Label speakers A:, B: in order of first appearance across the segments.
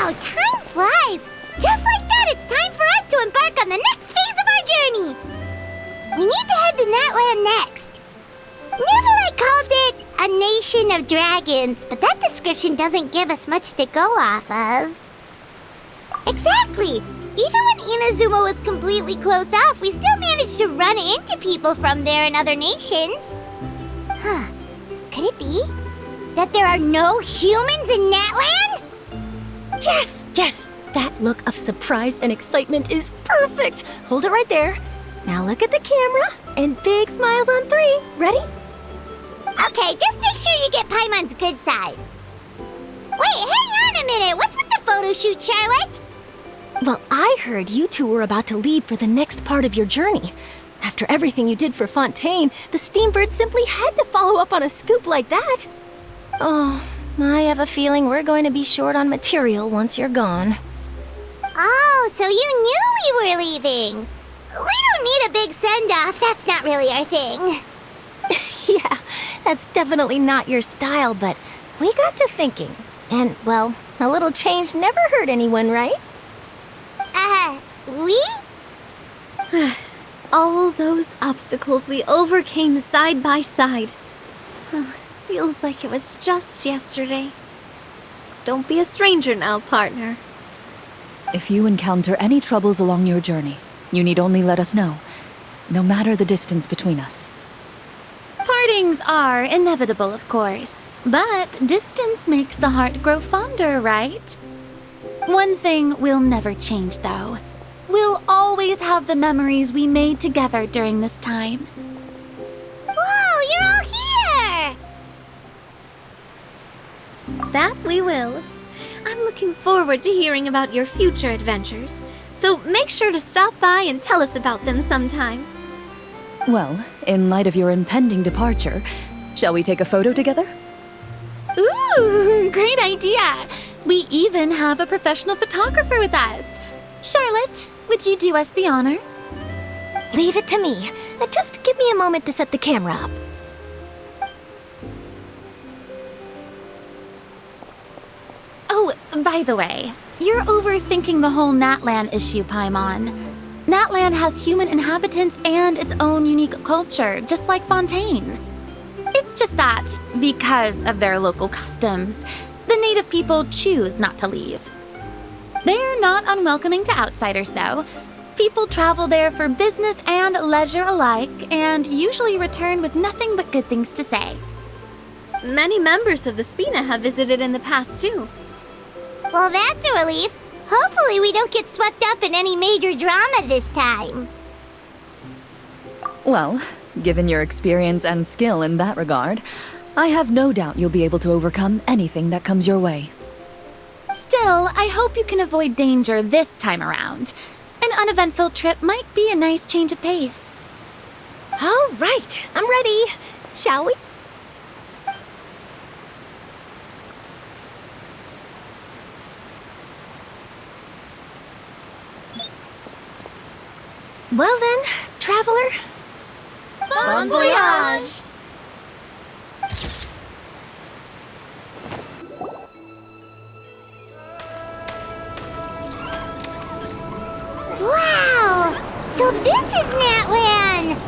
A: Wow, time flies! Just like that, it's time for us to embark on the next phase of our journey! We need to head to Natlan next. Nikolai called it a nation of dragons, but that description doesn't give us much to go off of. Exactly! Even when Inazuma was completely closed off, we still managed to run into people from there and other nations. Huh. Could it be that there are no humans in Natlan?
B: Yes, yes! That look of surprise and excitement is perfect! Hold it right there. Now look at the camera, and big smiles on 3. Ready?
A: Okay, just make sure you get Paimon's good side. Wait, hang on a minute! What's with the photo shoot, Charlotte?
B: Well, I heard you two were about to leave for the next part of your journey. After everything you did for Fontaine, the Steambird simply had to follow up on a scoop like that. Oh, I have a feeling we're going to be short on material once you're gone.
A: Oh, so you knew we were leaving. We don't need a big send-off. That's not really our thing.
B: Yeah, that's definitely not your style, but we got to thinking. And, well, a little change never hurt anyone, right?
A: We?
C: All those obstacles we overcame side by side. Feels like it was just yesterday. Don't be a stranger now, partner.
D: If you encounter any troubles along your journey, you need only let us know, no matter the distance between us.
E: Partings are inevitable, of course, but distance makes the heart grow fonder, right? One thing will never change, though. We'll always have the memories we made together during this time.
A: Whoa, you're all here!
C: That we will. I'm looking forward to hearing about your future adventures, so make sure to stop by and tell us about them sometime.
D: Well, in light of your impending departure, shall we take a photo together?
E: Ooh, great idea! We even have a professional photographer with us. Charlotte, would you do us the honor?
B: Leave it to me. Just give me a moment to set the camera up.
E: Oh, by the way, you're overthinking the whole Natlan issue, Paimon. Natlan has human inhabitants and its own unique culture, just like Fontaine. It's just that, because of their local customs, the native people choose not to leave. They're not unwelcoming to outsiders, though. People travel there for business and leisure alike, and usually return with nothing but good things to say.
C: Many members of the Spina have visited in the past, too.
A: Well, that's a relief. Hopefully we don't get swept up in any major drama this time.
D: Well, given your experience and skill in that regard, I have no doubt you'll be able to overcome anything that comes your way.
E: Still, I hope you can avoid danger this time around. An uneventful trip might be a nice change of pace.
B: All right, I'm ready. Shall we? Well then, traveler.
E: Bon voyage!
A: Wow! So this is Natlan!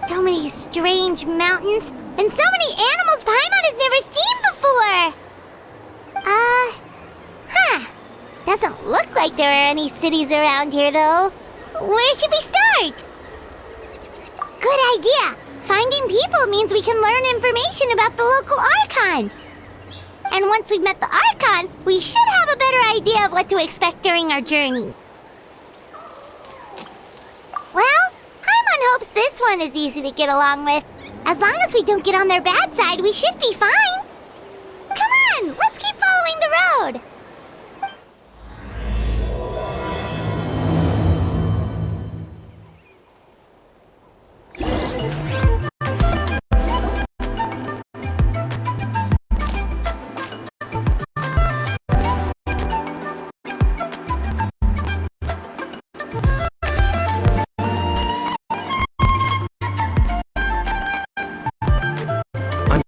A: So many strange mountains, and so many animals Paimon has never seen before! Doesn't look like there are any cities around here, though. Where should we start? Good idea! Finding people means we can learn information about the local Archon. And once we've met the Archon, we should have a better idea of what to expect during our journey. Well, Paimon hopes this one is easy to get along with. As long as we don't get on their bad side, we should be fine. Come on, let's keep following the road.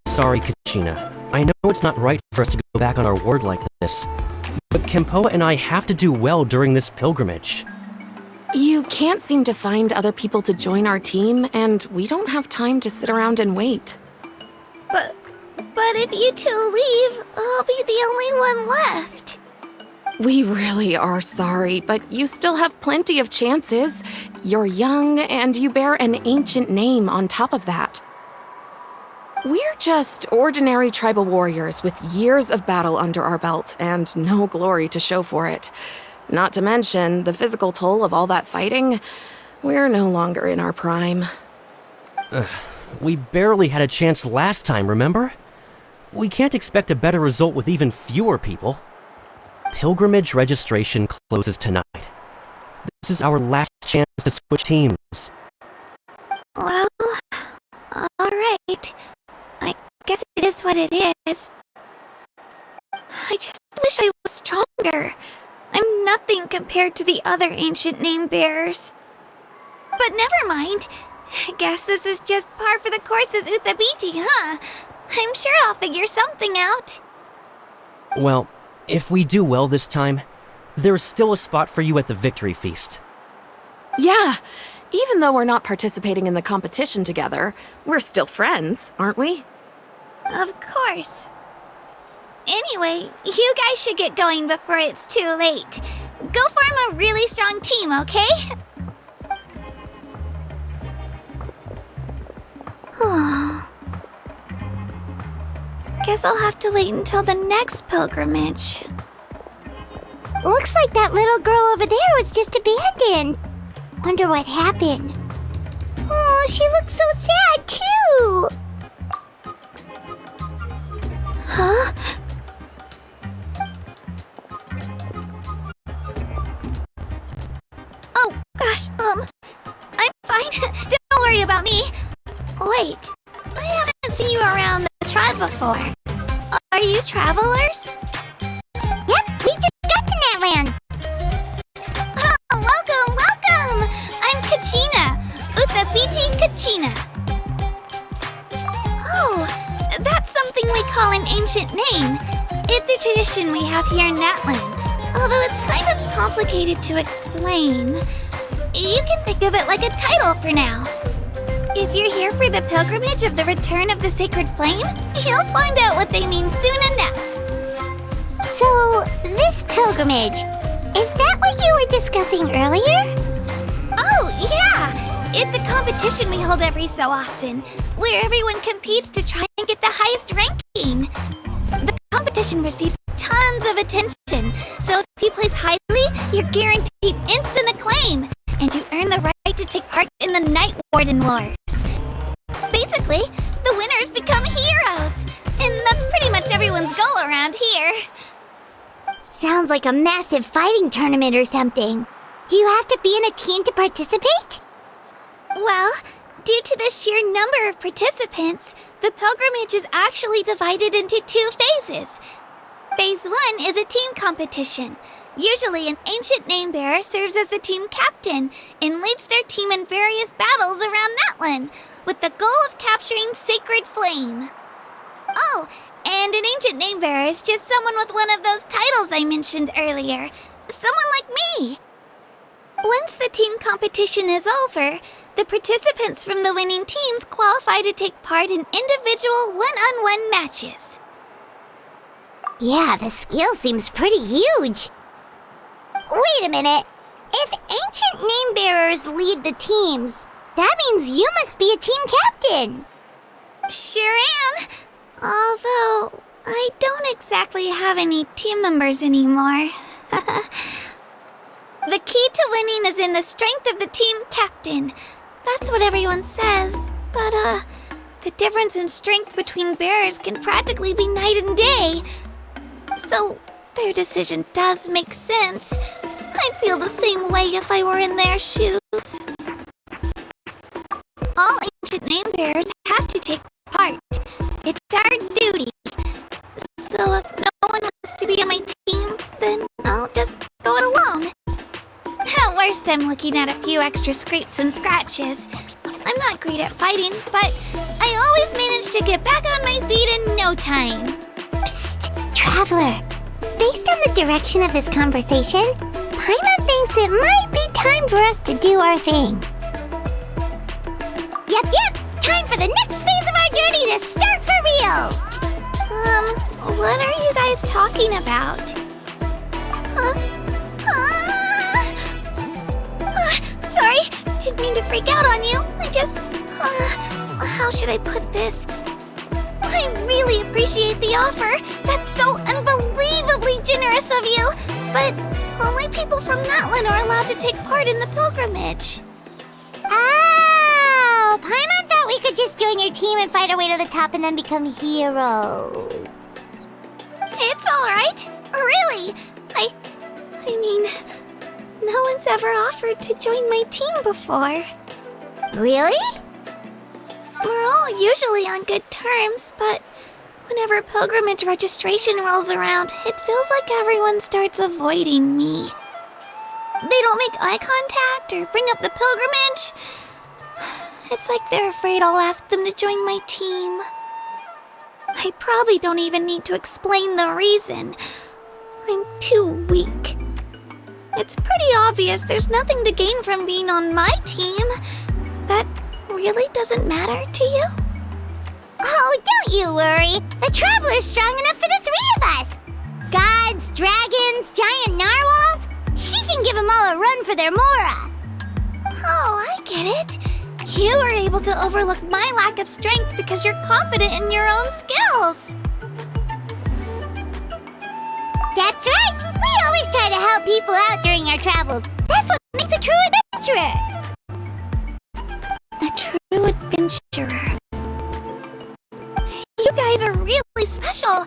F: Sorry, Kachina. I know it's not right for us to go back on our word like this, but Kempoa and I have to do well during this pilgrimage.
G: You can't seem to find other people to join our team, and we don't have time to sit around and wait.
C: But if you two leave, I'll be the only one left.
G: We really are sorry, but you still have plenty of chances. You're young, and you bear an ancient name on top of that. We're just ordinary tribal warriors with years of battle under our belt and no glory to show for it. Not to mention the physical toll of all that fighting. We're no longer in our prime.
F: We barely had a chance last time, remember? We can't expect a better result with even fewer people. Pilgrimage registration closes tonight. This is our last chance to switch teams.
C: Well, alright. I guess it is what it is. I just wish I was stronger. I'm nothing compared to the other ancient name bearers. But never mind. I guess this is just par for the course as Uthabiti, huh? I'm sure I'll figure something out.
F: Well, if we do well this time, there's still a spot for you at the victory feast.
G: Yeah, even though we're not participating in the competition together, we're still friends, aren't we?
C: Of course. Anyway, you guys should get going before it's too late. Go form a really strong team, okay? Guess I'll have to wait until the next pilgrimage.
A: Looks like that little girl over there was just abandoned. Wonder what happened. Oh, she looks so sad, too.
C: Huh? Oh, gosh, I'm fine. Don't worry about me. Wait, I haven't seen you around the tribe before. Are you travelers?
A: Yep, we just got to Natlan.
C: Oh, welcome! I'm Kachina, Uthabiti Kachina. Oh, that's something we call an ancient name. It's a tradition we have here in Natlan, although it's kind of complicated to explain. You can think of it like a title for now. If you're here for the pilgrimage of the return of the sacred flame, you'll find out what they mean soon enough.
A: So, this pilgrimage, is that what you were discussing earlier?
C: Oh, yeah! It's a competition we hold every so often, where everyone competes to try and get the highest ranking. The competition receives tons of attention, so if you place highly, you're guaranteed instant acclaim, and you earn the right to take part in the Night Warden Wars. Basically, the winners become heroes, and that's pretty much everyone's goal around here.
A: Sounds like a massive fighting tournament or something. Do you have to be in a team to participate?
C: Well, due to the sheer number of participants, the pilgrimage is actually divided into 2 phases. Phase 1 is a team competition. Usually, an ancient name bearer serves as the team captain and leads their team in various battles around Natlan, with the goal of capturing Sacred Flame. Oh, and an ancient name bearer is just someone with one of those titles I mentioned earlier. Someone like me. Once the team competition is over, the participants from the winning teams qualify to take part in individual one-on-one matches.
A: Yeah, the skill seems pretty huge. Wait a minute. If ancient name bearers lead the teams, that means you must be a team captain.
C: Sure am. Although, I don't exactly have any team members anymore. The key to winning is in the strength of the team captain. That's what everyone says. But, the difference in strength between bearers can practically be night and day. So, their decision does make sense. I'd feel the same way if I were in their shoes. All ancient name bearers have to take part. It's our duty. So if no one wants to be on my team, then I'll just go it alone. At worst, I'm looking at a few extra scrapes and scratches. I'm not great at fighting, but I always manage to get back on my feet in no time.
A: Psst, Traveler. Based on the direction of this conversation, Paimon thinks it might be time for us to do our thing. Yep, time for the next phase of our journey to start for real.
C: What are you guys talking about? Sorry, didn't mean to freak out on you. I just, how should I put this? I really appreciate the offer. That's so unbelievably generous of you. But only people from Natlan are allowed to take part in the pilgrimage.
A: Oh, Paimon thought we could just join your team and fight our way to the top and then become heroes.
C: It's all right. Really. I mean, no one's ever offered to join my team before.
A: Really?
C: We're all usually on good terms, but whenever pilgrimage registration rolls around, it feels like everyone starts avoiding me. They don't make eye contact or bring up the pilgrimage. It's like they're afraid I'll ask them to join my team. I probably don't even need to explain the reason. I'm too weak. It's pretty obvious there's nothing to gain from being on my team. That really doesn't matter to you?
A: Oh, don't you worry. The Traveler's strong enough for the three of us. Gods, dragons, giant narwhals. She can give them all a run for their Mora.
C: Oh, I get it. You were able to overlook my lack of strength because you're confident in your own skills.
A: That's right. We always try to help people out during our travels. That's what makes a true adventurer.
C: A true adventurer. You guys are really special.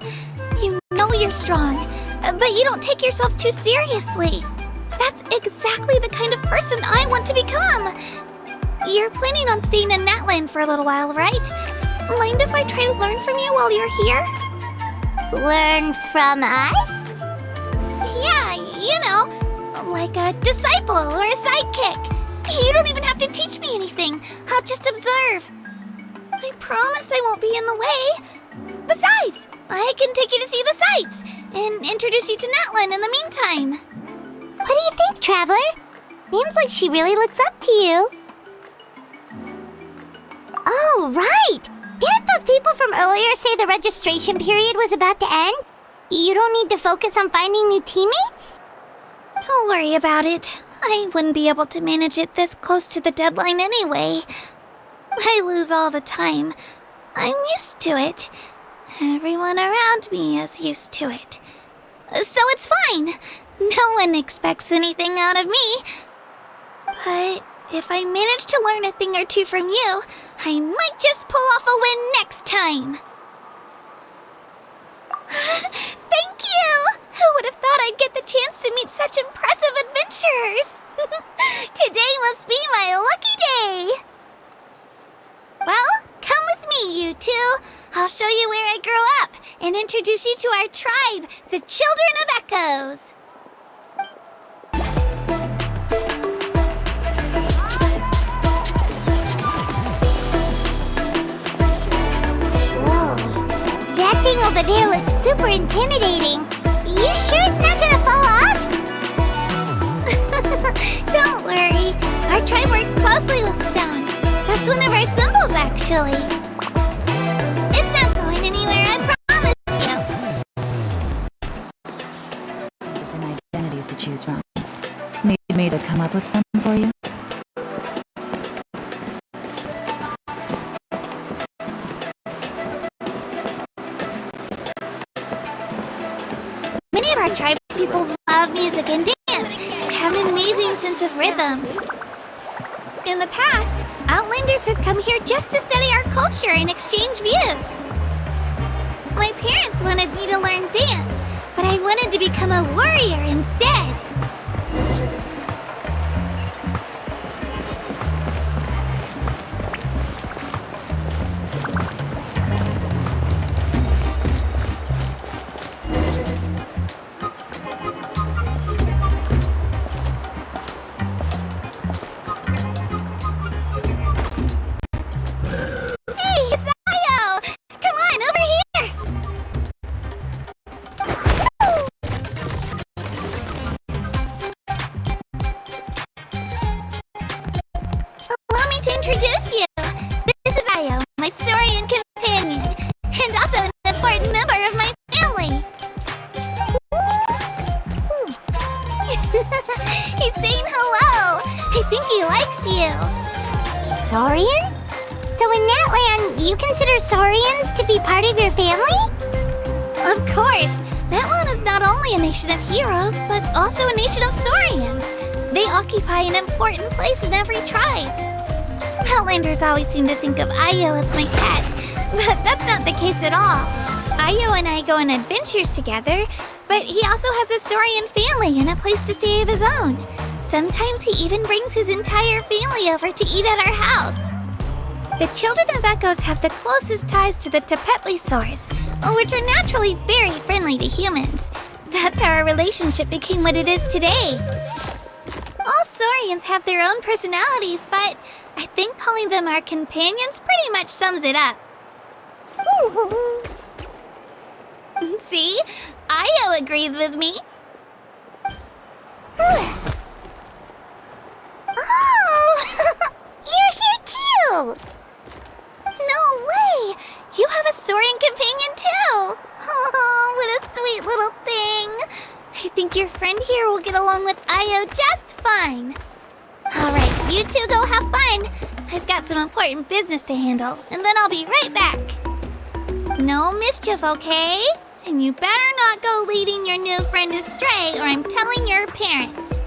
C: You know you're strong, but you don't take yourselves too seriously. That's exactly the kind of person I want to become. You're planning on staying in Natlan for a little while, right? Mind if I try to learn from you while you're here?
A: Learn from us?
C: Yeah, you know, like a disciple or a sidekick. You don't even have to teach me anything. I'll just observe. I promise I won't be in the way. Besides, I can take you to see the sights and introduce you to Natlan in the meantime.
A: What do you think, Traveler? Seems like she really looks up to you. Oh, right! Didn't those people from earlier say the registration period was about to end? You don't need to focus on finding new teammates?
C: Don't worry about it. I wouldn't be able to manage it this close to the deadline anyway. I lose all the time. I'm used to it. Everyone around me is used to it. So it's fine. No one expects anything out of me. But if I manage to learn a thing or two from you, I might just pull off a win next time. Thank you! Who would have thought I'd get the chance to meet such impressive adventurers? Today must be my lucky day! Well, come with me, you two. I'll show you where I grew up and introduce you to our tribe, the Children of Echoes.
A: Whoa. That thing over there looks super intimidating. You sure it's not gonna fall off?
C: Don't worry. Our tribe works closely with stone. That's one of our symbols, actually. It's not going anywhere, I promise you.
D: Different identities to choose from. Need me to come up with some for you?
C: Many of our tribespeople love music and dance and have an amazing sense of rhythm. In the past, Outlanders have come here just to study our culture and exchange views. My parents wanted me to learn dance, but I wanted to become a warrior instead. introduce you. This is Io, my Saurian companion, and also an important member of my family. He's saying hello. I think he likes you.
A: Saurian? So in Natlan, you consider Saurians to be part of your family?
C: Of course. Natlan is not only a nation of heroes, but also a nation of Saurians. They occupy an important place in every tribe. Outlanders always seem to think of Io as my pet, but that's not the case at all. Io and I go on adventures together, but he also has a Saurian family and a place to stay of his own. Sometimes he even brings his entire family over to eat at our house. The children of Echoes have the closest ties to the Tepetlisaurs, which are naturally very friendly to humans. That's how our relationship became what it is today. All Saurians have their own personalities, but I think calling them our companions pretty much sums it up. See? Io agrees with me.
A: Oh! You're here too!
C: No way! You have a Saurian companion too! Oh, what a sweet little thing! I think your friend here will get along with Io just fine. Alright, you two go have fun. I've got some important business to handle, and then I'll be right back. No mischief, okay? And you better not go leading your new friend astray, or I'm telling your parents.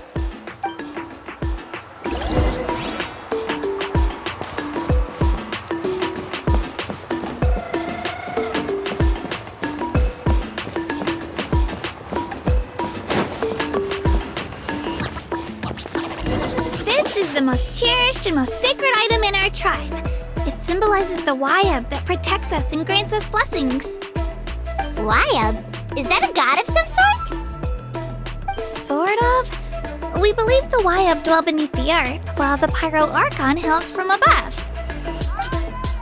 C: This is the most cherished and most sacred item in our tribe. It symbolizes the Wayab that protects us and grants us blessings.
A: Wayab? Is that a god of some sort?
C: Sort of. We believe the Wayab dwell beneath the earth, while the Pyro Archon hails from above.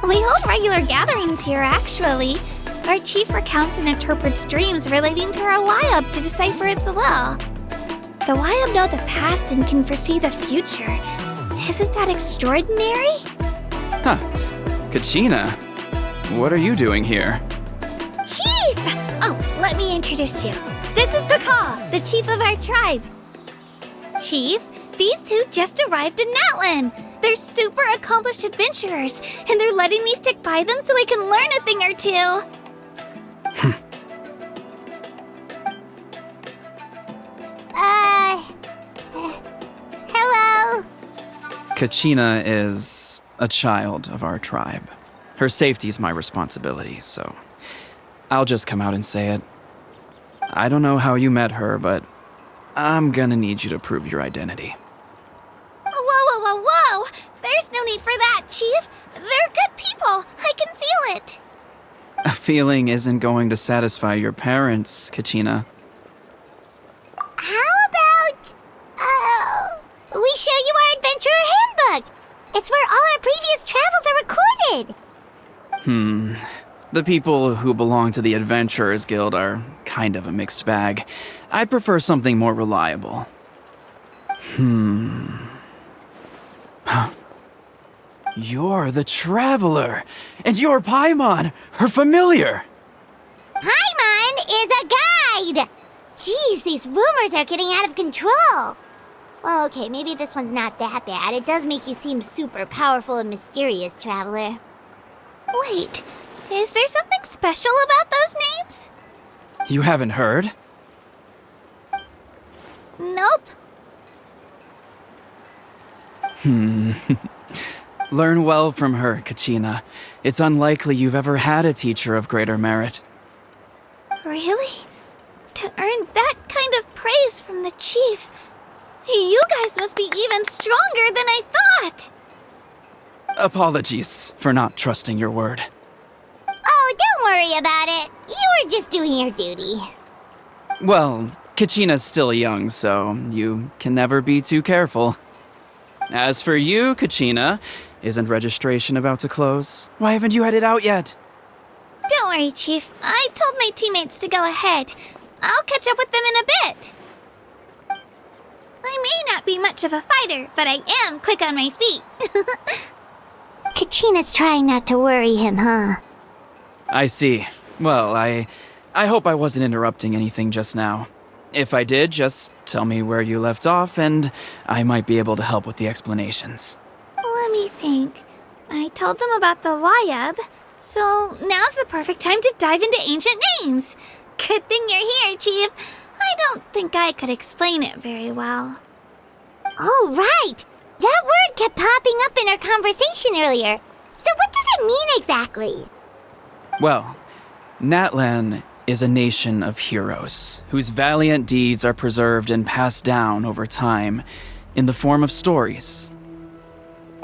C: We hold regular gatherings here, actually. Our chief recounts and interprets dreams relating to our Wayab to decipher its will. The Wayab know the past and can foresee the future. Isn't that extraordinary?
H: Huh. Kachina, what are you doing here?
C: Chief! Oh, let me introduce you. This is Baka, the chief of our tribe. Chief, these two just arrived in Natlan. They're super accomplished adventurers, and they're letting me stick by them so I can learn a thing or two.
A: Hello?
H: Kachina is a child of our tribe. Her safety's my responsibility, so I'll just come out and say it. I don't know how you met her, but I'm gonna need you to prove your identity.
C: Whoa! There's no need for that, Chief. They're good people. I can feel it.
H: A feeling isn't going to satisfy your parents, Kachina.
A: How about, we show you our adventurer handbook? It's where all our previous travels are recorded.
H: The people who belong to the Adventurers Guild are kind of a mixed bag. I'd prefer something more reliable. You're the Traveler, and you're Paimon, her familiar.
A: Paimon is a guide! Jeez, these rumors are getting out of control. Well, okay, maybe this one's not that bad. It does make you seem super powerful and mysterious, Traveler.
C: Wait, is there something special about those names?
H: You haven't heard?
C: Nope.
H: Learn well from her, Kachina. It's unlikely you've ever had a teacher of greater merit.
C: Really? To earn that kind of praise from the chief, you guys must be even stronger than I thought.
H: Apologies for not trusting your word.
A: Oh, don't worry about it. You were just doing your duty.
H: Well, Kachina's still young, so you can never be too careful. As for you, Kachina, isn't registration about to close? Why haven't you headed out yet?
C: Don't worry, Chief. I told my teammates to go ahead. I'll catch up with them in a bit. I may not be much of a fighter, but I am quick on my feet.
A: Kachina's trying not to worry him, huh?
H: I see. Well, I hope I wasn't interrupting anything just now. If I did, just tell me where you left off, and I might be able to help with the explanations.
C: Let me think. I told them about the Wayab, so now's the perfect time to dive into ancient names. Good thing you're here, Chief. I don't think I could explain it very well.
A: Oh, right! That word kept popping up in our conversation earlier. So what does it mean exactly?
H: Well, Natlan is a nation of heroes whose valiant deeds are preserved and passed down over time in the form of stories.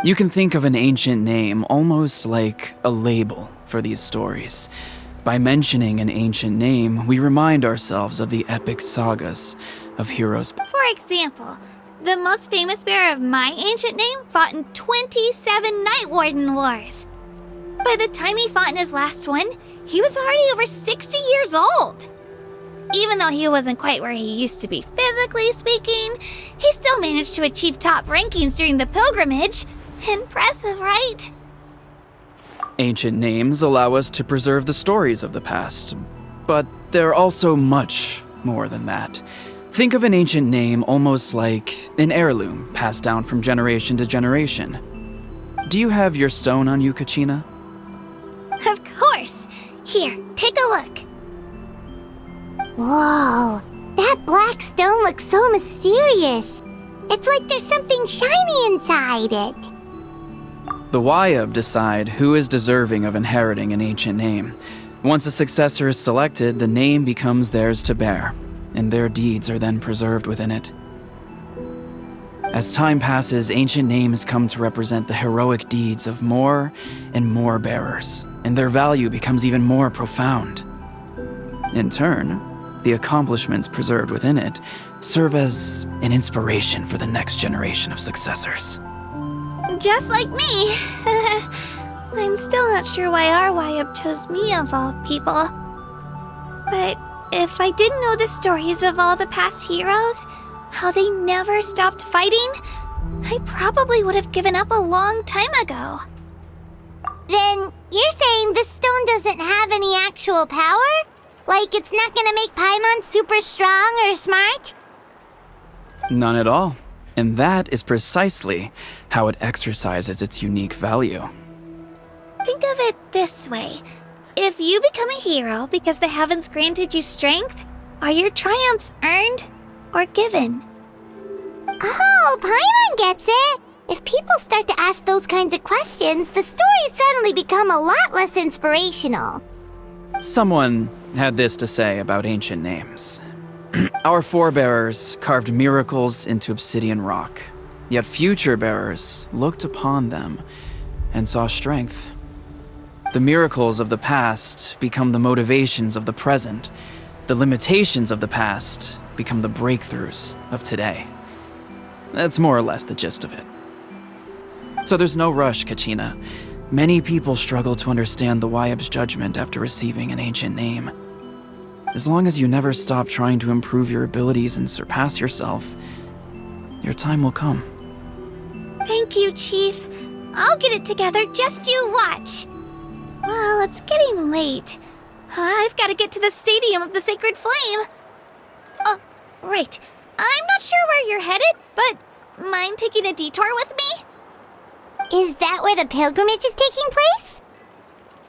H: You can think of an ancient name almost like a label for these stories. By mentioning an ancient name, we remind ourselves of the epic sagas of heroes.
C: For example, the most famous bearer of my ancient name fought in 27 Night Warden Wars. By the time he fought in his last one, he was already over 60 years old. Even though he wasn't quite where he used to be physically speaking, he still managed to achieve top rankings during the pilgrimage. Impressive, right?
H: Ancient names allow us to preserve the stories of the past, but they're also much more than that. Think of an ancient name almost like an heirloom passed down from generation to generation. Do you have your stone on you, Kachina?
C: Of course. Here, take a look.
A: Whoa, that black stone looks so mysterious. It's like there's something shiny inside it.
H: The Wayab decide who is deserving of inheriting an ancient name. Once a successor is selected, the name becomes theirs to bear, and their deeds are then preserved within it. As time passes, ancient names come to represent the heroic deeds of more and more bearers, and their value becomes even more profound. In turn, the accomplishments preserved within it serve as an inspiration for the next generation of successors.
C: Just like me. I'm still not sure why our Wayab chose me of all people. But if I didn't know the stories of all the past heroes, how they never stopped fighting, I probably would have given up a long time ago.
A: Then you're saying this stone doesn't have any actual power? Like it's not gonna make Paimon super strong or smart?
H: None at all. And that is precisely how it exercises its unique value.
C: Think of it this way. If you become a hero because the heavens granted you strength, are your triumphs earned or given?
A: Oh, Paimon gets it! If people start to ask those kinds of questions, the stories suddenly become a lot less inspirational.
H: Someone had this to say about ancient names. Our forebears carved miracles into obsidian rock, yet future bearers looked upon them and saw strength. The miracles of the past become the motivations of the present. The limitations of the past become the breakthroughs of today. That's more or less the gist of it. So there's no rush, Kachina. Many people struggle to understand the Wayab's judgment after receiving an ancient name. As long as you never stop trying to improve your abilities and surpass yourself, your time will come.
C: Thank you, Chief. I'll get it together, just you watch. Well, it's getting late. I've got to get to the Stadium of the Sacred Flame. Oh, right. I'm not sure where you're headed, but mind taking a detour with me?
A: Is that where the pilgrimage is taking place?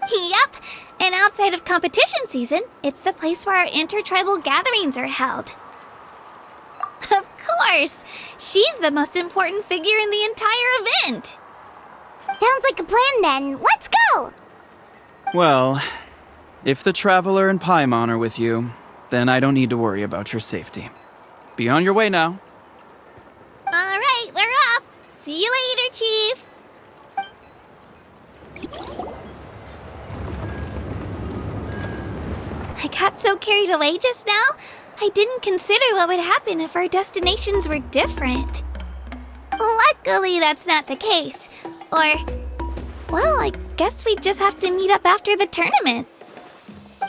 C: Yep, and outside of competition season, it's the place where our intertribal gatherings are held. Of course! She's the most important figure in the entire event!
A: Sounds like a plan then. Let's go!
H: Well, if the Traveler and Paimon are with you, then I don't need to worry about your safety. Be on your way now.
C: Alright, we're off! See you later, Chief! I got so carried away just now, I didn't consider what would happen if our destinations were different. Luckily, that's not the case. Or, well, I guess we just have to meet up after the tournament.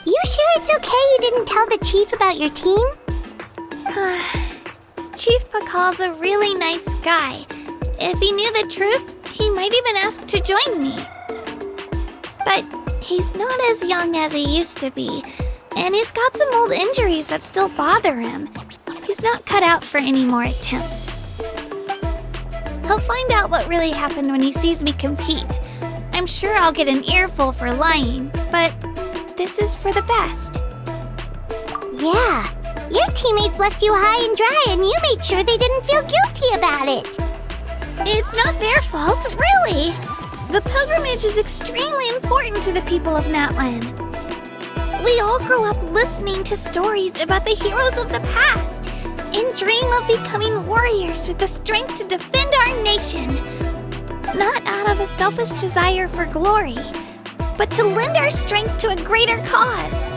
A: You sure it's okay you didn't tell the chief about your team?
C: Chief Pakal's a really nice guy. If he knew the truth, He might even ask to join me. But he's not as young as he used to be, and he's got some old injuries that still bother him. He's not cut out for any more attempts. He'll find out what really happened when he sees me compete. I'm sure I'll get an earful for lying, but this is for the best.
A: Yeah, your teammates left you high and dry and you made sure they didn't feel guilty about it.
C: It's not their fault, really. The pilgrimage is extremely important to the people of Natlan. We all grow up listening to stories about the heroes of the past and dream of becoming warriors with the strength to defend our nation. Not out of a selfish desire for glory, but to lend our strength to a greater cause.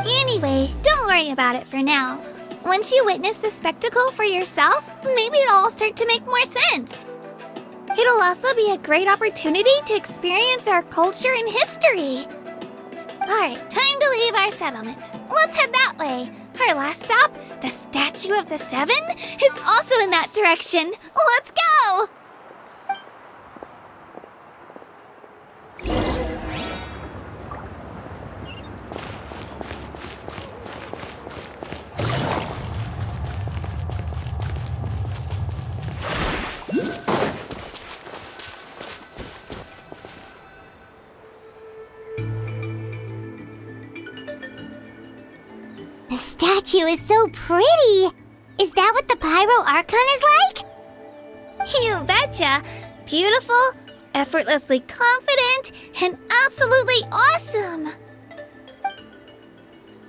C: Anyway, don't worry about it for now. Once you witness the spectacle for yourself, maybe it'll all start to make more sense. It'll also be a great opportunity to experience our culture and history. Alright, time to leave our settlement. Let's head that way. Our last stop, the Statue of the Seven, is also in that direction. Let's go!
A: The statue is so pretty. Is that what the Pyro Archon is like?
C: You betcha. Beautiful, effortlessly confident, and absolutely awesome.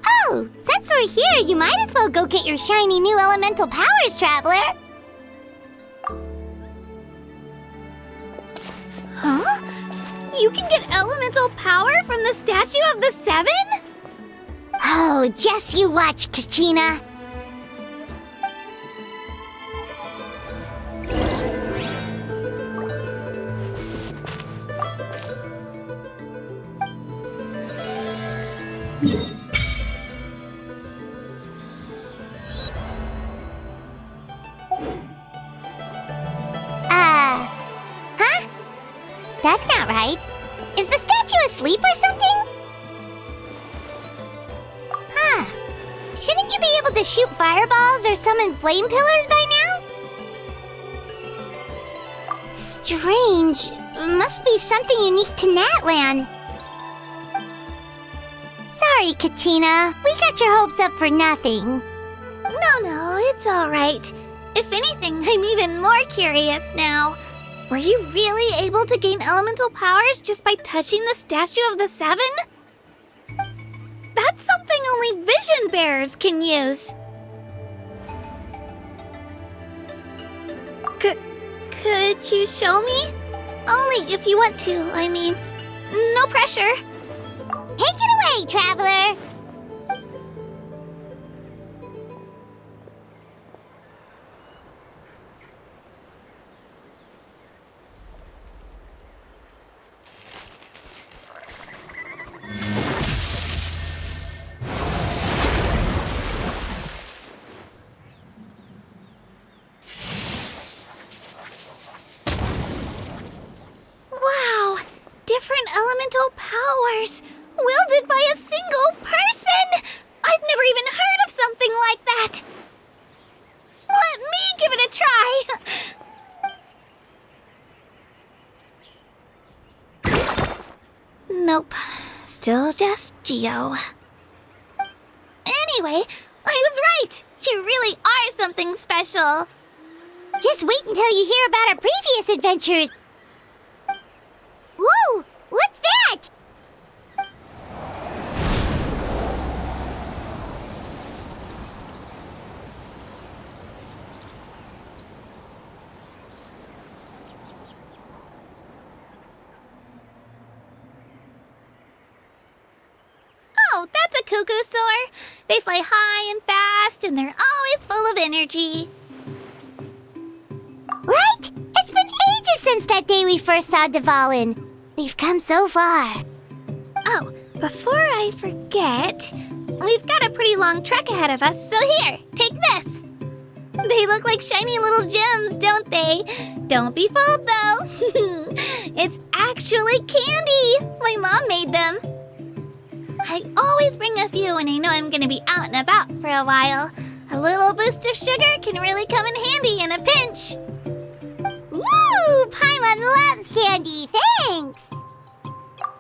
A: Oh, since we're here, you might as well go get your shiny new elemental powers, Traveler.
C: Huh? You can get elemental power from the Statue of the Seven?
A: Oh, just you watch, Kachina. Huh? That's not right. Is the statue asleep or something? Huh. Shouldn't you be able to shoot fireballs or summon flame pillars by now? Strange. Must be something unique to Natlan. Sorry, Kachina. We got your hopes up for nothing.
C: No, it's all right. If anything, I'm even more curious now. Were you really able to gain elemental powers just by touching the Statue of the Seven? That's something only vision bearers can use. Could you show me? Only if you want to, I mean. No pressure.
A: Take it away, Traveler!
C: Different elemental powers, wielded by a single person! I've never even heard of something like that! Let me give it a try! Nope, still just Geo. Anyway, I was right! You really are something special!
A: Just wait until you hear about our previous adventures! Whoa! What's that?
C: Oh, that's a cuckoo soar. They fly high and fast, and they're always full of energy.
A: Right? It's been ages since that day we first saw Dvalin. We've come so far.
C: Oh, before I forget, we've got a pretty long trek ahead of us, so here, take this. They look like shiny little gems, don't they? Don't be fooled, though. It's actually candy. My mom made them. I always bring a few when I know I'm gonna be out and about for a while. A little boost of sugar can really come in handy in a pinch.
A: Woo! Paimon loves candy. Thanks.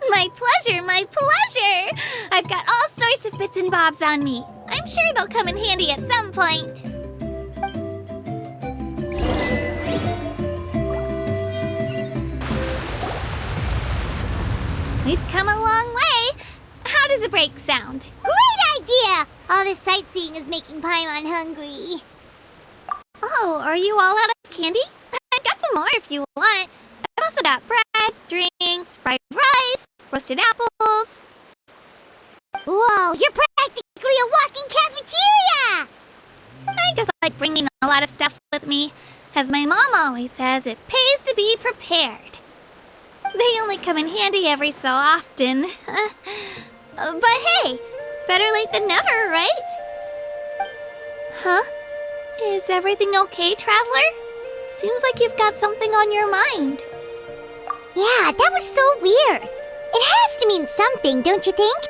C: My pleasure, my pleasure. I've got all sorts of bits and bobs on me. I'm sure they'll come in handy at some point. We've come a long way. How does a break sound?
A: Great idea! All this sightseeing is making Paimon hungry.
C: Oh, are you all out of candy? I've got some more if you want. I've also got bread, drinks, fried rice, roasted apples.
A: Whoa, you're practically a walking cafeteria!
C: I just like bringing a lot of stuff with me. As my mom always says, it pays to be prepared. They only come in handy every so often. But hey, better late than never, right? Huh? Is everything okay, Traveler? Seems like you've got something on your mind.
A: Yeah, that was so weird. It has to mean something, don't you think?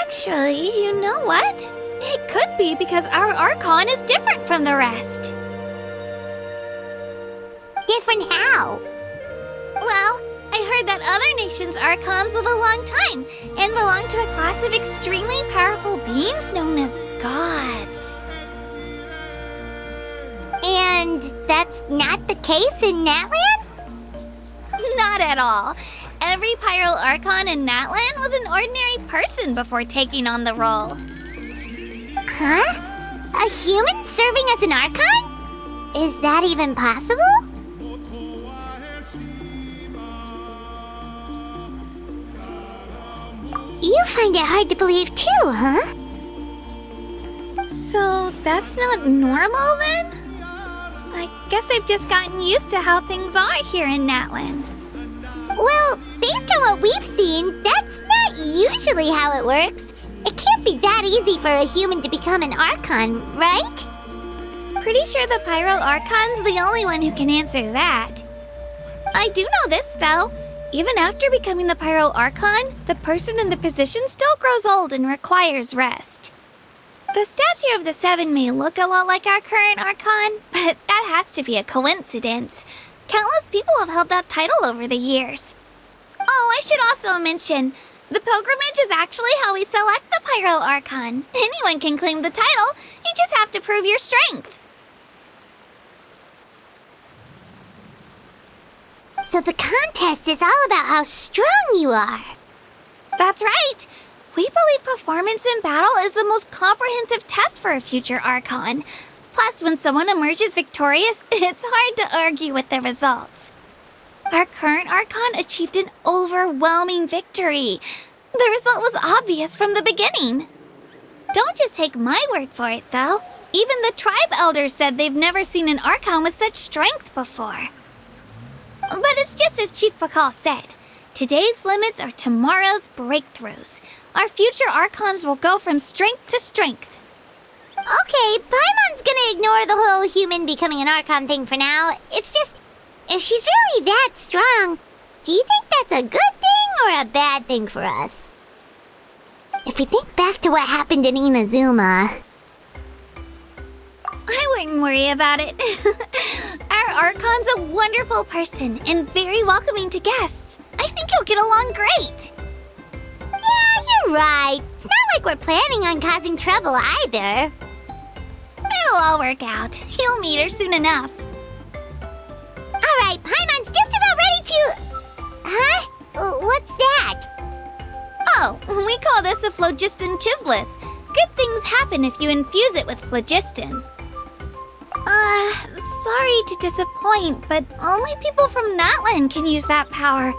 C: Actually, you know what? It could be because our Archon is different from the rest.
A: Different how?
C: Well, I heard that other nations' Archons live a long time and belong to a class of extremely powerful beings known as gods.
A: And that's not the case in Natlan?
C: Not at all. Every Pyral Archon in Natlan was an ordinary person before taking on the role.
A: Huh? A human serving as an Archon? Is that even possible? You find it hard to believe too, huh?
C: So that's not normal then? I guess I've just gotten used to how things are here in Natlan.
A: Well, based on what we've seen, that's not usually how it works. It can't be that easy for a human to become an Archon, right?
C: Pretty sure the Pyro Archon's the only one who can answer that. I do know this, though. Even after becoming the Pyro Archon, the person in the position still grows old and requires rest. The statue of the Seven may look a lot like our current Archon, but that has to be a coincidence. Countless people have held that title over the years. Oh, I should also mention, the pilgrimage is actually how we select the Pyro Archon. Anyone can claim the title, you just have to prove your strength.
A: So the contest is all about how strong you are.
C: That's right. We believe performance in battle is the most comprehensive test for a future Archon. Plus, when someone emerges victorious, it's hard to argue with the results. Our current Archon achieved an overwhelming victory. The result was obvious from the beginning. Don't just take my word for it, though. Even the tribe elders said they've never seen an Archon with such strength before. But it's just as Chief Pakal said. Today's limits are tomorrow's breakthroughs. Our future Archons will go from strength to strength.
A: Okay, Paimon's gonna ignore the whole human becoming an Archon thing for now. It's just, if she's really that strong, do you think that's a good thing or a bad thing for us? If we think back to what happened in Inazuma...
C: I wouldn't worry about it. Our Archon's a wonderful person and very welcoming to guests. I think you'll get along great.
A: Yeah, you're right. It's not like we're planning on causing trouble either.
C: It'll all work out. You'll meet her soon enough.
A: Alright, Paimon's just about ready to... Huh? What's that?
C: Oh, we call this a phlogiston chisleth. Good things happen if you infuse it with phlogiston. Sorry to disappoint, but only people from Natlan can use that power.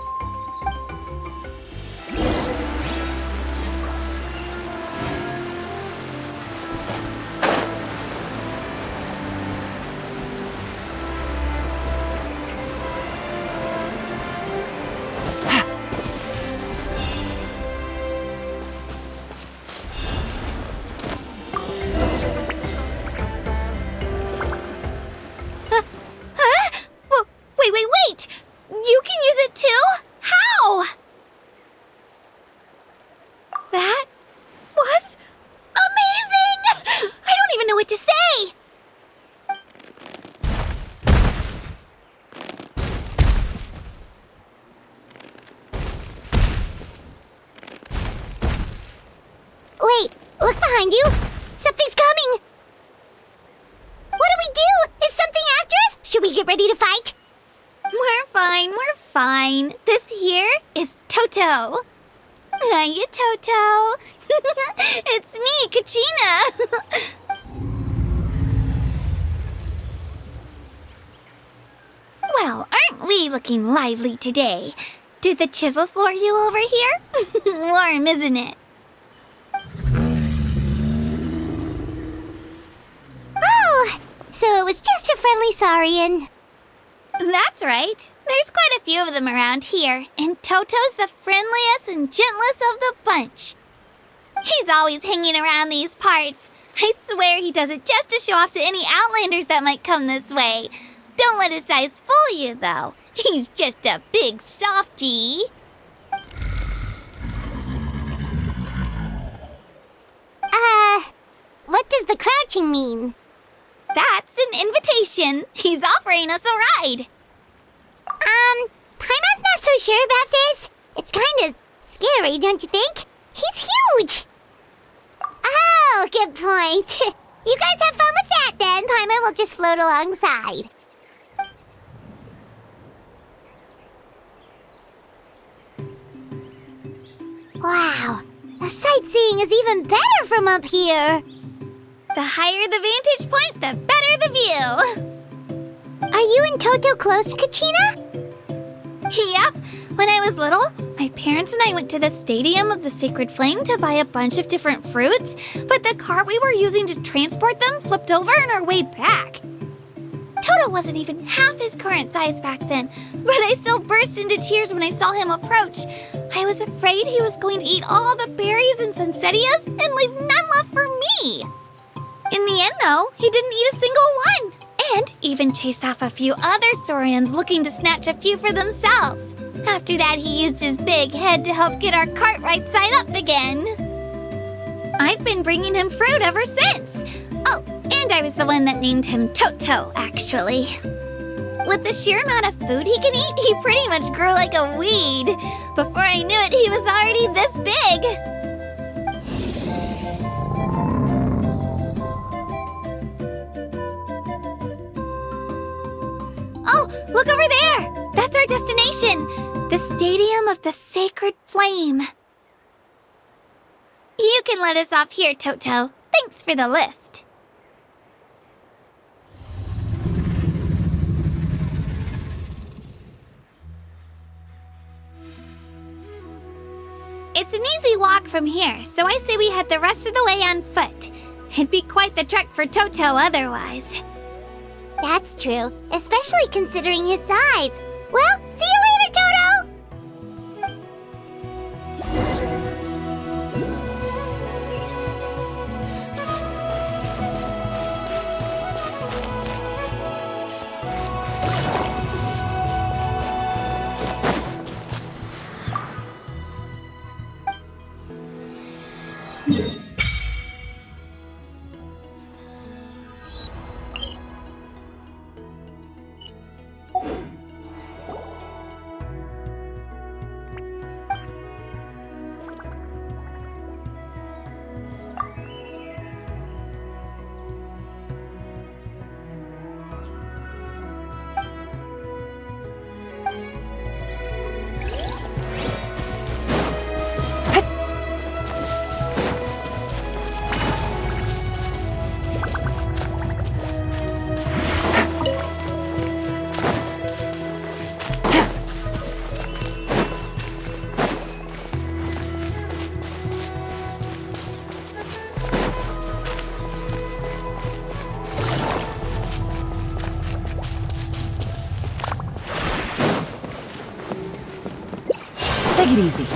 C: can use it too? How? That was amazing! I don't even know what to say!
A: Wait, look behind you! Something's coming! What do we do? Is something after us? Should we get ready to fight?
C: We're fine. This here is Toto. Hiya, Toto. It's me, Kachina. Well, aren't we looking lively today? Did the chisel lure you over here? Warm, isn't it?
A: Oh, so it was just a friendly saurian.
C: That's right. There's quite a few of them around here, and Toto's the friendliest and gentlest of the bunch. He's always hanging around these parts. I swear he does it just to show off to any outlanders that might come this way. Don't let his size fool you, though. He's just a big softie.
A: What does the crouching mean?
C: That's an invitation. He's offering us a ride.
A: Paimon's not so sure about this. It's kind of scary, don't you think? He's huge! Oh, good point. You guys have fun with that then. Paimon will just float alongside. Wow, the sightseeing is even better from up here.
C: The higher the vantage point, the better the view.
A: Are you and Toto close, Kachina?
C: Yep. When I was little, my parents and I went to the Stadium of the Sacred Flame to buy a bunch of different fruits, but the cart we were using to transport them flipped over on our way back. Toto wasn't even half his current size back then, but I still burst into tears when I saw him approach. I was afraid he was going to eat all the berries and sunsettias and leave none left for me. In the end, though, he didn't eat a single one, and even chased off a few other saurians looking to snatch a few for themselves. After that, he used his big head to help get our cart right side up again. I've been bringing him fruit ever since. Oh, and I was the one that named him Toto, actually. With the sheer amount of food he can eat, he pretty much grew like a weed. Before I knew it, he was already this big. Oh, look over there! That's our destination! The Stadium of the Sacred Flame. You can let us off here, Toto. Thanks for the lift. It's an easy walk from here, so I say we head the rest of the way on foot. It'd be quite the trek for Toto otherwise.
A: That's true, especially considering his size. Well, see you later, Toto!
D: Take it easy.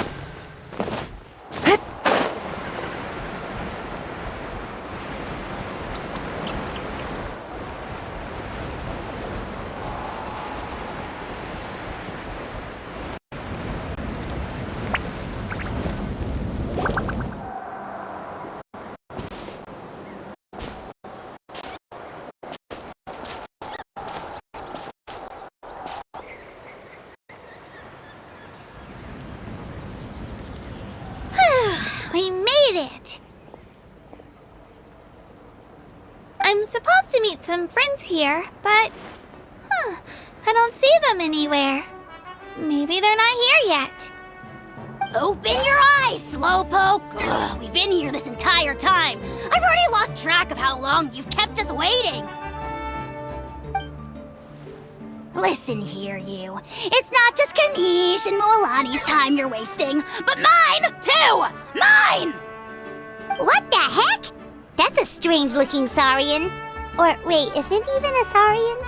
C: hated it. I'm supposed to meet some friends here, but... I don't see them anywhere. Maybe they're not here yet.
A: Open your eyes, Slowpoke! Ugh, we've been here this entire time. I've already lost track of how long you've kept us waiting. Listen here, you. It's not just Kanish and Moalani's time you're wasting, but mine, too! Mine! What the heck? That's a strange-looking Saurian. Or, wait, is it even a Saurian?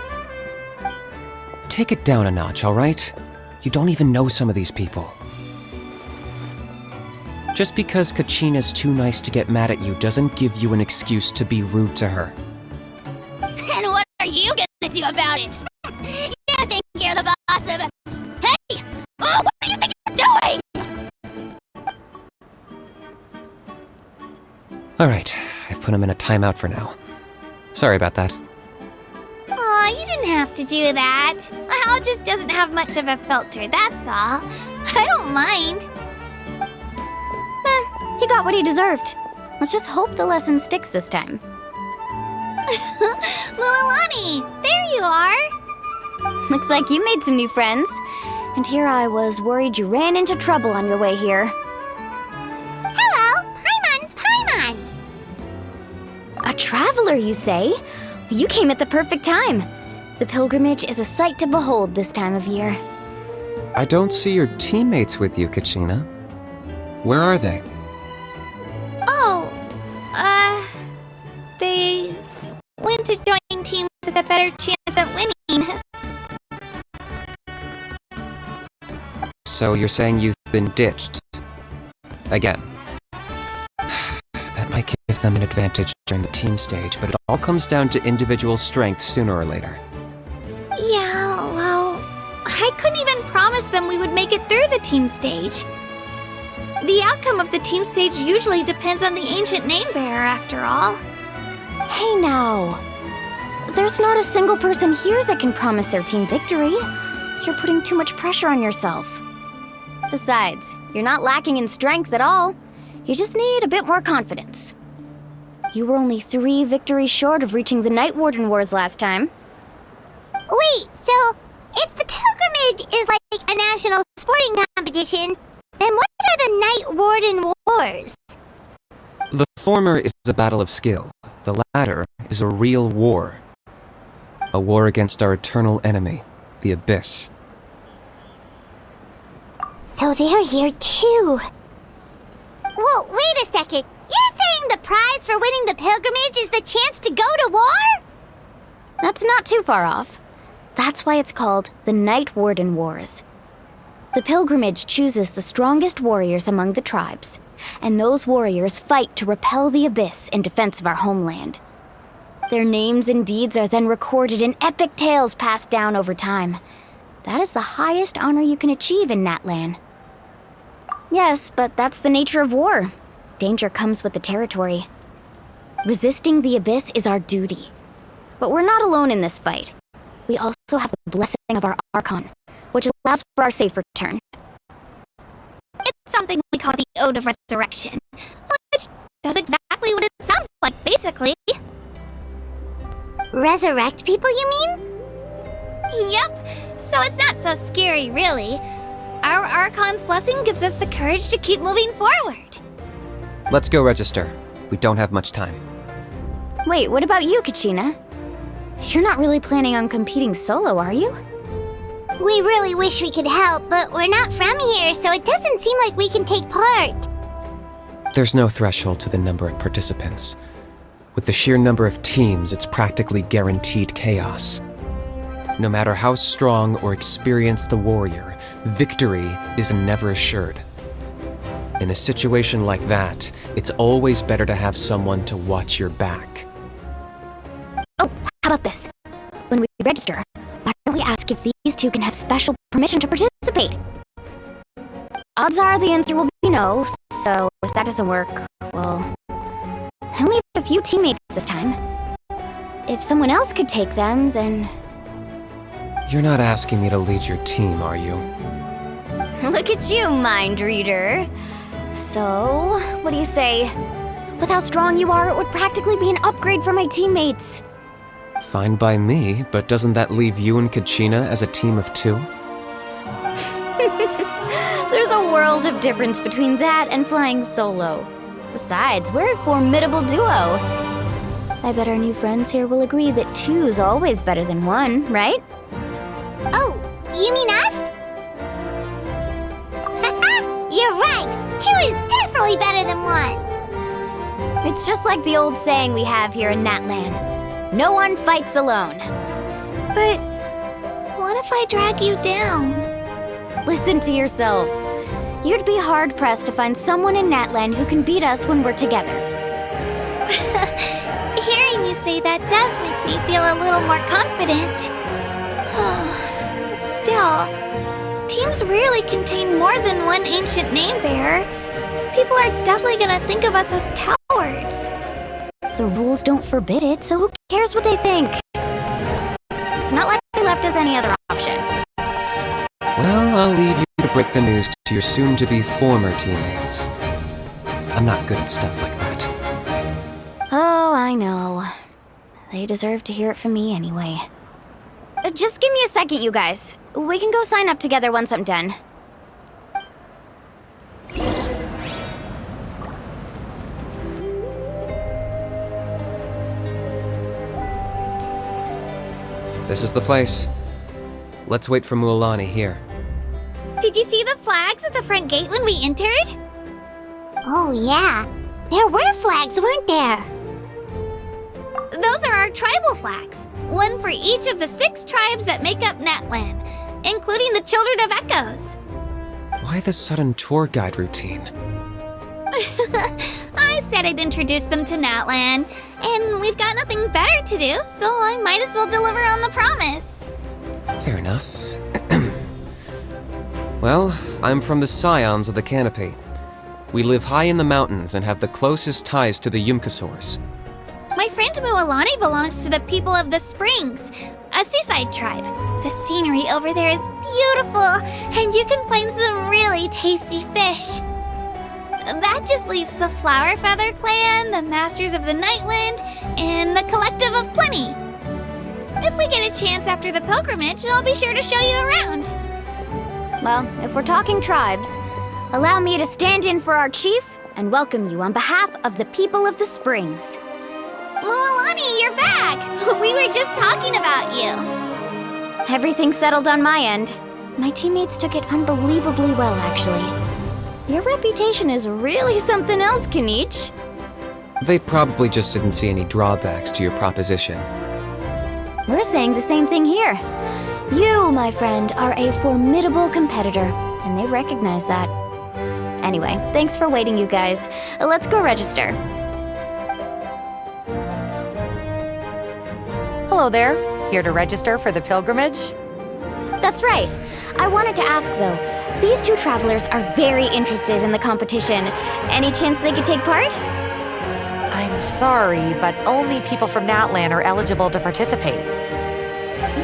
I: Take it down a notch, alright? You don't even know some of these people. Just because Kachina's too nice to get mad at you doesn't give you an excuse to be rude to her.
A: And what are you gonna do about it? You think you're the boss of... Hey! Oh, what do you think you're doing?
I: Alright, I've put him in a timeout for now. Sorry about that.
C: Aw, you didn't have to do that. Hal just doesn't have much of a filter, that's all. I don't mind.
B: He got what he deserved. Let's just hope the lesson sticks this time.
C: Moalani, there you are.
B: Looks like you made some new friends. And here I was worried you ran into trouble on your way here.
A: Hello, Paimon's Paimon.
B: A traveler, you say? You came at the perfect time. The pilgrimage is a sight to behold this time of year.
I: I don't see your teammates with you, Kachina. Where are they?
C: Oh, they went to join teams with a better chance at winning.
I: So you're saying you've been ditched? Again. That might give them an advantage during the team stage, but it all comes down to individual strength sooner or later.
C: Yeah, well, I couldn't even promise them we would make it through the team stage. The outcome of the team stage usually depends on the ancient name bearer, after all.
B: Hey now. There's not a single person here that can promise their team victory. You're putting too much pressure on yourself. Besides, you're not lacking in strength at all. You just need a bit more confidence. You were only 3 victories short of reaching the Night Warden Wars last time.
A: Wait, so if the pilgrimage is like a national sporting competition, then what are the Night Warden Wars?
I: The former is a battle of skill. The latter is a real war. A war against our eternal enemy, the Abyss.
A: So they're here too. Well, wait a second. You're saying the prize for winning the pilgrimage is the chance to go to war?
B: That's not too far off. That's why it's called the Night Warden Wars. The pilgrimage chooses the strongest warriors among the tribes, and those warriors fight to repel the Abyss in defense of our homeland. Their names and deeds are then recorded in epic tales passed down over time. That is the highest honor you can achieve in Natlan. Yes, but that's the nature of war. Danger comes with the territory. Resisting the Abyss is our duty. But we're not alone in this fight. We also have the blessing of our Archon, which allows for our safe return.
C: It's something we call the Ode of Resurrection, which does exactly what it sounds like, basically.
A: Resurrect people, you mean?
C: Yep, so it's not so scary, really. Our Archon's blessing gives us the courage to keep moving forward.
I: Let's go register. We don't have much time.
B: Wait, what about you, Kachina? You're not really planning on competing solo, are you?
A: We really wish we could help, but we're not from here, so it doesn't seem like we can take part.
I: There's no threshold to the number of participants. With the sheer number of teams, it's practically guaranteed chaos. No matter how strong or experienced the warrior, victory is never assured. In a situation like that, it's always better to have someone to watch your back.
B: Oh, how about this? When we register, why don't we ask if these two can have special permission to participate? Odds are the answer will be no, so if that doesn't work, well, I only have a few teammates this time. If someone else could take them, then...
I: You're not asking me to lead your team, are you?
B: Look at you, mind reader. So, what do you say? With how strong you are, it would practically be an upgrade for my teammates.
I: Fine by me, but doesn't that leave you and Kachina as a team of 2?
B: There's a world of difference between that and flying solo. Besides, we're a formidable duo. I bet our new friends here will agree that 2's always better than 1, right?
A: Oh, you mean us? You're right! 2 is definitely better than 1!
B: It's just like the old saying we have here in Natlan. No one fights alone.
C: But what if I drag you down?
B: Listen to yourself. You'd be hard-pressed to find someone in Natlan who can beat us when we're together.
C: Hearing you say that does make me feel a little more confident. Still, teams rarely contain more than one ancient name bearer. People are definitely gonna think of us as cowards.
B: The rules don't forbid it, so who cares what they think? It's not like they left us any other option.
I: Well, I'll leave you to break the news to your soon-to-be former teammates. I'm not good at stuff like that.
B: Oh, I know. They deserve to hear it from me anyway. Just give me a second, you guys. We can go sign up together once I'm done.
I: This is the place. Let's wait for Mualani here.
C: Did you see the flags at the front gate when we entered?
A: Oh yeah, there were flags, weren't there?
C: Those are our tribal flags. One for each of the 6 tribes that make up Natlan, including the Children of Echoes.
I: Why the sudden tour guide routine?
C: I said I'd introduce them to Natlan, and we've got nothing better to do, so I might as well deliver on the promise.
I: Fair enough. Well, I'm from the Scions of the Canopy. We live high in the mountains and have the closest ties to the Yumkasaurs.
C: My friend Mualani belongs to the people of the Springs, a seaside tribe. The scenery over there is beautiful, and you can find some really tasty fish. That just leaves the Flower Feather Clan, the Masters of the Nightwind, and the Collective of Plenty. If we get a chance after the pilgrimage, I'll be sure to show you around.
B: Well, if we're talking tribes, allow me to stand in for our chief and welcome you on behalf of the people of the Springs.
C: Mualani, you're back! We were just talking about you.
B: Everything's settled on my end. My teammates took it unbelievably well, actually. Your reputation is really something else, Kanich.
I: They probably just didn't see any drawbacks to your proposition.
B: We're saying the same thing here. You, my friend, are a formidable competitor, and they recognize that. Anyway, thanks for waiting, you guys. Let's go register.
J: Hello there. Here to register for the pilgrimage?
B: That's right. I wanted to ask, though, these 2 travelers are very interested in the competition. Any chance they could take part?
J: I'm sorry, but only people from Natlan are eligible to participate.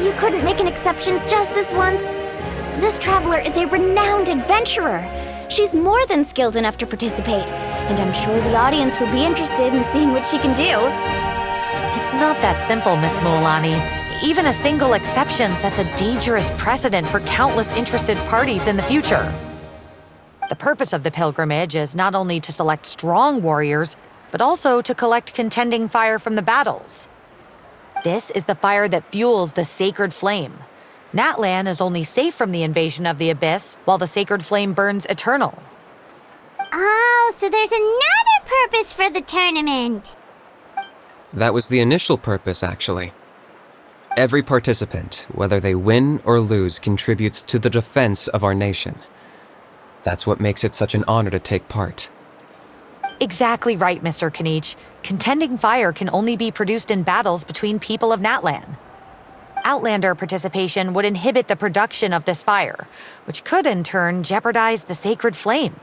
B: You couldn't make an exception just this once? This traveler is a renowned adventurer. She's more than skilled enough to participate, and I'm sure the audience would be interested in seeing what she can do.
J: It's not that simple, Miss Mualani. Even a single exception sets a dangerous precedent for countless interested parties in the future. The purpose of the pilgrimage is not only to select strong warriors, but also to collect contending fire from the battles. This is the fire that fuels the sacred flame. Natlan is only safe from the invasion of the Abyss, while the sacred flame burns eternal.
A: Oh, so there's another purpose for the tournament.
I: That was the initial purpose, actually. Every participant, whether they win or lose, contributes to the defense of our nation. That's what makes it such an honor to take part.
J: Exactly right, Mr. Kanich. Contending fire can only be produced in battles between people of Natlan. Outlander participation would inhibit the production of this fire, which could in turn jeopardize the sacred flame.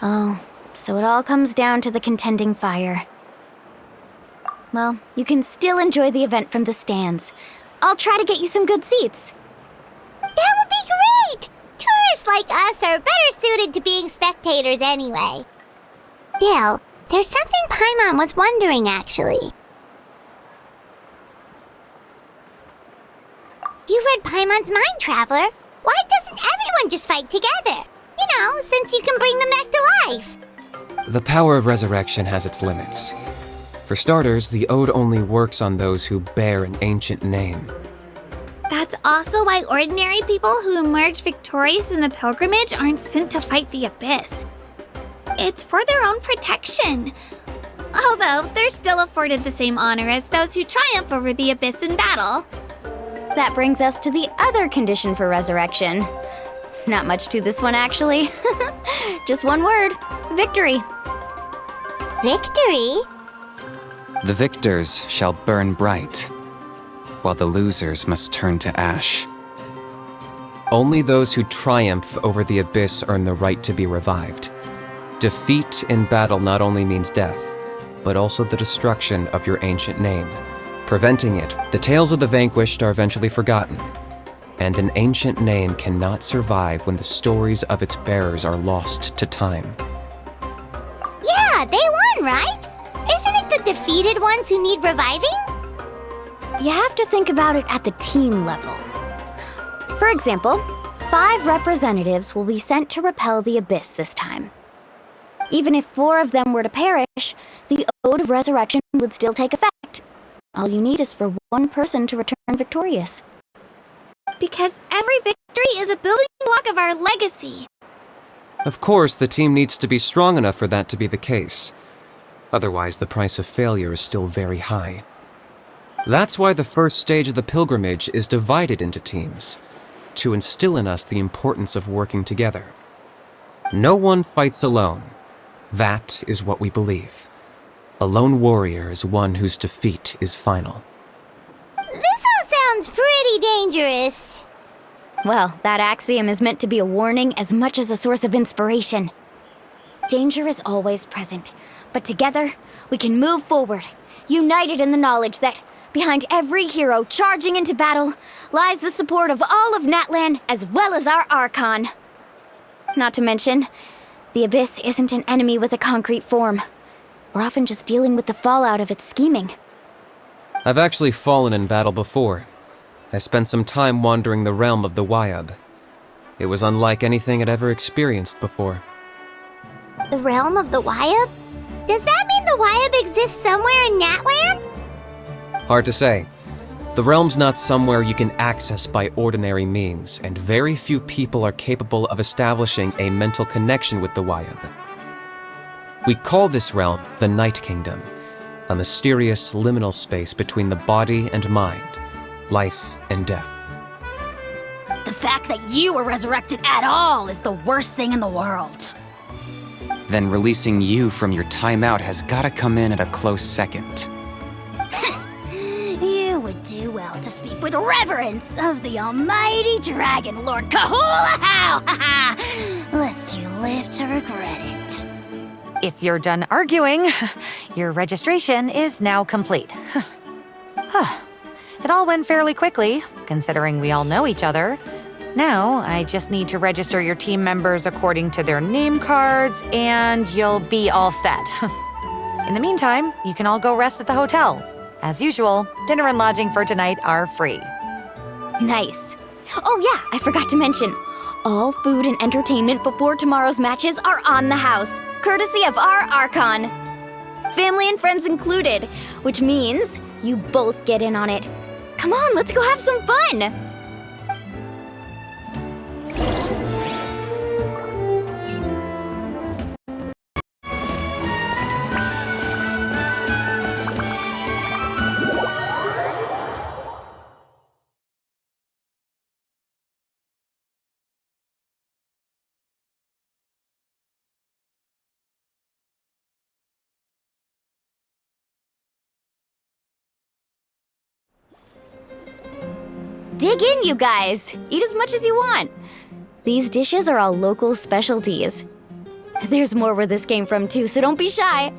B: Oh, so it all comes down to the contending fire. Well, you can still enjoy the event from the stands. I'll try to get you some good seats.
A: That would be great! Tourists like us are better suited to being spectators anyway. Still, there's something Paimon was wondering, actually. You read Paimon's mind, Traveler. Why doesn't everyone just fight together? You know, since you can bring them back to life.
I: The power of resurrection has its limits. For starters, the ode only works on those who bear an ancient name.
C: That's also why ordinary people who emerge victorious in the pilgrimage aren't sent to fight the Abyss. It's for their own protection. Although, they're still afforded the same honor as those who triumph over the Abyss in battle.
B: That brings us to the other condition for resurrection. Not much to this one, actually. Just one word. Victory.
A: Victory?
K: The victors shall burn bright, while the losers must turn to ash.
I: Only those who triumph over the Abyss earn the right to be revived. Defeat in battle not only means death, but also the destruction of your ancient name. Preventing it, the tales of the vanquished are eventually forgotten, and an ancient name cannot survive when the stories of its bearers are lost to time.
A: Yeah, they won, right? Isn't it the defeated ones who need reviving?
B: You have to think about it at the team level. For example, 5 representatives will be sent to repel the Abyss this time. Even if 4 of them were to perish, the Ode of Resurrection would still take effect. All you need is for one person to return victorious.
C: Because every victory is a building block of our legacy.
I: Of course, the team needs to be strong enough for that to be the case. Otherwise, the price of failure is still very high. That's why the first stage of the pilgrimage is divided into teams, to instill in us the importance of working together. No one fights alone. That is what we believe. A lone warrior is one whose defeat is final.
A: This all sounds pretty dangerous.
B: Well, that axiom is meant to be a warning as much as a source of inspiration. Danger is always present, but together, we can move forward, united in the knowledge that behind every hero charging into battle lies the support of all of Natlan as well as our Archon. Not to mention, the Abyss isn't an enemy with a concrete form. We're often just dealing with the fallout of its scheming.
I: I've actually fallen in battle before. I spent some time wandering the realm of the Wyab. It was unlike anything I'd ever experienced before.
A: The realm of the Wyab? Does that mean the Wyab exists somewhere in Natlan?
I: Hard to say. The realm's not somewhere you can access by ordinary means, and very few people are capable of establishing a mental connection with the Wyab. We call this realm the Night Kingdom, a mysterious liminal space between the body and mind, life and death.
E: The fact that you were resurrected at all is the worst thing in the world.
K: Then releasing you from your timeout has gotta come in at a close second.
E: You would do well to speak with reverence of the almighty Dragon Lord Kahula-How, lest you live to regret it.
J: If you're done arguing, your registration is now complete. It all went fairly quickly, considering we all know each other. Now, I just need to register your team members according to their name cards, and you'll be all set. In the meantime, you can all go rest at the hotel. As usual, dinner and lodging for tonight are free.
B: Nice. Oh yeah, I forgot to mention. All food and entertainment before tomorrow's matches are on the house, courtesy of our Archon. Family and friends included, which means you both get in on it. Come on, let's go have some fun! Dig in, you guys! Eat as much as you want! These dishes are all local specialties. There's more where this came from too, so don't be shy.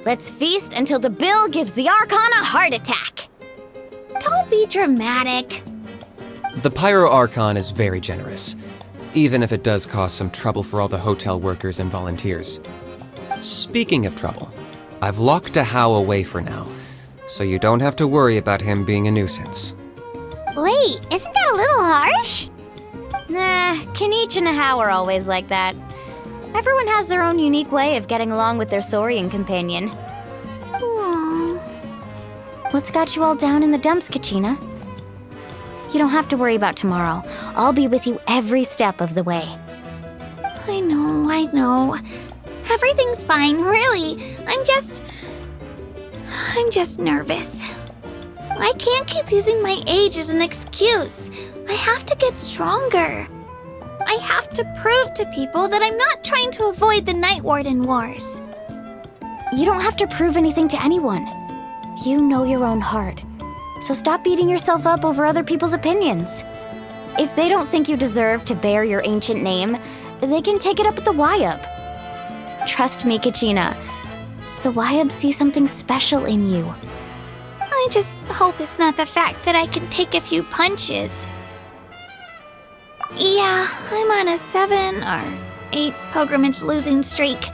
B: Let's feast until the bill gives the Archon a heart attack!
C: Don't be dramatic.
I: The Pyro Archon is very generous. even if it does cause some trouble for all the hotel workers and volunteers. Speaking of trouble, I've locked a How away for now, so you don't have to worry about him being a nuisance.
A: Wait, isn't that a little harsh?
B: Nah, Kenichi and How are always like that. Everyone has their own unique way of getting along with their Saurian companion. What's got you all down in the dumps, Kachina? You don't have to worry about tomorrow. I'll be with you every step of the way.
C: I know. Everything's fine, really. I'm just nervous. I can't keep using my age as an excuse. I have to get stronger. I have to prove to people that I'm not trying to avoid the Night Warden Wars.
B: You don't have to prove anything to anyone. You know your own heart. So stop beating yourself up over other people's opinions. If they don't think you deserve to bear your ancient name, they can take it up with the Wyab. Trust me, Kachina. The Wyab see something special in you.
C: I just hope it's not the fact that I can take a few punches. Yeah, I'm on a 7 or 8 pilgrimage losing streak.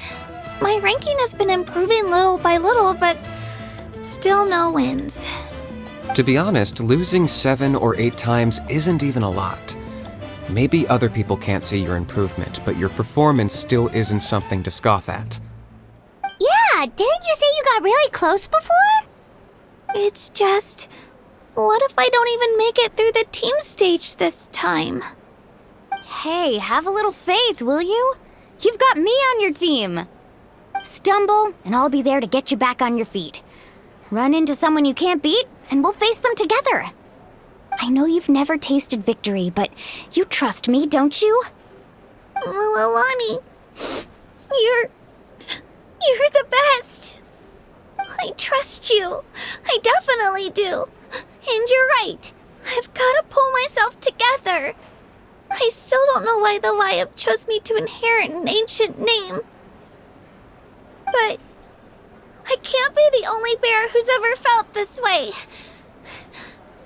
C: My ranking has been improving little by little, but still no wins.
I: To be honest, losing 7 or 8 times isn't even a lot. Maybe other people can't see your improvement, but your performance still isn't something to scoff at.
A: Yeah, didn't you say you got really close before?
C: It's just, what if I don't even make it through the team stage this time?
B: Hey, have a little faith, will you? You've got me on your team. Stumble, and I'll be there to get you back on your feet. Run into someone you can't beat, and we'll face them together. I know you've never tasted victory, but you trust me, don't you?
C: Alani, you're the best. I trust you. I definitely do. And you're right. I've got to pull myself together. I still don't know why the Wyab chose me to inherit an ancient name. But I can't be the only bear who's ever felt this way.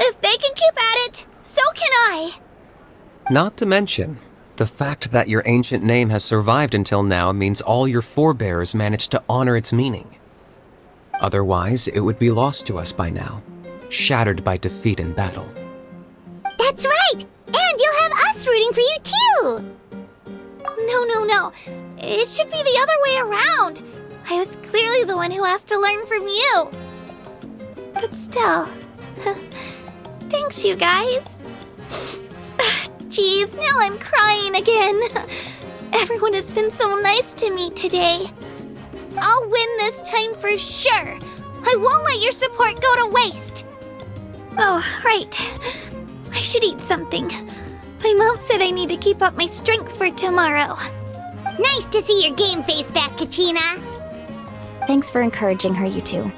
C: If they can keep at it, so can I.
I: Not to mention, the fact that your ancient name has survived until now means all your forebears managed to honor its meaning. Otherwise, it would be lost to us by now, shattered by defeat in battle.
A: That's right! And you'll have us rooting for you too!
C: No. It should be the other way around. I was clearly the one who asked to learn from you. But still, thanks you guys. Geez, now I'm crying again. Everyone has been so nice to me today. I'll win this time for sure. I won't let your support go to waste. Oh, right. I should eat something. My mom said I need to keep up my strength for tomorrow.
A: Nice to see your game face back, Kachina.
B: Thanks for encouraging her, you two.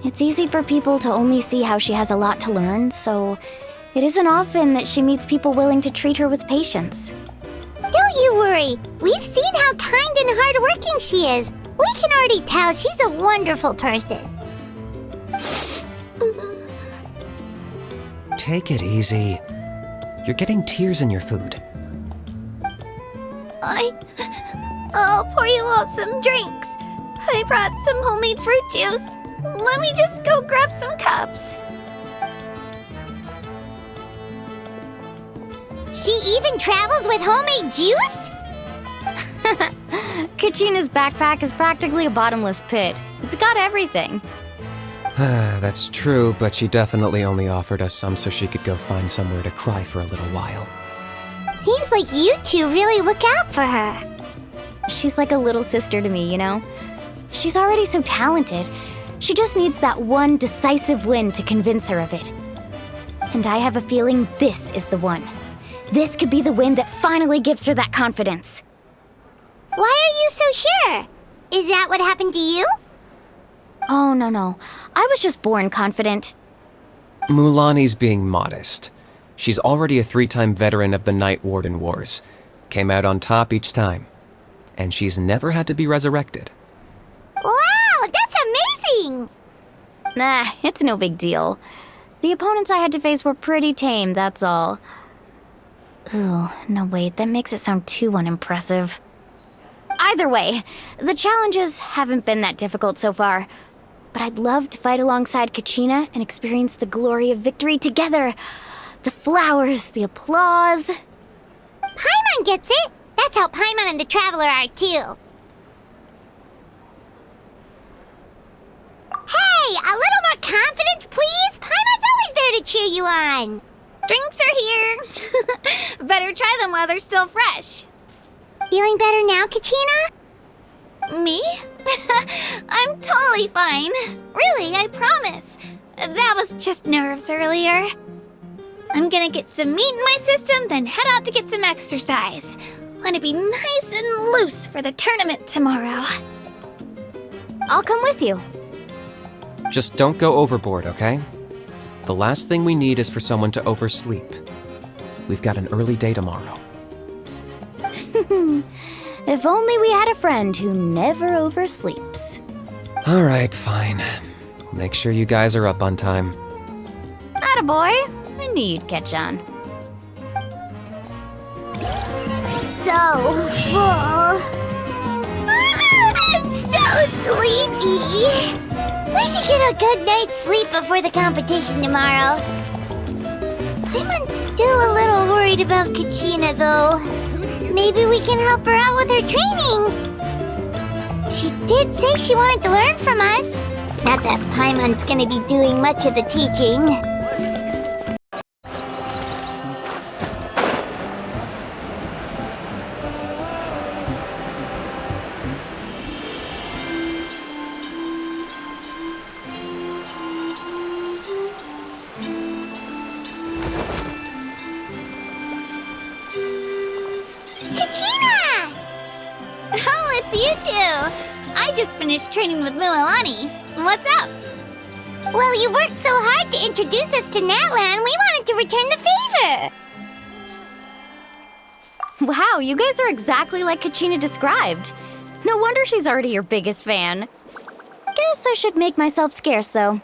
B: It's easy for people to only see how she has a lot to learn, so it isn't often that she meets people willing to treat her with patience.
A: Don't you worry. We've seen how kind and hardworking she is. We can already tell she's a wonderful person.
I: Take it easy. You're getting tears in your food.
C: I'll pour you all some drinks. I brought some homemade fruit juice. Let me just go grab some cups.
A: She even travels with homemade juice?
B: Kachina's backpack is practically a bottomless pit. It's got everything.
I: That's true, but she definitely only offered us some so she could go find somewhere to cry for a little while.
A: Seems like you two really look out for her.
B: She's like a little sister to me, you know? She's already so talented. She just needs that one decisive win to convince her of it. And I have a feeling this is the one. This could be the win that finally gives her that confidence.
A: Why are you so sure? Is that what happened to you?
B: Oh, no. I was just born confident.
I: Mulani's being modest. She's already a 3-time veteran of the Night Warden Wars. Came out on top each time. And she's never had to be resurrected.
A: Wow, that's amazing!
B: Nah, it's no big deal. The opponents I had to face were pretty tame, that's all.
C: Ooh, no wait, that makes it sound too unimpressive. Either way, the challenges haven't been that difficult so far. But I'd love to fight alongside Kachina and experience the glory of victory together. The flowers, the applause.
A: Paimon gets it! That's how Paimon and the Traveler are too. Hey, a little more confidence, please! Paimon's always there to cheer you on!
C: Drinks are here. Better try them while they're still fresh.
A: Feeling better now, Kachina?
C: Me? I'm totally fine. Really, I promise. That was just nerves earlier. I'm gonna get some meat in my system, then head out to get some exercise. Wanna be nice and loose for the tournament tomorrow.
B: I'll come with you.
I: Just don't go overboard, okay? The last thing we need is for someone to oversleep. We've got an early day tomorrow.
B: If only we had a friend who never oversleeps.
I: All right, fine. Make sure you guys are up on time.
B: Attaboy. I knew you'd catch on.
A: So full. I'm so sleepy. We should get a good night's sleep before the competition tomorrow. I'm still a little worried about Kachina, though. Maybe we can help her out with her training. She did say she wanted to learn from us. Not that Paimon's gonna be doing much of the teaching. Kachina!
C: Oh, it's you two! I just finished training with Mililani. What's up?
A: Well, you worked so hard to introduce us to Natlan, we wanted to return the favor.
B: Wow, you guys are exactly like Kachina described. No wonder she's already your biggest fan. Guess I should make myself scarce, though.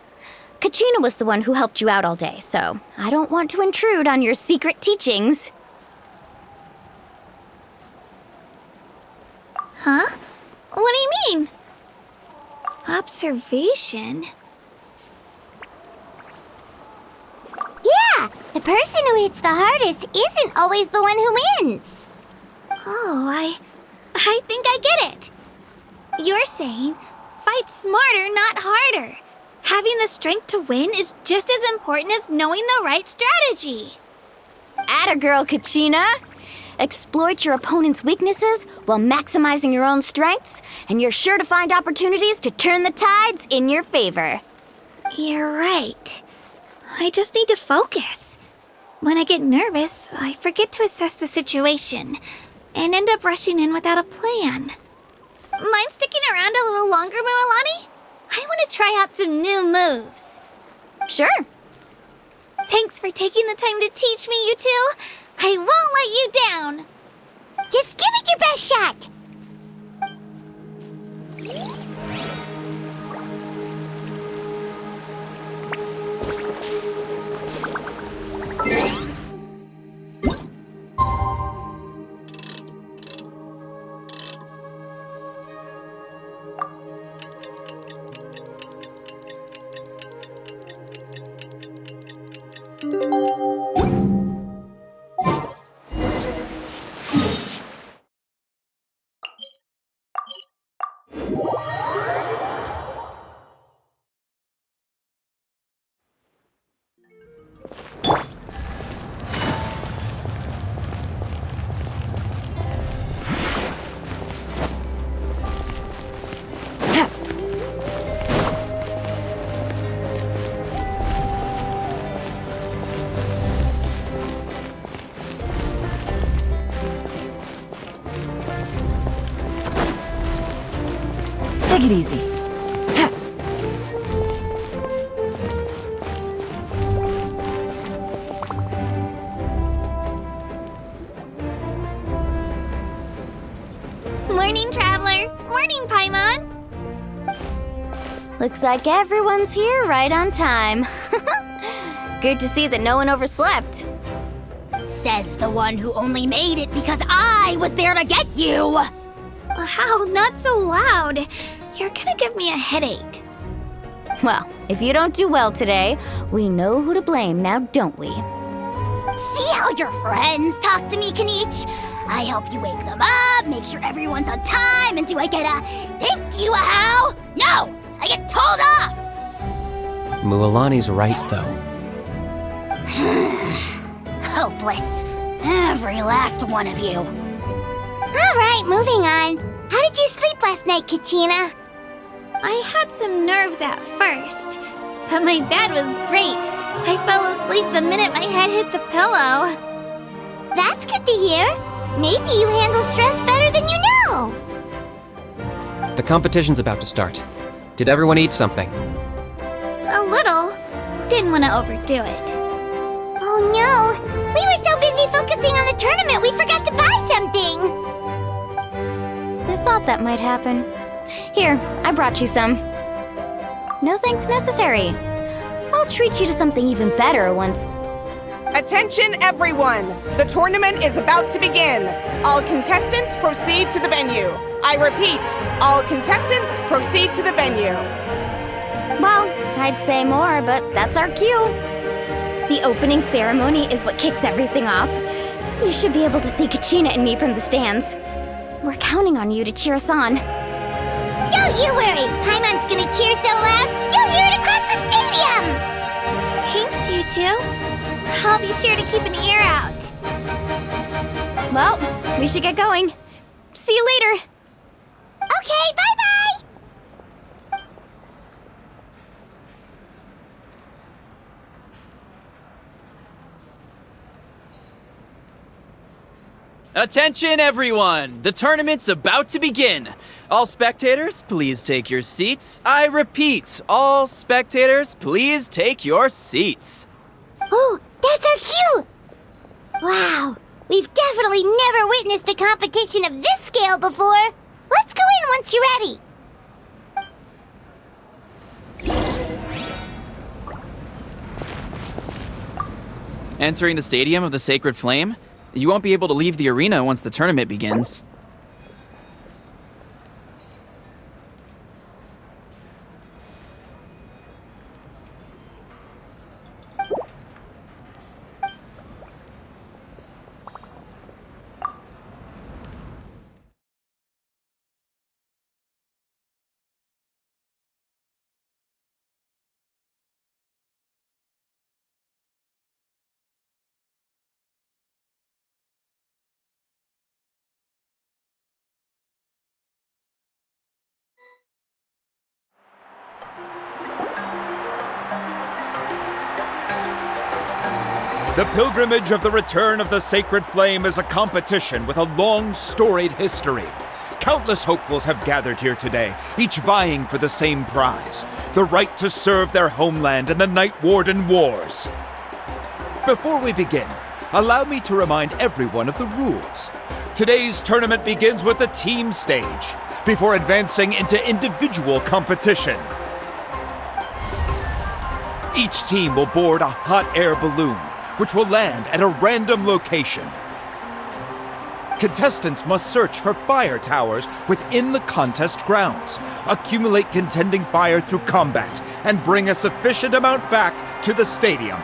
B: Kachina was the one who helped you out all day, so I don't want to intrude on your secret teachings.
C: Huh? What do you mean? Observation?
A: Yeah, the person who hits the hardest isn't always the one who wins.
C: Oh, I think I get it. You're saying, fight smarter, not harder. Having the strength to win is just as important as knowing the right strategy.
B: Atta girl, Kachina! Exploit your opponent's weaknesses while maximizing your own strengths, and you're sure to find opportunities to turn the tides in your favor.
C: You're right. I just need to focus. When I get nervous, I forget to assess the situation and end up rushing in without a plan. Mind sticking around a little longer, Mililani? I want to try out some new moves.
B: Sure.
C: Thanks for taking the time to teach me, you two. I won't let you down.
A: Just give it your best shot.
D: Take it easy.
C: Morning, Traveler. Morning, Paimon.
B: Looks like everyone's here right on time. Good to see that no one overslept.
L: Says the one who only made it because I was there to get you!
C: Wow, not so loud. You're gonna give me a headache.
L: Well, if you don't do well today, we know who to blame now, don't we? See how your friends talk to me, Kanich? I help you wake them up, make sure everyone's on time, and do I get a thank you, a how? No! I get told off!
I: Mualani's right, though.
L: Hopeless. Every last one of you.
A: Alright, moving on. How did you sleep last night, Kachina?
C: I had some nerves at first, but my bed was great. I fell asleep the minute my head hit the pillow.
A: That's good to hear. Maybe you handle stress better than you know.
I: The competition's about to start. Did everyone eat something?
C: A little. Didn't want to overdo it.
A: Oh no! We were so busy focusing on the tournament we forgot to buy something!
L: I thought that might happen. Here, I brought you some. No thanks necessary. I'll treat you to something even better once.
M: Attention everyone! The tournament is about to begin. All contestants proceed to the venue. I repeat, all contestants proceed to the venue.
L: Well, I'd say more, but that's our cue. The opening ceremony is what kicks everything off. You should be able to see Kachina and me from the stands. We're counting on you to cheer us on.
A: Don't you worry! Paimon's gonna cheer so loud, you'll hear it across the stadium!
C: Thanks, you two. I'll be sure to keep an ear out.
L: Well, we should get going. See you later.
A: Okay, bye-bye!
H: Attention, everyone! The tournament's about to begin. All spectators, please take your seats. I repeat, all spectators, please take your seats.
A: Oh, that's our cue! Wow, we've definitely never witnessed a competition of this scale before. Let's go in once you're ready.
H: Entering the Stadium of the Sacred Flame? You won't be able to leave the arena once the tournament begins.
N: The pilgrimage of the return of the Sacred Flame is a competition with a long, storied history. Countless hopefuls have gathered here today, each vying for the same prize, the right to serve their homeland in the Night Warden Wars. Before we begin, allow me to remind everyone of the rules. Today's tournament begins with the team stage, before advancing into individual competition. Each team will board a hot air balloon, which will land at a random location. Contestants must search for fire towers within the contest grounds, accumulate contending fire through combat, and bring a sufficient amount back to the stadium.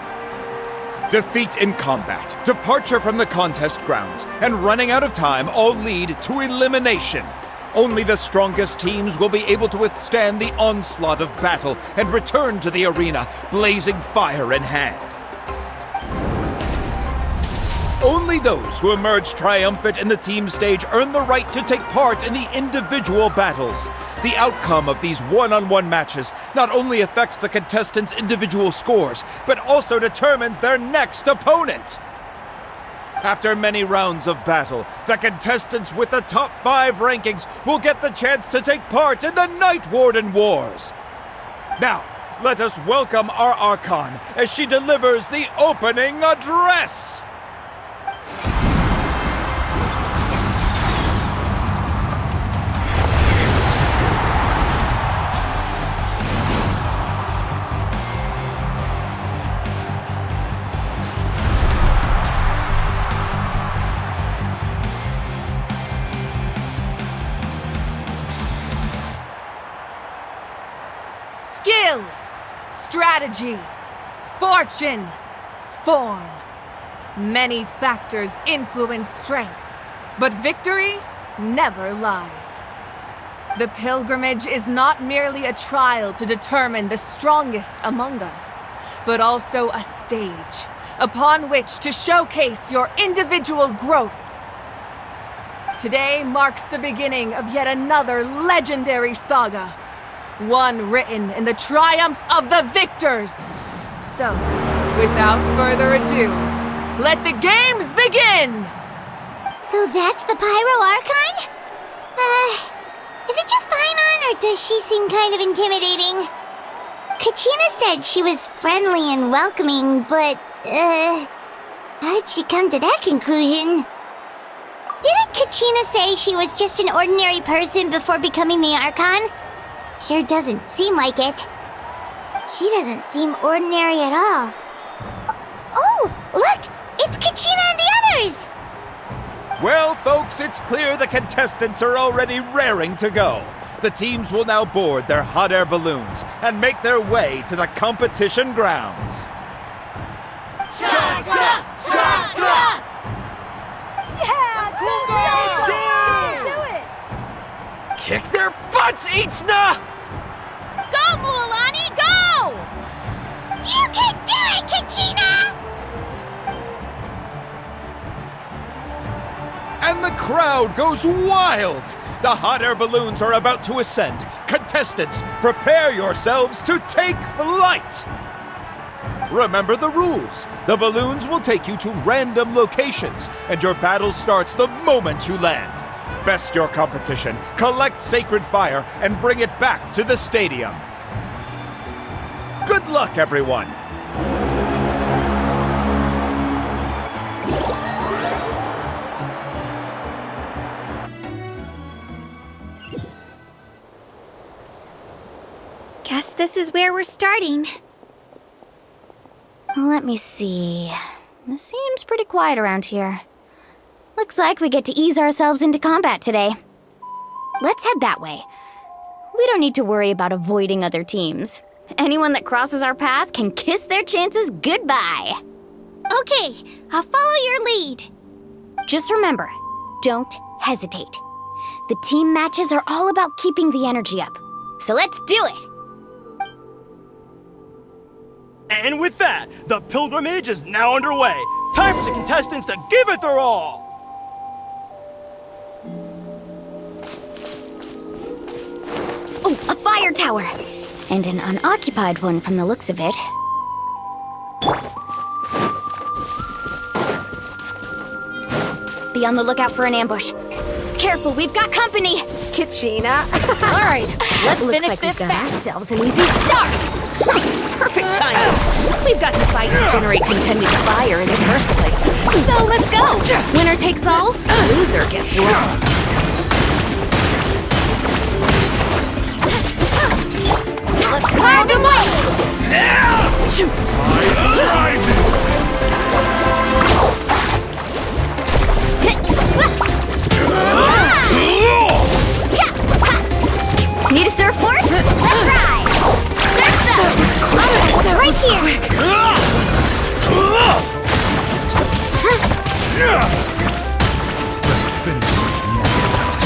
N: Defeat in combat, departure from the contest grounds, and running out of time all lead to elimination. Only the strongest teams will be able to withstand the onslaught of battle and return to the arena, blazing fire in hand. Only those who emerge triumphant in the team stage earn the right to take part in the individual battles. The outcome of these one-on-one matches not only affects the contestants' individual scores, but also determines their next opponent. After many rounds of battle, the contestants with the top 5 rankings will get the chance to take part in the Night Warden Wars. Now, let us welcome our Archon as she delivers the opening address.
O: strategy, fortune, form. Many factors influence strength, but victory never lies. The pilgrimage is not merely a trial to determine the strongest among us, but also a stage upon which to showcase your individual growth. Today marks the beginning of yet another legendary saga, one written in the triumphs of the victors. So, without further ado, let the games begin!
A: So that's the Pyro Archon? Is it just Paimon, or does she seem kind of intimidating? Kachina said she was friendly and welcoming, but, how did she come to that conclusion? Didn't Kachina say she was just an ordinary person before becoming the Archon? Sure doesn't seem like it. She doesn't seem ordinary at all. Oh, look! It's Kachina and the others!
N: Well, folks, it's clear the contestants are already raring to go. The teams will now board their hot air balloons and make their way to the competition grounds.
O: Chaska! Chaska!
M: Yeah, cool girl! Do it!
F: Kick their butts, Itzna!
C: Go, Mualani, go!
A: You can do it, Kachina!
N: And the crowd goes wild! The hot air balloons are about to ascend. Contestants, prepare yourselves to take flight! Remember the rules. The balloons will take you to random locations, and your battle starts the moment you land. Best your competition, collect sacred fire, and bring it back to the stadium. Good luck, everyone!
C: Guess this is where we're starting.
L: Let me see. It seems pretty quiet around here. Looks like we get to ease ourselves into combat today. Let's head that way. We don't need to worry about avoiding other teams. Anyone that crosses our path can kiss their chances goodbye.
C: Okay, I'll follow your lead.
L: Just remember, don't hesitate. The team matches are all about keeping the energy up. So let's do it!
P: And with that, the pilgrimage is now underway. Time for the contestants to give it their all!
L: Oh, a fire tower! And an unoccupied one from the looks of it. Be on the lookout for an ambush. Careful, we've got company!
M: Kachina.
J: All right, let's
L: Looks
J: finish
L: like
J: this
L: we've got
J: fast.
L: ourselves an easy start!
J: Perfect timing. We've got to fight to generate continued fire in the first place.
E: So let's go! Winner takes all, loser gets lost.
J: Let's find them all!
P: Shoot! Tide rises!
L: Need a surfboard? Let's ride! Surf's up! Right here!
P: Let's finish this next time.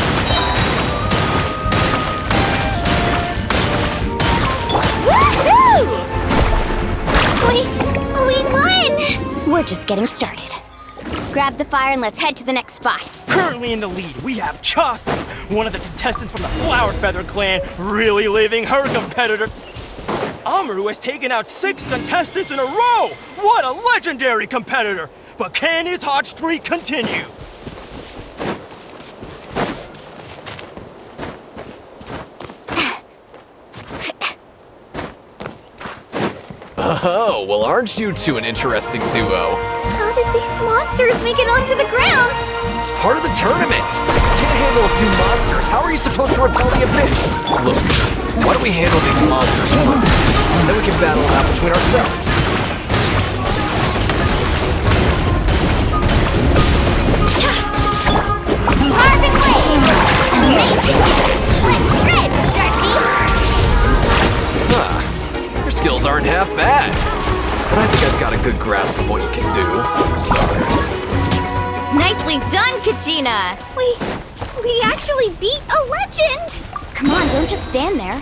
L: Woohoo! We won! We're just getting started. Grab the fire and let's head to the next spot.
P: Currently in the lead, we have Chaucer, one of the contestants from the Flower Feather clan, really leaving her competitor. Amaru has taken out 6 contestants in a row! What a legendary competitor! But can his hot streak continue?
Q: Oh, well, aren't you two an interesting duo?
C: How did these monsters make it onto the grounds?
Q: It's part of the tournament. Can't handle a few monsters. How are you supposed to repel the abyss? Look, why don't we handle these monsters first? Then we can battle it out between ourselves.
A: Harvest wave! Amazing! Let's shred, Sharky!
Q: Huh. Your skills aren't half half bad. But I think I've got a good grasp of what you can do. Sorry.
L: Nicely done, Kachina!
C: We actually beat a legend!
L: Come on, don't just stand there.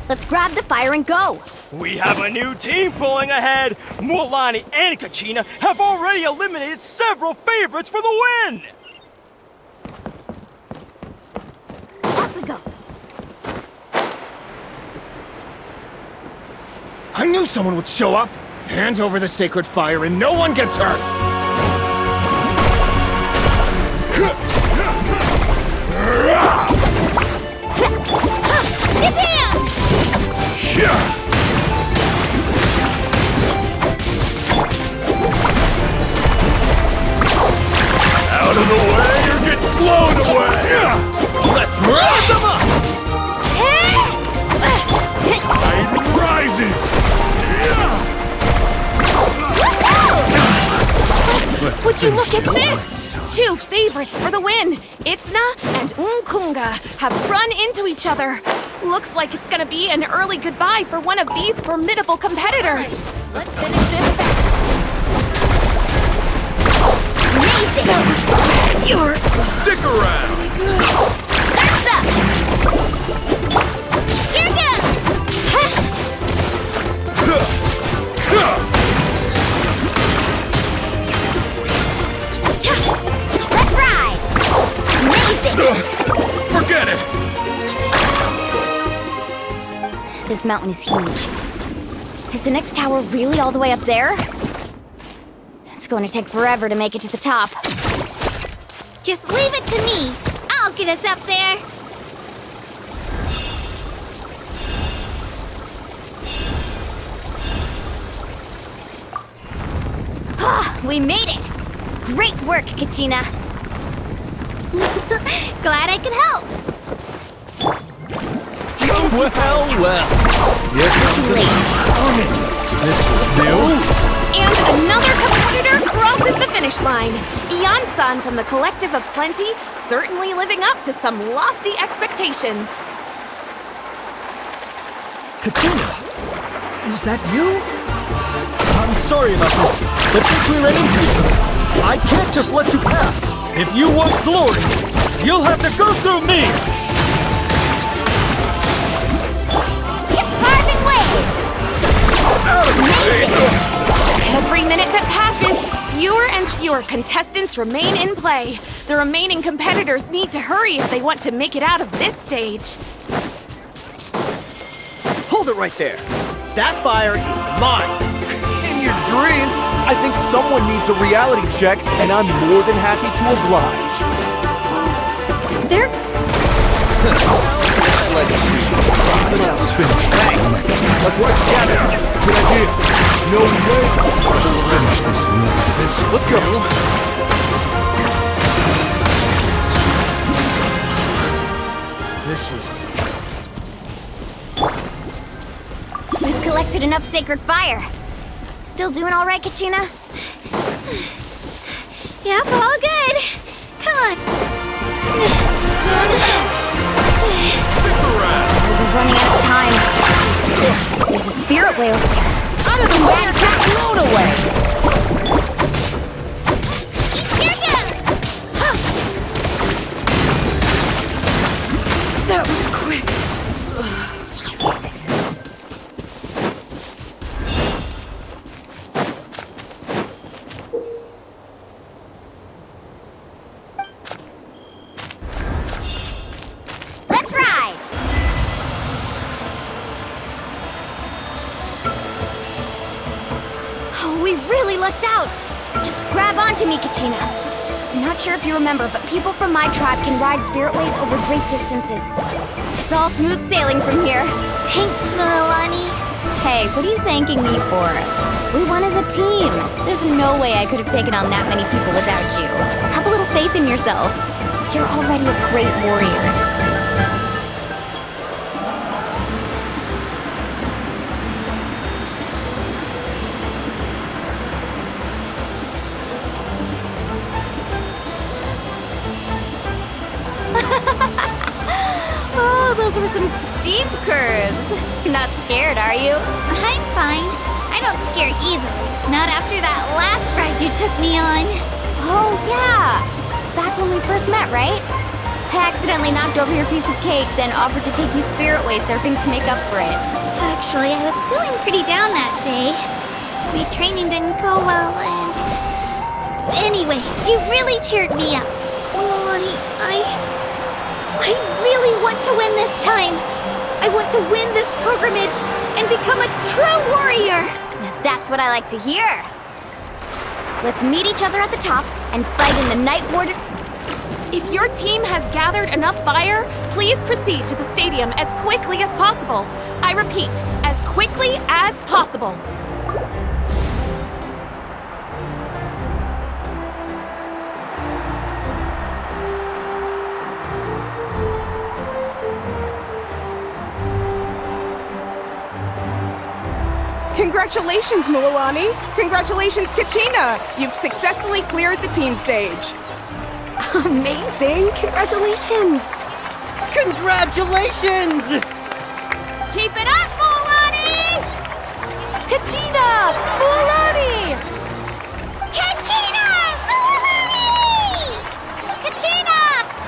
L: Let's grab the fire and go!
P: We have a new team pulling ahead! Mualani and Kachina have already eliminated several favorites for the win!
L: Off we go!
R: I knew someone would show up! Hand over the sacred fire and no one gets hurt!
N: Out of the way or get blown away!
R: Let's round them up!
N: Tide rises!
G: Would you look at this? 2 favorites for the win! Itzna and Unkunga have run into each other. Looks like it's gonna be an early goodbye for one of these formidable competitors.
L: Let's finish this back!
G: You're...
N: Stick around!
L: Surf's up! Here goes! Let's ride! Amazing!
N: Forget it!
L: This mountain is huge. Is the next tower really all the way up there? It's going to take forever to make it to the top.
C: Just leave it to me. I'll get us up there.
L: Ah, we made it! Great work, Kachina.
C: Glad I could help.
Q: Well. Here comes the This was new.
G: And another competitor crosses the finish line. Ian-san from the Collective of Plenty, certainly living up to some lofty expectations.
S: Kachina, is that you? I'm sorry about this, but since we ran into each other, I can't just let you pass. If you want glory, you'll have to go through me.
L: Carving waves! Amazing!
G: Every minute that passes, fewer and fewer contestants remain in play. The remaining competitors need to hurry if they want to make it out of this stage.
P: Hold it right there. That fire is mine. In your dreams, I think someone needs a reality check, and I'm more than happy to oblige.
L: There...
P: I'd like to see this. Let's finish. Hey, let's work together. Good idea. No way. Let's finish this. Let's go.
R: This was...
L: We've collected enough sacred fire. Still doing all right, Kachina?
C: Yep, all good. Come on.
L: We're running out of time. There's a spirit way over there.
G: Out of the way, or get blown away!
C: Here goes!
G: That was quick.
L: Let's ride! Oh, we really lucked out. Just grab onto me, Kachina. I'm not sure if you remember, but people from my tribe can ride spiritways over great distances. It's all smooth sailing from here.
C: Thanks, Mualani.
L: Hey, what are you thanking me for? We won as a team. There's no way I could have taken on that many people without you. Have a little faith in yourself. You're already a great warrior.
B: Oh, those were some steep curves. Not scared, are you?
C: I'm fine. I don't scare easily. Not after that last ride you took me on.
L: Oh, yeah. Back when we first met, right? I accidentally knocked over your piece of cake, then offered to take you spirit-way surfing to make up for it.
C: Actually, I was feeling pretty down that day. My training didn't go well, and... Anyway, you really cheered me up. Milani, I really want to win this time. I want to win this pilgrimage and become a true warrior.
L: Now that's what I like to hear. Let's meet each other at the top and fight in the Night Warden...
G: If your team has gathered enough fire, please proceed to the stadium as quickly as possible. I repeat, as quickly as possible.
M: Congratulations, Milani! Congratulations, Kachina! You've successfully cleared the team stage.
T: Amazing! Congratulations! Congratulations!
G: Keep it up, Milani!
T: Kachina! Milani!
A: Kachina! Milani! Kachina!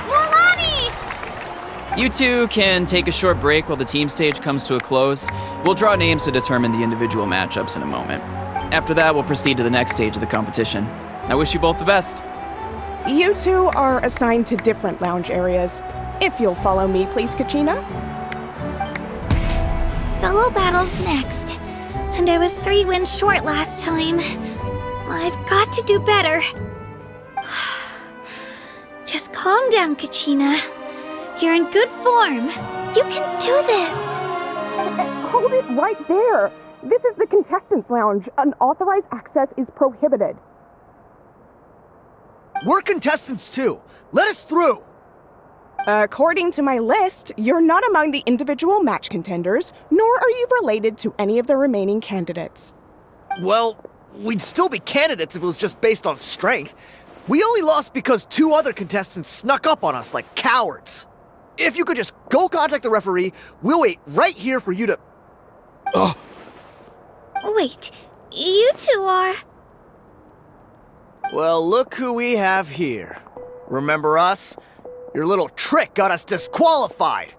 A: Milani!
H: You two can take a short break while the team stage comes to a close. We'll draw names to determine the individual matchups in a moment. After that, we'll proceed to the next stage of the competition. I wish you both the best.
M: You two are assigned to different lounge areas. If you'll follow me, please, Kachina.
C: Solo battles next. And I was 3 wins short last time. I've got to do better. Just calm down, Kachina. You're in good form. You can do this.
M: Hold it right there. This is the contestants' lounge. Unauthorized access is prohibited.
U: We're contestants too. Let us through.
M: According to my list, you're not among the individual match contenders, nor are you related to any of the remaining candidates.
U: Well, we'd still be candidates if it was just based on strength. We only lost because 2 other contestants snuck up on us like cowards. If you could just go contact the referee, we'll wait right here for you to...
C: Wait, you two are...
U: Well, look who we have here. Remember us? Your little trick got us disqualified.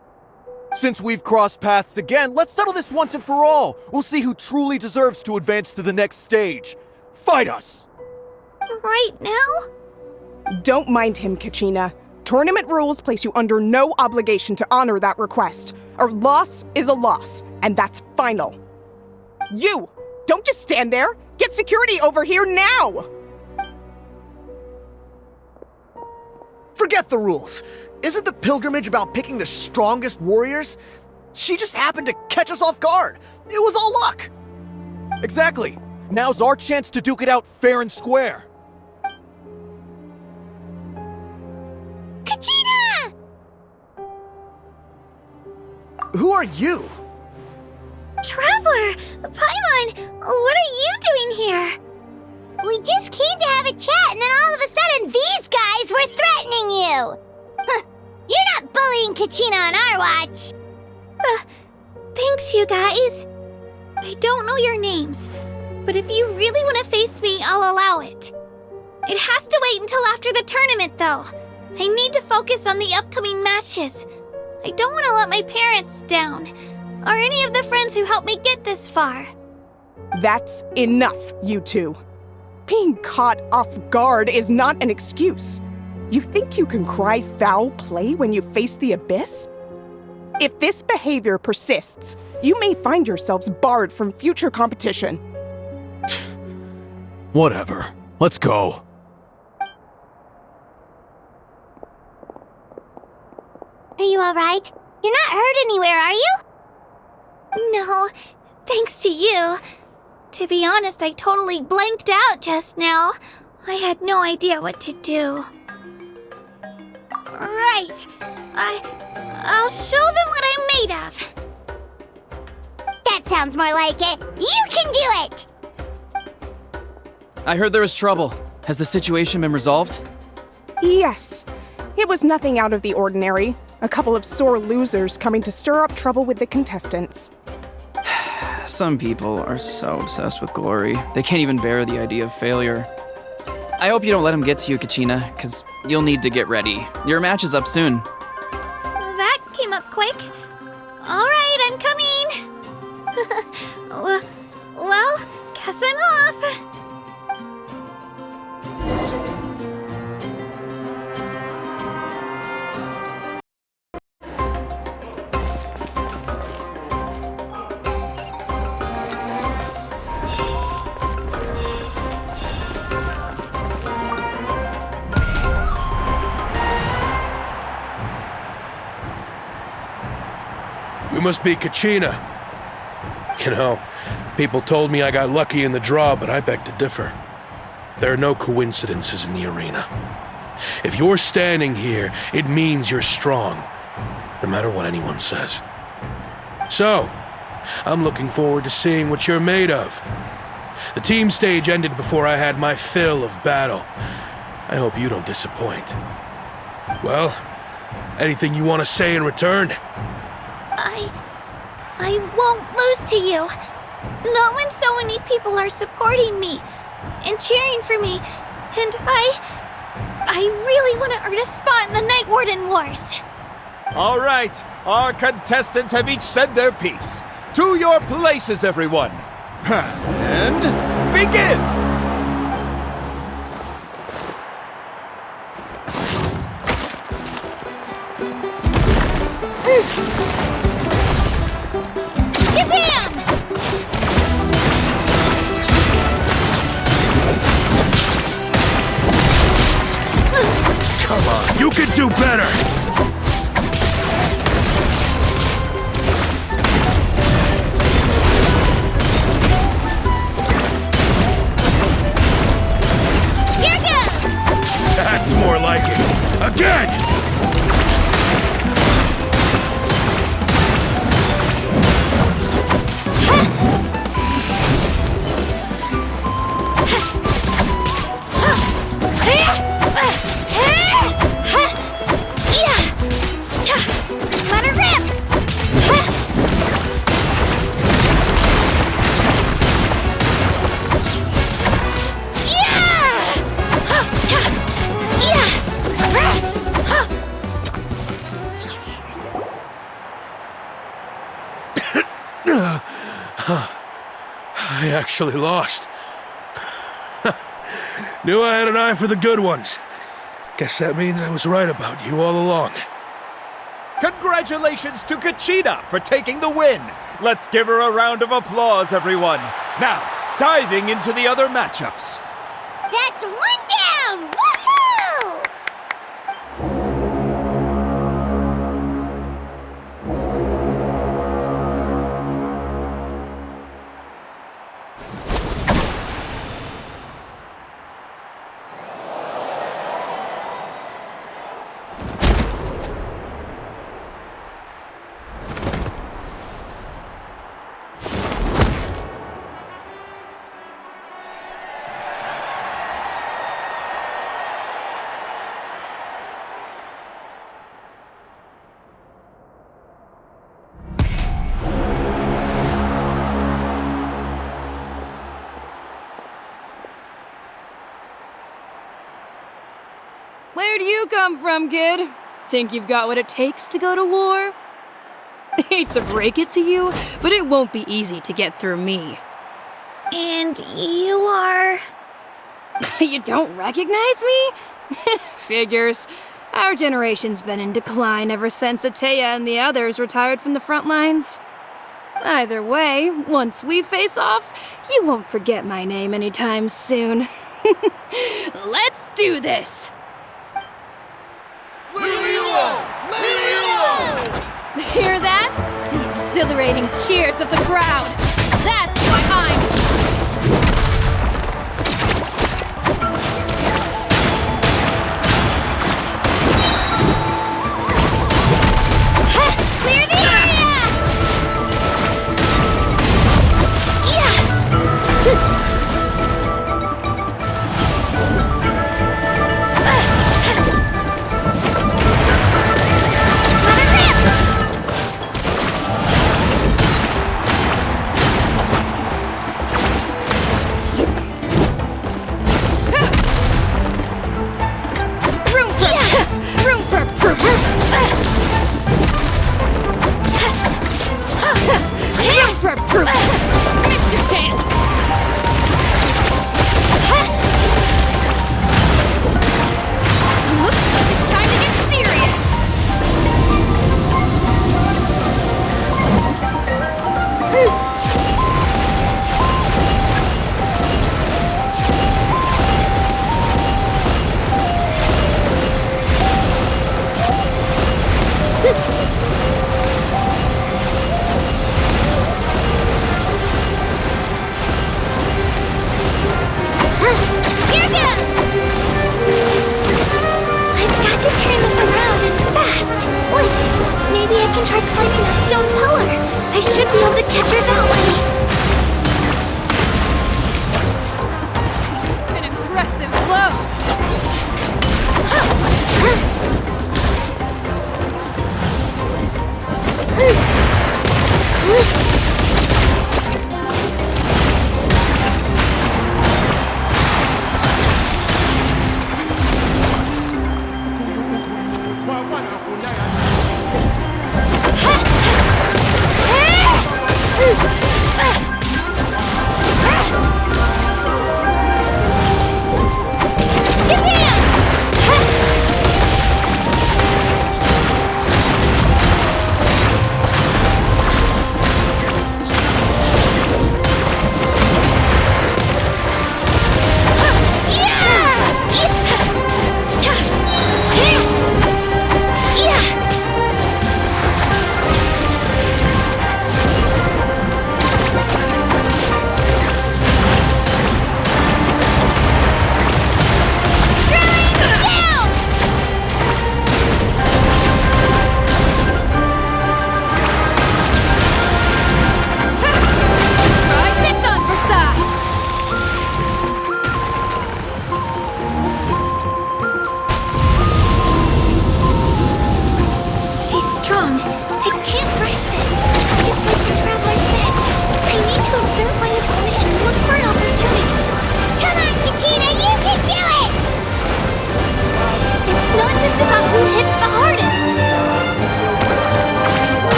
N: Since we've crossed paths again, let's settle this once and for all. We'll see who truly deserves to advance to the next stage. Fight us!
C: Right now?
M: Don't mind him, Kachina. Tournament rules place you under no obligation to honor that request. A loss is a loss, and that's final. You! Don't just stand there! Get security over here now!
U: Forget the rules. Isn't the pilgrimage about picking the strongest warriors? She just happened to catch us off guard. It was all luck.
N: Exactly. Now's our chance to duke it out fair and square.
A: Kachina!
U: Who are you?
C: Traveler! Paimon! What are you doing here?
A: We just came to have a chat, and then all of a sudden these guys were threatening you! You're not bullying Kachina on our watch!
C: Thanks, you guys. I don't know your names, but if you really want to face me, I'll allow it. It has to wait until after the tournament, though. I need to focus on the upcoming matches. I don't want to let my parents down, or any of the friends who helped me get this far.
M: That's enough, you two. Being caught off guard is not an excuse. You think you can cry foul play when you face the abyss? If this behavior persists, you may find yourselves barred from future competition.
R: Whatever. Let's go.
A: Are you alright? You're not hurt anywhere, are you?
C: No, thanks to you. To be honest, I totally blanked out just now. I had no idea what to do. Right. I'll show them what I'm made of.
A: That sounds more like it. You can do it!
H: I heard there was trouble. Has the situation been resolved?
M: Yes. It was nothing out of the ordinary. A couple of sore losers coming to stir up trouble with the contestants.
H: Some people are so obsessed with glory, they can't even bear the idea of failure. I hope you don't let him get to you, Kachina, because you'll need to get ready. Your match is up soon.
C: That came up quick. All right, I'm coming. Well, guess I'm off.
K: You must be Kachina. You know, people told me I got lucky in the draw, but I beg to differ. There are no coincidences in the arena. If you're standing here, it means you're strong, no matter what anyone says. So, I'm looking forward to seeing what you're made of. The team stage ended before I had my fill of battle. I hope you don't disappoint. Well, anything you want to say in return?
C: I won't lose to you. Not when so many people are supporting me and cheering for me. And I really want to earn a spot in the Night Warden Wars.
N: All right, our contestants have each said their piece. To your places, everyone. And begin!
C: Shabam!
K: Come on, you can do better!
C: Here goes!
K: That's more like it. Again!
C: Let her rip!
K: I actually lost. Knew I had an eye for the good ones. Guess that means I was right about you all along.
N: Congratulations to Kachina for taking the win. Let's give her a round of applause, everyone. Now, diving into the other matchups.
A: That's one down! Woohoo!
V: Where do you come from, kid? Think you've got what it takes to go to war? Hate to break it to you, but it won't be easy to get through me.
C: And you are...
V: You don't recognize me? Figures. Our generation's been in decline ever since Ateya and the others retired from the front lines. Either way, once we face off, you won't forget my name anytime soon. Let's do this! Hear that? The exhilarating cheers of the crowd. That's why I'm...
C: Clear the area! can try climbing that stone pillar. I should be able to catch her that way.
V: An impressive blow!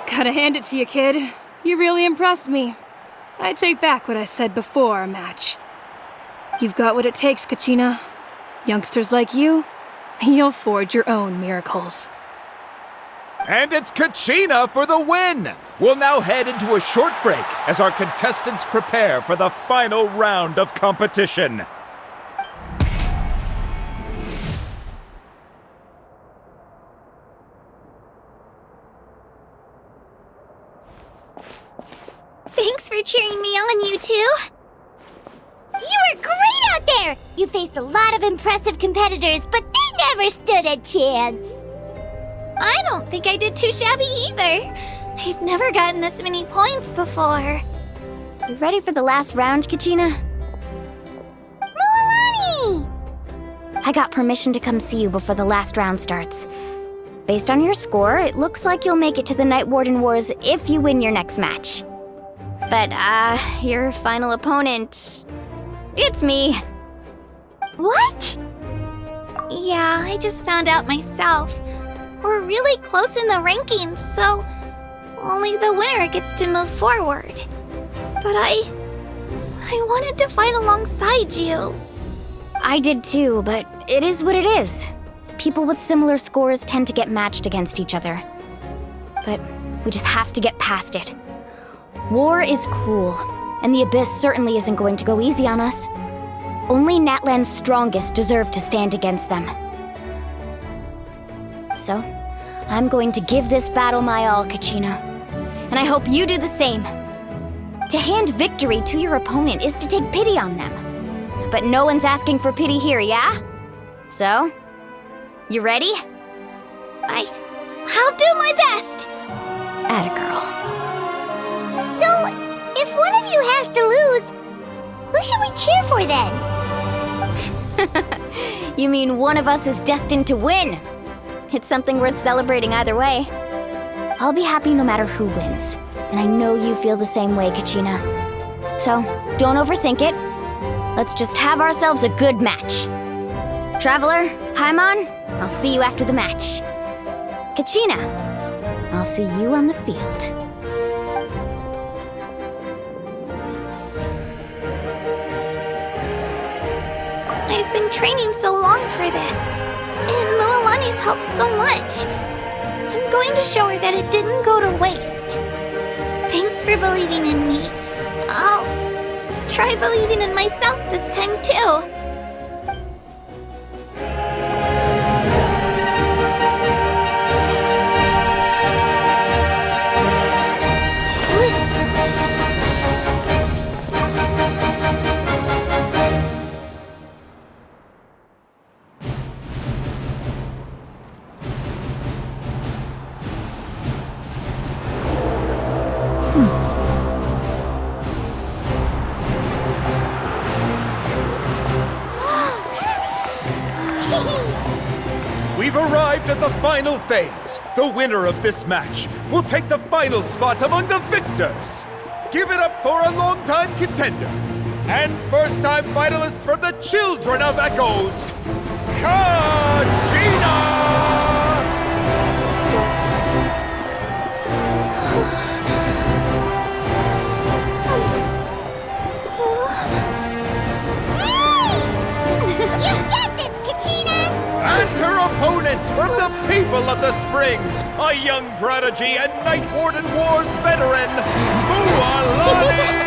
V: Gotta hand it to you, kid. You really impressed me. I take back what I said before our match. You've got what it takes, Kachina. Youngsters like you, you'll forge your own miracles.
N: And it's Kachina for the win! We'll now head into a short break as our contestants prepare for the final round of competition.
C: Thanks for cheering me on, you two.
A: You were great out there! You faced a lot of impressive competitors, but they never stood a chance.
C: I don't think I did too shabby either. I've never gotten this many points before.
L: You ready for the last round, Kachina?
A: Moalani!
L: I got permission to come see you before the last round starts. Based on your score, it looks like you'll make it to the Night Warden Wars if you win your next match. But, your final opponent... it's me.
A: What?
C: Yeah, I just found out myself. We're really close in the rankings, so only the winner gets to move forward. But I wanted to fight alongside you.
L: I did too, but it is what it is. People with similar scores tend to get matched against each other. But we just have to get past it. War is cruel, and the Abyss certainly isn't going to go easy on us. Only Natlan's strongest deserve to stand against them. So, I'm going to give this battle my all, Kachina. And I hope you do the same. To hand victory to your opponent is to take pity on them. But no one's asking for pity here, yeah? So, you ready?
C: I'll do my best!
L: Atta girl.
A: So, if one of you has to lose, who should we cheer for then?
L: You mean one of us is destined to win? It's something worth celebrating either way. I'll be happy no matter who wins. And I know you feel the same way, Kachina. So, don't overthink it. Let's just have ourselves a good match. Traveler, Paimon, I'll see you after the match. Kachina, I'll see you on the field.
C: I've been training so long for this, and Moalani's helped so much. I'm going to show her that it didn't go to waste. Thanks for believing in me. I'll try believing in myself this time too.
N: entered the final phase. The winner of this match will take the final spot among the victors. Give it up for a longtime contender and first-time finalist from the Children of Echoes, Kachina!
A: You get this, Kachina!
N: And her opponent from the people of the Springs, a young prodigy and Night Warden Wars veteran, Mualani!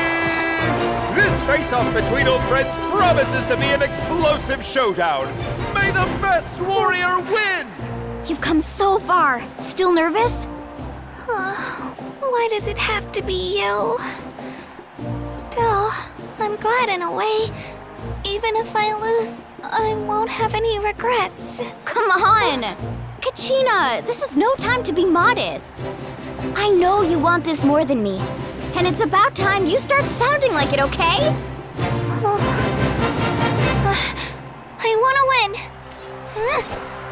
N: This face-off between old friends promises to be an explosive showdown. May the best warrior win!
C: You've come so far. Still nervous? Why does it have to be you? Still, I'm glad in a way. Even if I lose, I won't have any regrets.
L: Come on! Kachina, this is no time to be modest. I know you want this more than me. And it's about time you start sounding like it, okay?
C: I want to win.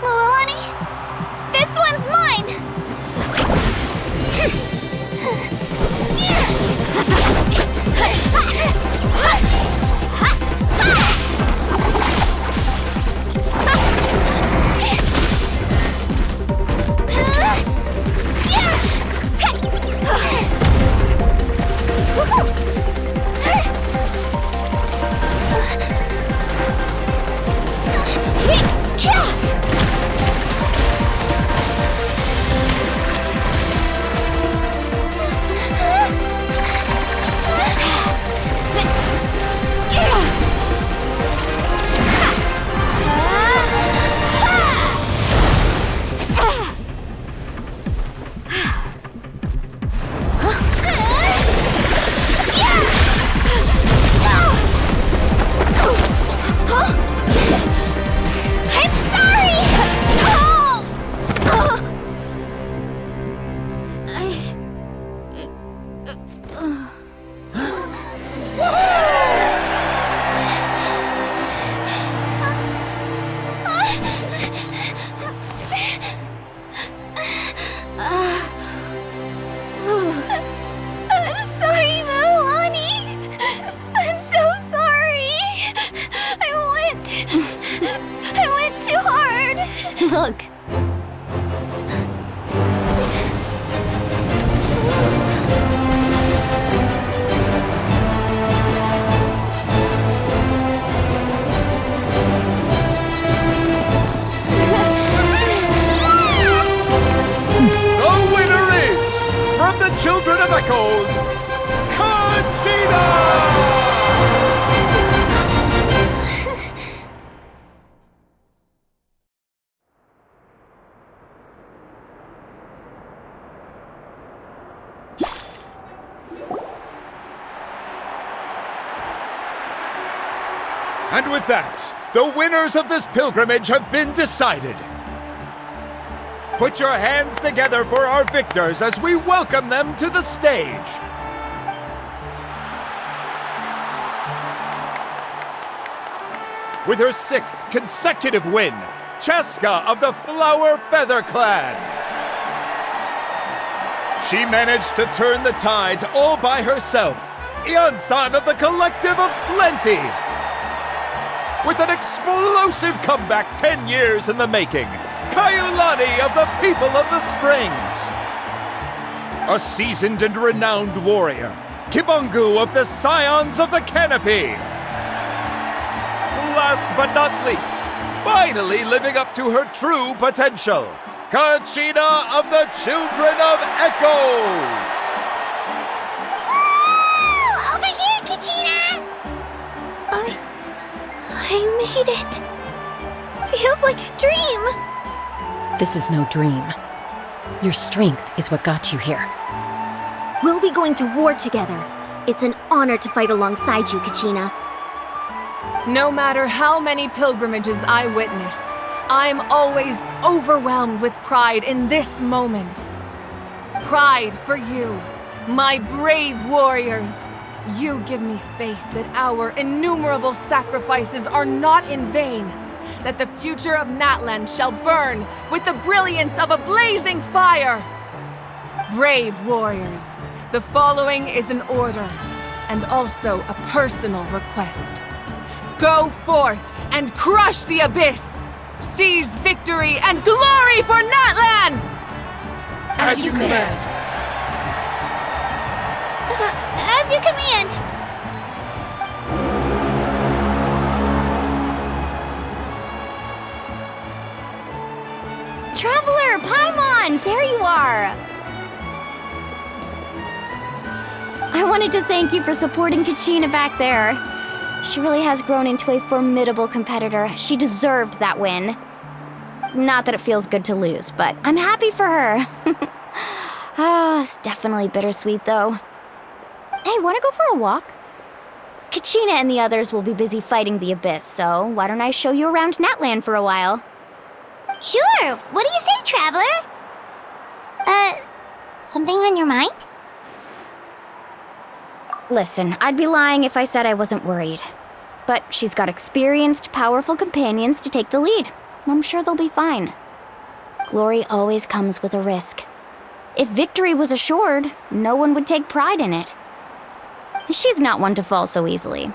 C: Mualani, this one's mine!
L: Look.
N: The winner is, from the Children of Echoes, Kachina! And with that, the winners of this pilgrimage have been decided. Put your hands together for our victors as we welcome them to the stage. With her 6th consecutive win, Cheska of the Flower Feather Clan. She managed to turn the tides all by herself. Iansan of the Collective of Plenty. With an explosive comeback 10 years in the making, Kayulani of the People of the Springs. A seasoned and renowned warrior, Kibungu of the Scions of the Canopy. Last but not least, finally living up to her true potential, Kachina of the Children of Echoes.
A: Woo! Over here, Kachina!
C: I made it. Feels like a dream.
B: This is no dream. Your strength is what got you here.
L: We'll be going to war together. It's an honor to fight alongside you, Kachina.
O: No matter how many pilgrimages I witness, I'm always overwhelmed with pride in this moment. Pride for you, my brave warriors. You give me faith that our innumerable sacrifices are not in vain, that the future of Natlan shall burn with the brilliance of a blazing fire. Brave warriors, the following is an order, and also a personal request. Go forth and crush the abyss! Seize victory and glory for Natlan! As you command.
C: As you command.
L: Traveler, Paimon, there you are! I wanted to thank you for supporting Kachina back there. She really has grown into a formidable competitor. She deserved that win. Not that it feels good to lose, but I'm happy for her. It's definitely bittersweet, though. Hey, wanna go for a walk? Kachina and the others will be busy fighting the Abyss, so why don't I show you around Natlan for a while?
A: Sure. What do you say, Traveler? Something on your mind?
L: Listen, I'd be lying if I said I wasn't worried. But she's got experienced, powerful companions to take the lead. I'm sure they'll be fine. Glory always comes with a risk. If victory was assured, no one would take pride in it. She's not one to fall so easily.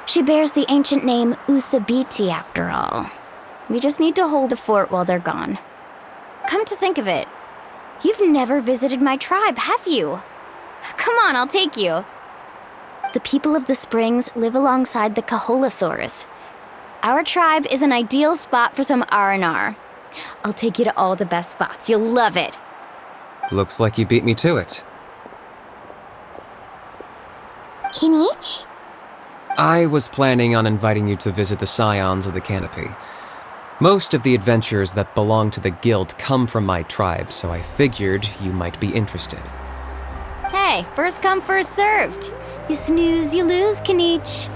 L: She bears the ancient name Uthabiti, after all. We just need to hold the fort while they're gone. Come to think of it, you've never visited my tribe, have you? Come on, I'll take you. The people of the Springs live alongside the Kaholasaurus. Our tribe is an ideal spot for some R&R. I'll take you to all the best spots. You'll love it.
Q: Looks like you beat me to it.
A: Kinich?
Q: I was planning on inviting you to visit the Scions of the Canopy. Most of the adventures that belong to the Guild come from my tribe, so I figured you might be interested.
L: Hey, first come, first served. You snooze, you lose, Kinich.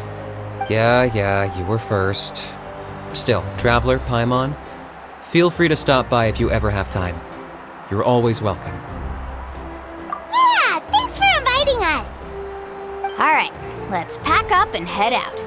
Q: Yeah, you were first. Still, Traveler, Paimon, feel free to stop by if you ever have time. You're always welcome.
A: Yeah, thanks for inviting us.
L: All right, let's pack up and head out.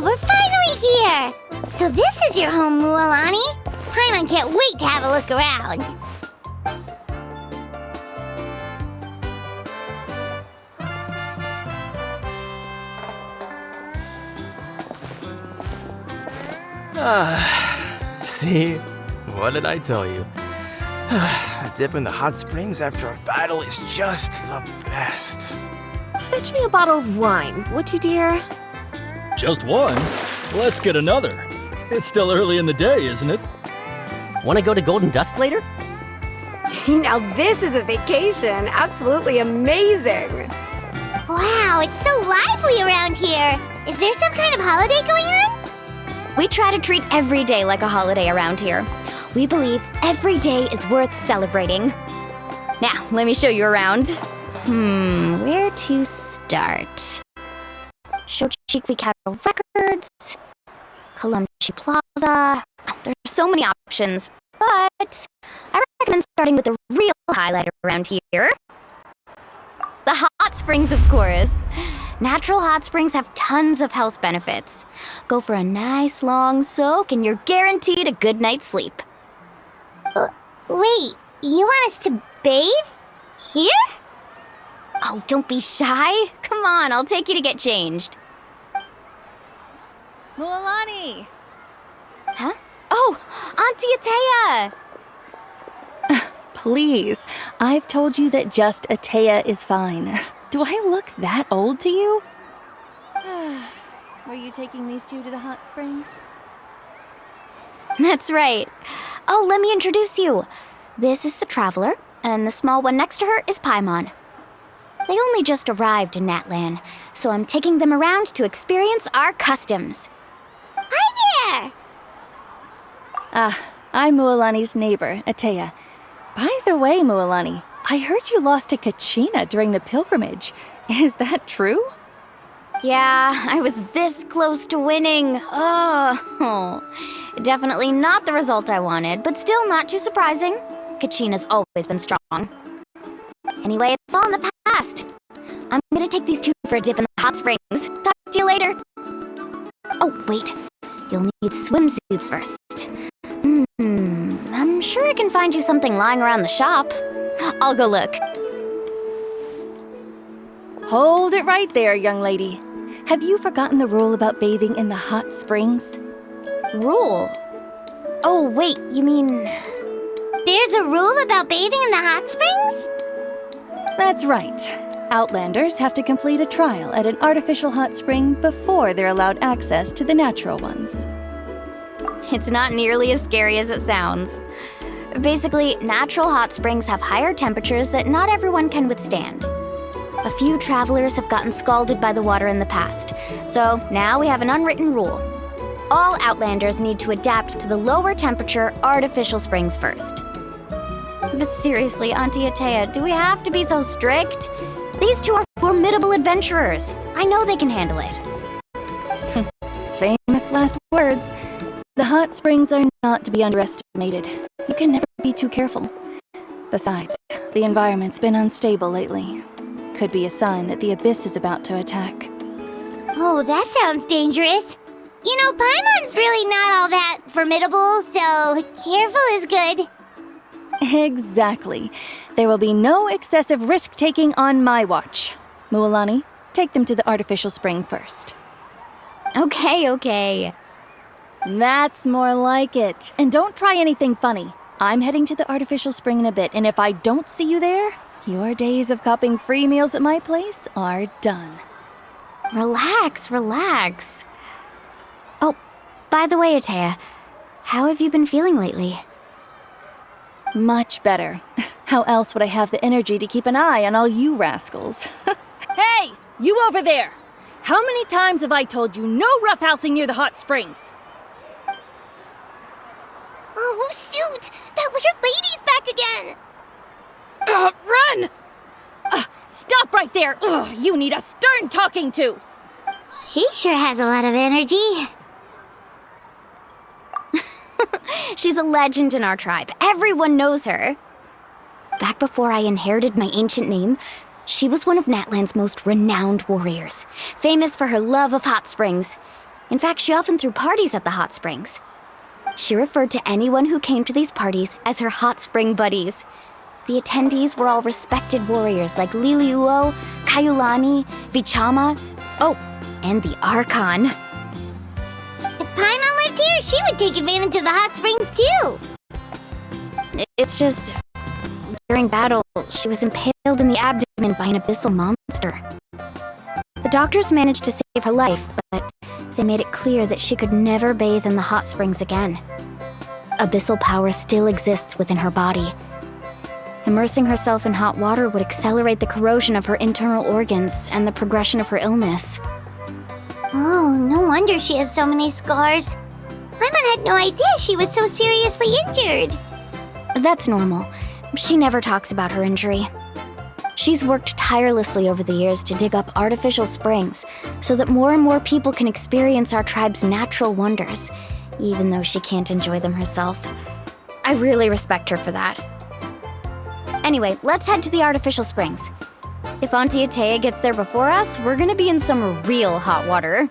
A: We're finally here! So this is your home, Mualani? Paimon can't wait to have a look around.
P: See? What did I tell you? A dip in the hot springs after a battle is just the best.
T: Fetch me a bottle of wine, would you, dear?
S: Just one? Let's get another. It's still early in the day, isn't it?
F: Want to go to Golden Dusk later?
T: Now this is a vacation. Absolutely amazing.
A: Wow, it's so lively around here. Is there some kind of holiday going on?
L: We try to treat every day like a holiday around here. We believe every day is worth celebrating. Now, let me show you around. Where to start? Shochikwi Cattle Records, Kalumchi Plaza. There's so many options, but I recommend starting with the real highlight around here. The hot springs, of course. Natural hot springs have tons of health benefits. Go for a nice long soak and you're guaranteed a good night's sleep.
A: Wait, you want us to bathe? Here?
L: Oh, don't be shy. Come on, I'll take you to get changed.
B: Mualani!
L: Huh? Oh, Auntie Atea!
B: Please, I've told you that just Atea is fine. Do I look that old to you? Were you taking these two to the hot springs?
L: That's right. Oh, let me introduce you. This is the Traveler, and the small one next to her is Paimon. They only just arrived in Natlan, so I'm taking them around to experience our customs.
A: Hi there!
E: I'm Mualani's neighbor, Atea. By the way, Mualani, I heard you lost to Kachina during the pilgrimage. Is that true?
L: Yeah, I was this close to winning. Oh, definitely not the result I wanted, but still not too surprising. Kachina's always been strong. Anyway, it's all in the past. I'm gonna take these two for a dip in the hot springs. Talk to you later. Oh, wait. You'll need swimsuits first. I'm sure I can find you something lying around the shop. I'll go look.
E: Hold it right there, young lady. Have you forgotten the rule about bathing in the hot springs?
L: Rule? Oh, wait, you mean...
A: There's a rule about bathing in the hot springs?
E: That's right. Outlanders have to complete a trial at an artificial hot spring before they're allowed access to the natural ones.
L: It's not nearly as scary as it sounds. Basically, natural hot springs have higher temperatures that not everyone can withstand. A few travelers have gotten scalded by the water in the past, so now we have an unwritten rule. All Outlanders need to adapt to the lower temperature artificial springs first. But seriously, Auntie Atea, do we have to be so strict? These two are formidable adventurers. I know they can handle it.
E: Famous last words. The hot springs are not to be underestimated. You can never be too careful. Besides, the environment's been unstable lately. Could be a sign that the abyss is about to attack.
A: Oh, that sounds dangerous. You know, Paimon's really not all that formidable, so careful is good.
E: Exactly. There will be no excessive risk-taking on my watch. Mualani, take them to the artificial spring first.
L: Okay.
E: That's more like it. And don't try anything funny. I'm heading to the artificial spring in a bit, and if I don't see you there, your days of copping free meals at my place are done.
L: Relax. Oh, by the way, Atea, how have you been feeling lately?
E: Much better. How else would I have the energy to keep an eye on all you rascals? Hey, you over there! How many times have I told you no roughhousing near the hot springs?
A: Oh, shoot! That weird lady's back again!
E: Run! Stop right there! You need a stern talking to!
A: She sure has a lot of energy.
L: She's a legend in our tribe. Everyone knows her. Back before I inherited my ancient name, she was one of Natlan's most renowned warriors, famous for her love of hot springs. In fact, she often threw parties at the hot springs. She referred to anyone who came to these parties as her hot spring buddies. The attendees were all respected warriors like Liliuo, Kaiulani, Vichama, and the Archon.
A: If Paimon lived here, she would take advantage of the hot springs too.
L: It's just, during battle, she was impaled in the abdomen by an abyssal monster. The doctors managed to save her life, but they made it clear that she could never bathe in the hot springs again. Abyssal power still exists within her body. Immersing herself in hot water would accelerate the corrosion of her internal organs and the progression of her illness.
A: Oh, no wonder she has so many scars. Paimon had no idea she was so seriously injured.
L: That's normal. She never talks about her injury. She's worked tirelessly over the years to dig up artificial springs so that more and more people can experience our tribe's natural wonders, even though she can't enjoy them herself. I really respect her for that. Anyway, let's head to the artificial springs. If Auntie Atea gets there before us, we're gonna be in some real hot water.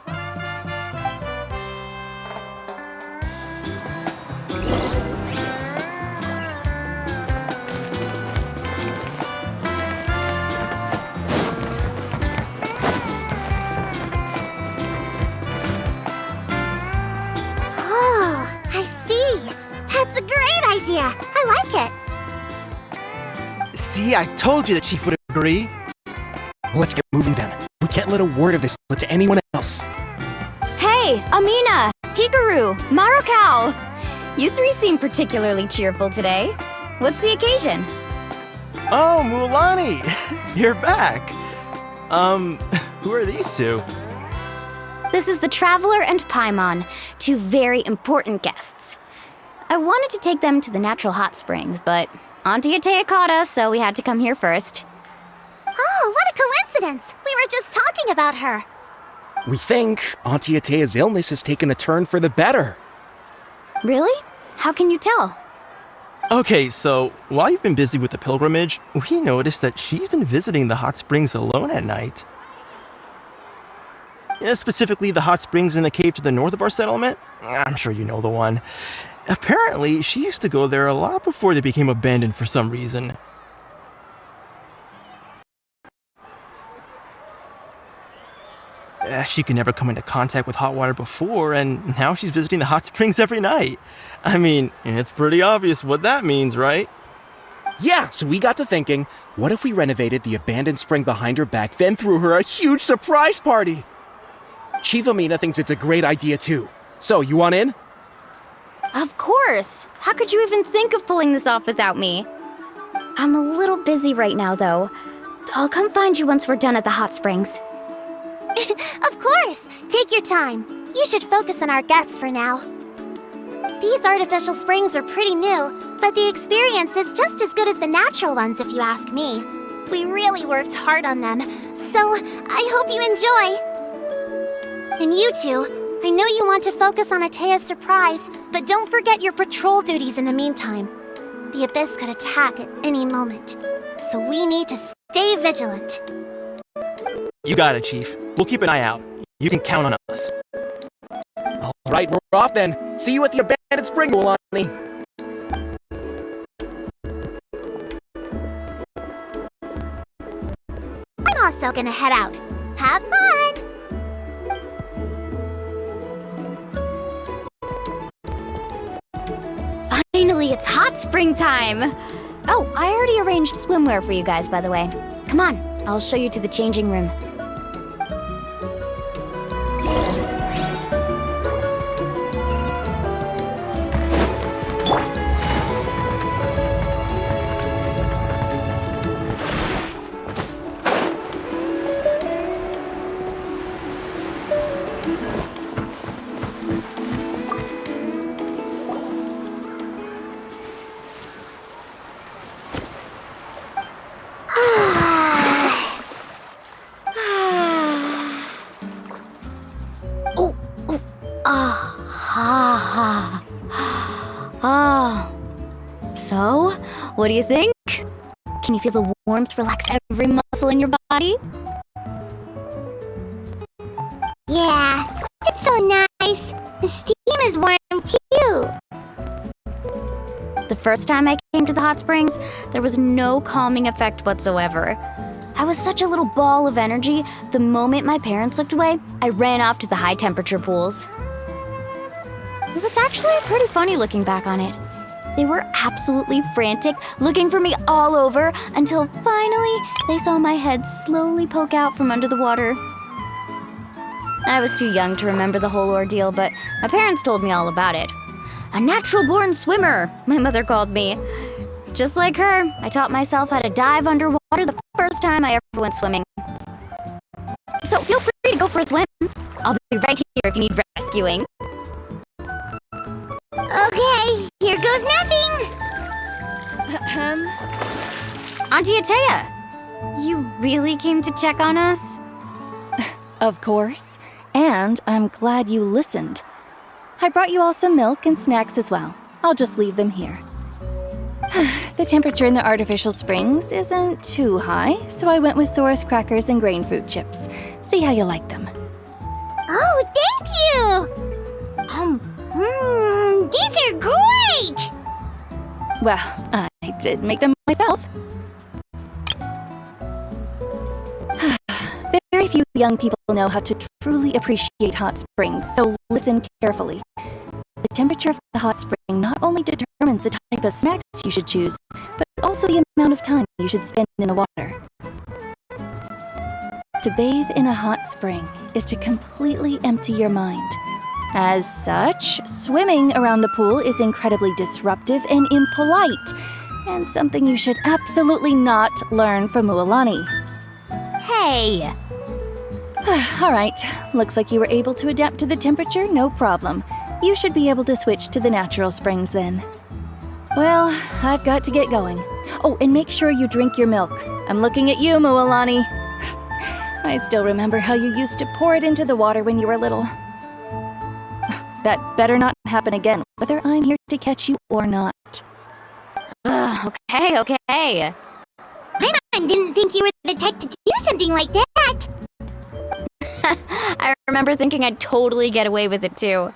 A: Oh, I see. That's a great idea. I like it.
P: See, I told you that Chief would agree.
R: Let's get moving then. We can't let a word of this slip to anyone else.
L: Hey, Amina, Hikaru, Marukau! You three seem particularly cheerful today. What's the occasion?
P: Oh, Mulani! You're back! Who are these two?
L: This is the Traveler and Paimon, two very important guests. I wanted to take them to the natural hot springs, but Auntie Atea caught us, so we had to come here first.
A: Oh, what a coincidence! We were just talking about her.
R: We think Auntie Atea's illness has taken a turn for the better.
L: Really? How can you tell?
P: Okay, so while you've been busy with the pilgrimage, we noticed that she's been visiting the hot springs alone at night. Specifically, the hot springs in the cave to the north of our settlement. I'm sure you know the one. Apparently, she used to go there a lot before they became abandoned for some reason. She could never come into contact with hot water before, and now she's visiting the hot springs every night. I mean, it's pretty obvious what that means, right?
R: Yeah, so we got to thinking, what if we renovated the abandoned spring behind her back, then threw her a huge surprise party? Chief Amina thinks it's a great idea too. So, you want in?
L: Of course! How could you even think of pulling this off without me? I'm a little busy right now, though. I'll come find you once we're done at the hot springs.
A: Of course! Take your time. You should focus on our guests for now. These artificial springs are pretty new, but the experience is just as good as the natural ones if you ask me. We really worked hard on them, so I hope you enjoy. And you two, I know you want to focus on Atea's surprise, but don't forget your patrol duties in the meantime. The Abyss could attack at any moment, so we need to stay vigilant.
P: You got it, Chief. We'll keep an eye out. You can count on us.
R: All right, we're off then. See you at the abandoned spring, Mulani.
A: I'm also gonna head out. Have fun!
L: Finally, it's hot spring time! Oh, I already arranged swimwear for you guys, by the way. Come on, I'll show you to the changing room. So, what do you think? Can you feel the warmth relax every muscle in your body?
A: Yeah, it's so nice. The steam is warm too.
L: The first time I came to the hot springs, there was no calming effect whatsoever. I was such a little ball of energy, the moment my parents looked away, I ran off to the high temperature pools. It was actually pretty funny looking back on it. They were absolutely frantic, looking for me all over, until finally they saw my head slowly poke out from under the water. I was too young to remember the whole ordeal, but my parents told me all about it. A natural-born swimmer, my mother called me. Just like her, I taught myself how to dive underwater the first time I ever went swimming. So feel free to go for a swim. I'll be right here if you need rescuing.
A: Okay, here goes nothing!
L: Auntie Atea, you really came to check on us?
B: Of course, and I'm glad you listened. I brought you all some milk and snacks as well. I'll just leave them here. The temperature in the artificial springs isn't too high, so I went with Saurus crackers and grain fruit chips. See how you like them.
A: Oh, thank you! These are great!
B: Well, I did make them myself. Very few young people know how to truly appreciate hot springs, so listen carefully. The temperature of the hot spring not only determines the type of snacks you should choose, but also the amount of time you should spend in the water. To bathe in a hot spring is to completely empty your mind.
E: As such, swimming around the pool is incredibly disruptive and impolite, and something you should absolutely not learn from Mualani.
L: Hey!
E: All right, looks like you were able to adapt to the temperature, no problem. You should be able to switch to the natural springs then. Well, I've got to get going. Oh, and make sure you drink your milk. I'm looking at you, Mualani. I still remember how you used to pour it into the water when you were little. That better not happen again, whether I'm here to catch you or not.
L: Okay. Paimon didn't think you were the type to do something like that.
E: I remember thinking I'd totally get away with it too.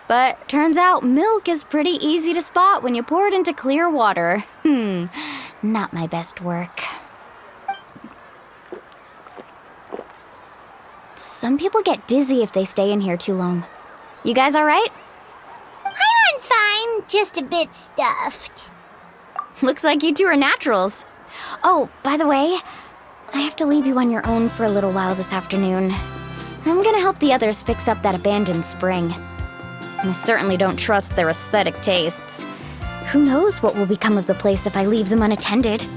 E: But turns out milk is pretty easy to spot when you pour it into clear water.
L: Not my best work.
E: Some people get dizzy if they stay in here too long. You guys alright?
A: Paimon's fine, just a bit stuffed.
E: Looks like you two are naturals. Oh, by the way, I have to leave you on your own for a little while this afternoon. I'm gonna help the others fix up that abandoned spring. I certainly don't trust their aesthetic tastes. Who knows what will become of the place if I leave them unattended?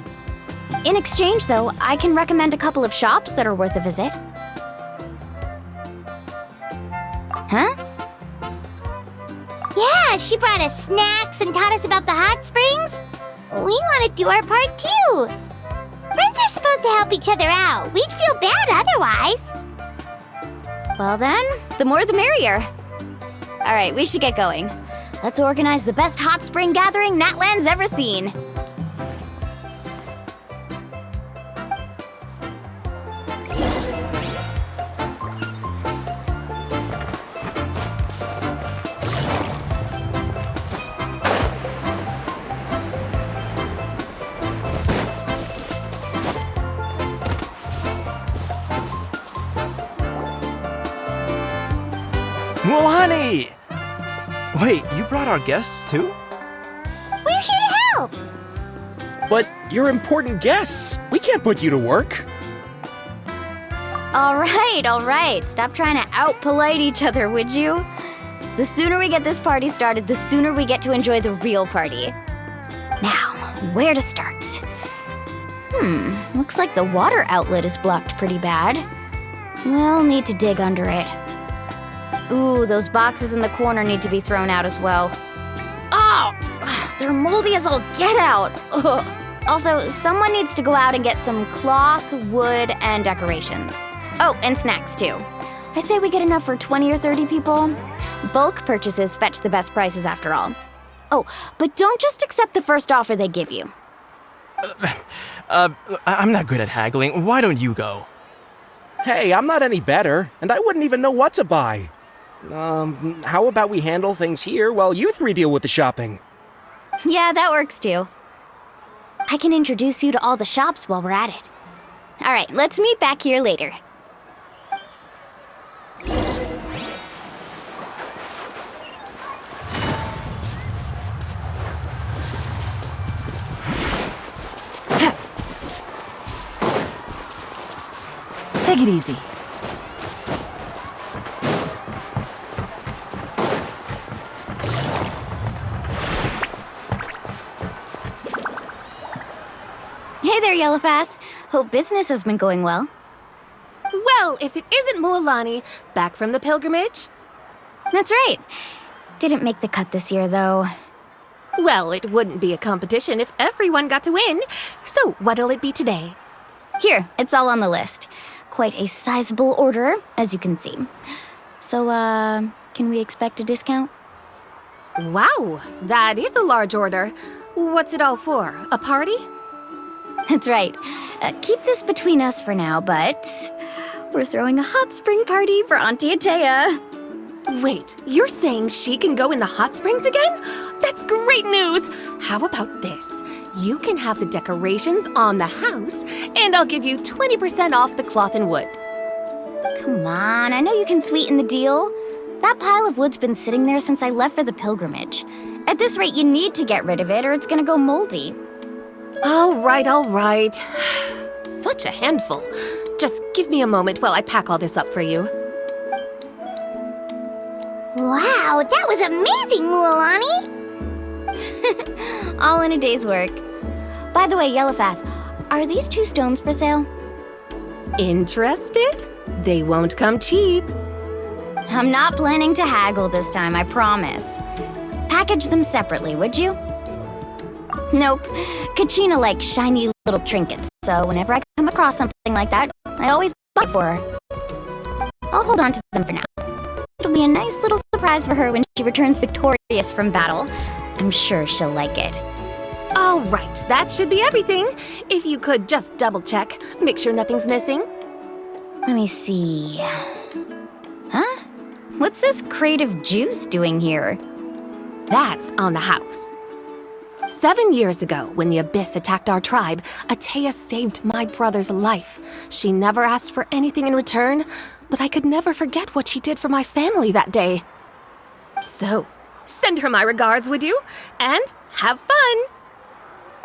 E: In exchange, though, I can recommend a couple of shops that are worth a visit. Huh?
A: Yeah, she brought us snacks and taught us about the hot springs. We want to do our part too. Friends are supposed to help each other out. We'd feel bad otherwise.
E: Well then, the more the merrier. All right, we should get going. Let's organize the best hot spring gathering Natlan's ever seen.
P: Mualani! Wait, you brought our guests too?
A: We're here to help.
R: But you're important guests. We can't put you to work.
E: All right. Stop trying to out-polite each other, would you? The sooner we get this party started, the sooner we get to enjoy the real party. Now, where to start? Looks like the water outlet is blocked pretty bad. We'll need to dig under it. Ooh, those boxes in the corner need to be thrown out as well. Oh, they're moldy as all get out. Ugh. Also, someone needs to go out and get some cloth, wood, and decorations. Oh, and snacks too. I say we get enough for 20 or 30 people. Bulk purchases fetch the best prices after all. Oh, but don't just accept the first offer they give you.
P: I'm not good at haggling. Why don't you go?
R: Hey, I'm not any better, and I wouldn't even know what to buy. How about we handle things here while you three deal with the shopping?
E: Yeah, that works too. I can introduce you to all the shops while we're at it. All right, let's meet back here later.
O: Take it easy.
E: Hey there, Yellowpath. Hope business has been going well.
D: Well, if it isn't Mualani, back from the pilgrimage?
E: That's right. Didn't make the cut this year, though.
D: Well, it wouldn't be a competition if everyone got to win. So, what'll it be today?
E: Here, it's all on the list. Quite a sizable order, as you can see. So, can we expect a discount?
D: Wow, that is a large order. What's it all for? A party?
E: That's right. Keep this between us for now, but we're throwing a hot spring party for Auntie Atea.
D: Wait, you're saying she can go in the hot springs again? That's great news! How about this? You can have the decorations on the house, and I'll give you 20% off the cloth and wood.
E: Come on, I know you can sweeten the deal. That pile of wood's been sitting there since I left for the pilgrimage. At this rate, you need to get rid of it or it's gonna go moldy.
D: All right. Such a handful. Just give me a moment while I pack all this up for you.
A: Wow, that was amazing, Mualani!
L: All in a day's work. By the way, Yellowfath, are these 2 stones for sale?
D: Interested? They won't come cheap.
L: I'm not planning to haggle this time, I promise. Package them separately, would you? Nope. Kachina likes shiny little trinkets, so whenever I come across something like that, I always buy it for her. I'll hold on to them for now. It'll be a nice little surprise for her when she returns victorious from battle. I'm sure she'll like it.
D: All right, that should be everything. If you could just double check, make sure nothing's missing.
L: Let me see. Huh? What's this crate of juice doing here?
D: That's on the house. 7 years ago, when the Abyss attacked our tribe, Atea saved my brother's life. She never asked for anything in return, but I could never forget what she did for my family that day. So, send her my regards, would you? And have fun!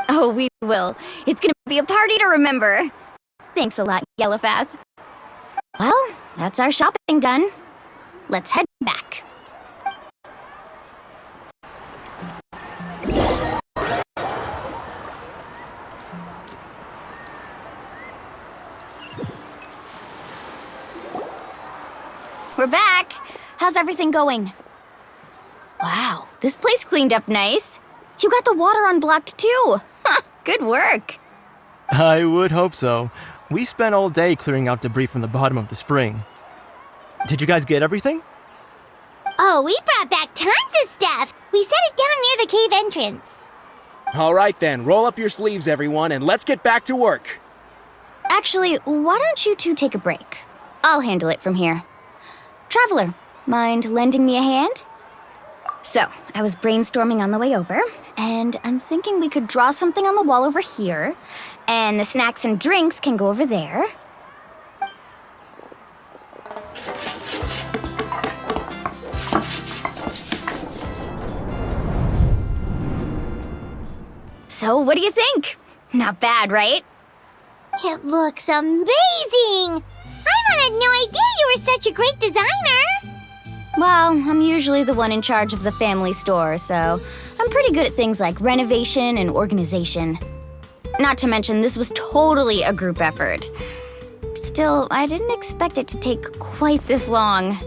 L: Oh, we will. It's gonna be a party to remember. Thanks a lot, Yellowfath. Well, that's our shopping done. Let's head back. We're back. How's everything going? Wow, this place cleaned up nice. You got the water unblocked too. Good work.
P: I would hope so. We spent all day clearing out debris from the bottom of the spring. Did you guys get everything?
A: Oh, we brought back tons of stuff! We set it down near the cave entrance.
R: All right then, roll up your sleeves, everyone, and let's get back to work.
L: Actually, why don't you 2 take a break? I'll handle it from here. Traveler, mind lending me a hand? So, I was brainstorming on the way over, and I'm thinking we could draw something on the wall over here, and the snacks and drinks can go over there. So, what do you think? Not bad, right?
A: It looks amazing! Paimon had no idea you were such a great designer!
L: Well, I'm usually the one in charge of the family store, so I'm pretty good at things like renovation and organization. Not to mention, this was totally a group effort. Still, I didn't expect it to take quite this long.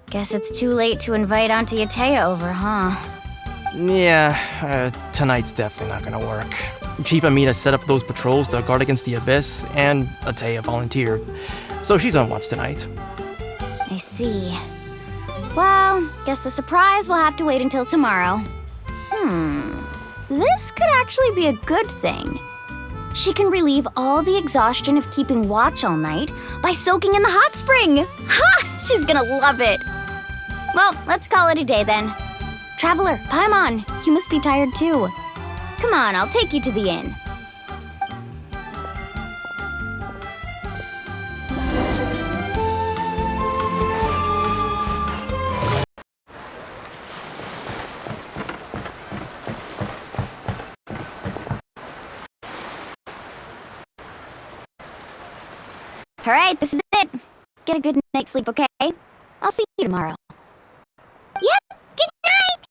L: Guess it's too late to invite Auntie Atea over, huh?
P: Yeah, tonight's definitely not gonna work. Chief Amina set up those patrols to guard against the Abyss, and Atea volunteered. So she's on watch tonight.
L: I see. Well, guess the surprise will have to wait until tomorrow. This could actually be a good thing. She can relieve all the exhaustion of keeping watch all night by soaking in the hot spring. Ha! She's gonna love it. Well, let's call it a day then. Traveler, Paimon, you must be tired too. Come on, I'll take you to the inn. All right, this is it. Get a good night's sleep, okay? I'll see you tomorrow.
A: Yep, good night!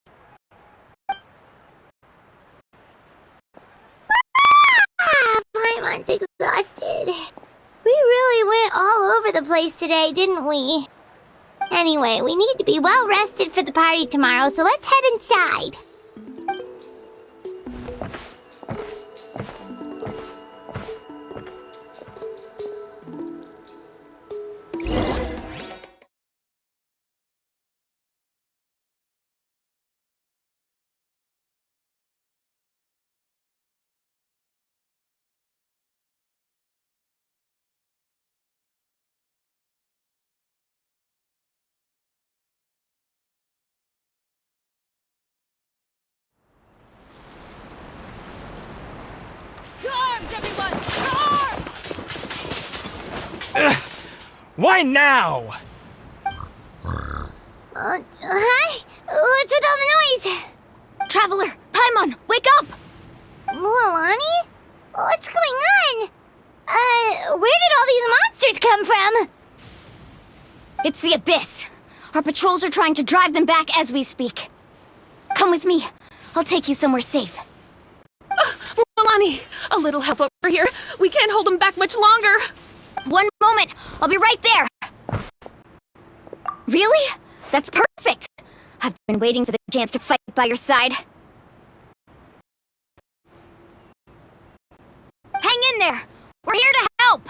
A: Paimon's exhausted. We really went all over the place today, didn't we? Anyway, we need to be well rested for the party tomorrow, so let's head inside.
P: Why now?
A: Hi? What's with all the noise?
L: Traveler, Paimon, wake up!
A: Mualani? What's going on? Where did all these monsters come from?
L: It's the Abyss. Our patrols are trying to drive them back as we speak. Come with me. I'll take you somewhere safe.
D: Milani, a little help over here. We can't hold them back much longer.
L: One moment. I'll be right there. Really? That's perfect. I've been waiting for the chance to fight by your side. Hang in there. We're here to help.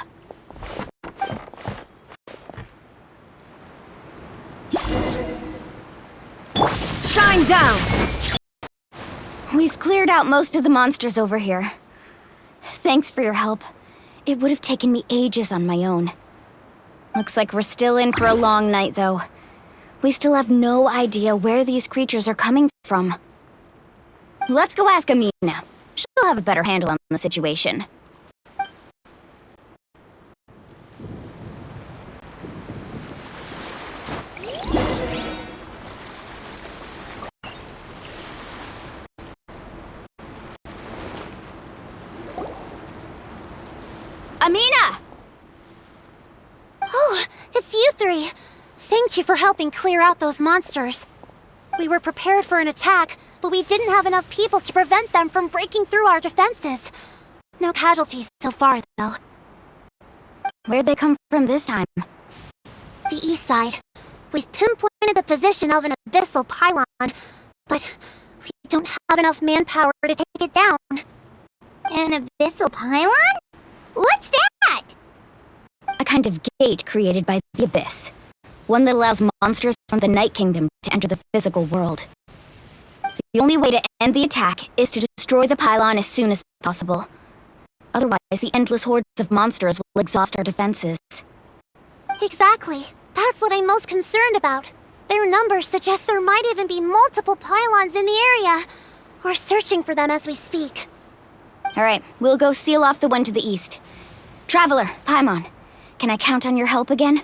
V: Shine down!
L: We've cleared out most of the monsters over here. Thanks for your help. It would have taken me ages on my own. Looks like we're still in for a long night, though. We still have no idea where these creatures are coming from. Let's go ask Amina. She'll have a better handle on the situation. Amina!
A: Oh, it's you three. Thank you for helping clear out those monsters. We were prepared for an attack, but we didn't have enough people to prevent them from breaking through our defenses. No casualties so far, though.
L: Where'd they come from this time?
A: The east side. We've pinpointed the position of an abyssal pylon, but we don't have enough manpower to take it down.
L: An abyssal pylon? What's that? A kind of gate created by the abyss. One that allows monsters from the Night Kingdom to enter the physical world. The only way to end the attack is to destroy the pylon as soon as possible. Otherwise, the endless hordes of monsters will exhaust our defenses.
A: Exactly. That's what I'm most concerned about. Their numbers suggest there might even be multiple pylons in the area. We're searching for them as we speak.
L: Alright, we'll go seal off the one to the east. Traveler, Paimon, can I count on your help again?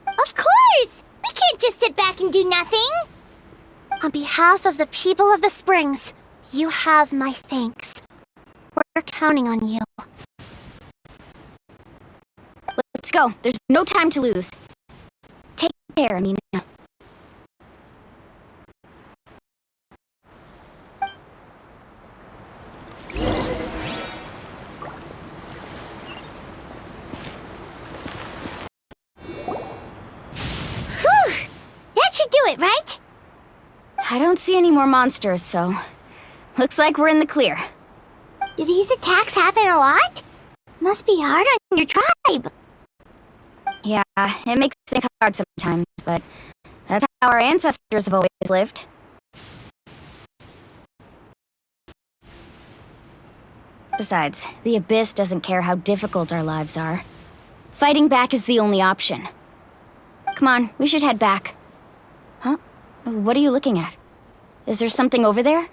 A: Of course! We can't just sit back and do nothing! On behalf of the people of the Springs, you have my thanks. We're counting on you.
L: Let's go. There's no time to lose. Take care, Amina.
A: That should do it, right?
L: I don't see any more monsters, so... looks like we're in the clear.
A: Do these attacks happen a lot? Must be hard on your tribe.
L: Yeah, it makes things hard sometimes, but that's how our ancestors have always lived. Besides, the Abyss doesn't care how difficult our lives are. Fighting back is the only option. Come on, we should head back. Huh? What are you looking at? Is there something over there?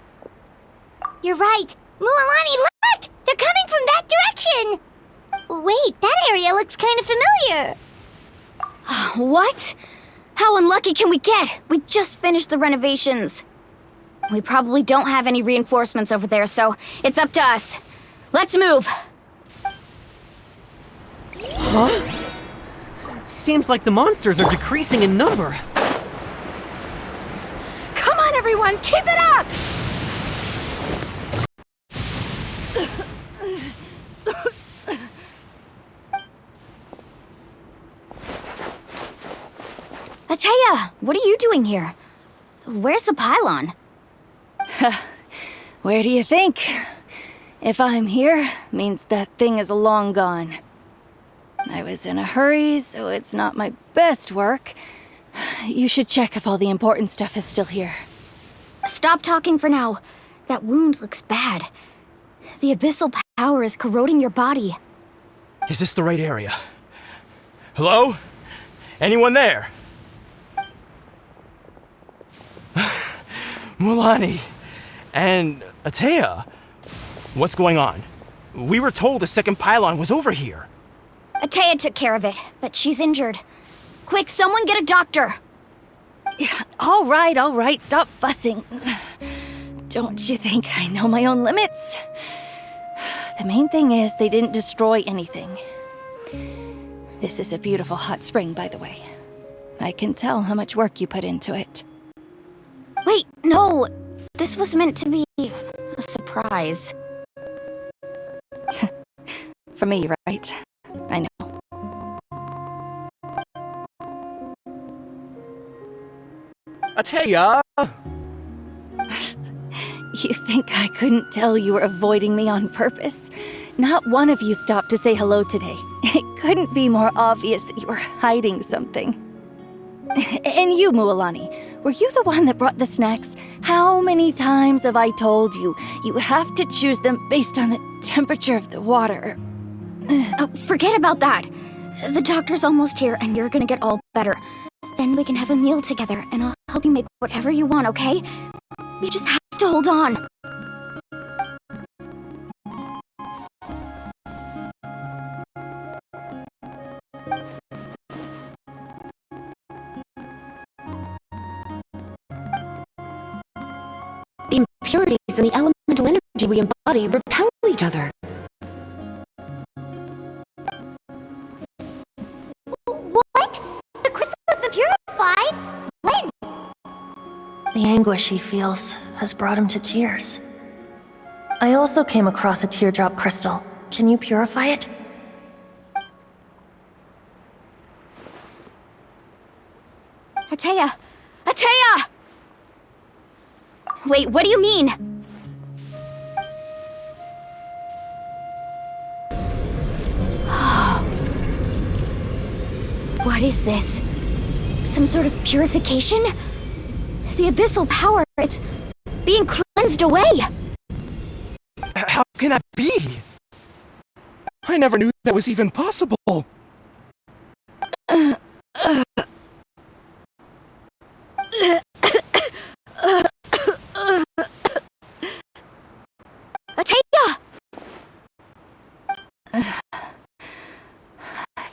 A: You're right. Mualani, look! They're coming from that direction! Wait, that area looks kind of familiar.
L: What? How unlucky can we get? We just finished the renovations. We probably don't have any reinforcements over there, so it's up to us. Let's move!
F: Huh? Seems like the monsters are decreasing in number.
V: Come on, everyone! Keep it up!
L: Ateya, what are you doing here? Where's the pylon?
V: Where do you think? If I'm here, means that thing is long gone. I was in a hurry, so it's not my best work. You should check if all the important stuff is still here.
L: Stop talking for now. That wound looks bad. The abyssal power is corroding your body.
P: Is this the right area? Hello? Anyone there? Mualani and Ateya, what's going on? We were told the second pylon was over here.
L: Ateya took care of it, but she's injured. Quick, someone get a doctor!
V: All right, stop fussing. Don't you think I know my own limits? The main thing is they didn't destroy anything. This is a beautiful hot spring, by the way.
B: I can tell how much work you put into it.
L: Wait, no! This was meant to be a surprise.
B: For me, right? I know.
R: Ateya!
B: You think I couldn't tell you were avoiding me on purpose? Not one of you stopped to say hello today. It couldn't be more obvious that you were hiding something. And you, Mualani, were you the one that brought the snacks? How many times have I told you, you have to choose them based on the temperature of the water?
L: Forget about that. The doctor's almost here and you're gonna get all better. Then we can have a meal together and I'll help you make whatever you want, okay? You just have to hold on.
T: The impurities and the elemental energy we embody repel each other.
A: What? The crystal has been purified? When?
I: The anguish he feels has brought him to tears. I also came across a teardrop crystal. Can you purify it?
L: Ateya! Ateya! Wait, what do you mean? What is this? Some sort of purification? The abyssal power, it's being cleansed away!
R: How can that be? I never knew that was even possible.
L: Ateya!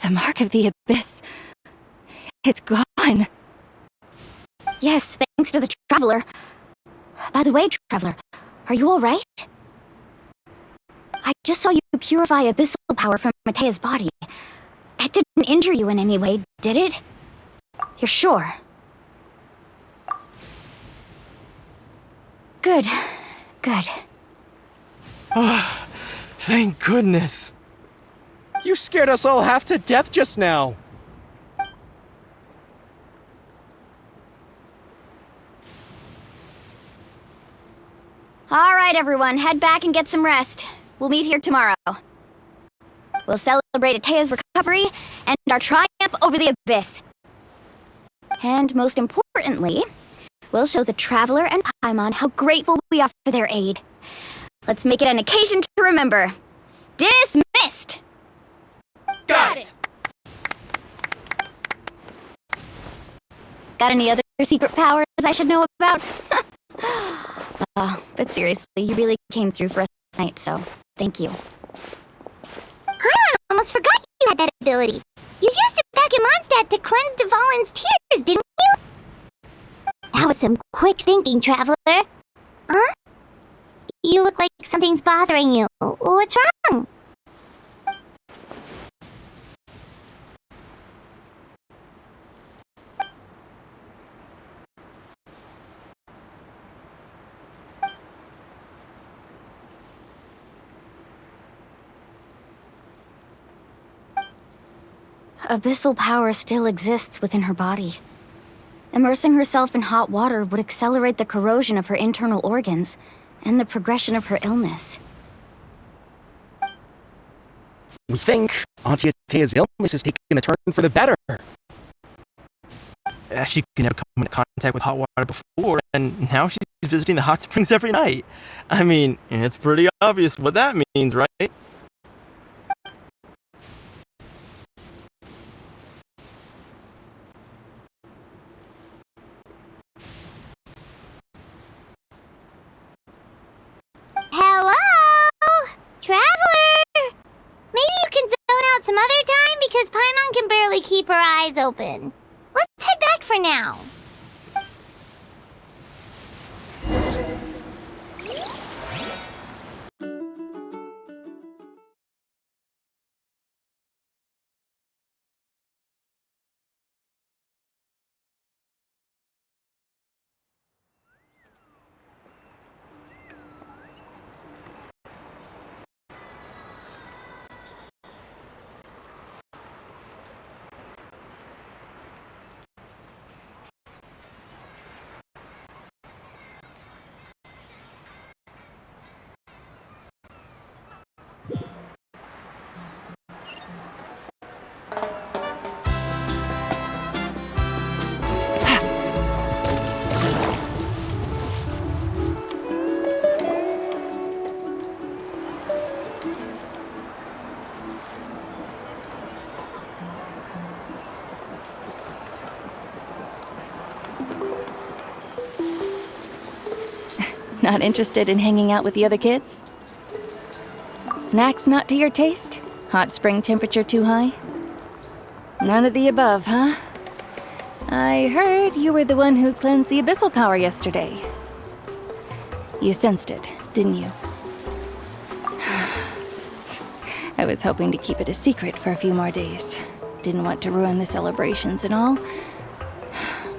B: The mark of the abyss. It's gone.
L: Yes, thanks to the Traveler. By the way, Traveler, are you alright? I just saw you purify abyssal power from Ateya's body. That didn't injure you in any way, did it? You're sure? Good. Good.
R: Ah, thank goodness. You scared us all half to death just now.
L: Alright, everyone, head back and get some rest. We'll meet here tomorrow. We'll celebrate Ateya's recovery and our triumph over the abyss. And most importantly, we'll show the Traveler and Paimon how grateful we are for their aid. Let's make it an occasion to remember. Dismissed!
P: Got it!
L: Got any other secret powers I should know about? But seriously, you really came through for us tonight, so thank you.
A: I almost forgot you had that ability. You used it back in Mondstadt to cleanse Dvalin's tears, didn't you? That was some quick thinking, Traveler. Huh? You look like something's bothering you. What's wrong?
L: Abyssal power still exists within her body. Immersing herself in hot water would accelerate the corrosion of her internal organs and the progression of her illness.
R: We think Auntie Ateya's illness has taken a turn for the better.
P: She could never come into contact with hot water before, and now she's visiting the hot springs every night. I mean, it's pretty obvious what that means, right?
A: Hello? Traveler? Maybe you can zone out some other time because Paimon can barely keep her eyes open. Let's head back for now.
B: Not interested in hanging out with the other kids? Snacks not to your taste? Hot spring temperature too high? None of the above, huh? I heard you were the one who cleansed the abyssal power yesterday. You sensed it, didn't you? I was hoping to keep it a secret for a few more days. Didn't want to ruin the celebrations and all.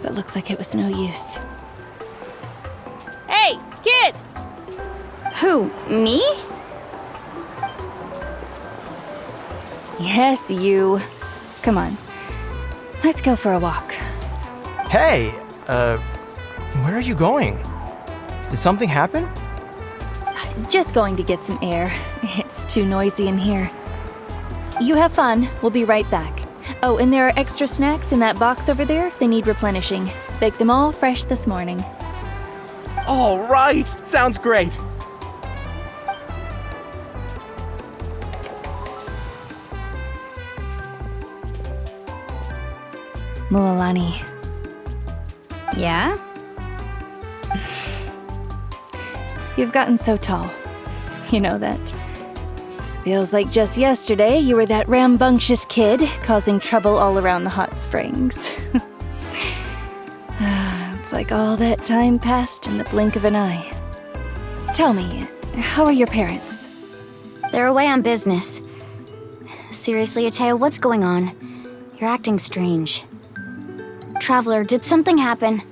B: But looks like it was no use.
V: Hey, kid!
L: Who, me?
B: Yes, you. Come on. Let's go for a walk.
G: Hey, where are you going? Did something happen?
B: Just going to get some air. It's too noisy in here. You have fun. We'll be right back. Oh, and there are extra snacks in that box over there if they need replenishing. Baked them all fresh this morning.
R: All right! Sounds great!
B: Mualani.
L: Yeah?
B: You've gotten so tall. You know that. Feels like just yesterday you were that rambunctious kid causing trouble all around the hot springs. It's like all that time passed in the blink of an eye. Tell me, how are your parents?
L: They're away on business. Seriously, Ateo, what's going on? You're acting strange. Traveler, did something happen?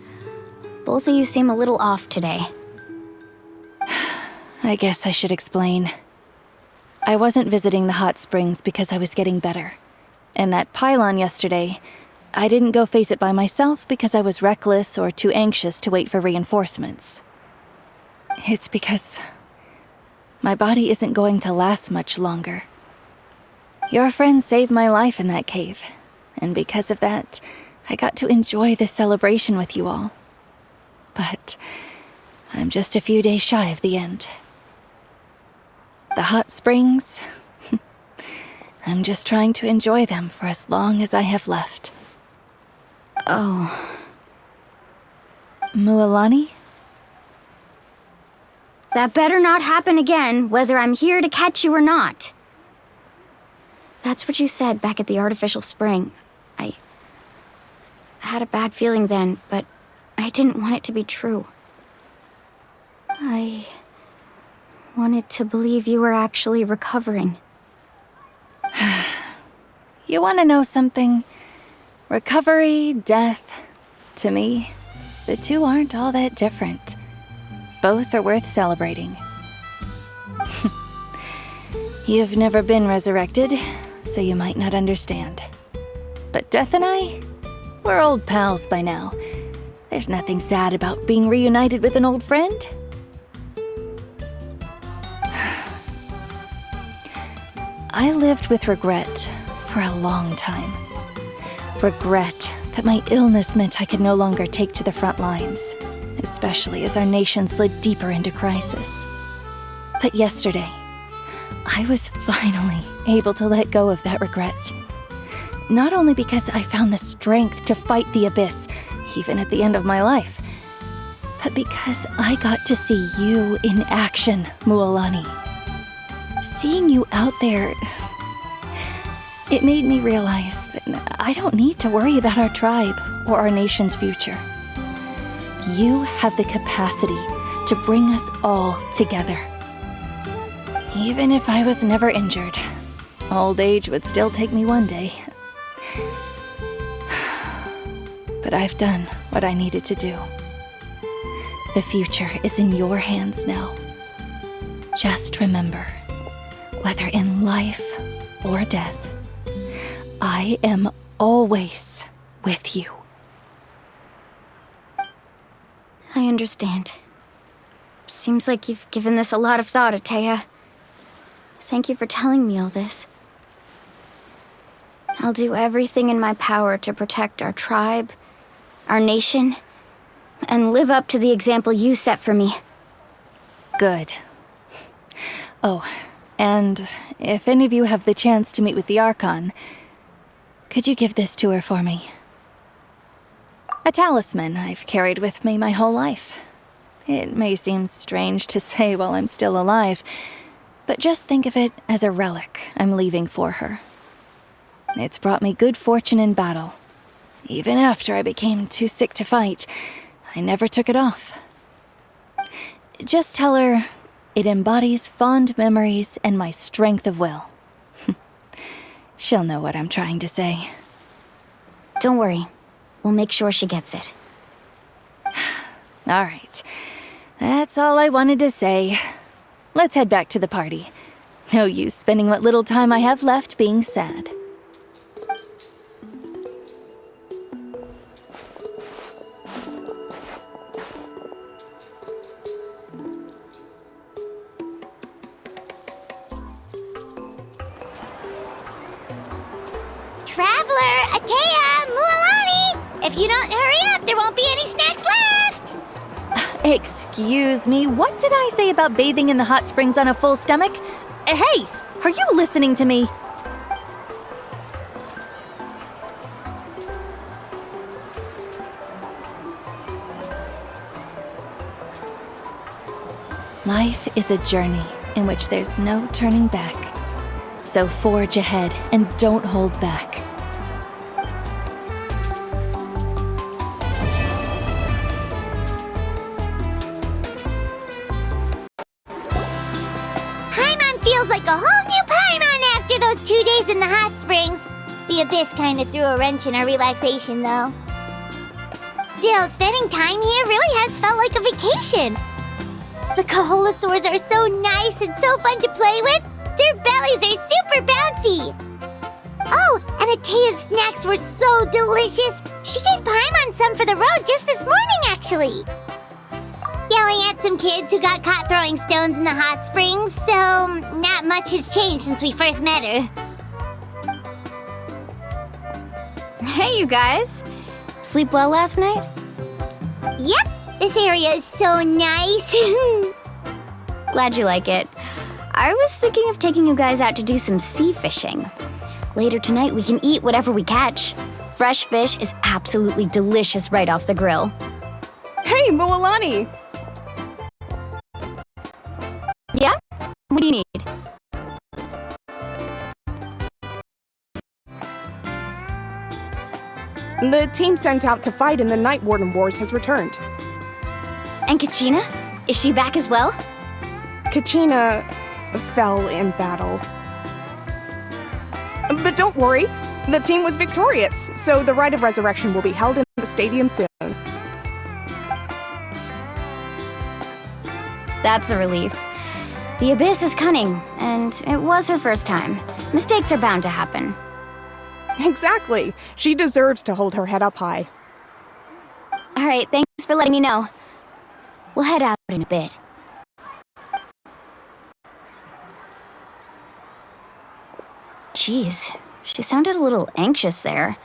L: Both of you seem a little off today.
B: I guess I should explain. I wasn't visiting the hot springs because I was getting better. And that pylon yesterday, I didn't go face it by myself because I was reckless or too anxious to wait for reinforcements. It's because my body isn't going to last much longer. Your friend saved my life in that cave, and because of that, I got to enjoy this celebration with you all. But I'm just a few days shy of the end. The hot springs, I'm just trying to enjoy them for as long as I have left.
L: Oh.
B: Mualani?
L: That better not happen again, whether I'm here to catch you or not. That's what you said back at the artificial spring. I had a bad feeling then, but I didn't want it to be true. I wanted to believe you were actually recovering.
B: You want to know something? Recovery, death, to me, the two aren't all that different. Both are worth celebrating. You've never been resurrected, so you might not understand. But Death and I, we're old pals by now. There's nothing sad about being reunited with an old friend. I lived with regret for a long time. Regret that my illness meant I could no longer take to the front lines, especially as our nation slid deeper into crisis. But yesterday, I was finally able to let go of that regret. Not only because I found the strength to fight the abyss, even at the end of my life, but because I got to see you in action, Mualani. Seeing you out there, it made me realize that I don't need to worry about our tribe or our nation's future. You have the capacity to bring us all together. Even if I was never injured, old age would still take me one day. But I've done what I needed to do. The future is in your hands now. Just remember, whether in life or death, I am always with you.
L: I understand. Seems like you've given this a lot of thought, Ataya. Thank you for telling me all this. I'll do everything in my power to protect our tribe, our nation, and live up to the example you set for me.
B: Good. Oh, and if any of you have the chance to meet with the Archon, could you give this to her for me? A talisman I've carried with me my whole life. It may seem strange to say while I'm still alive, but just think of it as a relic I'm leaving for her. It's brought me good fortune in battle. Even after I became too sick to fight, I never took it off. Just tell her it embodies fond memories and my strength of will. She'll know what I'm trying to say.
L: Don't worry. We'll make sure she gets it.
B: All right. That's all I wanted to say. Let's head back to the party. No use spending what little time I have left being sad.
A: Traveler, Atea, Mualani! If you don't hurry up, there won't be any snacks left!
B: Excuse me, what did I say about bathing in the hot springs on a full stomach? Hey, are you listening to me? Life is a journey in which there's no turning back. So forge ahead and don't hold back.
A: Paimon feels like a whole new Paimon after those 2 days in the hot springs. The Abyss kind of threw a wrench in our relaxation, though. Still, spending time here really has felt like a vacation. The Kaholosaurs are so nice and so fun to play with. Their bellies are super bouncy! Oh, and Atea's snacks were so delicious! She gave Paimon some for the road just this morning, actually! Yelling at some kids who got caught throwing stones in the hot springs, so not much has changed since we first met her.
L: Hey, you guys. Sleep well last night?
A: Yep, this area is so nice!
L: Glad you like it. I was thinking of taking you guys out to do some sea fishing. Later tonight, we can eat whatever we catch. Fresh fish is absolutely delicious right off the grill.
M: Hey, Mualani!
L: Yeah? What do you need?
M: The team sent out to fight in the Night Warden Wars has returned.
L: And Kachina? Is she back as well?
M: Kachina fell in battle. But don't worry, the team was victorious, so the rite of resurrection will be held in the stadium soon.
L: That's a relief. The Abyss is cunning, and it was her first time. Mistakes are bound to happen.
M: Exactly. She deserves to hold her head up high.
L: All right, thanks for letting me know. We'll head out in a bit. Jeez, she sounded a little anxious there.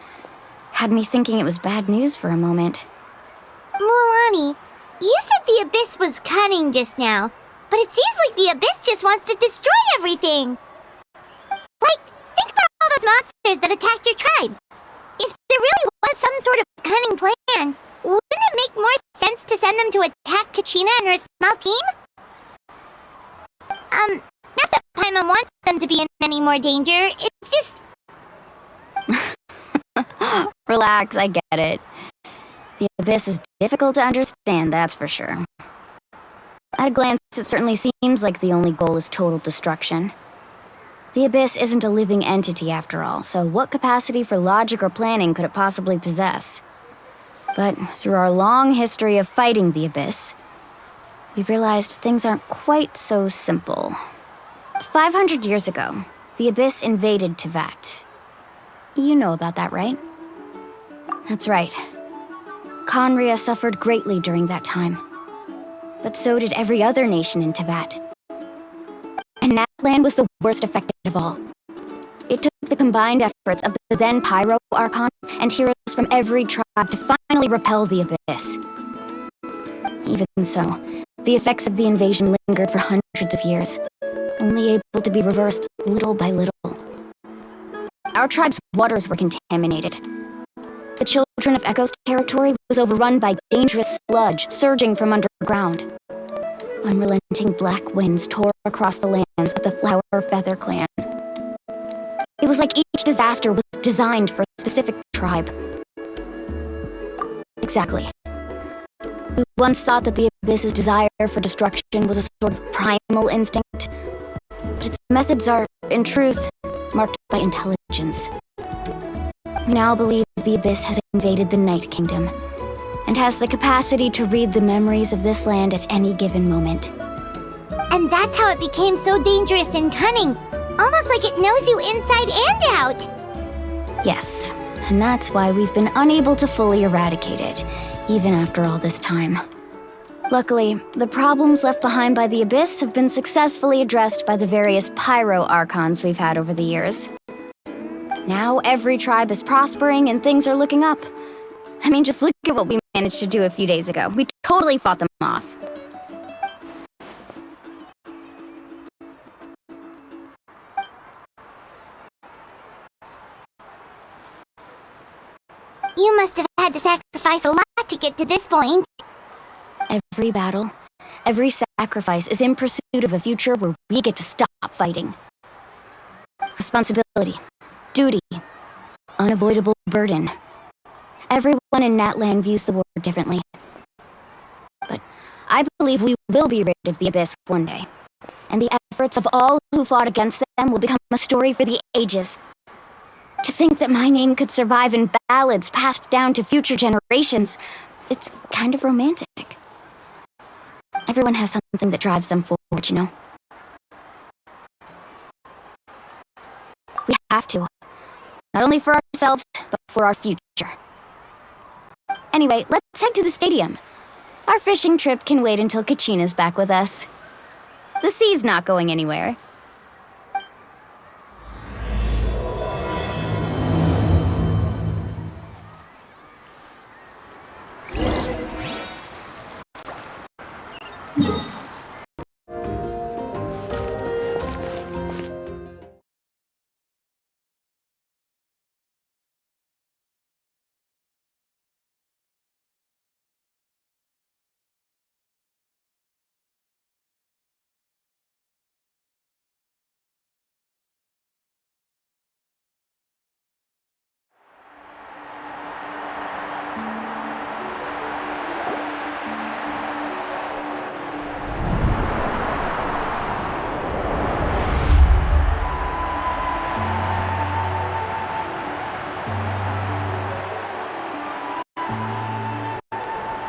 L: Had me thinking it was bad news for a moment.
A: Mualani, you said the Abyss was cunning just now, but it seems like the Abyss just wants to destroy everything. Like, think about all those monsters that attacked your tribe. If there really was some sort of cunning plan, wouldn't it make more sense to send them to attack Kachina and her small team? Not that Paimon wants them to be in any more danger, it's just...
L: Relax, I get it. The Abyss is difficult to understand, that's for sure. At a glance, it certainly seems like the only goal is total destruction. The Abyss isn't a living entity after all, so what capacity for logic or planning could it possibly possess? But through our long history of fighting the Abyss, we've realized things aren't quite so simple. 500 years ago, the Abyss invaded Teyvat. You know about that, right? That's right. Conria suffered greatly during that time. But so did every other nation in Teyvat. And Natlan was the worst affected of all. It took the combined efforts of the then Pyro Archon and heroes from every tribe to finally repel the Abyss. Even so, the effects of the invasion lingered for hundreds of years, only able to be reversed little by little. Our tribe's waters were contaminated. The Children of Echo's territory was overrun by dangerous sludge surging from underground. Unrelenting black winds tore across the lands of the Flower Feather clan. It was like each disaster was designed for a specific tribe. Exactly. We once thought that the Abyss's desire for destruction was a sort of primal instinct, but its methods are, in truth, marked by intelligence. We now believe the Abyss has invaded the Night Kingdom, and has the capacity to read the memories of this land at any given moment.
A: And that's how it became so dangerous and cunning, almost like it knows you inside and out.
L: Yes, and that's why we've been unable to fully eradicate it, even after all this time. Luckily, the problems left behind by the Abyss have been successfully addressed by the various pyro archons we've had over the years. Now every tribe is prospering and things are looking up. I mean, just look at what we managed to do a few days ago. We totally fought them off.
A: You must have had to sacrifice a lot to get to this point.
L: Every battle, every sacrifice is in pursuit of a future where we get to stop fighting. Responsibility, duty, unavoidable burden. Everyone in Natlan views the war differently. But I believe we will be rid of the Abyss one day. And the efforts of all who fought against them will become a story for the ages. To think that my name could survive in ballads passed down to future generations, it's kind of romantic. Everyone has something that drives them forward, you know? We have to. Not only for ourselves, but for our future. Anyway, let's head to the stadium. Our fishing trip can wait until Kachina's back with us. The sea's not going anywhere.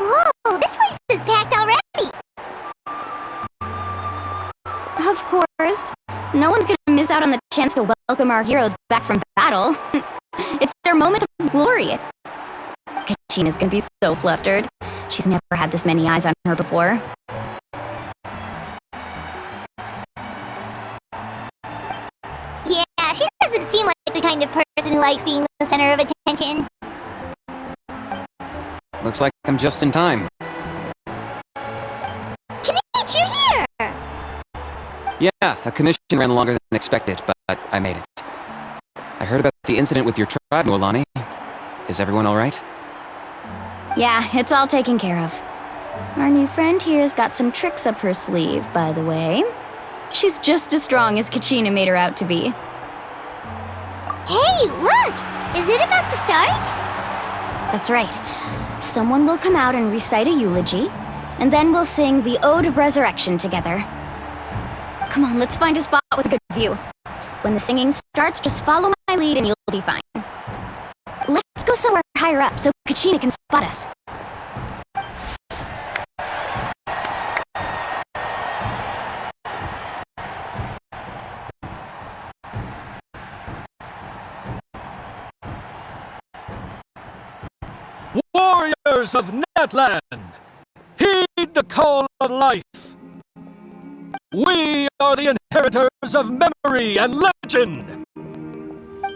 A: Whoa, this place is packed already!
L: Of course. No one's gonna miss out on the chance to welcome our heroes back from battle. It's their moment of glory. Kachina's gonna be so flustered. She's never had this many eyes on her before.
A: Yeah, she doesn't seem like the kind of person who likes being the center of attention.
Q: Looks like I'm just in time.
A: Kenichi, you're here!
Q: Yeah, a commission ran longer than expected, but I made it. I heard about the incident with your tribe, Mualani. Is everyone alright?
L: Yeah, it's all taken care of. Our new friend here's got some tricks up her sleeve, by the way. She's just as strong as Kachina made her out to be.
A: Hey, look! Is it about to start?
L: That's right. Someone will come out and recite a eulogy, and then we'll sing the Ode of Resurrection together. Come on, let's find a spot with a good view. When the singing starts, just follow my lead and you'll be fine. Let's go somewhere higher up so Kachina can spot us.
S: Warriors of Natlan, heed the call of life. We are the inheritors of memory and legend.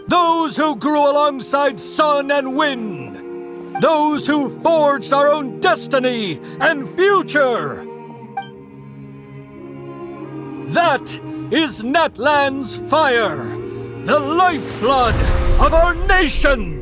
S: Those who grew alongside sun and wind. Those who forged our own destiny and future. That is Natlan's fire, the lifeblood of our nation.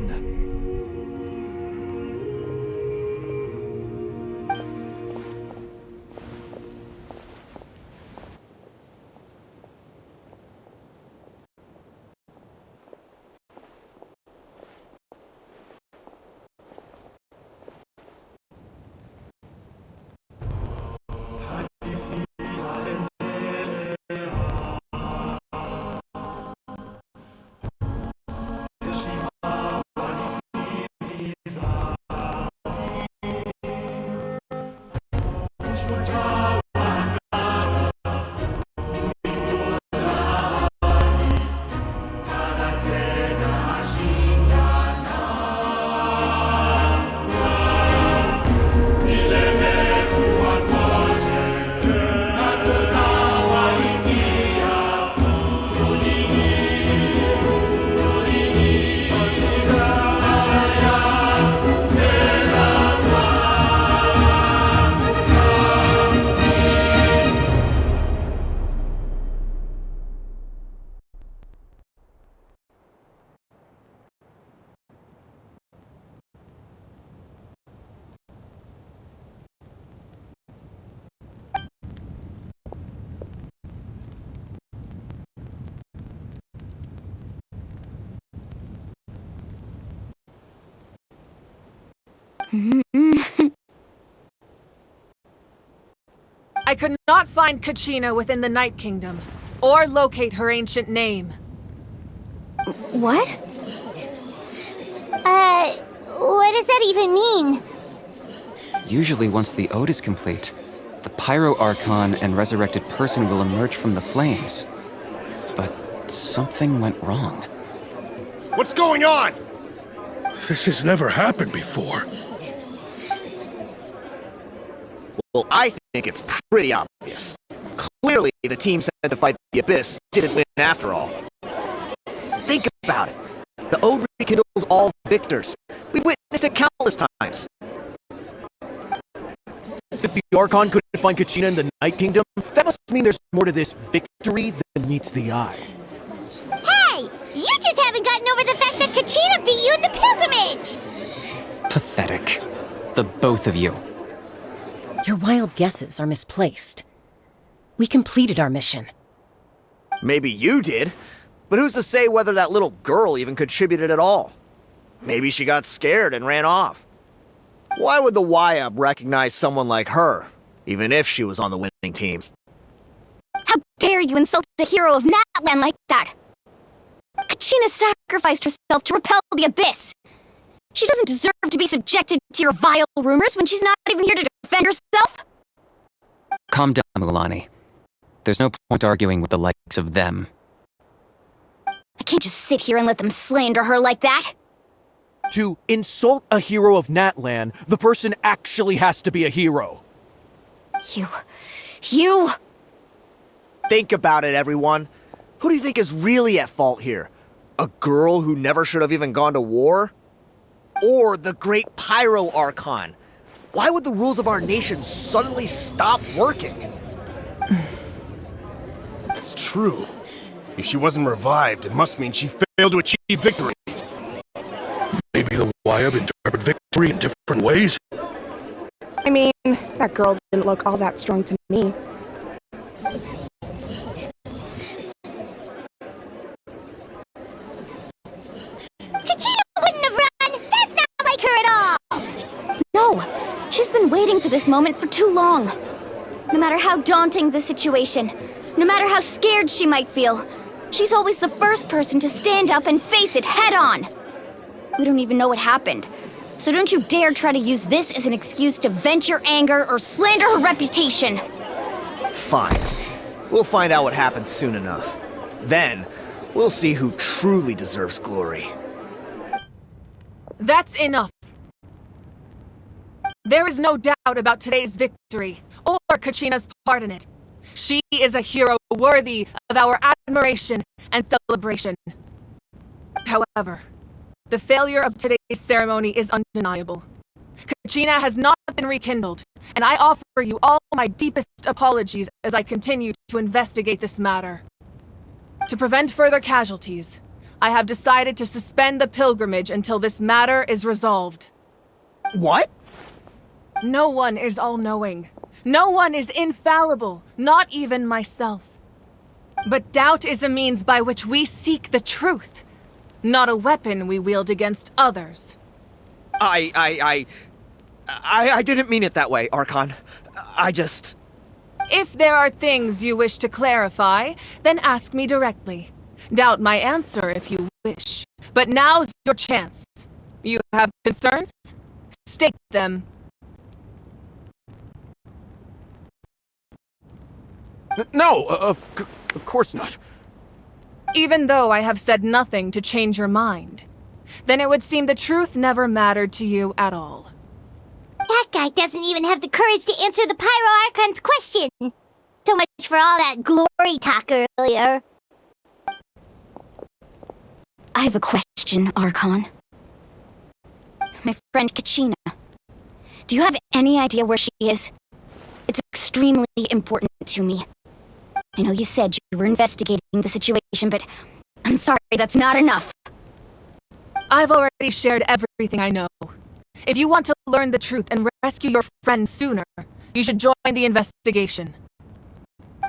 O: I could not find Kachina within the Night Kingdom, or locate her ancient name.
B: What?
A: What does that even mean?
Q: Usually once the ode is complete, the Pyro Archon and resurrected person will emerge from the flames. But something went wrong.
K: What's going on? This has never happened before.
P: Well, I think it's pretty obvious. Clearly, the team sent to fight the Abyss didn't win after all. Think about it. The Ode rekindles all victors. We witnessed it countless times. Since the Archon couldn't find Kachina in the Night Kingdom, that must mean there's more to this victory than meets the eye.
A: Hey! You just haven't gotten over the fact that Kachina beat you in the pilgrimage!
Q: Pathetic. The both of you.
J: Your wild guesses are misplaced. We completed our mission.
P: Maybe you did, but who's to say whether that little girl even contributed at all? Maybe she got scared and ran off. Why would the YUB recognize someone like her, even if she was on the winning team?
C: How dare you insult a hero of Natlan like that? Kachina sacrificed herself to repel the Abyss. She doesn't deserve to be subjected to your vile rumors when she's not even here to defend herself.
Q: Calm down, Mulani. There's no point arguing with the likes of them.
C: I can't just sit here and let them slander her like that.
R: To insult a hero of Natlan, the person actually has to be a hero.
C: You...
P: Think about it, everyone. Who do you think is really at fault here? A girl who never should have even gone to war? Or the great Pyro Archon? Why would the rules of our nation suddenly stop working?
K: That's true. If she wasn't revived, it must mean she failed to achieve victory. Maybe the YUB interpret victory in different ways?
M: I mean, that girl didn't look all that strong to me.
A: Kachina wouldn't have run! That's not like her at all!
C: No, she's been waiting for this moment for too long. No matter how daunting the situation, no matter how scared she might feel, she's always the first person to stand up and face it head on. We don't even know what happened, so don't you dare try to use this as an excuse to vent your anger or slander her reputation.
P: Fine. We'll find out what happens soon enough. Then, we'll see who truly deserves glory.
O: That's enough. There is no doubt about today's victory, or Kachina's part in it. She is a hero worthy of our admiration and celebration. However, the failure of today's ceremony is undeniable. Kachina has not been rekindled, and I offer you all my deepest apologies as I continue to investigate this matter. To prevent further casualties, I have decided to suspend the pilgrimage until this matter is resolved.
P: What?
O: No one is all-knowing. No one is infallible, not even myself. But doubt is a means by which we seek the truth, not a weapon we wield against others.
P: I didn't mean it that way, Archon. I just...
O: If there are things you wish to clarify, then ask me directly. Doubt my answer if you wish. But now's your chance. You have concerns? State them.
R: No, of course not.
O: Even though I have said nothing to change your mind, then it would seem the truth never mattered to you at all.
A: That guy doesn't even have the courage to answer the Pyro Archon's question. So much for all that glory talk earlier.
C: I have a question, Archon. My friend Kachina. Do you have any idea where she is? It's extremely important to me. I know you said you were investigating the situation, but I'm sorry, that's not enough.
O: I've already shared everything I know. If you want to learn the truth and rescue your friend sooner, you should join the investigation.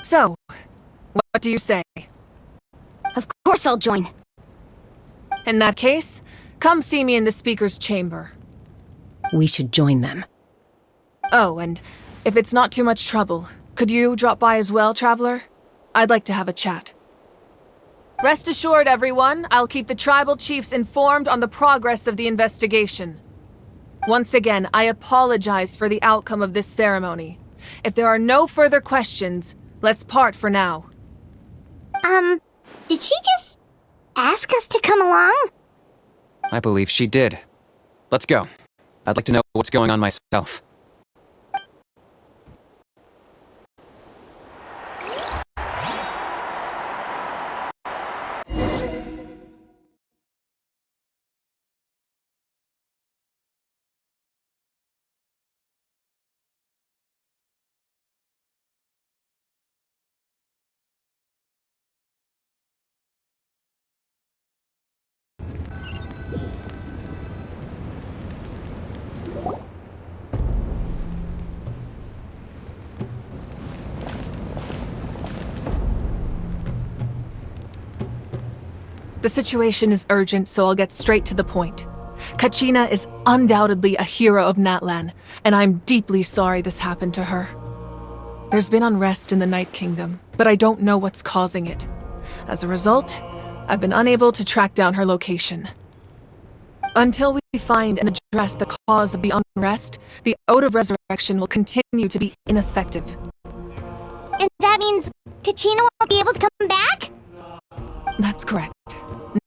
O: So, what do you say?
C: Of course I'll join.
O: In that case, come see me in the speaker's chamber.
J: We should join them.
O: Oh, and if it's not too much trouble, could you drop by as well, Traveler? I'd like to have a chat. Rest assured, everyone, I'll keep the tribal chiefs informed on the progress of the investigation. Once again, I apologize for the outcome of this ceremony. If there are no further questions, let's part for now.
A: Did she just ask us to come along?
Q: I believe she did. Let's go. I'd like to know what's going on myself.
O: The situation is urgent, so I'll get straight to the point. Kachina is undoubtedly a hero of Natlan, and I'm deeply sorry this happened to her. There's been unrest in the Night Kingdom, but I don't know what's causing it. As a result, I've been unable to track down her location. Until we find and address the cause of the unrest, the Ode of Resurrection will continue to be ineffective.
A: And that means Kachina won't be able to come back?
O: That's correct.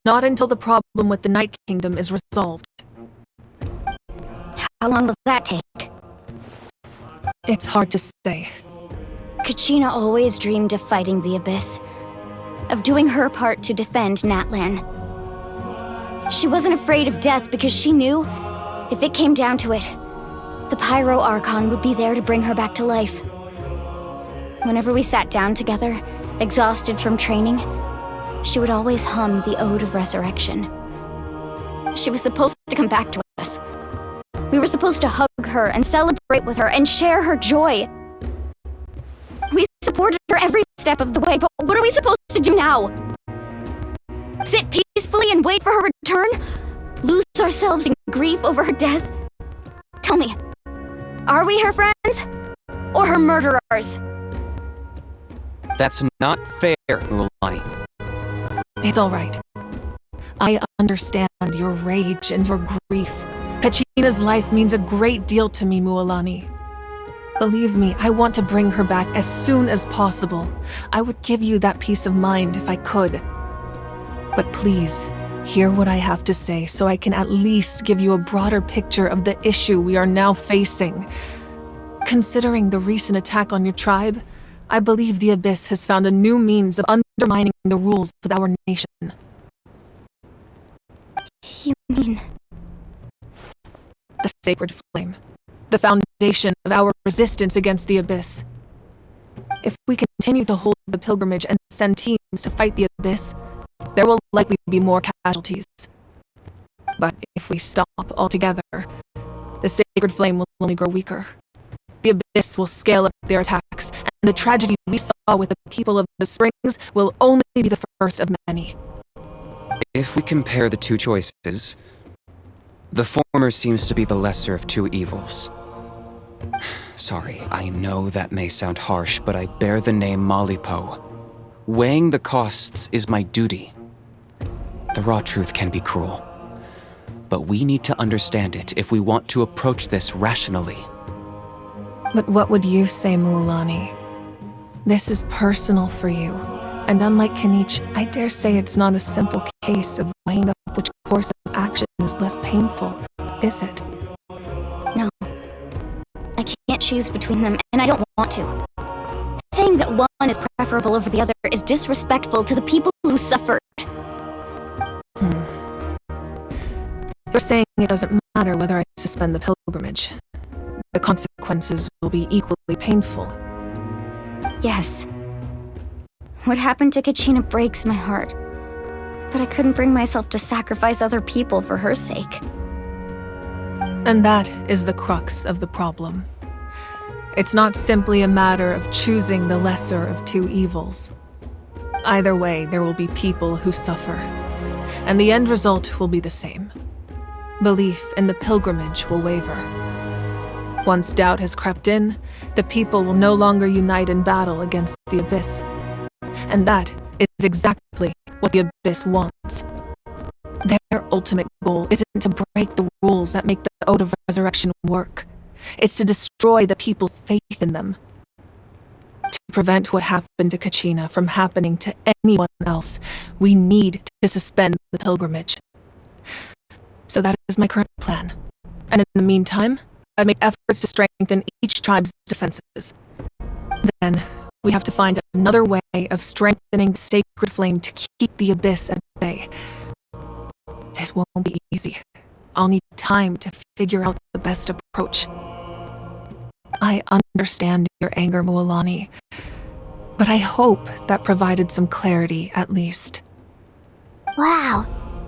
O: Not until the problem with the Night Kingdom is resolved.
L: How long will that take?
O: It's hard to say.
L: Kachina always dreamed of fighting the Abyss, of doing her part to defend Natlan. She wasn't afraid of death because she knew, if it came down to it, the Pyro Archon would be there to bring her back to life. Whenever we sat down together, exhausted from training, she would always hum the Ode of Resurrection. She was supposed to come back to us. We were supposed to hug her and celebrate with her and share her joy. We supported her every step of the way, but what are we supposed to do now? Sit peacefully and wait for her return? Lose ourselves in grief over her death? Tell me, are we her friends? Or her murderers?
Q: That's not fair, Mualani.
O: It's all right. I understand your rage and your grief. Kachina's life means a great deal to me, Mualani. Believe me, I want to bring her back as soon as possible. I would give you that peace of mind if I could. But please, hear what I have to say so I can at least give you a broader picture of the issue we are now facing. Considering the recent attack on your tribe, I believe the Abyss has found a new means of undermining the rules of our nation.
L: You mean...
O: The Sacred Flame. The foundation of our resistance against the Abyss. If we continue to hold the pilgrimage and send teams to fight the Abyss, there will likely be more casualties. But if we stop altogether, the Sacred Flame will only grow weaker. The Abyss will scale up their attacks, and the tragedy we saw with the people of the Springs will only be the first of many.
Q: If we compare the two choices, the former seems to be the lesser of two evils. Sorry, I know that may sound harsh, but I bear the name Malipo. Weighing the costs is my duty. The raw truth can be cruel, but we need to understand it if we want to approach this rationally.
O: But what would you say, Mualani? This is personal for you, and unlike Kanich, I dare say it's not a simple case of weighing up which course of action is less painful, is it?
L: No. I can't choose between them, and I don't want to. Saying that one is preferable over the other is disrespectful to the people who suffered.
O: You're saying it doesn't matter whether I suspend the pilgrimage. The consequences will be equally painful.
L: Yes. What happened to Kachina breaks my heart. But I couldn't bring myself to sacrifice other people for her sake.
O: And that is the crux of the problem. It's not simply a matter of choosing the lesser of two evils. Either way, there will be people who suffer. And the end result will be the same. belief in the pilgrimage will waver. Once doubt has crept in, the people will no longer unite in battle against the Abyss. And that is exactly what the Abyss wants. Their ultimate goal isn't to break the rules that make the Ode of Resurrection work. It's to destroy the people's faith in them. To prevent what happened to Kachina from happening to anyone else, we need to suspend the pilgrimage. So that is my current plan. And in the meantime, I make efforts to strengthen each tribe's defenses. Then, we have to find another way of strengthening the sacred flame to keep the Abyss at bay. This won't be easy. I'll need time to figure out the best approach. I understand your anger, Mualani, but I hope that provided some clarity at least.
A: Wow.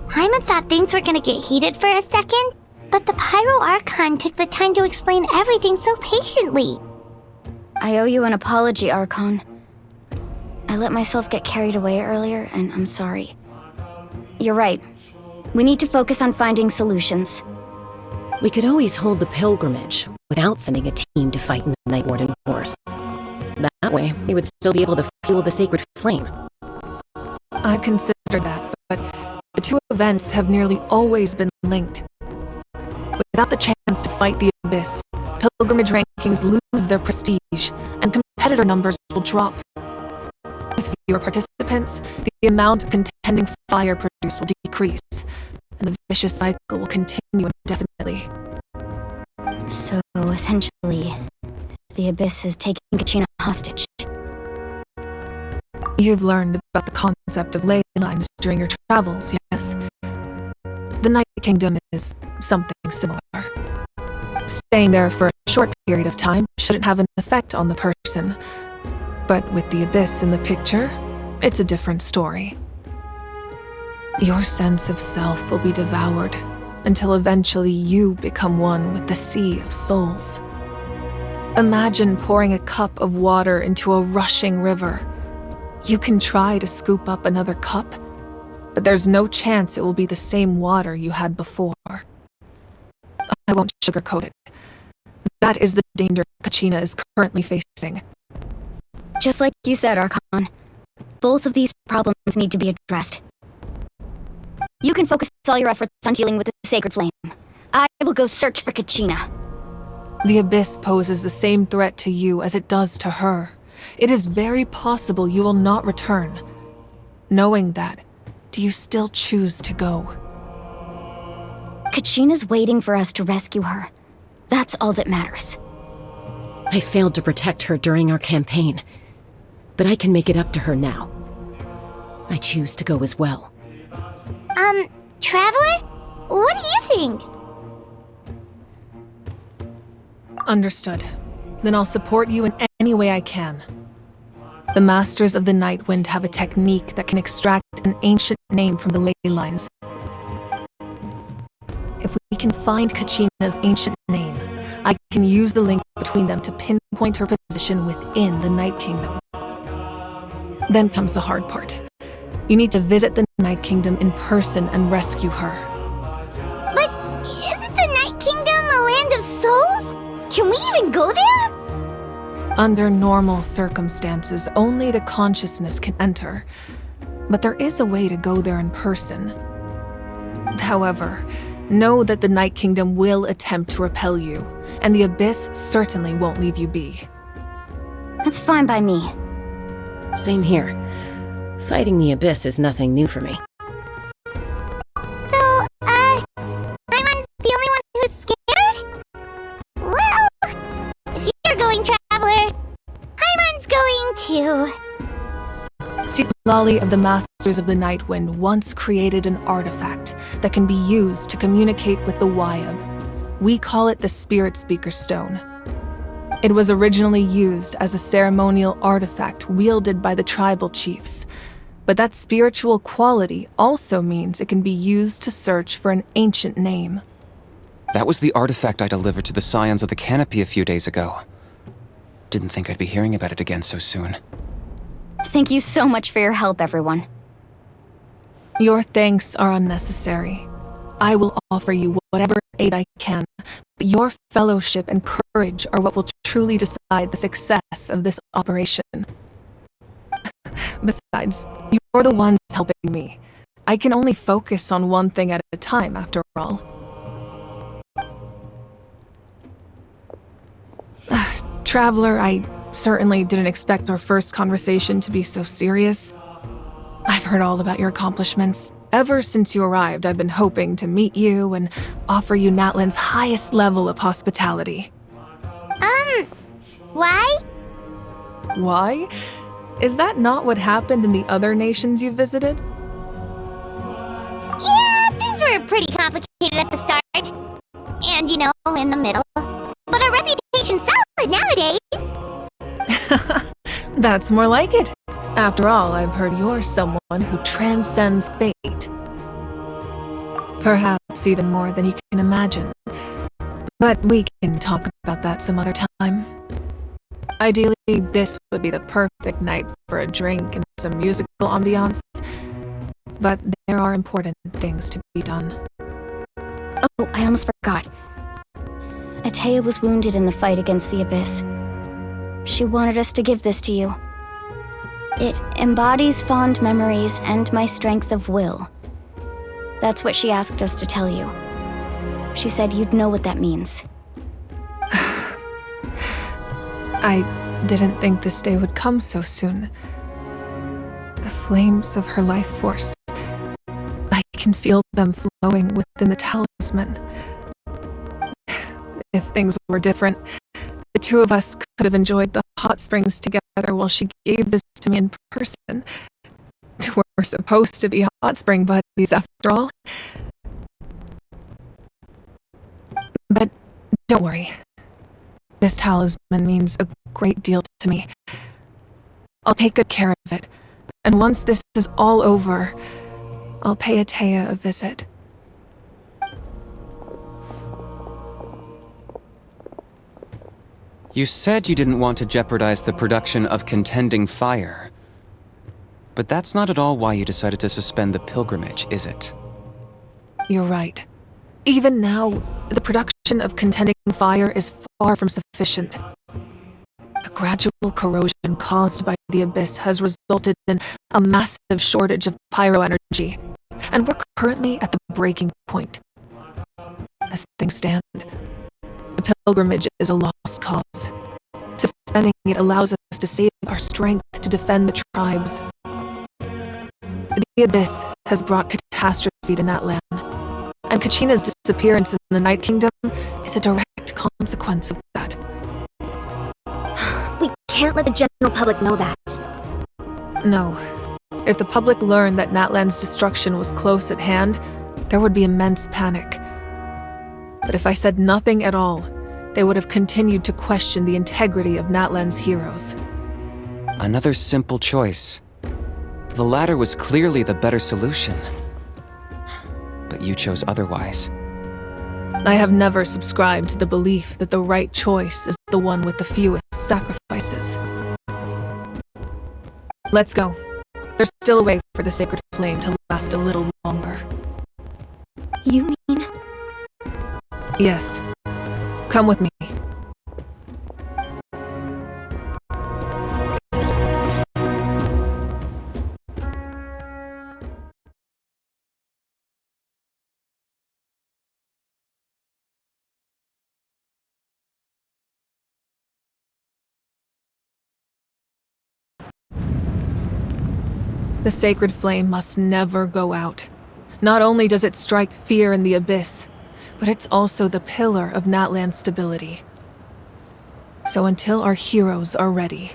A: Hyman thought things were gonna get heated for a second, but the Pyro Archon took the time to explain everything so patiently.
L: I owe you an apology, Archon. I let myself get carried away earlier, and I'm sorry. You're right. We need to focus on finding solutions.
J: We could always hold the pilgrimage without sending a team to fight in the Night Warden Wars. That way, we would still be able to fuel the sacred flame.
O: I've considered that, but the two events have nearly always been linked. Without the chance to fight the Abyss, pilgrimage rankings lose their prestige, and competitor numbers will drop. With fewer participants, the amount of contending fire produced will decrease, and the vicious cycle will continue indefinitely.
L: So, essentially, the Abyss is taking Kachina hostage.
O: You've learned about the concept of ley lines during your travels, yes? The Night Kingdom is something similar. Staying there for a short period of time shouldn't have an effect on the person. But with the Abyss in the picture, it's a different story. Your sense of self will be devoured until eventually you become one with the sea of souls. Imagine pouring a cup of water into a rushing river. You can try to scoop up another cup, but there's no chance it will be the same water you had before. I won't sugarcoat it. That is the danger Kachina is currently facing.
L: Just like you said, Archon, both of these problems need to be addressed. You can focus all your efforts on dealing with the sacred flame. I will go search for Kachina.
O: The Abyss poses the same threat to you as it does to her. It is very possible you will not return. Knowing that, do you still choose to go?
L: Kachina's waiting for us to rescue her. That's all that matters.
J: I failed to protect her during our campaign, but I can make it up to her now. I choose to go as well.
A: Traveler? What do you think?
O: Understood. Then I'll support you in any way I can. The Masters of the Night Wind have a technique that can extract an ancient name from the ley lines. If we can find Kachina's ancient name, I can use the link between them to pinpoint her position within the Night Kingdom. Then comes the hard part. You need to visit the Night Kingdom in person and rescue her.
A: But isn't the Night Kingdom a land of souls? Can we even go there?
O: Under normal circumstances, only the consciousness can enter. But there is a way to go there in person. However, know that the Night Kingdom will attempt to repel you, and the Abyss certainly won't leave you be.
L: That's fine by me.
J: Same here. Fighting the Abyss is nothing new for me.
A: So, Hyman's the only one who's scared? Well, if you're going, Traveler, Hyman's going too.
O: Siklali of the Masters of the Night Wind once created an artifact that can be used to communicate with the Wyab. We call it the Spirit Speaker Stone. It was originally used as a ceremonial artifact wielded by the tribal chiefs, but that spiritual quality also means it can be used to search for an ancient name.
Q: That was the artifact I delivered to the Scions of the Canopy a few days ago. Didn't think I'd be hearing about it again so soon.
L: Thank you so much for your help, everyone.
O: Your thanks are unnecessary. I will offer you whatever aid I can, but your fellowship and courage are what will truly decide the success of this operation. Besides, you're the ones helping me. I can only focus on one thing at a time, after all. Traveler, I certainly didn't expect our first conversation to be so serious. I've heard all about your accomplishments. Ever since you arrived, I've been hoping to meet you and offer you Natlan's highest level of hospitality.
A: Why?
O: Why? Is that not what happened in the other nations you visited?
A: Yeah, things were pretty complicated at the start. And, in the middle. But our reputation's solid nowadays.
O: That's more like it. After all, I've heard you're someone who transcends fate. Perhaps even more than you can imagine. But we can talk about that some other time. Ideally, this would be the perfect night for a drink and some musical ambiance. But there are important things to be done.
L: Oh, I almost forgot. Atea was wounded in the fight against the Abyss. She wanted us to give this to you. It embodies fond memories and my strength of will. That's what she asked us to tell you. She said you'd know what that means.
O: I didn't think this day would come so soon. The flames of her life force. I can feel them flowing within the talisman. If things were different, the two of us could have enjoyed the hot springs together while she gave this to me in person. We're supposed to be hot spring buddies after all. But don't worry. This talisman means a great deal to me. I'll take good care of it, and once this is all over, I'll pay Atea a visit.
Q: You said you didn't want to jeopardize the production of Contending Fire. But that's not at all why you decided to suspend the pilgrimage, is it?
O: You're right. Even now, the production of Contending Fire is far from sufficient. The gradual corrosion caused by the Abyss has resulted in a massive shortage of pyro energy, and we're currently at the breaking point. As things stand, the pilgrimage is a lost cause. Suspending it allows us to save our strength to defend the tribes. The Abyss has brought catastrophe to Natlan, and Kachina's disappearance in the Night Kingdom is a direct consequence of that.
C: We can't let the general public know that.
O: No. If the public learned that Natlan's destruction was close at hand, there would be immense panic. But if I said nothing at all, they would have continued to question the integrity of Natlan's heroes.
Q: Another simple choice. The latter was clearly the better solution. But you chose otherwise.
O: I have never subscribed to the belief that the right choice is the one with the fewest sacrifices. Let's go. There's still a way for the sacred flame to last a little longer.
C: You mean?
O: Yes. Come with me. The sacred flame must never go out. Not only does it strike fear in the Abyss, but it's also the pillar of Natlan's stability. So until our heroes are ready,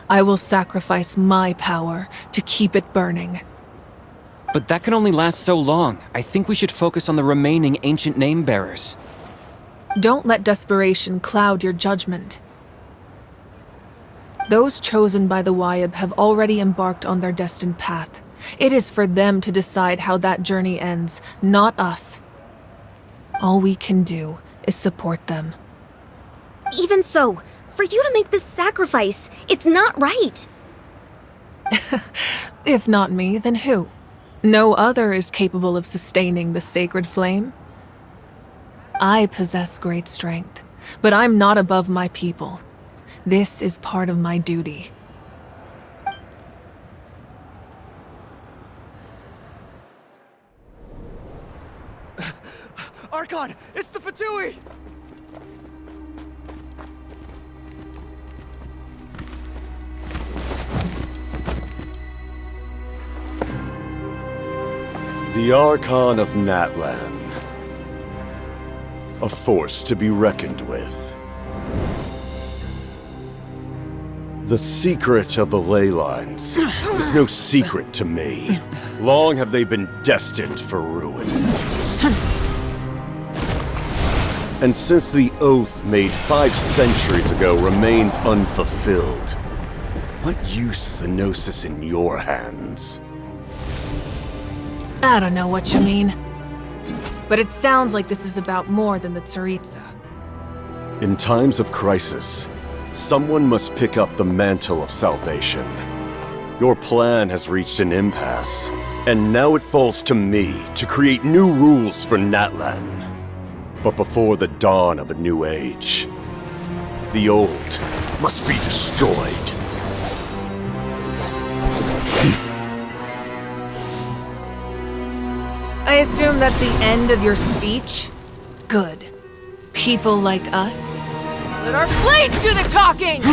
O: I will sacrifice my power to keep it burning.
Q: But that can only last so long. I think we should focus on the remaining ancient name-bearers.
O: Don't let desperation cloud your judgment. Those chosen by the Wyeb have already embarked on their destined path. It is for them to decide how that journey ends, not us. All we can do is support them.
C: Even so, for you to make this sacrifice, it's not right.
O: If not me, then who? No other is capable of sustaining the sacred flame. I possess great strength, but I'm not above my people. This is part of my duty.
P: Archon, it's the Fatui!
H: The Archon of Natlan. A force to be reckoned with. The secret of the ley lines is no secret to me. Long have they been destined for ruin. And since the oath made 5 centuries ago remains unfulfilled, what use is the Gnosis in your hands?
O: I don't know what you mean. But it sounds like this is about more than the Tsaritsa.
H: In times of crisis, someone must pick up the mantle of salvation. Your plan has reached an impasse, and now it falls to me to create new rules for Natlan. But before the dawn of a new age, the old must be destroyed.
O: I assume that's the end of your speech? Good. People like us. Let our blades do the talking!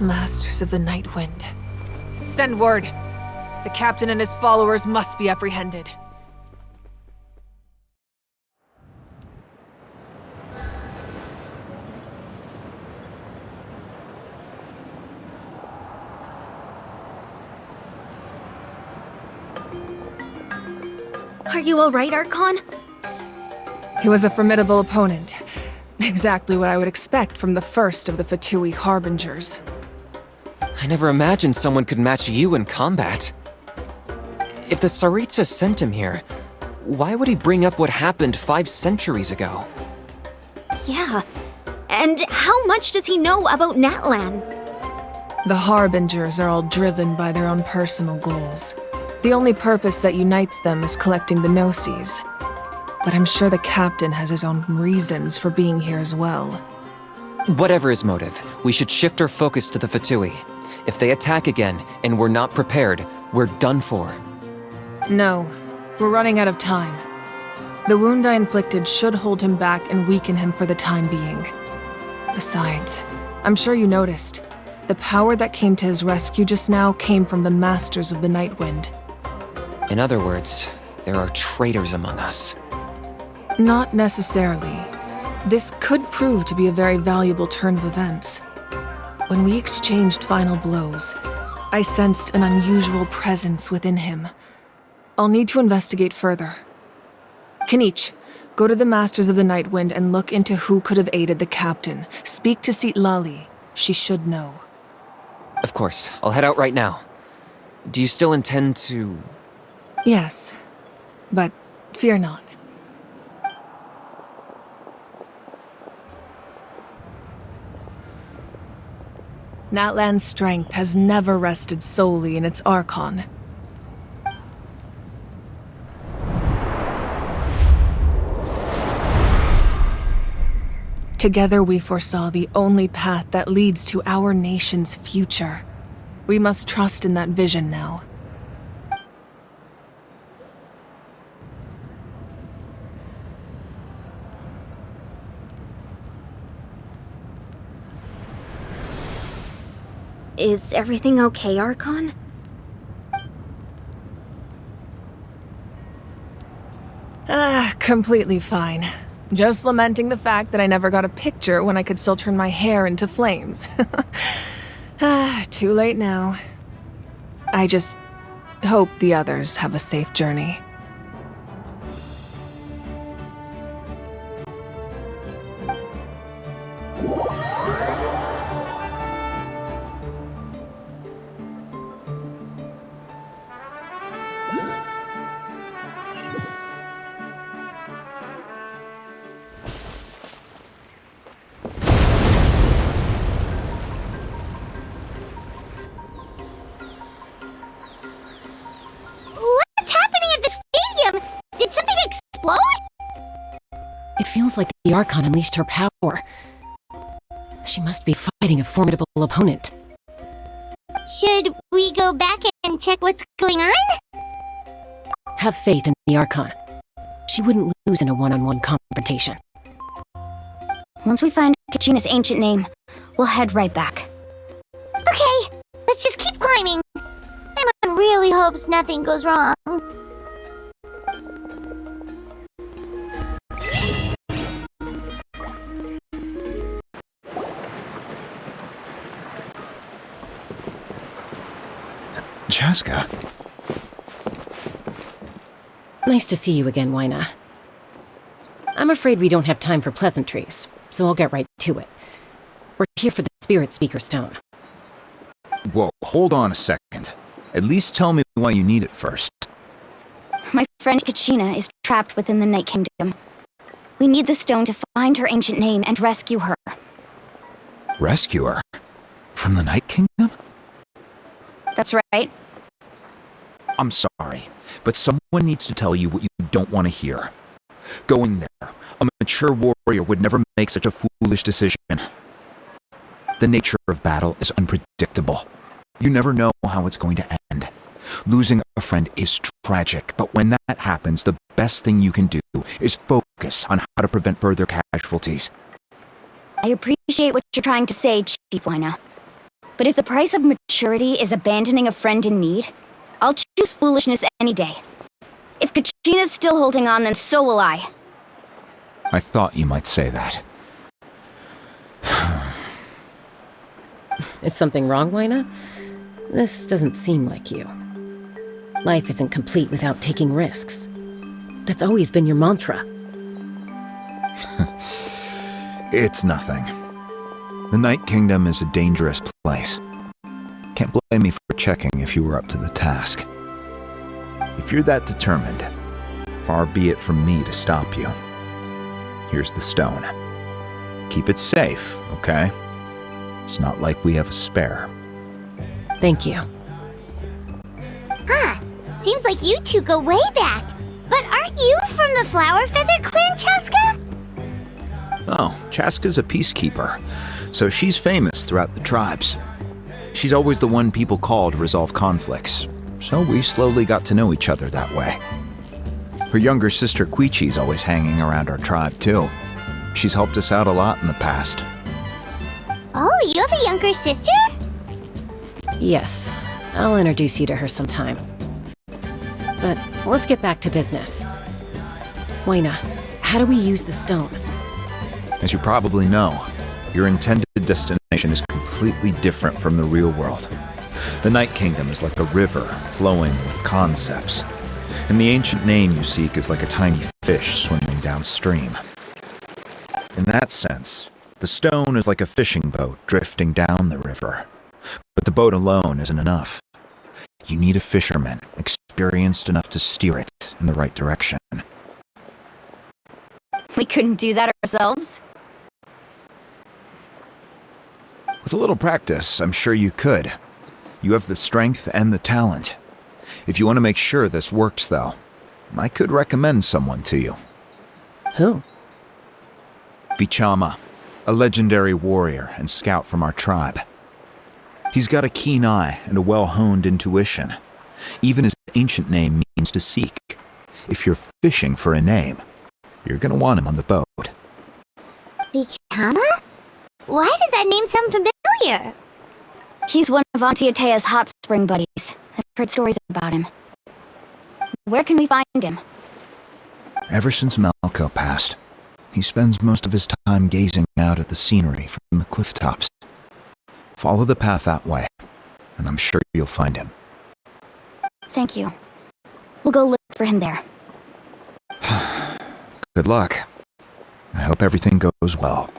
O: Masters of the Night Wind. Send word. The captain and his followers must be apprehended.
C: Are you alright, Archon?
O: He was a formidable opponent. Exactly what I would expect from the first of the Fatui Harbingers.
Q: I never imagined someone could match you in combat. If the Tsaritsa sent him here, why would he bring up what happened 5 centuries ago?
C: Yeah. And how much does he know about Natlan?
O: The Harbingers are all driven by their own personal goals. The only purpose that unites them is collecting the Gnosis. But I'm sure the captain has his own reasons for being here as well.
Q: Whatever his motive, we should shift our focus to the Fatui. If they attack again and we're not prepared, we're done for.
O: No, we're running out of time. The wound I inflicted should hold him back and weaken him for the time being. Besides, I'm sure you noticed, the power that came to his rescue just now came from the Masters of the Night Wind.
Q: In other words, there are traitors among us.
O: Not necessarily. This could prove to be a very valuable turn of events. When we exchanged final blows, I sensed an unusual presence within him. I'll need to investigate further. Kenichi, go to the Masters of the Night Wind and look into who could have aided the captain. Speak to Lali. She should know.
Q: Of course, I'll head out right now. Do you still intend to...
O: Yes, but fear not. Natlan's strength has never rested solely in its Archon. Together we foresaw the only path that leads to our nation's future. We must trust in that vision now.
L: Is everything okay, Archon?
O: Completely fine. Just lamenting the fact that I never got a picture when I could still turn my hair into flames. Too late now. I just hope the others have a safe journey.
J: It feels like the Archon unleashed her power. She must be fighting a formidable opponent.
A: Should we go back and check what's going on?
J: Have faith in the Archon. She wouldn't lose in a one-on-one confrontation.
L: Once we find Kachina's ancient name, we'll head right back.
A: Okay, let's just keep climbing. Everyone really hopes nothing goes wrong.
N: Chaska.
J: Nice to see you again, Wyna. I'm afraid we don't have time for pleasantries, so I'll get right to it. We're here for the Spirit Speaker Stone.
N: Whoa, hold on a second. At least tell me why you need it first.
L: My friend Kachina is trapped within the Night Kingdom. We need the stone to find her ancient name and rescue her.
N: Rescue her? From the Night Kingdom?
L: That's right.
N: I'm sorry, but someone needs to tell you what you don't want to hear. Going there, a mature warrior would never make such a foolish decision. The nature of battle is unpredictable. You never know how it's going to end. Losing a friend is tragic, but when that happens, the best thing you can do is focus on how to prevent further casualties.
L: I appreciate what you're trying to say, Chief Wyna. But if the price of maturity is abandoning a friend in need, I'll choose foolishness any day. If Kachina's still holding on, then so will I.
N: I thought you might say that.
J: Is something wrong, Wyna? This doesn't seem like you. Life isn't complete without taking risks. That's always been your mantra.
N: It's nothing. The Night Kingdom is a dangerous place. Can't blame me for checking if you were up to the task. If you're that determined, far be it from me to stop you. Here's the stone. Keep it safe, okay? It's not like we have a spare.
J: Thank you.
A: Huh. Seems like you two go way back. But aren't you from the Flower Feather clan, Chaska?
N: Oh, Chaska's a peacekeeper, so she's famous throughout the tribes. She's always the one people call to resolve conflicts, so we slowly got to know each other that way. Her younger sister Quichi's always hanging around our tribe, too. She's helped us out a lot in the past.
A: Oh, you have a younger sister?
J: Yes, I'll introduce you to her sometime. But let's get back to business. Waina, how do we use the stone?
N: As you probably know, your intended destination is completely different from the real world. The Night Kingdom is like a river flowing with concepts, and the ancient name you seek is like a tiny fish swimming downstream. In that sense, the stone is like a fishing boat drifting down the river. But the boat alone isn't enough. You need a fisherman experienced enough to steer it in the right direction.
L: We couldn't do that ourselves?
N: With a little practice, I'm sure you could. You have the strength and the talent. If you want to make sure this works, though, I could recommend someone to you.
J: Who?
N: Vichama, a legendary warrior and scout from our tribe. He's got a keen eye and a well-honed intuition. Even his ancient name means to seek. If you're fishing for a name, you're gonna want him on the boat.
A: Vichama? Why does that name sound familiar?
L: He's one of Auntie Atea's hot spring buddies. I've heard stories about him. Where can we find him?
N: Ever since Malco passed, he spends most of his time gazing out at the scenery from the cliff tops. Follow the path that way, and I'm sure you'll find him.
L: Thank you. We'll go look for him there.
N: Good luck. I hope everything goes well.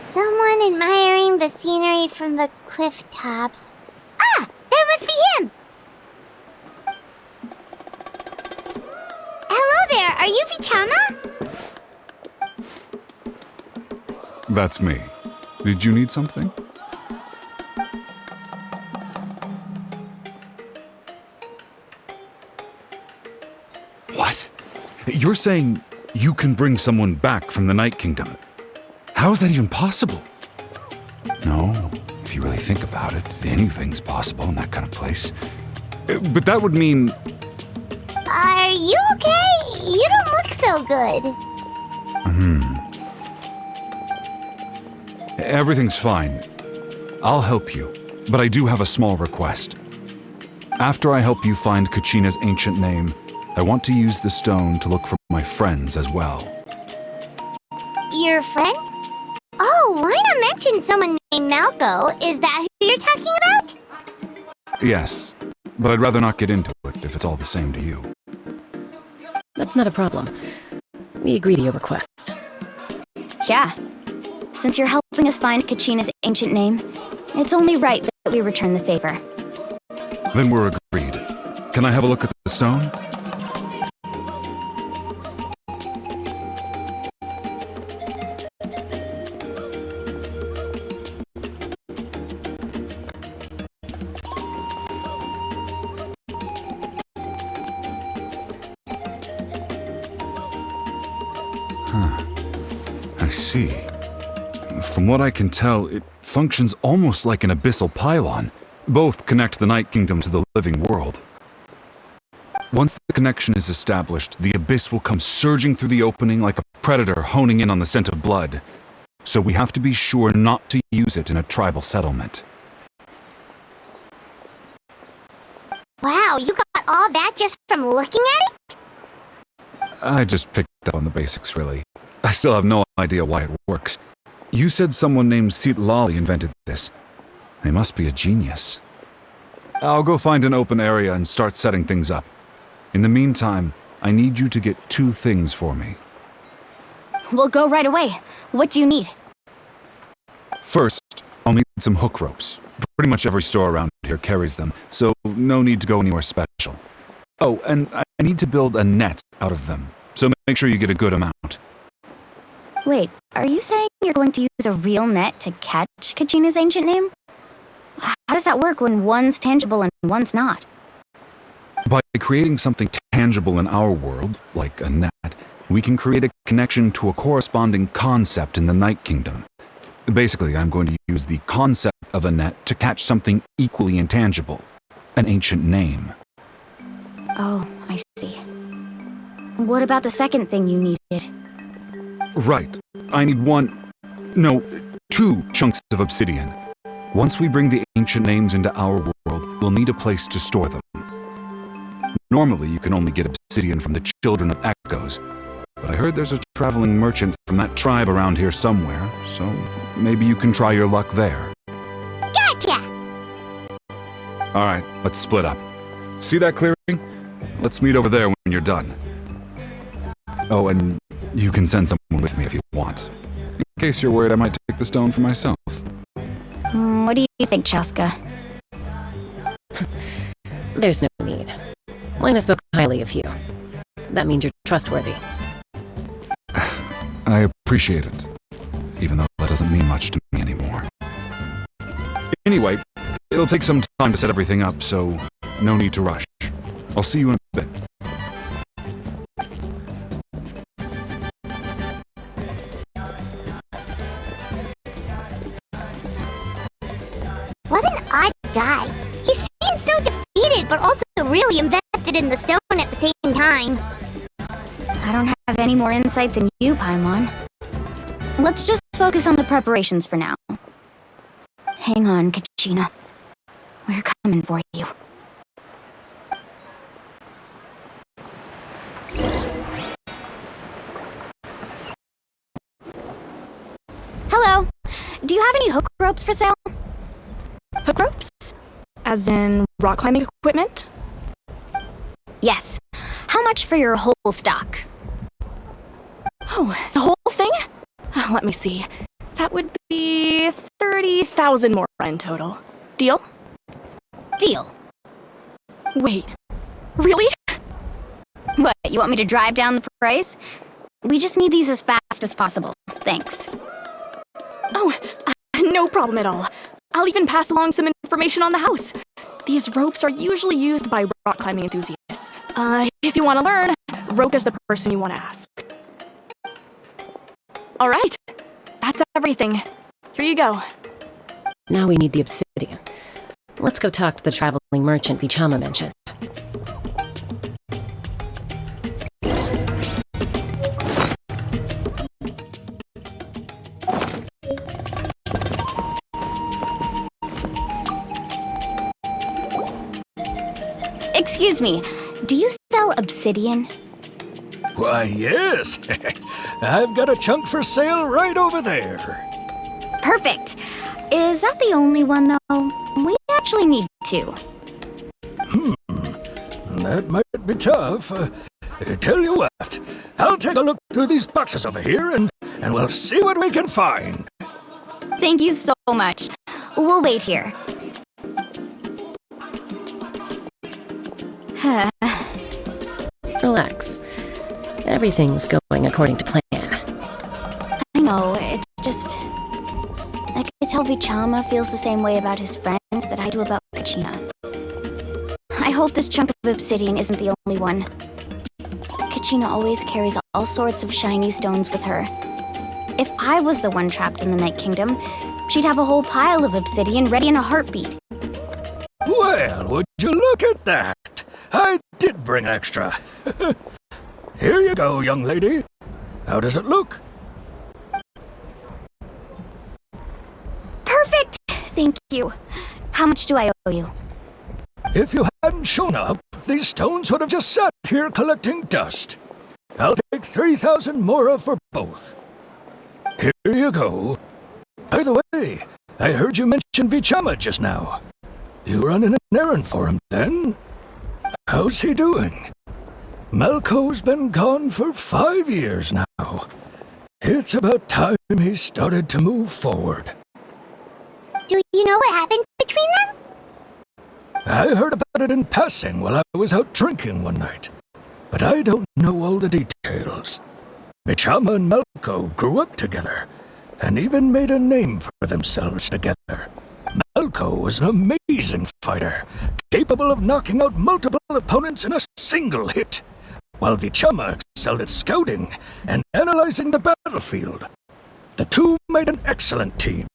A: Someone admiring the scenery from the cliff tops. Ah! That must be him! Hello there, are you Vichama?
E: That's me. Did you need something? What? You're saying you can bring someone back from the Night Kingdom? How is that even possible? No, if you really think about it, anything's possible in that kind of place. But that would mean...
A: Are you okay? You don't look so good.
E: Everything's fine. I'll help you, but I do have a small request. After I help you find Kachina's ancient name, I want to use the stone to look for my friends as well.
A: Your friend? Oh, why not mention someone named Malco? Is that who you're talking about?
E: Yes, but I'd rather not get into it if it's all the same to you.
J: That's not a problem. We agree to your request.
L: Yeah. Since you're helping us find Kachina's ancient name, it's only right that we return the favor.
E: Then we're agreed. Can I have a look at the stone? I see. From what I can tell, it functions almost like an abyssal pylon. Both connect the Night Kingdom to the living world. Once the connection is established, the abyss will come surging through the opening like a predator honing in on the scent of blood. So we have to be sure not to use it in a tribal settlement.
A: Wow, you got all that just from looking at it?
E: I just picked up on the basics, really. I still have no idea why it works. You said someone named Lali invented this. They must be a genius. I'll go find an open area and start setting things up. In the meantime, I need you to get 2 things for me.
L: We'll go right away. What do you need?
E: First, I'll need some hook ropes. Pretty much every store around here carries them, so no need to go anywhere special. Oh, and I need to build a net out of them, so make sure you get a good amount.
L: Wait, are you saying you're going to use a real net to catch Kachina's ancient name? How does that work when one's tangible and one's not?
E: By creating something tangible in our world, like a net, we can create a connection to a corresponding concept in the Night Kingdom. Basically, I'm going to use the concept of a net to catch something equally intangible, an ancient name.
L: Oh, I see. What about the second thing you needed?
E: Right. I need two chunks of obsidian. Once we bring the ancient names into our world, we'll need a place to store them. Normally, you can only get obsidian from the Children of Echoes, but I heard there's a traveling merchant from that tribe around here somewhere, so maybe you can try your luck there.
A: Gotcha!
E: Alright, let's split up. See that clearing? Let's meet over there when you're done. Oh, and you can send someone with me if you want. In case you're worried I might take the stone for myself.
L: What do you think, Chaska?
J: There's no need. Lena spoke highly of you. That means you're trustworthy.
E: I appreciate it, even though that doesn't mean much to me anymore. Anyway, it'll take some time to set everything up, so no need to rush. I'll see you in a bit.
A: What an odd guy. He seems so defeated, but also really invested in the stone at the same time.
L: I don't have any more insight than you, Paimon. Let's just focus on the preparations for now. Hang on, Kachina. We're coming for you. Hello. Do you have any hook ropes for sale?
M: Hook ropes? As in rock climbing equipment?
L: Yes. How much for your whole stock?
M: Oh, the whole thing? Let me see. That would be 30,000 more in total. Deal?
L: Deal.
M: Wait, really?
L: What, you want me to drive down the price? We just need these as fast as possible. Thanks.
M: Oh, no problem at all. I'll even pass along some information on the house. These ropes are usually used by rock climbing enthusiasts. If you want to learn, Roka's the person you want to ask. All right, that's everything. Here you go.
J: Now we need the obsidian. Let's go talk to the traveling merchant Vichama mentioned.
L: Excuse me, do you sell obsidian?
S: Why, yes. I've got a chunk for sale right over there.
L: Perfect. Is that the only one, though? We actually need two.
S: That might be tough. Tell you what, I'll take a look through these boxes over here and we'll see what we can find.
L: Thank you so much. We'll wait here.
J: Relax. Everything's going according to plan.
L: I know, it's just... I could tell Vichama feels the same way about his friend that I do about Kachina. I hope this chunk of obsidian isn't the only one. Kachina always carries all sorts of shiny stones with her. If I was the one trapped in the Night Kingdom, she'd have a whole pile of obsidian ready in a heartbeat.
S: Well, would you look at that? I did bring extra. Here you go, young lady. How does it look?
L: Perfect! Thank you. How much do I owe you?
S: If you hadn't shown up, these stones would have just sat here collecting dust. I'll take 3,000 mora for both. Here you go. By the way, I heard you mention Vichama just now. You running an errand for him, then? How's he doing? Malco's been gone for 5 years now. It's about time he started to move forward.
A: Do you know what happened between them?
S: I heard about it in passing while I was out drinking one night, but I don't know all the details. Vichama and Malco grew up together, and even made a name for themselves together. Malko was an amazing fighter, capable of knocking out multiple opponents in a single hit, while Vichama excelled at scouting and analyzing the battlefield. The two made an excellent team,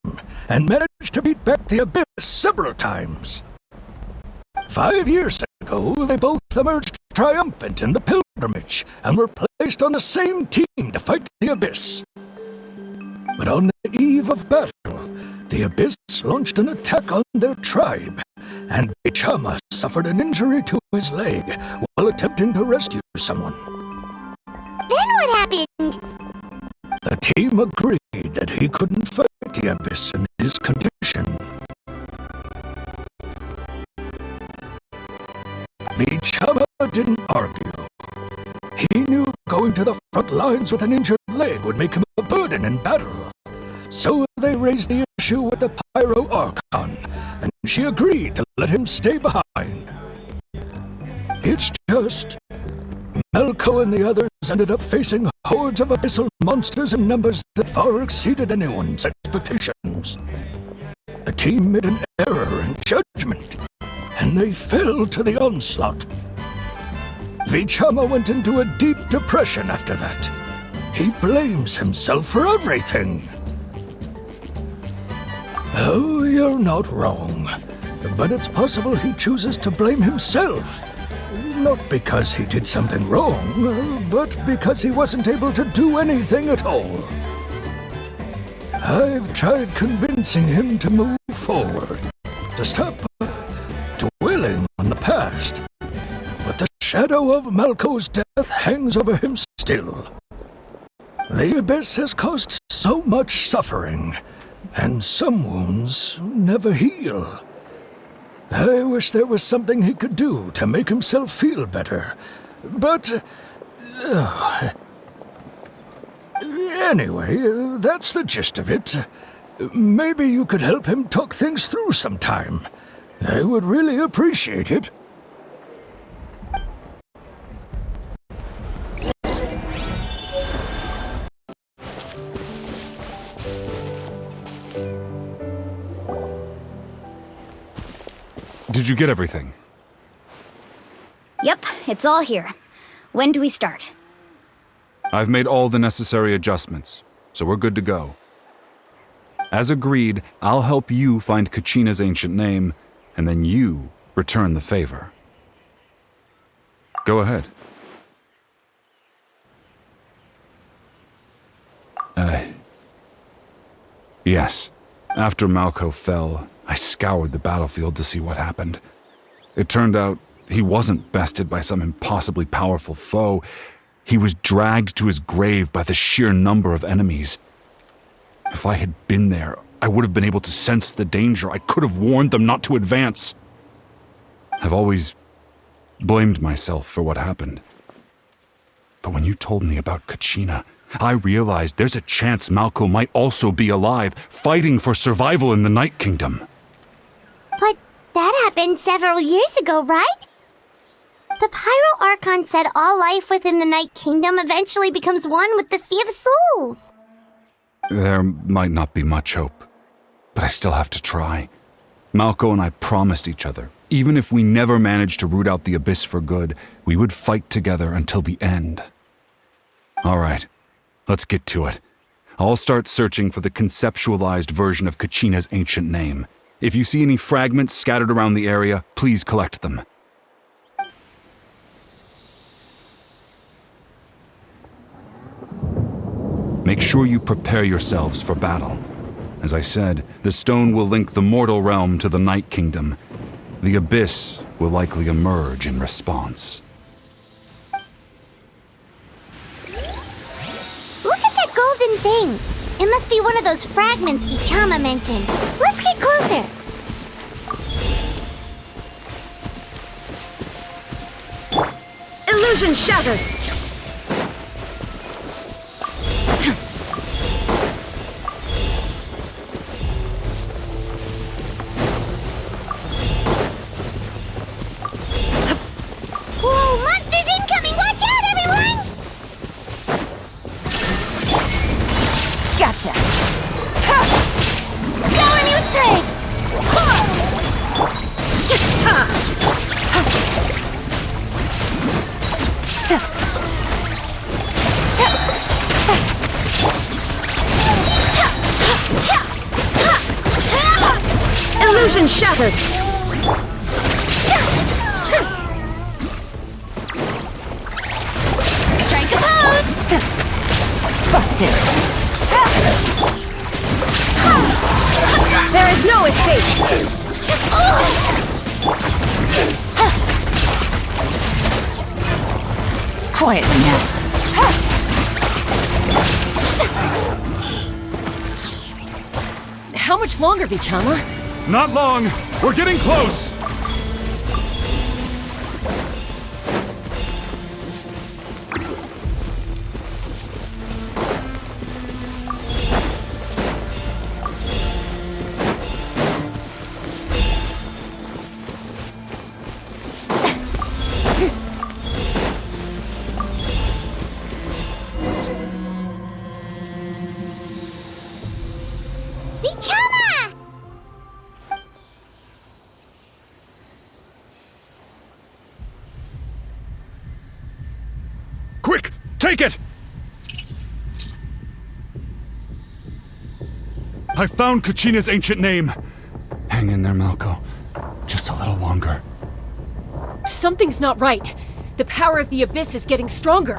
S: and managed to beat back the Abyss several times. 5 years ago, they both emerged triumphant in the pilgrimage, and were placed on the same team to fight the Abyss. But on the eve of battle, the Abyss launched an attack on their tribe, and Vichama suffered an injury to his leg while attempting to rescue someone.
A: Then what happened?
S: The team agreed that he couldn't fight the Abyss in his condition. Vichama didn't argue. He knew going to the front lines with an injured leg would make him a burden in battle. So they raised the issue with the Pyro Archon, and she agreed to let him stay behind. It's just Malko and the others ended up facing hordes of abyssal monsters in numbers that far exceeded anyone's expectations. The team made an error in judgment, and they fell to the onslaught. Vichama went into a deep depression after that. He blames himself for everything. Oh, you're not wrong. But it's possible he chooses to blame himself. Not because he did something wrong, but because he wasn't able to do anything at all. I've tried convincing him to move forward, to stop dwelling on the past. But the shadow of Malko's death hangs over him still. The Abyss has caused so much suffering, and some wounds never heal. I wish there was something he could do to make himself feel better, but... Anyway, that's the gist of it. Maybe you could help him talk things through sometime. I would really appreciate it.
E: Did you get everything?
L: Yep, it's all here. When do we start?
E: I've made all the necessary adjustments, so we're good to go. As agreed, I'll help you find Kachina's ancient name, and then you return the favor. Go ahead. Yes. After Malko fell, I scoured the battlefield to see what happened. It turned out he wasn't bested by some impossibly powerful foe. He was dragged to his grave by the sheer number of enemies. If I had been there, I would have been able to sense the danger. I could have warned them not to advance. I've always blamed myself for what happened. But when you told me about Kachina, I realized there's a chance Malko might also be alive, fighting for survival in the Night Kingdom.
A: But that happened several years ago, right? The Pyro Archon said all life within the Night Kingdom eventually becomes one with the Sea of Souls.
E: There might not be much hope, but I still have to try. Malko and I promised each other, even if we never managed to root out the Abyss for good, we would fight together until the end. All right, let's get to it. I'll start searching for the conceptualized version of Kachina's ancient name. If you see any fragments scattered around the area, please collect them. Make sure you prepare yourselves for battle. As I said, the stone will link the mortal realm to the Night Kingdom. The Abyss will likely emerge in response.
A: Look at that golden thing! It must be one of those fragments Vichama mentioned. Let's get closer!
D: Illusion shattered!
A: Whoa, monsters incoming! Watch out, everyone!
D: Gotcha!
A: Showing you thing!
T: Illusion shattered!
A: Strike a pose!
T: Busted! There is no escape!
J: Quietly now. How much longer, Vichama?
E: Not long! We're getting close!
A: Vichama!
E: Quick! Take it! I found Kachina's ancient name. Hang in there, Malko. Just a little longer.
B: Something's not right. The power of the Abyss is getting stronger.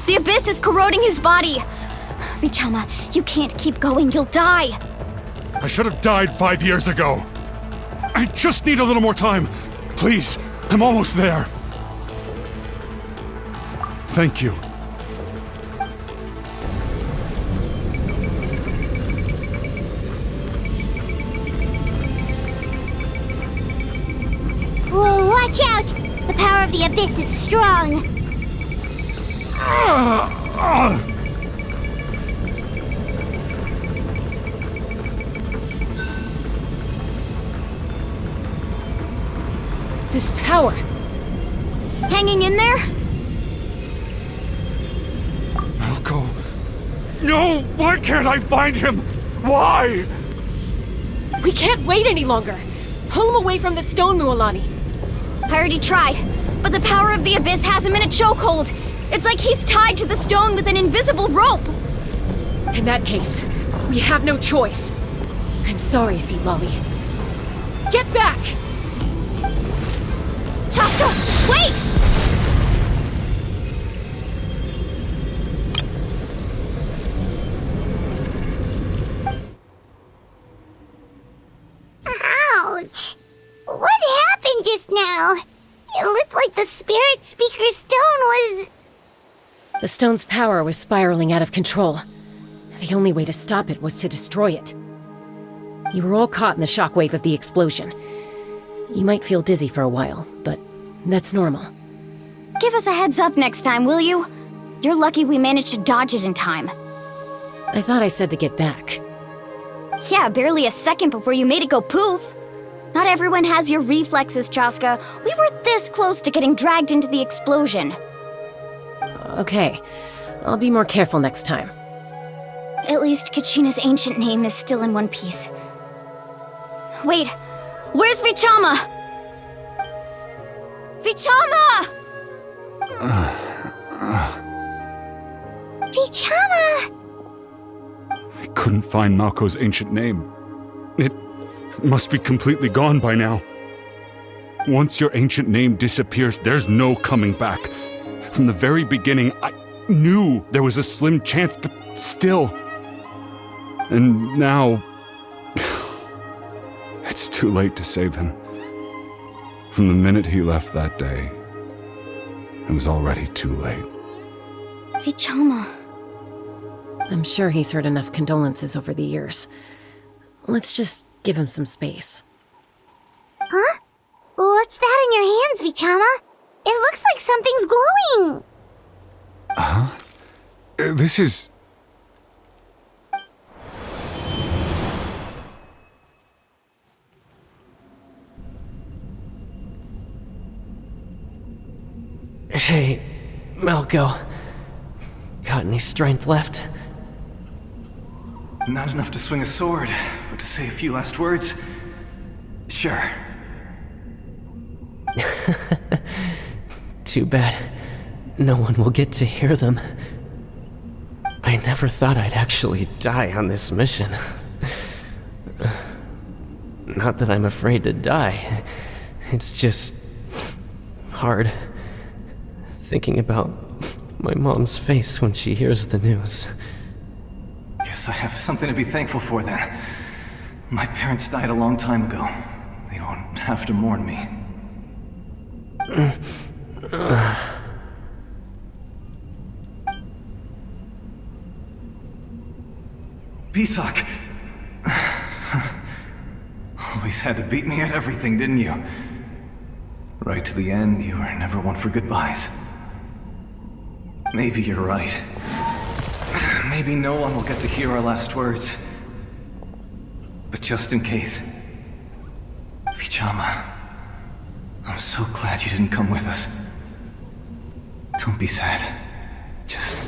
L: The Abyss is corroding his body. Vichama, you can't keep going. You'll die.
E: I should have died 5 years ago. I just need a little more time. Please, I'm almost there. Thank you.
A: Whoa, watch out! The power of the Abyss is strong.
B: This power.
L: Hanging in there?
E: Malko. No! Why can't I find him? Why?
B: We can't wait any longer. Pull him away from the stone, Mualani.
L: I already tried, but the power of the Abyss has him in a chokehold. It's like he's tied to the stone with an invisible rope.
B: In that case, we have no choice. I'm sorry, Sea Lolly. Get back!
L: Chaska, wait!
A: Ouch! What happened just now? It looked like the Spirit Speaker's stone was...
J: The stone's power was spiraling out of control. The only way to stop it was to destroy it. You were all caught in the shockwave of the explosion. You might feel dizzy for a while, but that's normal.
L: Give us a heads up next time, will you? You're lucky we managed to dodge it in time.
J: I thought I said to get back.
L: Yeah, barely a second before you made it go poof. Not everyone has your reflexes, Chaska. We were this close to getting dragged into the explosion.
J: Okay, I'll be more careful next time.
L: At least Kachina's ancient name is still in one piece. Wait, where's Vichama? Vichama!
A: Vichama!
E: I couldn't find Malko's ancient name. It must be completely gone by now. Once your ancient name disappears, there's no coming back. From the very beginning, I knew there was a slim chance, but still. And now... it's too late to save him. From the minute he left that day, it was already too late.
L: Vichama.
J: I'm sure he's heard enough condolences over the years. Let's just give him some space.
A: Huh? What's that in your hands, Vichama? It looks like something's glowing!
E: Huh? This is...
F: Hey, Malko. Got any strength left?
D: Not enough to swing a sword, but to say a few last words? Sure.
F: Too bad no one will get to hear them. I never thought I'd actually die on this mission. Not that I'm afraid to die. It's just hard thinking about my mom's face when she hears the news.
D: Guess I have something to be thankful for then. My parents died a long time ago. They won't have to mourn me. Pisak! Always had to beat me at everything, didn't you? Right to the end, you were never one for goodbyes. Maybe you're right. Maybe no one will get to hear our last words. But just in case... Vichama, I'm so glad you didn't come with us. Don't be sad. Just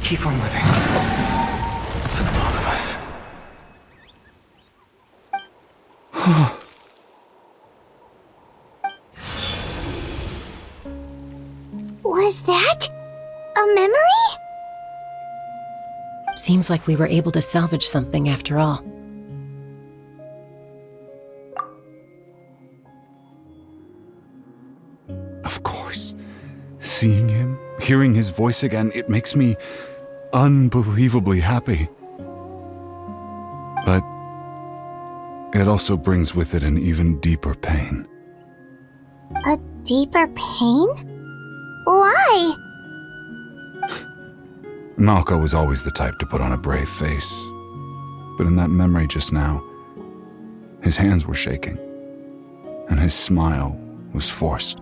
D: keep on living. For the both of us.
A: Was that a memory?
J: Seems like we were able to salvage something after all.
E: Of course. Seeing him, hearing his voice again, it makes me unbelievably happy. But it also brings with it an even deeper pain.
A: A deeper pain? Why?
E: Malco was always the type to put on a brave face. But in that memory just now, his hands were shaking, and his smile was forced.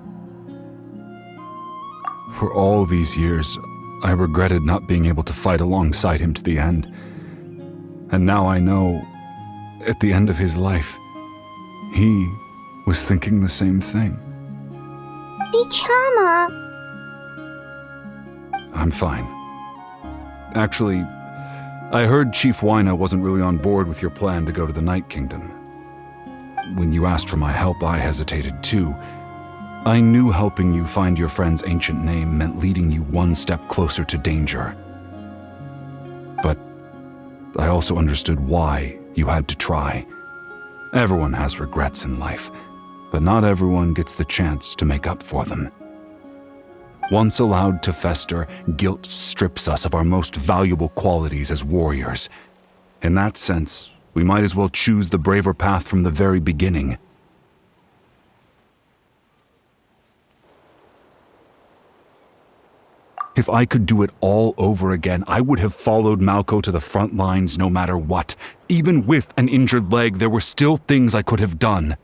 E: For all these years, I regretted not being able to fight alongside him to the end. And now I know, at the end of his life, he was thinking the same thing.
A: Vichama.
E: I'm fine. Actually, I heard Chief Wyna wasn't really on board with your plan to go to the Night Kingdom. When you asked for my help, I hesitated too. I knew helping you find your friend's ancient name meant leading you one step closer to danger. But I also understood why you had to try. Everyone has regrets in life, but not everyone gets the chance to make up for them. Once allowed to fester, guilt strips us of our most valuable qualities as warriors. In that sense, we might as well choose the braver path from the very beginning. If I could do it all over again, I would have followed Malco to the front lines no matter what. Even with an injured leg, there were still things I could have done.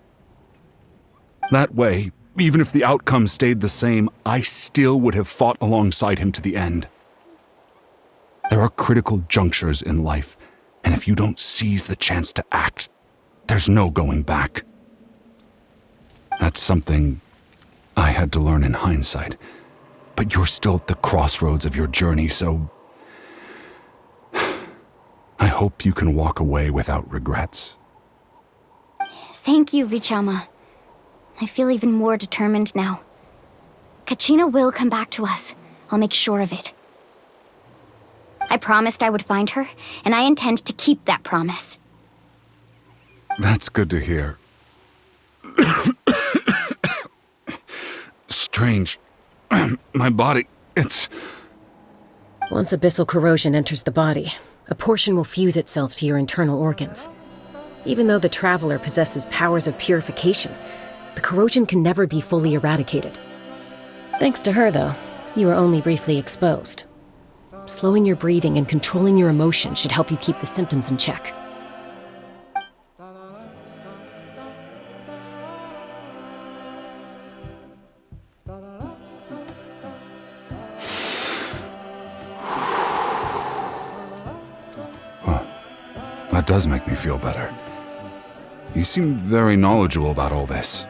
E: That way, even if the outcome stayed the same, I still would have fought alongside him to the end. There are critical junctures in life, and if you don't seize the chance to act, there's no going back. That's something I had to learn in hindsight. But you're still at the crossroads of your journey, so I hope you can walk away without regrets.
L: Thank you, Vichama. I feel even more determined now. Kachina will come back to us. I'll make sure of it. I promised I would find her, and I intend to keep that promise.
E: That's good to hear. Strange. My body, it's...
J: Once abyssal corrosion enters the body, a portion will fuse itself to your internal organs. Even though the Traveler possesses powers of purification, the corrosion can never be fully eradicated. Thanks to her, though, you were only briefly exposed. Slowing your breathing and controlling your emotions should help you keep the symptoms in check.
E: That does make me feel better. You seem very knowledgeable about all this.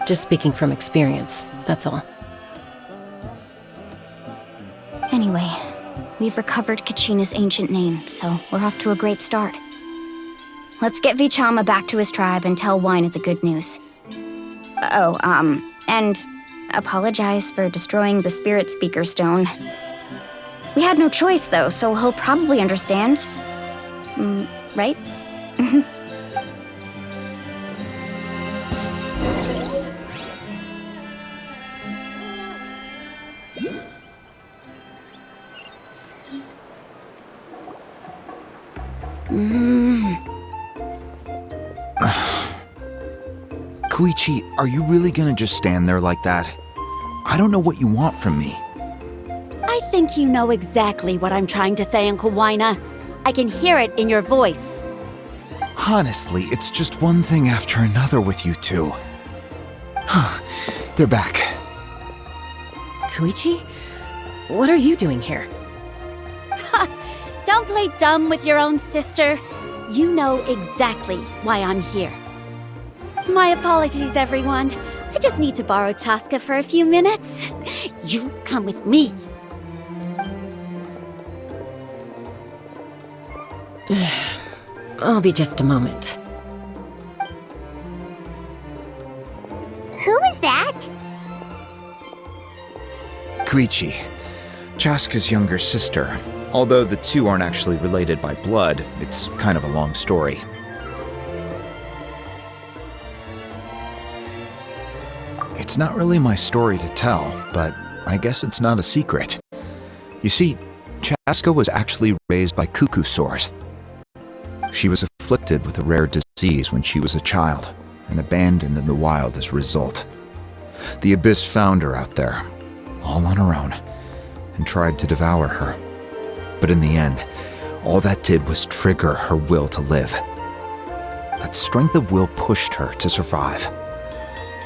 J: Just speaking from experience, that's all.
L: Anyway, We've recovered Kachina's ancient name, so we're off to a great start. Let's get Vichama back to his tribe and tell Wina the good news. Oh, and apologize for destroying the Spirit Speaker Stone. We had no choice, though, so he'll probably understand. Right?
N: Koichi, are you really gonna just stand there like that? I don't know what you want from me.
I: I think you know exactly what I'm trying to say, Uncle Wina. I can hear it in your voice.
N: Honestly, it's just one thing after another with you two. They're back.
J: Koichi? What are you doing here?
I: Don't play dumb with your own sister. You know exactly why I'm here. My apologies, everyone. I just need to borrow Chaska for a few minutes. You come with me.
J: I'll be just a moment.
A: Who is that?
N: Koichi, Chaska's younger sister. Although the two aren't actually related by blood, it's kind of a long story. It's not really my story to tell, but I guess it's not a secret. You see, Chaska was actually raised by cuckoo sores. She was afflicted with a rare disease when she was a child, and abandoned in the wild as a result. The Abyss found her out there, all on her own, and tried to devour her. But in the end, all that did was trigger her will to live. That strength of will pushed her to survive,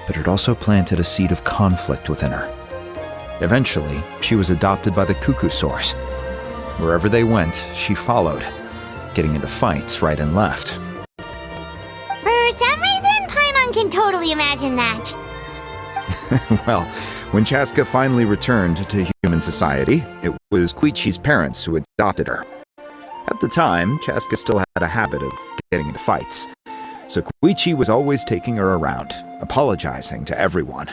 N: but it also planted a seed of conflict within her. Eventually, she was adopted by the cuckoo sores. Wherever they went, she followed, getting into fights right and left.
A: For some reason, Paimon can totally imagine that.
N: Well, when Chaska finally returned to human society, it was Koichi's parents who adopted her. At the time, Chaska still had a habit of getting into fights, so Koichi was always taking her around, apologizing to everyone.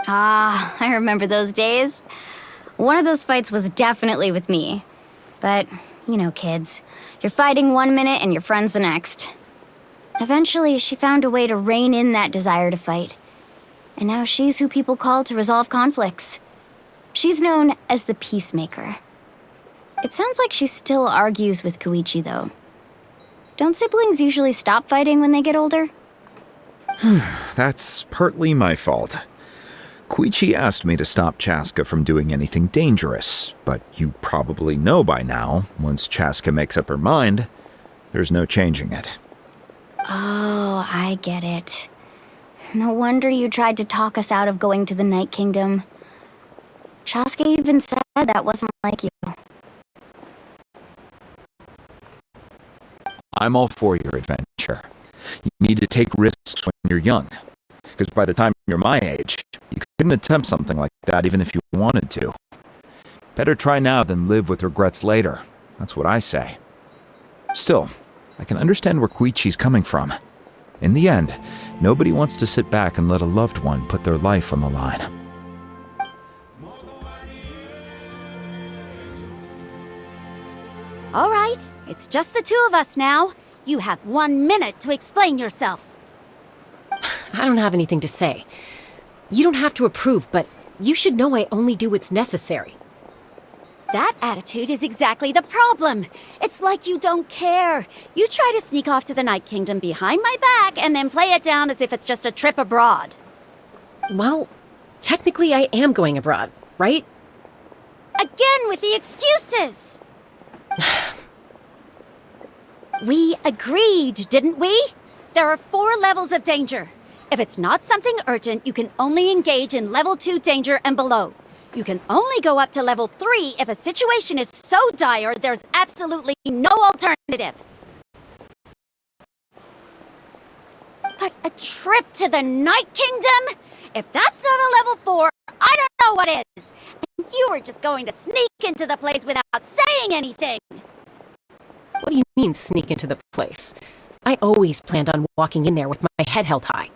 L: Ah, I remember those days. One of those fights was definitely with me. But, you know, kids. You're fighting one minute and your friend's the next. Eventually, she found a way to rein in that desire to fight. And now she's who people call to resolve conflicts. She's known as the Peacemaker. It sounds like she still argues with Koichi, though. Don't siblings usually stop fighting when they get older?
N: That's partly my fault. Koichi asked me to stop Chaska from doing anything dangerous, but you probably know by now, once Chaska makes up her mind, there's no changing it.
L: Oh, I get it. No wonder you tried to talk us out of going to the Night Kingdom. Chaska even said that wasn't like you.
N: I'm all for your adventure. You need to take risks when you're young, because by the time you're my age, you couldn't attempt something like that even if you wanted to. Better try now than live with regrets later. That's what I say. Still, I can understand where Koichi's coming from. In the end, nobody wants to sit back and let a loved one put their life on the line.
I: All right, it's just the two of us now. You have 1 minute to explain yourself.
J: I don't have anything to say. You don't have to approve, but you should know I only do what's necessary.
I: That attitude is exactly the problem. It's like you don't care. You try to sneak off to the Night Kingdom behind my back and then play it down as if it's just a trip abroad.
J: Well, technically I am going abroad, right?
I: Again with the excuses! We agreed, didn't we? There are 4 levels of danger. If it's not something urgent, you can only engage in level 2 danger and below. You can only go up to level 3 if a situation is so dire there's absolutely no alternative. What, a trip to the Night Kingdom? If that's not a level 4, I don't know what is. And you were just going to sneak into the place without saying anything.
J: What do you mean, sneak into the place? I always planned on walking in there with my head held high.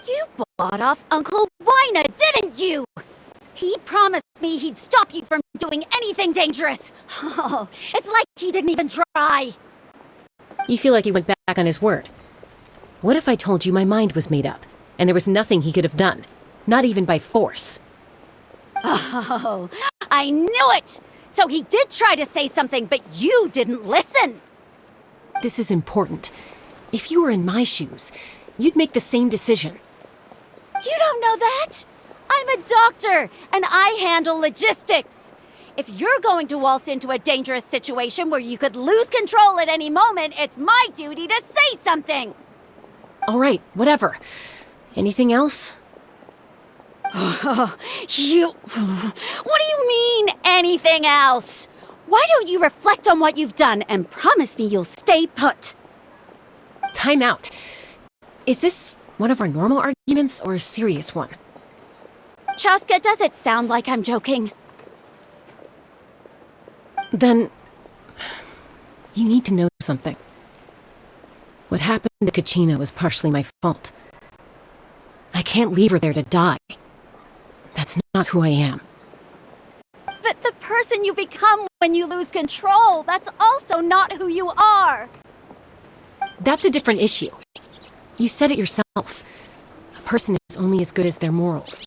I: You bought off Uncle Wina, didn't you? He promised me he'd stop you from doing anything dangerous. Oh, it's like he didn't even try.
J: You feel like he went back on his word. What if I told you my mind was made up, and there was nothing he could have done? Not even by force.
I: Oh, I knew it! So he did try to say something, but you didn't listen.
J: This is important. If you were in my shoes, you'd make the same decision.
I: You don't know that? I'm a doctor, and I handle logistics. If you're going to waltz into a dangerous situation where you could lose control at any moment, it's my duty to say something.
J: All right, whatever. Anything else?
I: What do you mean, anything else? Why don't you reflect on what you've done and promise me you'll stay put?
J: Time out. Is this one of our normal arguments or a serious one?
I: Chaska, does it sound like I'm joking?
J: Then, you need to know something. What happened to Kachina was partially my fault. I can't leave her there to die. That's not who I am.
I: But the person you become when you lose control, that's also not who you are.
J: That's a different issue. You said it yourself. A person is only as good as their morals.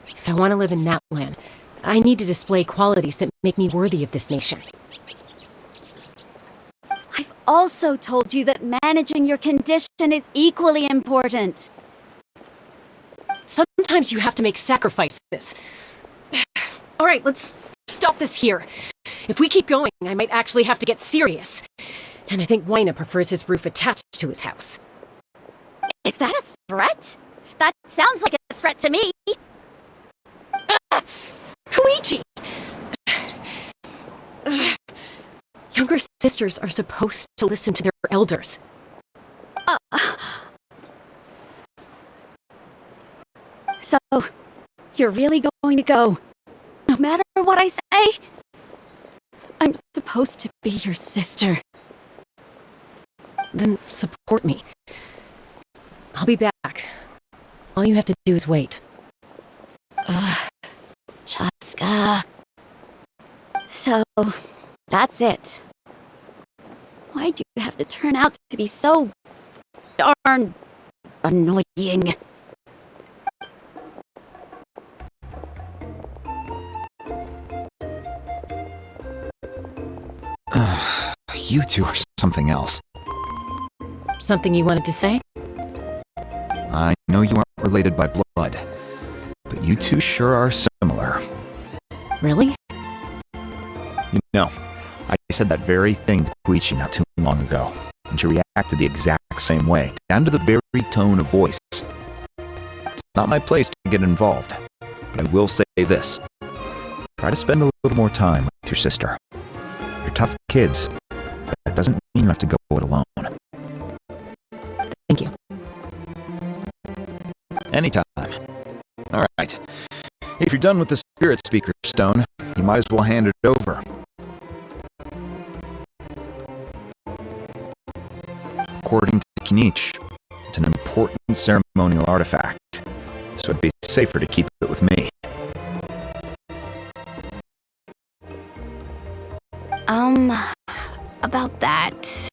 J: If I want to live in Natlan, I need to display qualities that make me worthy of this nation.
I: I've also told you that managing your condition is equally important.
J: Sometimes you have to make sacrifices. All right, let's stop this here. If we keep going, I might actually have to get serious. And I think Wina prefers his roof attached to his house.
I: Is that a threat? That sounds like a threat to me.
J: Koichi! Younger sisters are supposed to listen to their elders.
I: So, you're really going to go, no matter what I say? I'm supposed to be your sister.
J: Then support me. I'll be back. All you have to do is wait.
I: Chaska. So, that's it. Why'd you have to turn out to be so darn annoying?
N: You two are something else.
J: Something you wanted to say?
N: I know you aren't related by blood, but you two sure are similar.
J: Really?
N: You know, I said that very thing to Koichi not too long ago, and she reacted the exact same way, down to the very tone of voice. It's not my place to get involved, but I will say this. Try to spend a little more time with your sister. You're tough kids, but that doesn't mean you have to go it alone.
J: Thank you.
N: Anytime. Alright. If you're done with the Spirit Speaker Stone, you might as well hand it over. According to Kinich, it's an important ceremonial artifact, so it'd be safer to keep it with me.
L: About that.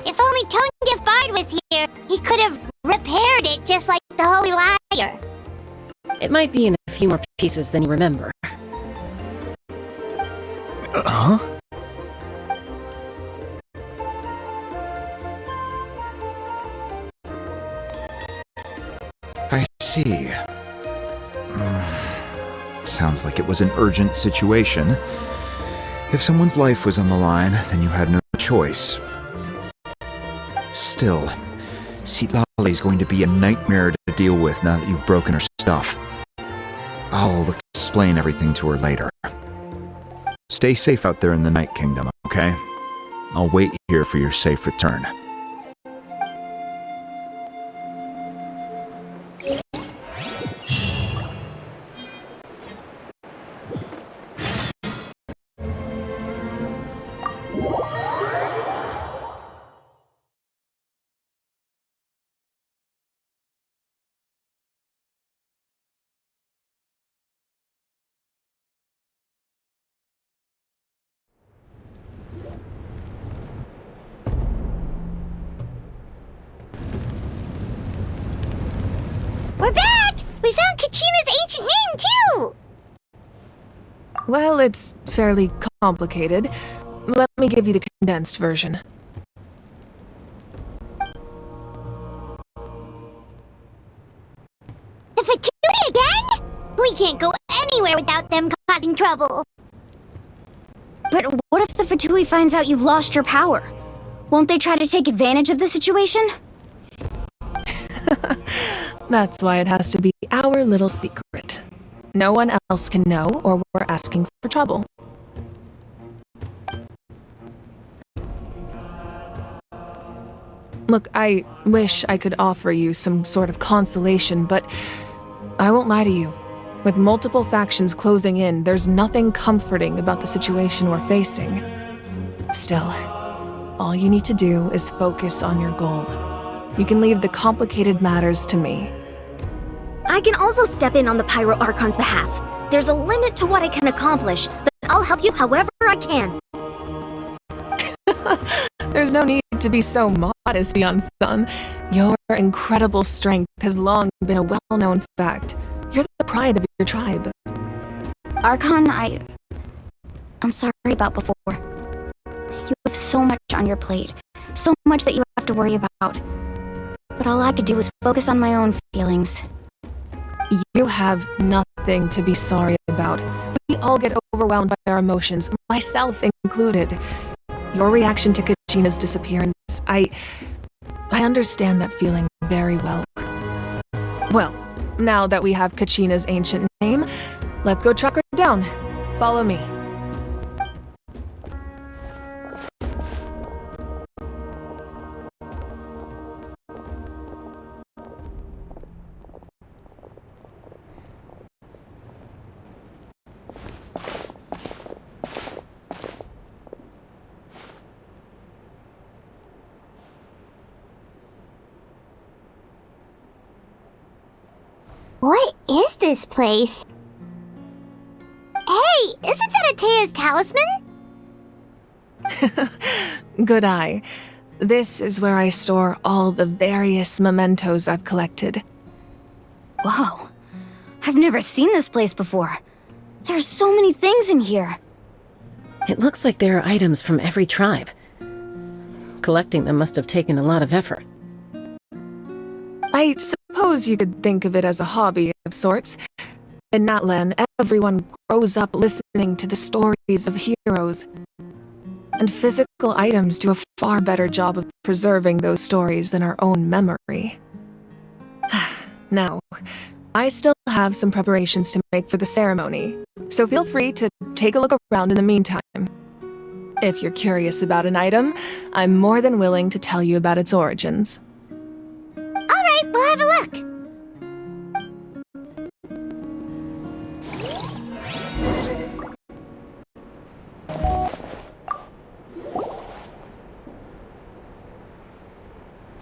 A: If only Tongiff Bard was here, he could have repaired it just like the Holy Liar.
J: It might be in a few more pieces than you remember.
N: Huh? I see. Sounds like it was an urgent situation. If someone's life was on the line, then you had no choice. Still, Citlali is going to be a nightmare to deal with now that you've broken her stuff. I'll explain everything to her later. Stay safe out there in the Night Kingdom, okay? I'll wait here for your safe return.
O: Well, it's fairly complicated. Let me give you the condensed version.
A: The Fatui again? We can't go anywhere without them causing trouble.
L: But what if the Fatui finds out you've lost your power? Won't they try to take advantage of the situation?
O: That's why it has to be our little secret. No one else can know, or we're asking for trouble. Look, I wish I could offer you some sort of consolation, but I won't lie to you. With multiple factions closing in, there's nothing comforting about the situation we're facing. Still, all you need to do is focus on your goal. You can leave the complicated matters to me.
C: I can also step in on the Pyro Archon's behalf. There's a limit to what I can accomplish, but I'll help you however I can.
O: There's no need to be so modest, young son. Your incredible strength has long been a well-known fact. You're the pride of your tribe.
L: Archon, I'm sorry about before. You have so much on your plate. So much that you have to worry about. But all I could do was focus on my own feelings.
O: You have nothing to be sorry about. We all get overwhelmed by our emotions, myself included. Your reaction to Kachina's disappearance, I understand that feeling very well. Well, now that we have Kachina's ancient name, let's go track her down. Follow me.
A: What is this place? Hey, isn't that Atea's talisman?
O: Good eye. This is where I store all the various mementos I've collected.
L: Whoa. I've never seen this place before. There's so many things in here.
J: It looks like there are items from every tribe. Collecting them must have taken a lot of effort.
O: I suppose you could think of it as a hobby of sorts. In Natlan, everyone grows up listening to the stories of heroes. And physical items do a far better job of preserving those stories than our own memory. Now, I still have some preparations to make for the ceremony, so feel free to take a look around in the meantime. If you're curious about an item, I'm more than willing to tell you about its origins.
A: Alright, we'll have a look.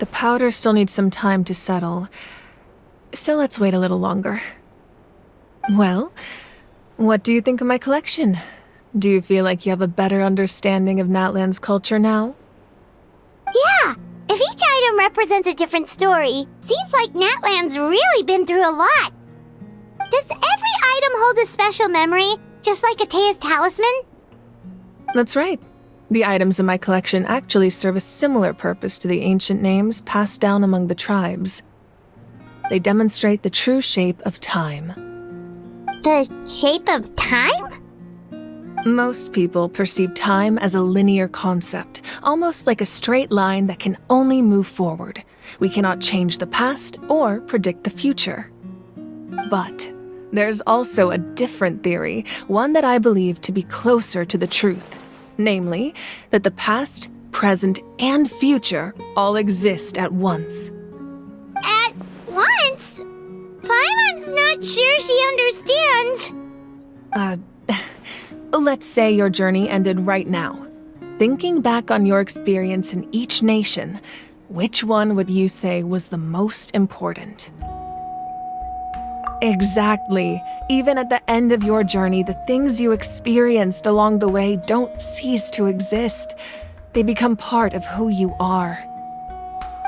O: The powder still needs some time to settle, so let's wait a little longer. Well, what do you think of my collection? Do you feel like you have a better understanding of Natlan's culture now?
A: Yeah! If each item represents a different story, seems like Natlan's really been through a lot. Does every item hold a special memory, just like Atea's talisman?
O: That's right. The items in my collection actually serve a similar purpose to the ancient names passed down among the tribes. They demonstrate the true shape of time.
A: The shape of time?
O: Most people perceive time as a linear concept, almost like a straight line that can only move forward. We cannot change the past or predict the future. But there's also a different theory, one that I believe to be closer to the truth. Namely, that the past, present, and future all exist at once.
A: At once? Paimon's not sure she understands.
O: Let's say your journey ended right now. Thinking back on your experience in each nation, which one would you say was the most important? Exactly. Even at the end of your journey, the things you experienced along the way don't cease to exist. They become part of who you are.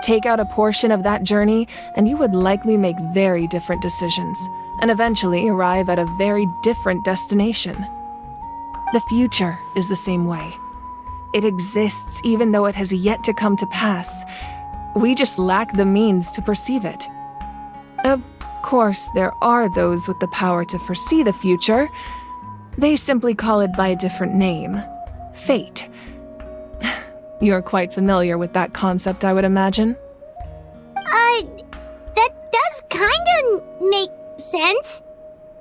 O: Take out a portion of that journey, and you would likely make very different decisions, and eventually arrive at a very different destination. The future is the same way. It exists even though it has yet to come to pass. We just lack the means to perceive it. Of course, there are those with the power to foresee the future. They simply call it by a different name. Fate. You're quite familiar with that concept, I would imagine.
A: That does kinda make sense.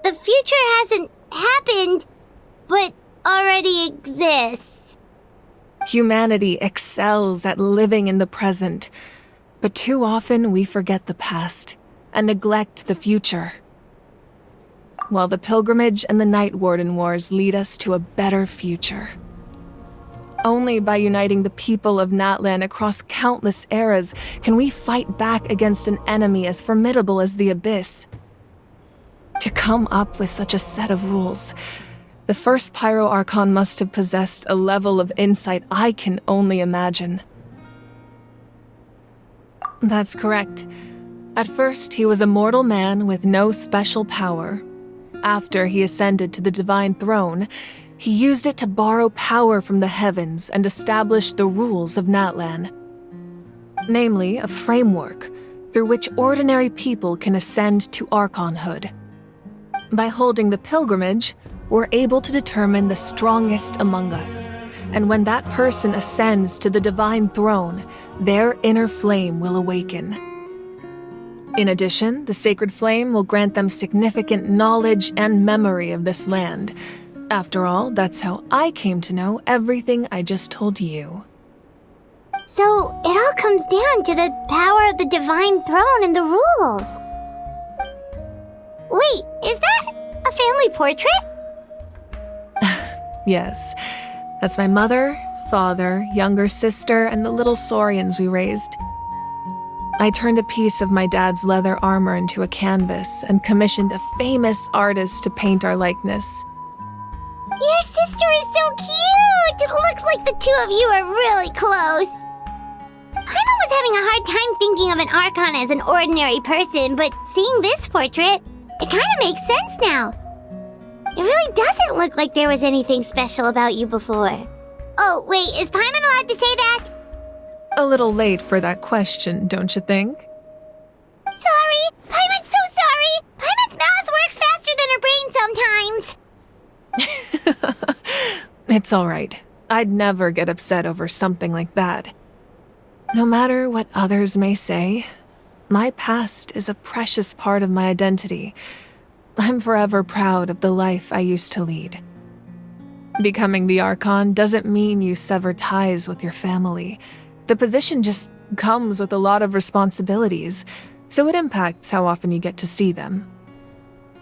A: The future hasn't happened, but already exists.
O: Humanity excels at living in the present, but too often we forget the past and neglect the future. While the Pilgrimage and the Night Warden Wars lead us to a better future. Only by uniting the people of Natlan across countless eras can we fight back against an enemy as formidable as the Abyss. To come up with such a set of rules, the first Pyro Archon must have possessed a level of insight I can only imagine. That's correct. At first, he was a mortal man with no special power. After he ascended to the Divine Throne, he used it to borrow power from the heavens and establish the rules of Natlan. Namely, a framework through which ordinary people can ascend to Archonhood. By holding the pilgrimage, we're able to determine the strongest among us, and when that person ascends to the Divine Throne, their inner flame will awaken. In addition, the Sacred Flame will grant them significant knowledge and memory of this land. After all, that's how I came to know everything I just told you.
A: So, it all comes down to the power of the Divine Throne and the rules. Wait, is that a family portrait?
O: Yes, that's my mother, father, younger sister, and the little saurians we raised. I turned a piece of my dad's leather armor into a canvas and commissioned a famous artist to paint our likeness.
A: Your sister is so cute! It looks like the two of you are really close. Paimon was having a hard time thinking of an Archon as an ordinary person, but seeing this portrait, it kind of makes sense now. It really doesn't look like there was anything special about you before. Oh, wait, is Paimon allowed to say that?
O: A little late for that question, don't you think?
A: Sorry! Paimon's so sorry! Paimon's mouth works faster than her brain sometimes!
O: It's all right. I'd never get upset over something like that. No matter what others may say, my past is a precious part of my identity. I'm forever proud of the life I used to lead. Becoming the Archon doesn't mean you sever ties with your family. The position just comes with a lot of responsibilities, so it impacts how often you get to see them.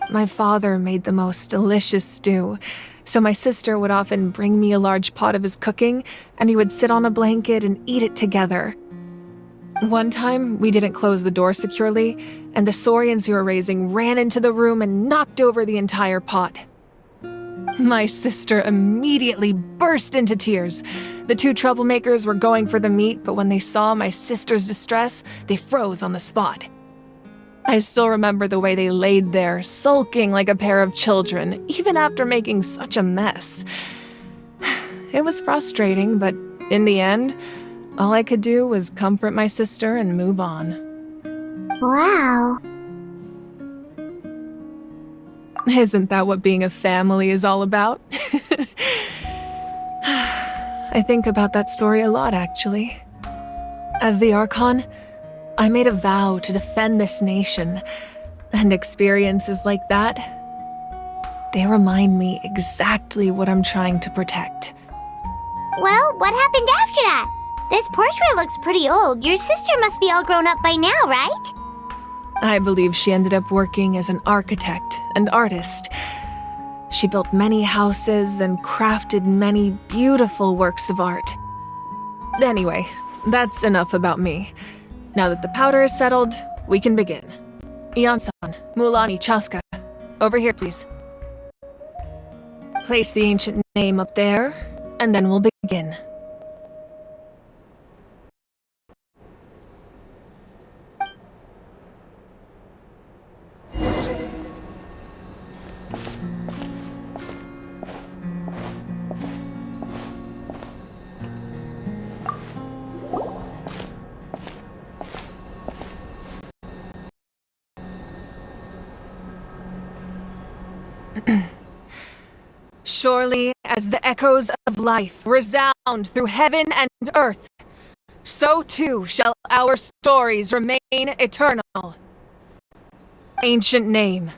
O: My father made the most delicious stew, so my sister would often bring me a large pot of his cooking, and we would sit on a blanket and eat it together. One time, we didn't close the door securely, and the saurians we were raising ran into the room and knocked over the entire pot. My sister immediately burst into tears. The two troublemakers were going for the meat, but when they saw my sister's distress, they froze on the spot. I still remember the way they laid there, sulking like a pair of children, even after making such a mess. It was frustrating, but in the end, all I could do was comfort my sister and move on.
A: Wow.
O: Isn't that what being a family is all about? I think about that story a lot, actually. As the Archon, I made a vow to defend this nation, and experiences like that, they remind me exactly what I'm trying to protect.
A: Well, what happened after that? This portrait looks pretty old. Your sister must be all grown up by now, right?
O: I believe she ended up working as an architect and artist. She built many houses and crafted many beautiful works of art. Anyway, that's enough about me. Now that the powder is settled, we can begin. Ian-san, Mulani, Chaska, over here, please. Place the ancient name up there, and then we'll begin. Surely as the echoes of life resound through heaven and earth, so too shall our stories remain eternal. Ancient name,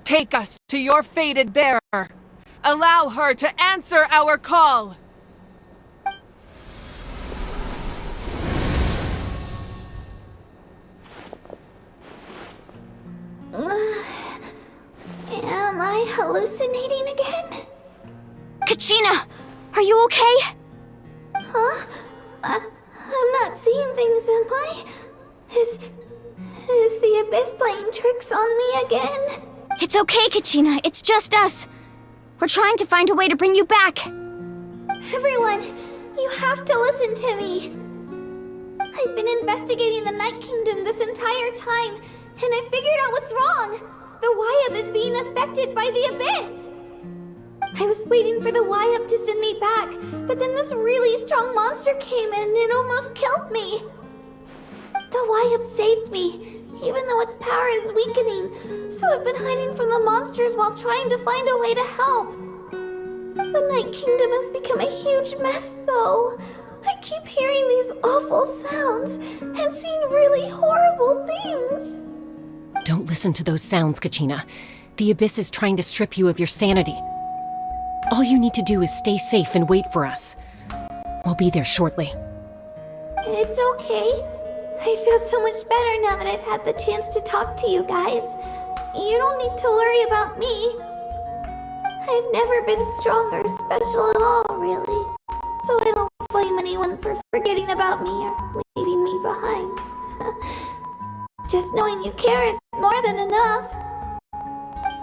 O: take us to your fated bearer. Allow her to answer our call.
C: Am I hallucinating again?
L: Kachina, are you okay?
C: Huh? I'm not seeing things, am I? Is the Abyss playing tricks on me again?
L: It's okay, Kachina. It's just us. We're trying to find a way to bring you back.
C: Everyone, you have to listen to me. I've been investigating the Night Kingdom this entire time, and I figured out what's wrong. The Wyup is being affected by the Abyss. I was waiting for the Wyup to send me back, but then this really strong monster came in and it almost killed me. The Wyup saved me, even though its power is weakening, so I've been hiding from the monsters while trying to find a way to help. The Night Kingdom has become a huge mess, though. I keep hearing these awful sounds and seeing really horrible things.
J: Don't listen to those sounds, Kachina. The Abyss is trying to strip you of your sanity. All you need to do is stay safe and wait for us. We'll be there shortly.
C: It's okay. I feel so much better now that I've had the chance to talk to you guys. You don't need to worry about me. I've never been strong or special at all, really. So I don't blame anyone for forgetting about me or leaving me behind. Just knowing you care is more than enough.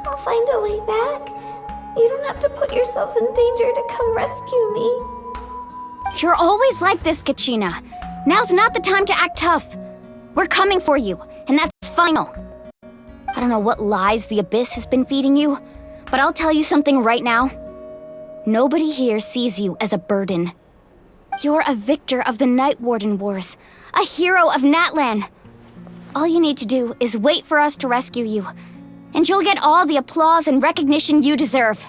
C: I'll find a way back. You don't have to put yourselves in danger to come rescue me.
L: You're always like this, Kachina. Now's not the time to act tough. We're coming for you, and that's final. I don't know what lies the Abyss has been feeding you, but I'll tell you something right now. Nobody here sees you as a burden. You're a victor of the Night Warden Wars, a hero of Natlan. All you need to do is wait for us to rescue you, and you'll get all the applause and recognition you deserve.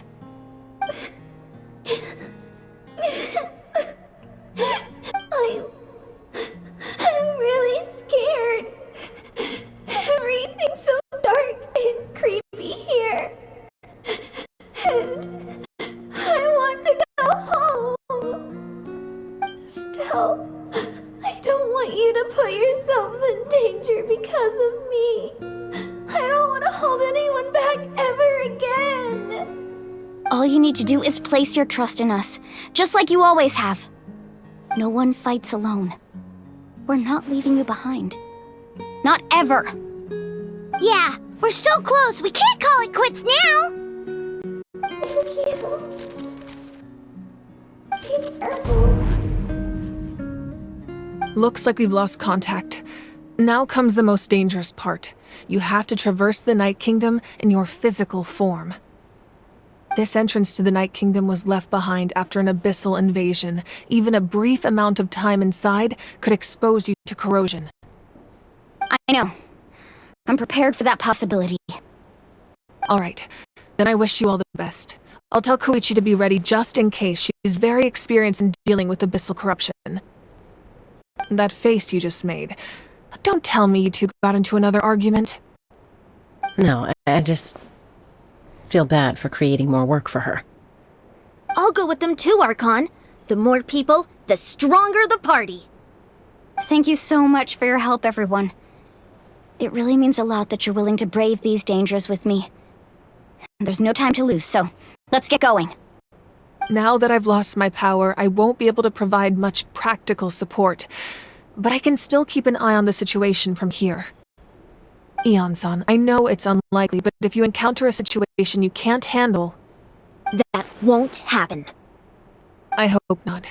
C: I'm really scared. Everything's so dark and creepy here. And I want to go home. Still, I don't want you to put yourselves in danger because of me. I don't want to hold anyone back ever again.
L: All you need to do is place your trust in us, just like you always have. No one fights alone. We're not leaving you behind. Not ever.
A: Yeah, we're so close, we can't call it quits now!
C: Be careful.
O: Looks like we've lost contact. Now comes the most dangerous part. You have to traverse the Night Kingdom in your physical form. This entrance to the Night Kingdom was left behind after an abyssal invasion. Even a brief amount of time inside could expose you to corrosion.
L: I know. I'm prepared for that possibility.
O: Alright, then I wish you all the best. I'll tell Koichi to be ready just in case. She's very experienced in dealing with abyssal corruption. That face you just made. Don't tell me you two got into another argument.
J: No, I just feel bad for creating more work for her.
L: I'll go with them too, Archon. The more people, the stronger the party. Thank you so much for your help, everyone. It really means a lot that you're willing to brave these dangers with me. There's no time to lose, so let's get going.
O: Now that I've lost my power, I won't be able to provide much practical support, but I can still keep an eye on the situation from here. Eon-san, I know it's unlikely, but if you encounter a situation you can't handle...
L: That won't happen.
O: I hope not.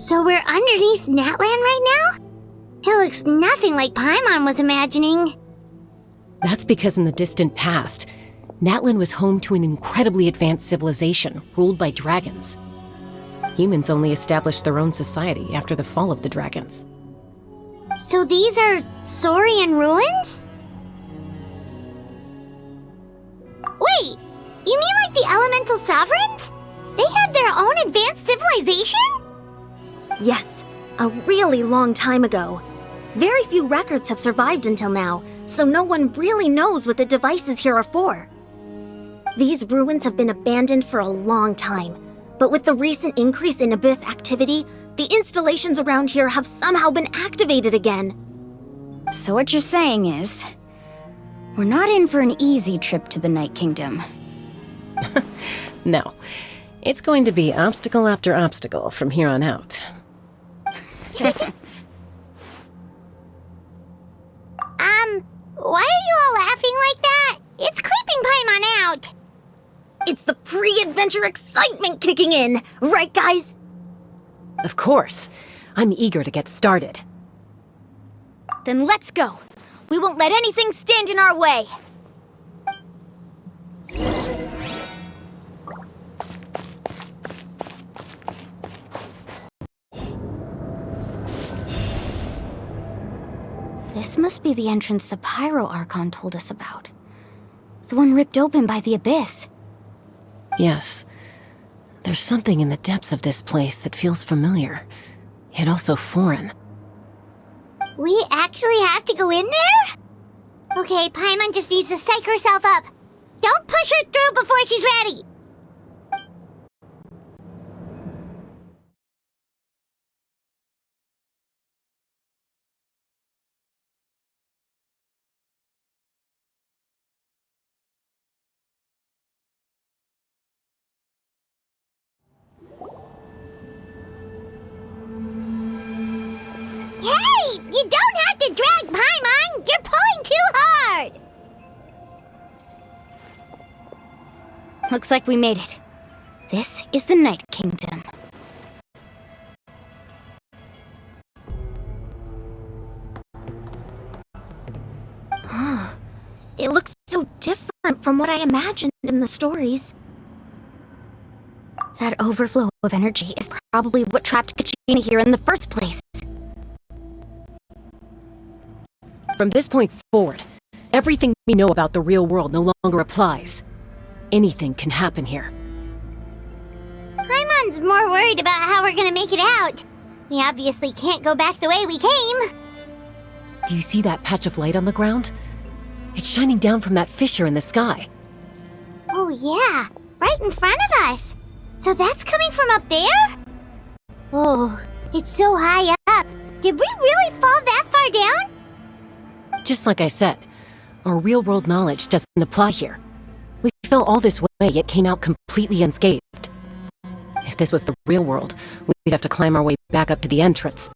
A: So we're underneath Natlan right now? It looks nothing like Paimon was imagining.
J: That's because in the distant past, Natlan was home to an incredibly advanced civilization ruled by dragons. Humans only established their own society after the fall of the dragons.
A: So these are Saurian ruins? Wait, you mean like the elemental sovereigns? They had their own advanced civilization?
L: Yes, a really long time ago. Very few records have survived until now, so no one really knows what the devices here are for. These ruins have been abandoned for a long time, but with the recent increase in Abyss activity, the installations around here have somehow been activated again. So what you're saying is, we're not in for an easy trip to the Night Kingdom.
J: No, it's going to be obstacle after obstacle from here on out.
A: Why are you all laughing like that? It's creeping Paimon out.
L: It's the pre-adventure excitement kicking in, right guys?
J: Of course. I'm eager to get started.
L: Then let's go. We won't let anything stand in our way. This must be the entrance the Pyro Archon told us about. The one ripped open by the Abyss.
J: Yes. There's something in the depths of this place that feels familiar, yet also foreign.
A: We actually have to go in there? Okay, Paimon just needs to psych herself up. Don't push her through before she's ready. Hey! You don't have to drag Paimon! You're pulling too hard!
L: Looks like we made it. This is the Night Kingdom. It looks so different from what I imagined in the stories. That overflow of energy is probably what trapped Kachina here in the first place.
J: From this point forward, everything we know about the real world no longer applies. Anything can happen here.
A: Paimon's more worried about how we're gonna make it out. We obviously can't go back the way we came.
J: Do you see that patch of light on the ground? It's shining down from that fissure in the sky.
A: Oh yeah, right in front of us. So that's coming from up there? Oh, it's so high up. Did we really fall that far down?
J: Just like I said, our real-world knowledge doesn't apply here. We fell all this way, yet came out completely unscathed. If this was the real world, we'd have to climb our way back up to the entrance.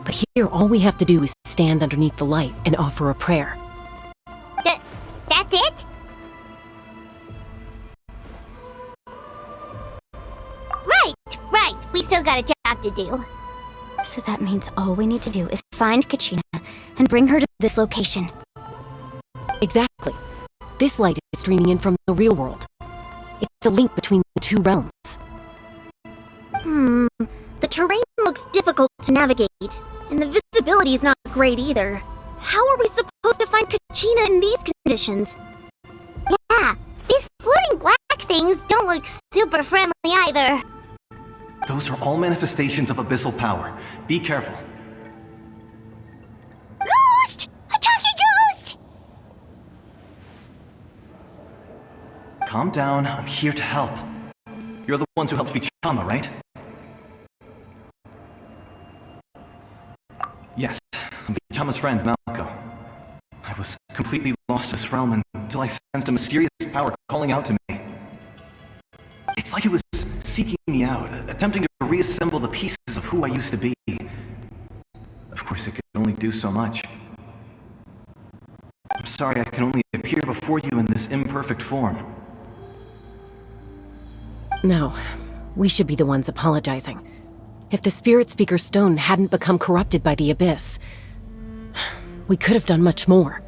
J: But here, all we have to do is stand underneath the light and offer a prayer.
A: That's it? Right. We still got a job to do.
L: So that means all we need to do is find Kachina and bring her to this location.
J: Exactly. This light is streaming in from the real world. It's a link between the two realms.
L: The terrain looks difficult to navigate, and the visibility is not great either. How are we supposed to find Kachina in these conditions?
A: Yeah, these floating black things don't look super friendly either.
D: Those are all manifestations of abyssal power. Be careful.
A: Ghost! A talking ghost!
D: Calm down, I'm here to help. You're the ones who helped Vichama, right? Yes, I'm Vichama's friend, Malko. I was completely lost to this realm until I sensed a mysterious power calling out to me. It's like it was seeking me out, attempting to reassemble the pieces of who I used to be. Of course, it could only do so much. I'm sorry I can only appear before you in this imperfect form.
J: No, we should be the ones apologizing. If the Spirit Speaker stone hadn't become corrupted by the Abyss, we could have done much more.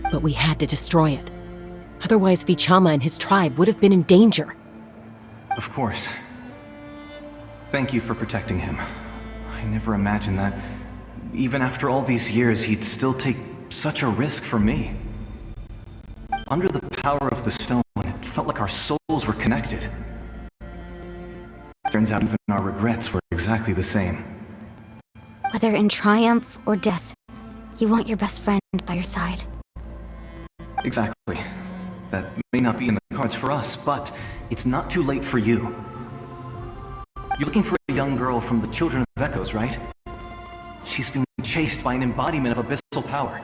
J: But we had to destroy it. Otherwise, Vichama and his tribe would have been in danger.
D: Of course. Thank you for protecting him. I never imagined that, even after all these years, he'd still take such a risk for me. Under the power of the stone, it felt like our souls were connected. Turns out even our regrets were exactly the same.
L: Whether in triumph or death, you want your best friend by your side.
D: Exactly. That may not be in the cards for us, but it's not too late for you. You're looking for a young girl from the Children of Echoes, right? She's being chased by an embodiment of abyssal power.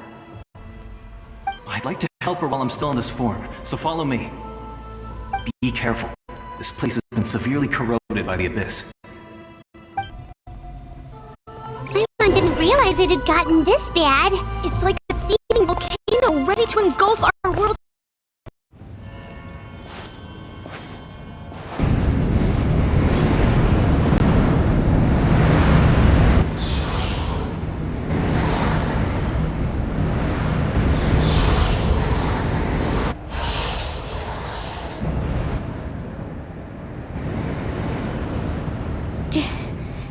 D: I'd like to help her while I'm still in this form, so follow me. Be careful. This place has been severely corroded by the Abyss.
A: Paimon didn't realize it had gotten this bad.
C: It's like a seething volcano ready to engulf our world.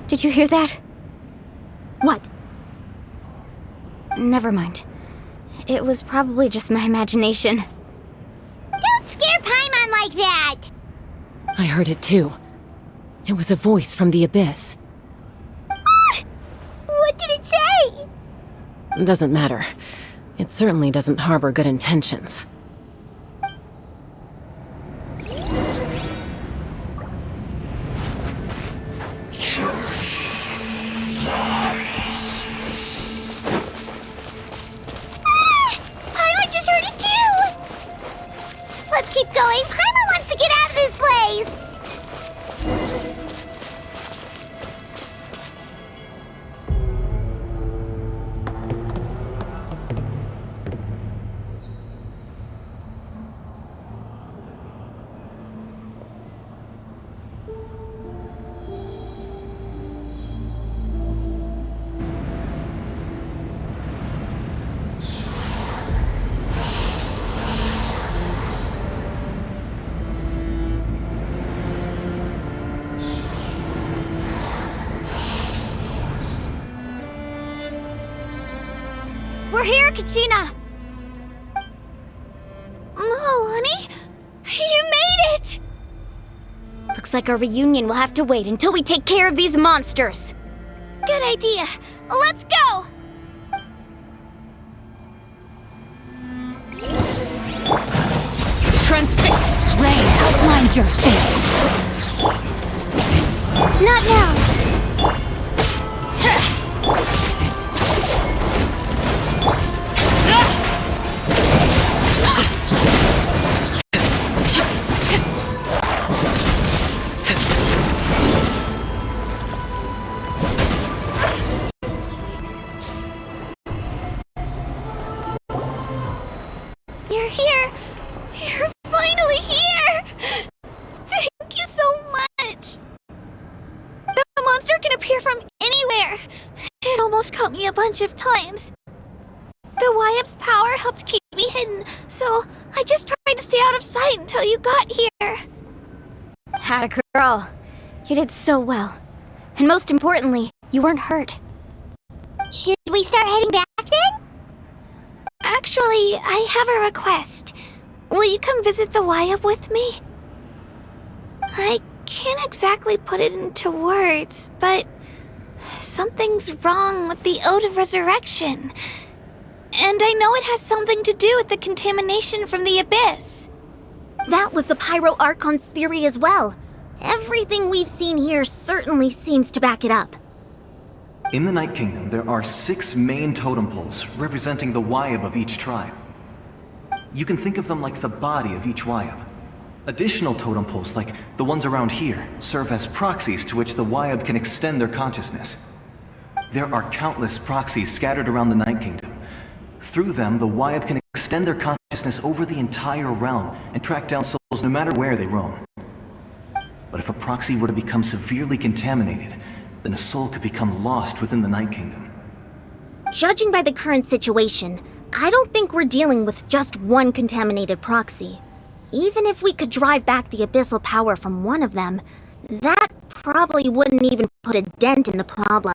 L: Did you hear that?
C: What?
L: Never mind. It was probably just my imagination.
A: Don't scare Paimon like that!
J: I heard it too. It was a voice from the Abyss.
A: What did it say?
J: Doesn't matter. It certainly doesn't harbor good intentions.
A: Paimon just heard it too! Let's keep going. Paimon wants to get out of this place!
C: We're here, Kachina! Honey? You made it!
L: Looks like our reunion will have to wait until we take care of these monsters.
C: Good idea. Let's go!
I: Transfixed ray outlines your fate.
A: Not now!
C: You're here! You're finally here! Thank you so much! The monster can appear from anywhere! It almost caught me a bunch of times. The Wyap's power helped keep me hidden, so I just tried to stay out of sight until you got here.
L: Atta girl. You did so well. And most importantly, you weren't hurt.
A: Should we start heading back then?
C: Actually, I have a request. Will you come visit the Wyap with me? I can't exactly put it into words, but something's wrong with the Ode of Resurrection. And I know it has something to do with the contamination from the Abyss.
L: That was the Pyro Archon's theory as well. Everything we've seen here certainly seems to back it up.
D: In the Night Kingdom, there are 6 main totem poles representing the Wyap of each tribe. You can think of them like the body of each Wyap. Additional totem poles, like the ones around here, serve as proxies to which the Wyap can extend their consciousness. There are countless proxies scattered around the Night Kingdom. Through them, the Wyap can extend their consciousness over the entire realm and track down souls no matter where they roam. But if a proxy were to become severely contaminated, then a soul could become lost within the Night Kingdom.
L: Judging by the current situation, I don't think we're dealing with just one contaminated proxy. Even if we could drive back the abyssal power from one of them, that probably wouldn't even put a dent in the problem.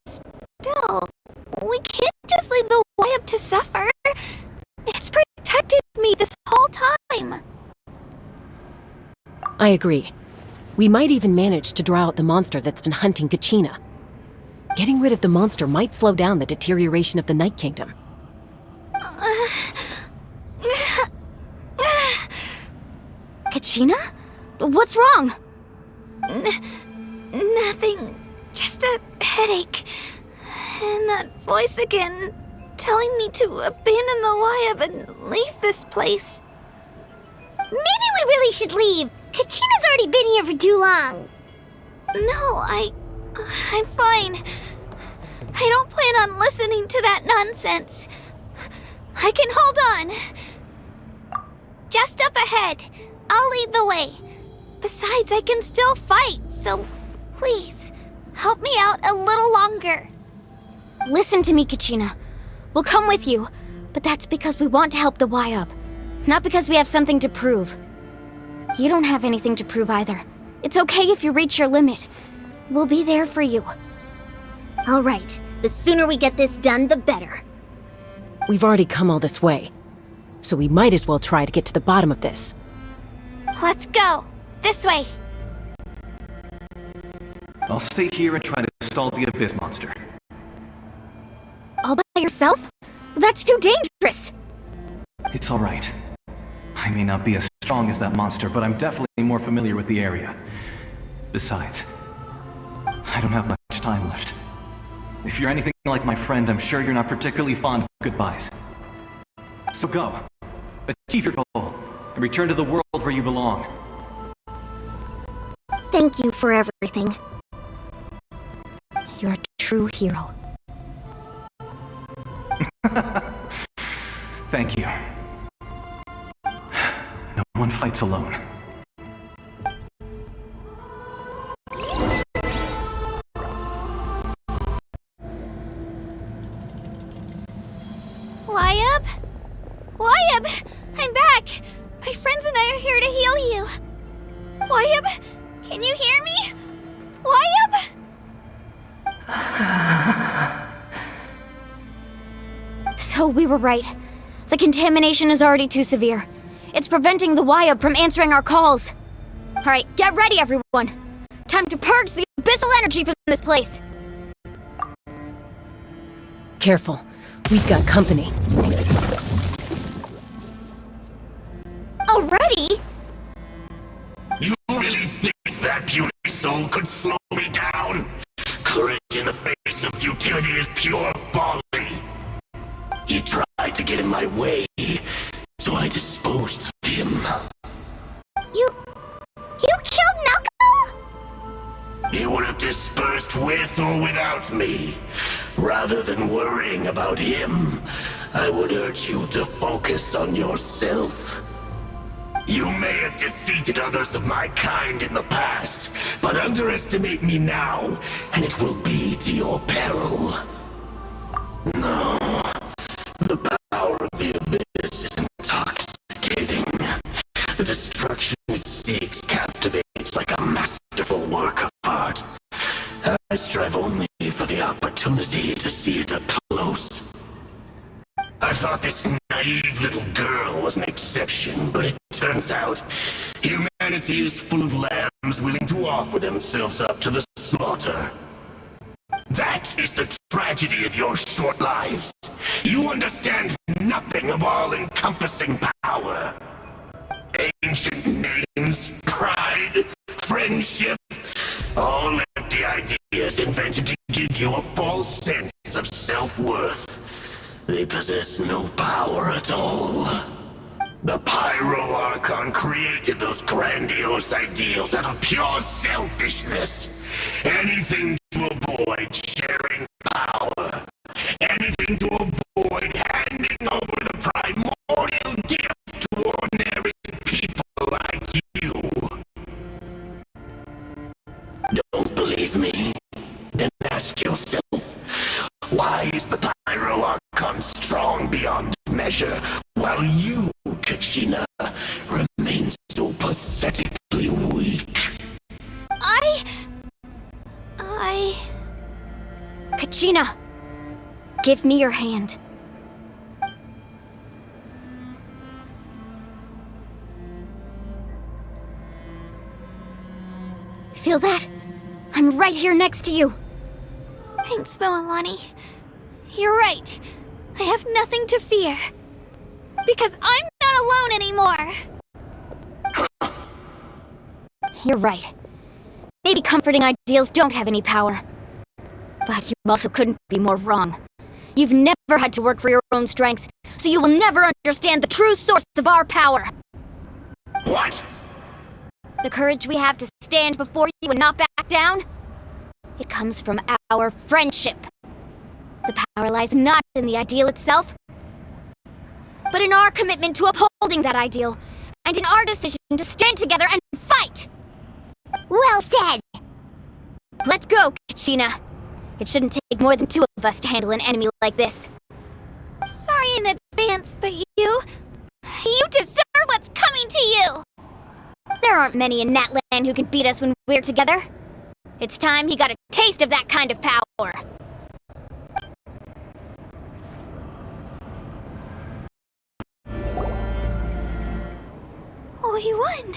C: Still, we can't just leave the Wyatt to suffer. It's protected me this whole time.
J: I agree. We might even manage to draw out the monster that's been hunting Kachina. Getting rid of the monster might slow down the deterioration of the Night Kingdom.
L: Kachina? What's wrong?
C: Nothing. Just a headache. And that voice again, telling me to abandon the Wyatt and leave this place.
A: Maybe we really should leave. Kachina's already been here for too long.
C: No, I'm fine. I don't plan on listening to that nonsense. I can hold on. Just up ahead. I'll lead the way. Besides, I can still fight, so please, help me out a little longer.
L: Listen to me, Kachina. We'll come with you, but that's because we want to help the Wyatt, not because we have something to prove. You don't have anything to prove either. It's okay if you reach your limit. We'll be there for you.
A: All right. The sooner we get this done, the better.
J: We've already come all this way, so we might as well try to get to the bottom of this.
C: Let's go. This way.
D: I'll stay here and try to stall the Abyss monster.
L: All by yourself? That's too dangerous!
D: It's alright. I may not be as strong as that monster, but I'm definitely more familiar with the area. Besides, I don't have much time left. If you're anything like my friend, I'm sure you're not particularly fond of goodbyes. So go. Achieve your goal, and return to the world where you belong.
L: Thank you for everything. You're a true hero.
D: Thank you. No one fights alone.
C: Wyatt? Wyatt! I'm back! My friends and I are here to heal you. Wyatt? Can you hear me? Wyatt?
L: So we were right. The contamination is already too severe. It's preventing the Wyatt from answering our calls. Alright, get ready everyone. Time to purge the abyssal energy from this place.
J: Careful. We've got company.
L: Already?
U: You really think that puny soul could slow me down? Courage in the face of futility is pure folly. He tried to get in my way, so I disposed of him.
A: You killed Malcolm?
U: He would have dispersed with or without me. Rather than worrying about him, I would urge you to focus on yourself. You may have defeated others of my kind in the past, but underestimate me now, and it will be to your peril. No, the power of the Abyss is intoxicating. The destruction it seeks captivates like a masterful work of art. I strive only for the opportunity to see it up close. I thought this naive little girl was an exception, but it turns out humanity is full of lambs willing to offer themselves up to the slaughter. That is the tragedy of your short lives. You understand nothing of all-encompassing power. Ancient names, pride, friendship, all empty ideas invented to give you a false sense of self-worth. They possess no power at all. The Pyro Archon created those grandiose ideals out of pure selfishness. Anything to avoid sharing power. Anything to avoid handing over the primordial gift to ordinary people like you. believe me? Then ask yourself, why is the Pyro Archon strong beyond measure, while you, Kachina, remain so pathetically weak?
L: Kachina, give me your hand. Feel that? I'm right here next to you.
C: Thanks, Moalani. You're right. I have nothing to fear. Because I'm not alone anymore.
L: You're right. Maybe comforting ideals don't have any power. But you also couldn't be more wrong. You've never had to work for your own strength, so you will never understand the true source of our power.
U: What?
L: The courage we have to stand before you and not back down? It comes from our friendship. The power lies not in the ideal itself, but in our commitment to upholding that ideal, and in our decision to stand together and fight!
A: Well said!
L: Let's go, Kachina. It shouldn't take more than 2 of us to handle an enemy like this.
C: Sorry in advance, but you deserve what's coming to you!
L: There aren't many in Natlan who can beat us when we're together. It's time he got a taste of that kind of power.
C: We won!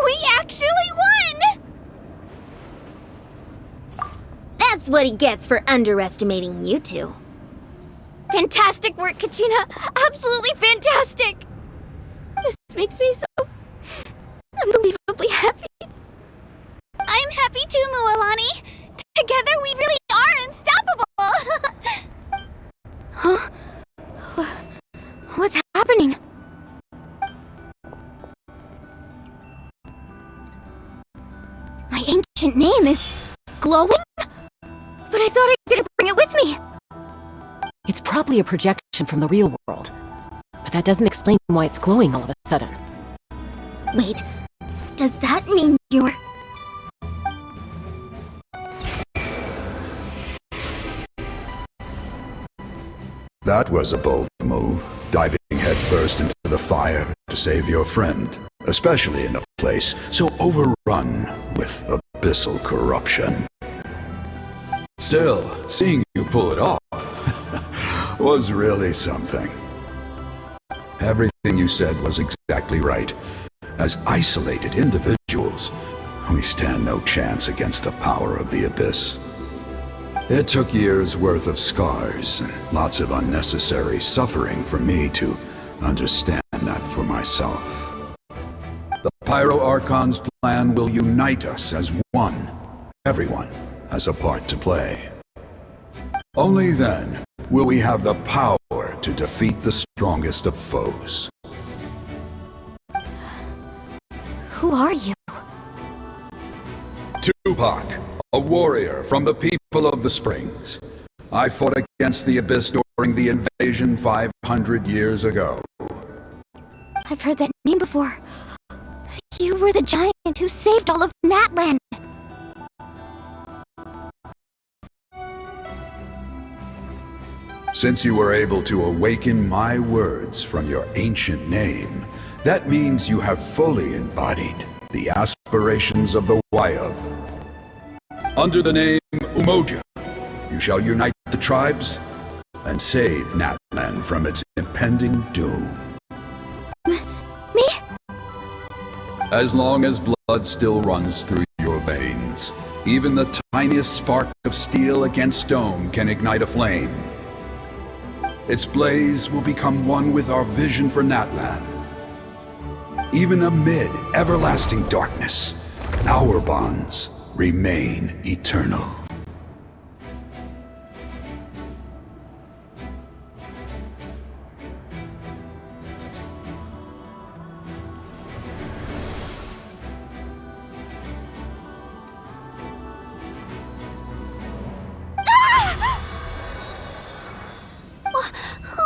C: We actually won!
L: That's what he gets for underestimating you two. Fantastic work, Kachina! Absolutely fantastic! This makes me so unbelievably happy.
C: I'm happy too, Moalani. Together we really are unstoppable.
L: Huh? What's happening? My ancient name is glowing? But I thought I didn't bring it with me.
J: It's probably a projection from the real world. But that doesn't explain why it's glowing all of a sudden.
L: Wait, does that mean you're...
G: That was a bold move, diving headfirst into the fire to save your friend, especially in a place so overrun with abyssal corruption. Still, seeing you pull it off was really something. Everything you said was exactly right. As isolated individuals, we stand no chance against the power of the Abyss. It took years' worth of scars and lots of unnecessary suffering for me to understand that for myself. The Pyro Archon's plan will unite us as one. Everyone has a part to play. Only then will we have the power to defeat the strongest of foes.
L: Who are you?
G: Tupac, a warrior from the people of the Springs. I fought against the Abyss during the invasion 500 years ago.
L: I've heard that name before. You were the giant who saved all of Natlan.
G: Since you were able to awaken my words from your ancient name, that means you have fully embodied the aspirations of the Wayub. Under the name Umoja, you shall unite the tribes and save Natlan from its impending doom.
L: Me?
G: As long as blood still runs through your veins, even the tiniest spark of steel against stone can ignite a flame. Its blaze will become one with our vision for Natlan. Even amid everlasting darkness, our bonds remain eternal.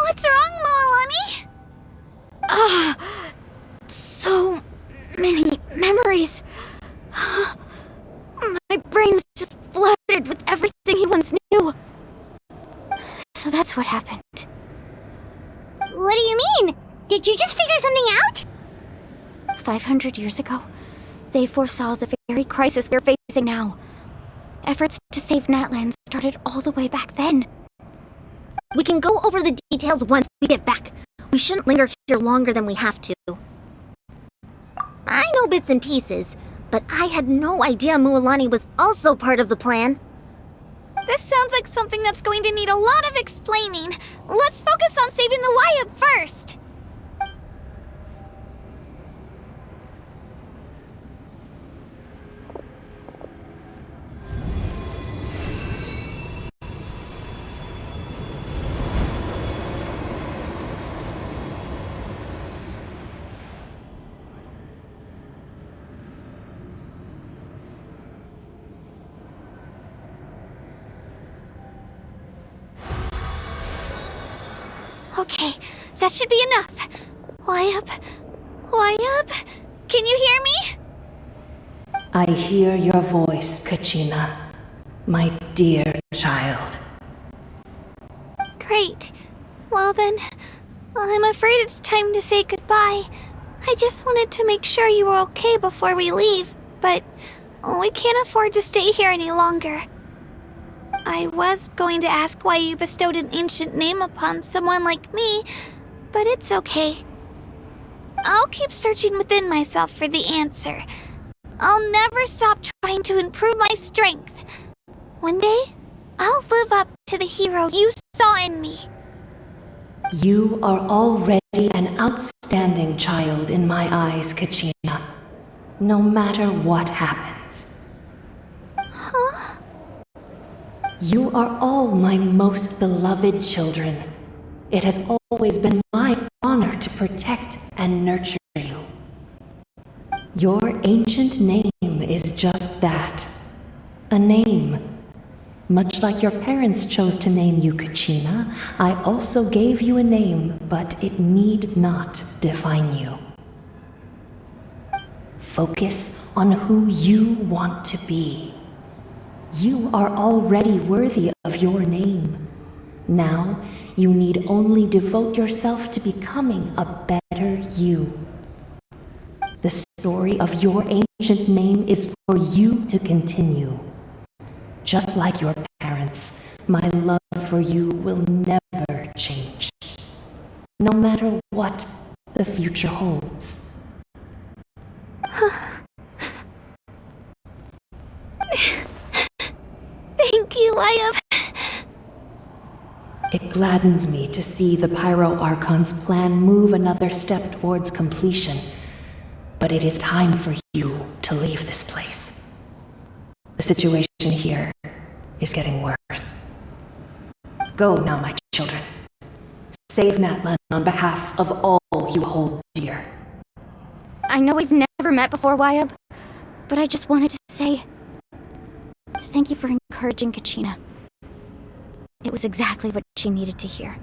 C: What's wrong, Moalani?
L: So many memories. My brain's just 200 years ago, they foresaw the very crisis we're facing now. Efforts to save Natlan started all the way back then.
K: We can go over the details once we get back. We shouldn't linger here longer than we have to. I know bits and pieces, but I had no idea Mualani was also part of the plan.
C: This sounds like something that's going to need a lot of explaining. Let's focus on saving the Wyatt first. Okay, that should be enough. Wyatt? Can you hear me?
V: I hear your voice, Kachina, my dear child.
C: Great. Well then, I'm afraid it's time to say goodbye. I just wanted to make sure you were okay before we leave, but we can't afford to stay here any longer. I was going to ask why you bestowed an ancient name upon someone like me, but it's okay. I'll keep searching within myself for the answer. I'll never stop trying to improve my strength. One day, I'll live up to the hero you saw in me.
V: You are already an outstanding child in my eyes, Kachina. No matter what happens.
C: Huh?
V: You are all my most beloved children. It has always been my honor to protect and nurture you. Your ancient name is just that. A name. Much like your parents chose to name you Kachina, I also gave you a name, but it need not define you. Focus on who you want to be. You are already worthy of your name. Now, you need only devote yourself to becoming a better you. The story of your ancient name is for you to continue. Just like your parents, my love for you will never change. No matter what the future holds.
C: Thank you, Wyatt.
V: It gladdens me to see the Pyro Archon's plan move another step towards completion. But it is time for you to leave this place. The situation here is getting worse. Go now, my children. Save Natlan on behalf of all you hold dear.
L: I know we've never met before, Wyatt, but I just wanted to say thank you for encouraging Kachina. It was exactly what she needed to hear.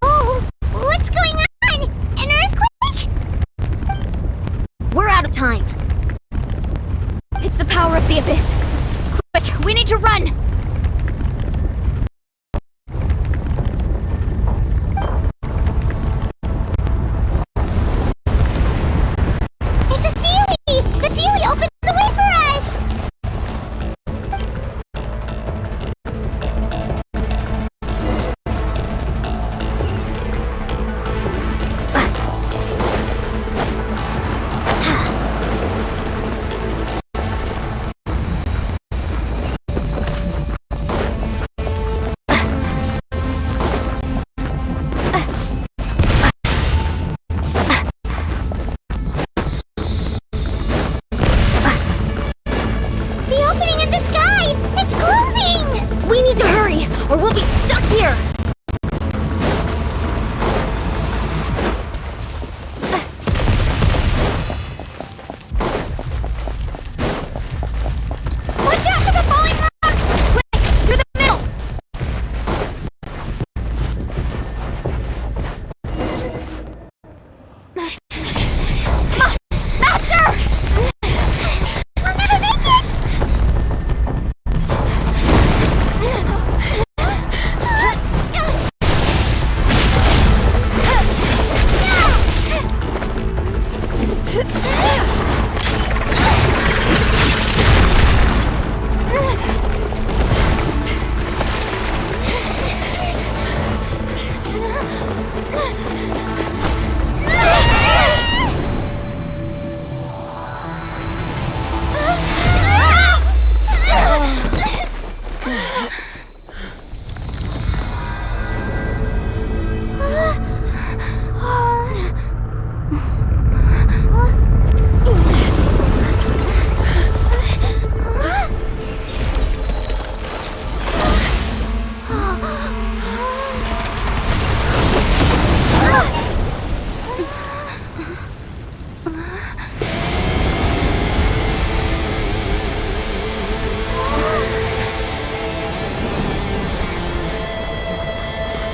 A: Whoa! What's going on? An earthquake?
K: We're out of time.
L: It's the power of the Abyss. Quick, we need to run!
A: It's a Sealy! The Sealy opened the way for us!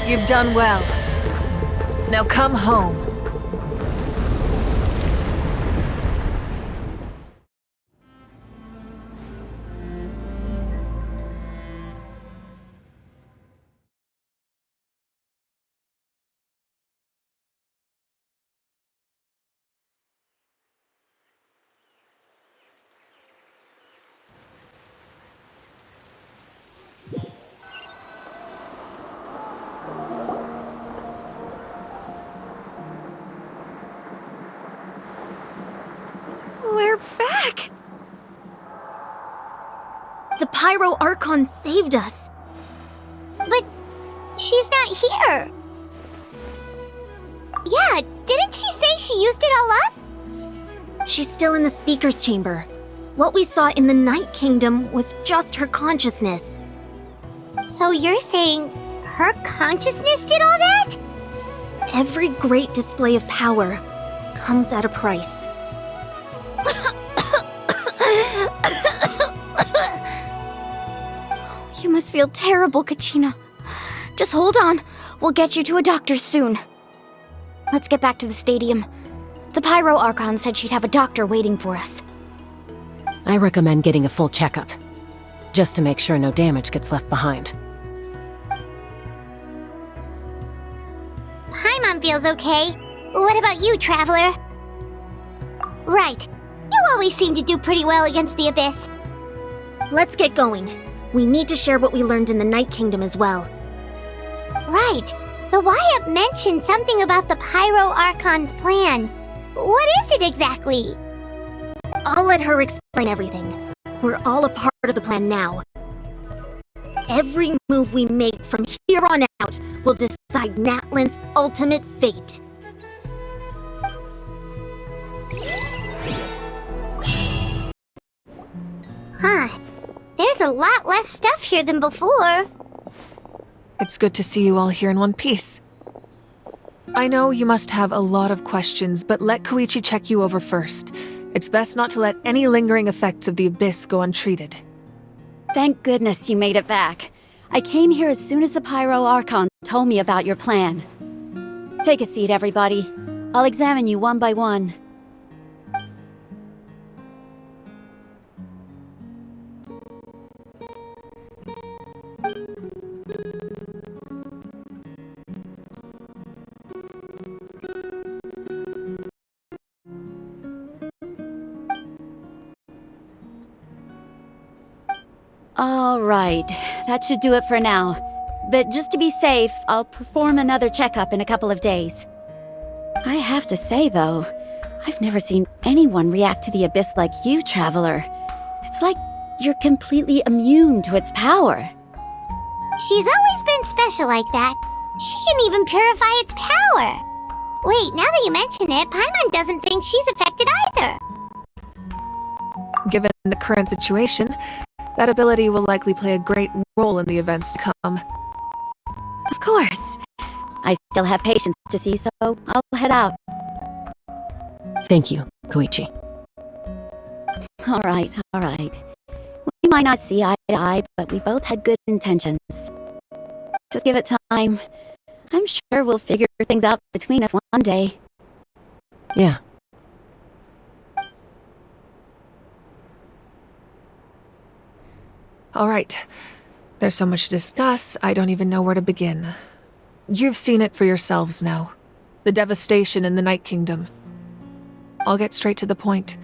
O: You've done well. Now come home.
C: We're back! The Pyro Archon saved us.
A: But she's not here. Yeah, didn't she say she used it all up?
C: She's still in the speaker's chamber. What we saw in the Night Kingdom was just her consciousness.
A: So you're saying her consciousness did all that?
C: Every great display of power comes at a price.
L: You must feel terrible, Kachina. Just hold on. We'll get you to a doctor soon. Let's get back to the stadium. The Pyro Archon said she'd have a doctor waiting for us.
J: I recommend getting a full checkup, just to make sure no damage gets left behind.
A: Paimon feels okay. What about you, Traveler? Right. You always seem to do pretty well against the Abyss.
C: Let's get going. We need to share what we learned in the Night Kingdom as well.
A: Right. The Y-Up mentioned something about the Pyro Archon's plan. What is it exactly?
C: I'll let her explain everything. We're all a part of the plan now. Every move we make from here on out will decide Natlan's ultimate fate.
A: Huh. There's a lot less stuff here than before.
O: It's good to see you all here in one piece. I know you must have a lot of questions, but let Koichi check you over first. It's best not to let any lingering effects of the Abyss go untreated.
I: Thank goodness you made it back. I came here as soon as the Pyro Archon told me about your plan. Take a seat, everybody. I'll examine you one by one. All right, that should do it for now. But just to be safe, I'll perform another checkup in a couple of days. I have to say, though, I've never seen anyone react to the Abyss like you, Traveler. It's like you're completely immune to its power.
A: She's always been special like that. She can even purify its power. Wait, now that you mention it, Paimon doesn't think she's affected either.
O: Given the current situation, that ability will likely play a great role in the events to come.
I: Of course. I still have patience to see, so I'll head out.
J: Thank you, Koichi.
I: All right. We might not see eye to eye, but we both had good intentions. Just give it time. I'm sure we'll figure things out between us one day.
J: Yeah.
O: All right. There's so much to discuss, I don't even know where to begin. You've seen it for yourselves now. The devastation in the Night Kingdom. I'll get straight to the point.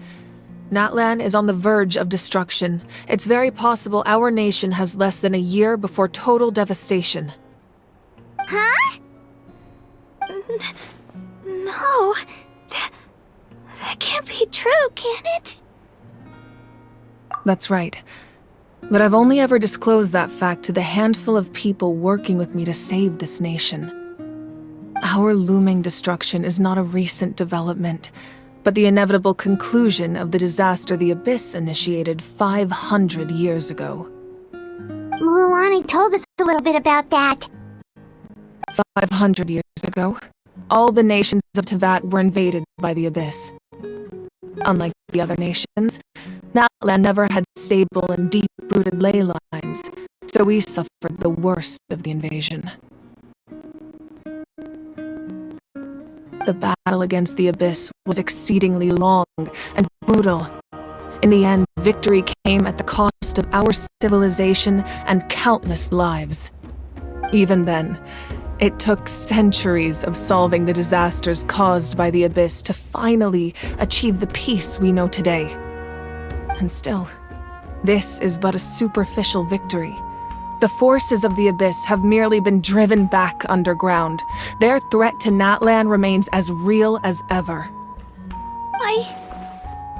O: Natlan is on the verge of destruction. It's very possible our nation has less than a year before total devastation.
A: Huh?
C: No. That can't be true, can it?
O: That's right. But I've only ever disclosed that fact to the handful of people working with me to save this nation. Our looming destruction is not a recent development, but the inevitable conclusion of the disaster the Abyss initiated 500 years ago.
A: Mualani told us a little bit about that.
O: 500 years ago, all the nations of Teyvat were invaded by the Abyss. Unlike the other nations, Natlan never had stable and deep-rooted ley lines, so we suffered the worst of the invasion. The battle against the Abyss was exceedingly long and brutal. In the end, victory came at the cost of our civilization and countless lives. Even then, it took centuries of solving the disasters caused by the Abyss to finally achieve the peace we know today. And still, this is but a superficial victory. The forces of the Abyss have merely been driven back underground. Their threat to Natlan remains as real as ever.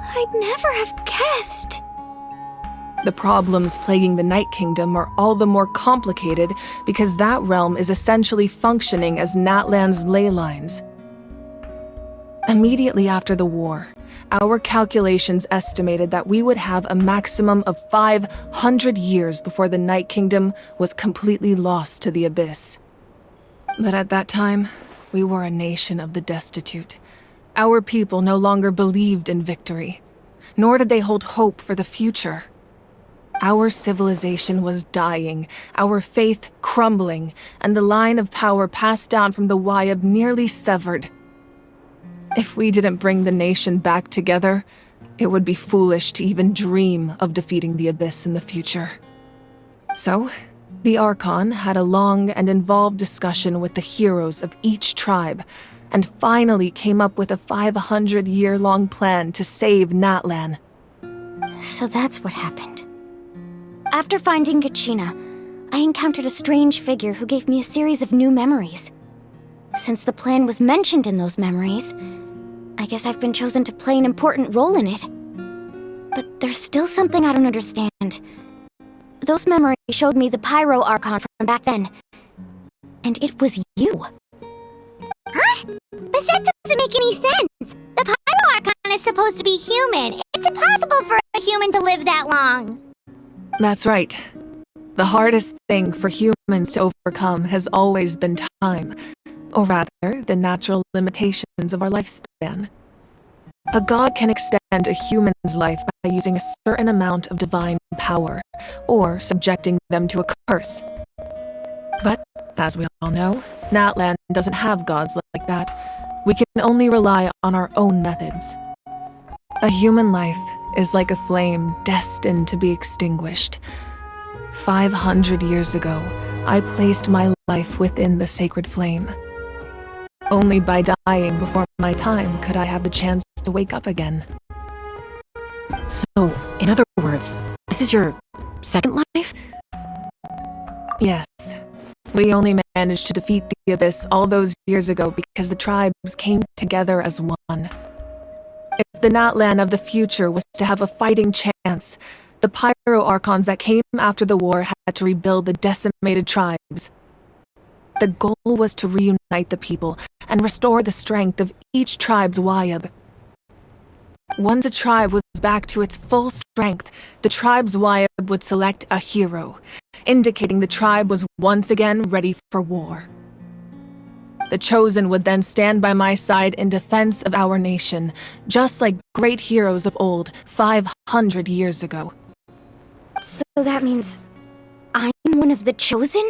C: I'd never have guessed.
O: The problems plaguing the Night Kingdom are all the more complicated because that realm is essentially functioning as Natlan's ley lines. Immediately after the war, our calculations estimated that we would have a maximum of 500 years before the Night Kingdom was completely lost to the Abyss. But at that time, we were a nation of the destitute. Our people no longer believed in victory, nor did they hold hope for the future. Our civilization was dying, our faith crumbling, and the line of power passed down from the Wayab nearly severed. If we didn't bring the nation back together, it would be foolish to even dream of defeating the Abyss in the future. So, the Archon had a long and involved discussion with the heroes of each tribe, and finally came up with a 500-year-long plan to save Natlan.
L: So that's what happened. After finding Kachina, I encountered a strange figure who gave me a series of new memories. Since the plan was mentioned in those memories, I guess I've been chosen to play an important role in it. But there's still something I don't understand. Those memories showed me the Pyro Archon from back then. And it was you.
A: Huh? But that doesn't make any sense. The Pyro Archon is supposed to be human. It's impossible for a human to live that long.
O: That's right. The hardest thing for humans to overcome has always been time, or rather, the natural limitations of our lifespan. A god can extend a human's life by using a certain amount of divine power, or subjecting them to a curse. But, as we all know, Natlan doesn't have gods like that. We can only rely on our own methods. A human life is like a flame destined to be extinguished. 500 years ago, I placed my life within the sacred flame. Only by dying before my time could I have the chance to wake up again.
J: So, in other words, this is your second life?
O: Yes. We only managed to defeat the Abyss all those years ago because the tribes came together as one. If the Natlan of the future was to have a fighting chance, the Pyro Archons that came after the war had to rebuild the decimated tribes. The goal was to reunite the people and restore the strength of each tribe's Wayab. Once a tribe was back to its full strength, the tribe's Wayab would select a hero, indicating the tribe was once again ready for war. The Chosen would then stand by my side in defense of our nation, just like great heroes of old 500 years ago.
L: So that means I'm one of the Chosen?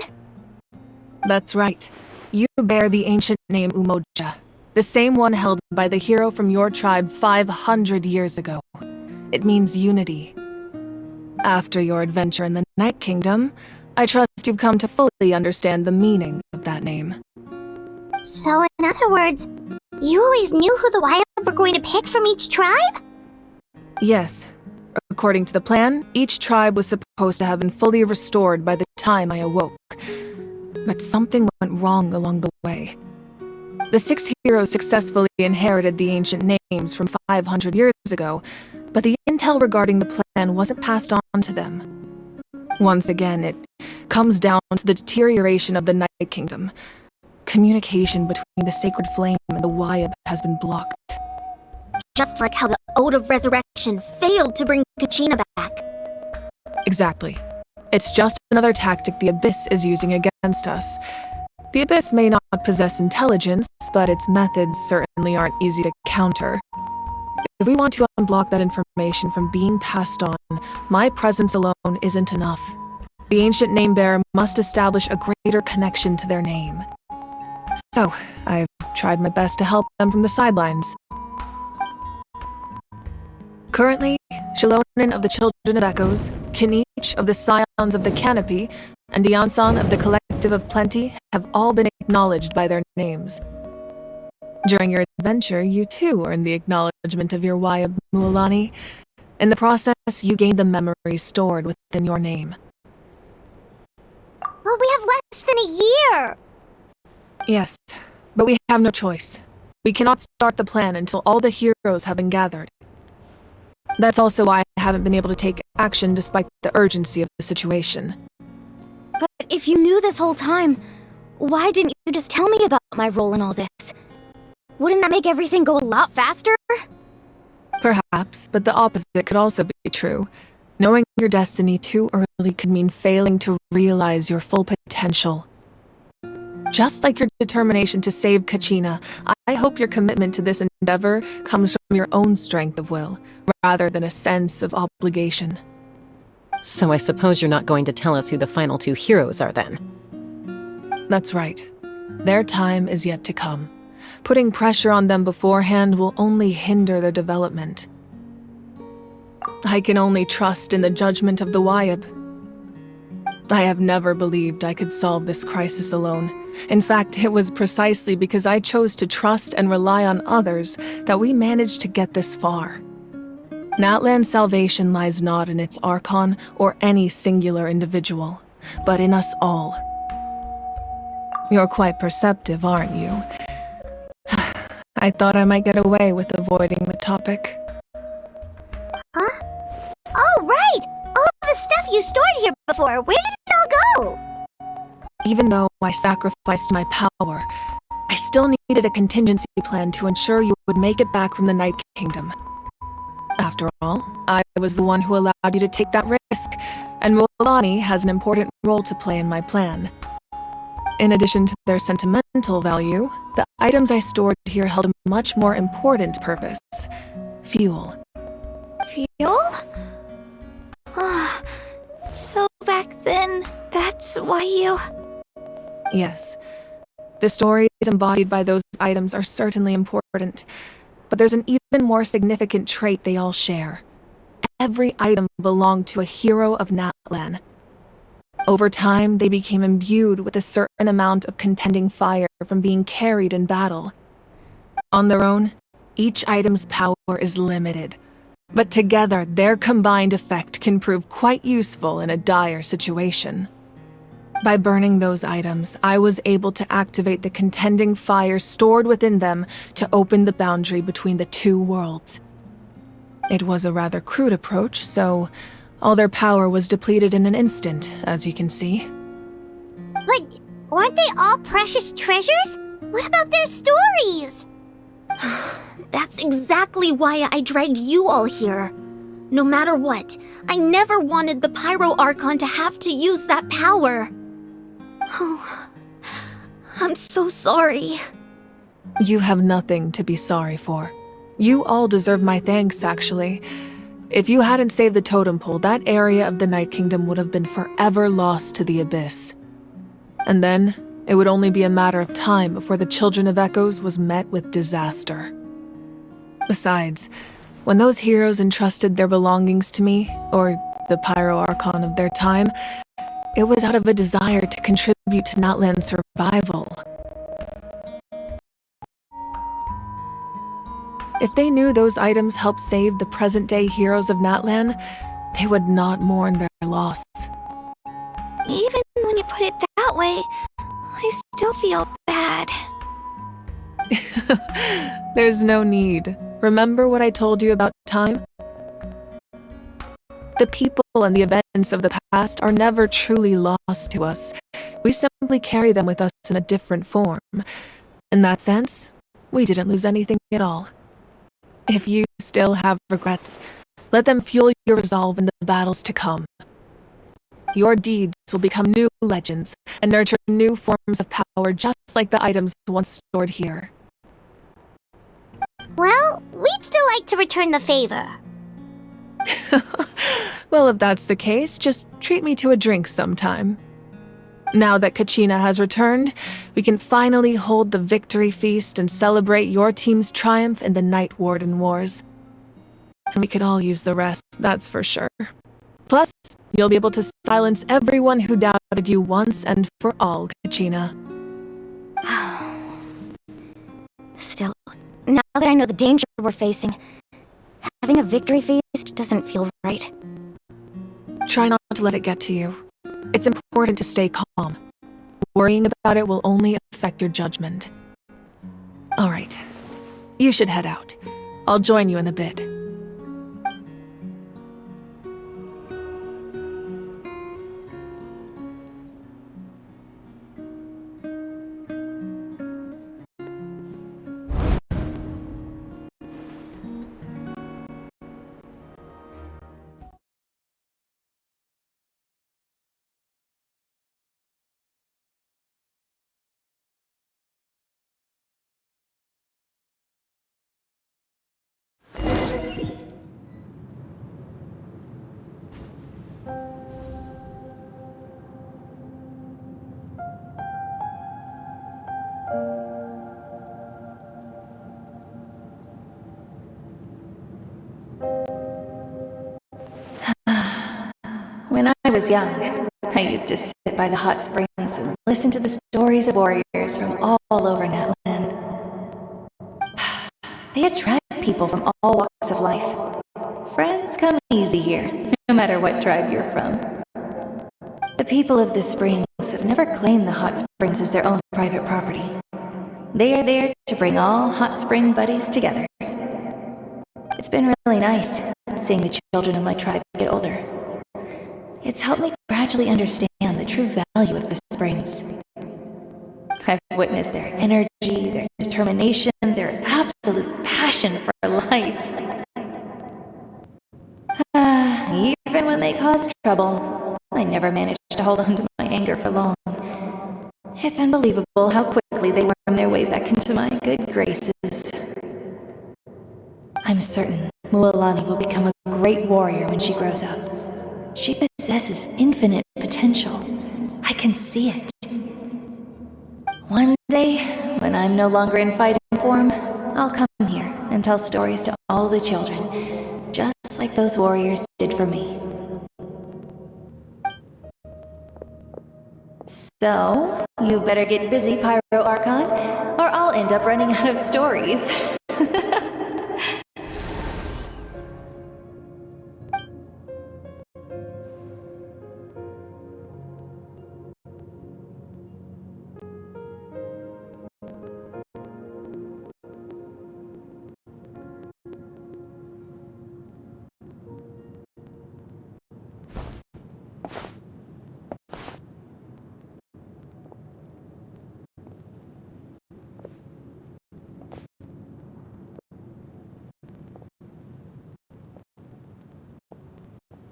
O: That's right. You bear the ancient name Umoja, the same one held by the hero from your tribe 500 years ago. It means unity. After your adventure in the Night Kingdom, I trust you've come to fully understand the meaning of that name.
A: So, in other words, you always knew who the Wayab were going to pick from each tribe?
O: Yes. According to the plan, each tribe was supposed to have been fully restored by the time I awoke. But something went wrong along the way. The 6 heroes successfully inherited the ancient names from 500 years ago, but the intel regarding the plan wasn't passed on to them. Once again, it comes down to the deterioration of the Night Kingdom. Communication between the Sacred Flame and the Wayab has been blocked.
K: Just like how the Ode of Resurrection failed to bring Kachina back.
O: Exactly. It's just another tactic the Abyss is using against us. The Abyss may not possess intelligence, but its methods certainly aren't easy to counter.
P: If we want to unblock that information from being passed on, my presence alone isn't enough. The ancient name-bearer must establish a greater connection to their name. So, I've tried my best to help them from the sidelines. Currently, Shilonen of the Children of Echoes, Kinich of the Scions of the Canopy, and Diansan of the Collective of Plenty have all been acknowledged by their names. During your adventure, you too earned the acknowledgement of your Wayab Mualani. In the process, you gained the memories stored within your name.
A: Well, we have less than a year!
P: Yes, but we have no choice. We cannot start the plan until all the heroes have been gathered. That's also why I haven't been able to take action despite the urgency of the situation.
L: But if you knew this whole time, why didn't you just tell me about my role in all this? Wouldn't that make everything go a lot faster?
P: Perhaps, but the opposite could also be true. Knowing your destiny too early could mean failing to realize your full potential. Just like your determination to save Kachina, I hope your commitment to this endeavor comes from your own strength of will, rather than a sense of obligation.
J: So I suppose you're not going to tell us who the final two heroes are then?
P: That's right. Their time is yet to come. Putting pressure on them beforehand will only hinder their development. I can only trust in the judgment of the Wayab. I have never believed I could solve this crisis alone. In fact, it was precisely because I chose to trust and rely on others that we managed to get this far. Natlan's salvation lies not in its Archon or any singular individual, but in us all. You're quite perceptive, aren't you? I thought I might get away with avoiding the topic.
A: Huh? Oh, right! All the stuff you stored here before, where did it all go?
P: Even though I sacrificed my power, I still needed a contingency plan to ensure you would make it back from the Night Kingdom. After all, I was the one who allowed you to take that risk, and Mualani has an important role to play in my plan. In addition to their sentimental value, the items I stored here held a much more important purpose: fuel.
C: Fuel? So back then, that's why you...
P: Yes. The stories embodied by those items are certainly important, but there's an even more significant trait they all share. Every item belonged to a hero of Natlan. Over time, they became imbued with a certain amount of contending fire from being carried in battle. On their own, each item's power is limited, but together their combined effect can prove quite useful in a dire situation. By burning those items, I was able to activate the contending fire stored within them to open the boundary between the two worlds. It was a rather crude approach, so all their power was depleted in an instant, as you can see.
A: But weren't they all precious treasures? What about their stories?
K: That's exactly why I dragged you all here. No matter what, I never wanted the Pyro Archon to have to use that power. Oh, I'm so sorry.
P: You have nothing to be sorry for. You all deserve my thanks, actually. If you hadn't saved the totem pole, that area of the Night Kingdom would have been forever lost to the abyss. And then, it would only be a matter of time before the Children of Echoes was met with disaster. Besides, when those heroes entrusted their belongings to me, or the Pyro Archon of their time, it was out of a desire to contribute to Natlan's survival. If they knew those items helped save the present-day heroes of Natlan, they would not mourn their loss.
C: Even when you put it that way, I still feel bad.
P: There's no need. Remember what I told you about time? The people and the events of the past are never truly lost to us. We simply carry them with us in a different form. In that sense, we didn't lose anything at all. If you still have regrets, let them fuel your resolve in the battles to come. Your deeds will become new legends and nurture new forms of power just like the items once stored here.
A: Well, we'd still like to return the favor.
P: Well, if that's the case, just treat me to a drink sometime. Now that Kachina has returned, we can finally hold the victory feast and celebrate your team's triumph in the Night Warden Wars. And we could all use the rest, that's for sure. Plus, you'll be able to silence everyone who doubted you once and for all, Kachina.
L: Still, now that I know the danger we're facing, having a victory feast doesn't feel right.
P: Try not to let it get to you. It's important to stay calm. Worrying about it will only affect your judgment. All right. You should head out. I'll join you in a bit.
B: When I was young, I used to sit by the hot springs and listen to the stories of warriors from all over Natlan. They attract people from all walks of life. Friends come easy here, no matter what tribe you're from. The people of the springs have never claimed the hot springs as their own private property. They are there to bring all hot spring buddies together. It's been really nice seeing the children of my tribe get older. It's helped me gradually understand the true value of the springs. I've witnessed their energy, their determination, their absolute passion for life. Even when they cause trouble, I never managed to hold on to my anger for long. It's unbelievable how quickly they worm their way back into my good graces. I'm certain Mualani will become a great warrior when she grows up. She possesses infinite potential. I can see it. One day, when I'm no longer in fighting form, I'll come here and tell stories to all the children, just like those warriors did for me. So, you better get busy, Pyro Archon, or I'll end up running out of stories.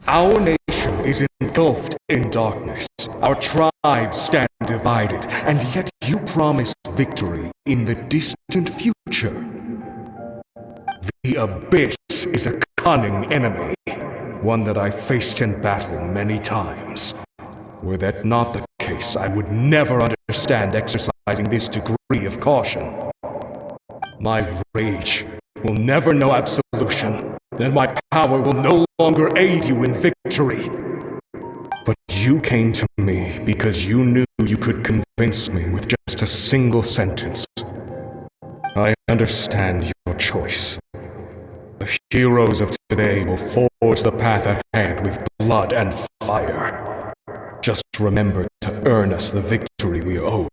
H: Our nation is engulfed in darkness. Our tribes stand divided, and yet you promised victory in the distant future. The Abyss is a cunning enemy, one that I faced in battle many times. Were that not the case, I would never understand exercising this degree of caution. My rage will never know absolution, then my power will no longer aid you in victory. But you came to me because you knew you could convince me with just a single sentence. I understand your choice. The heroes of today will forge the path ahead with blood and fire. Just remember to earn us the victory we owed.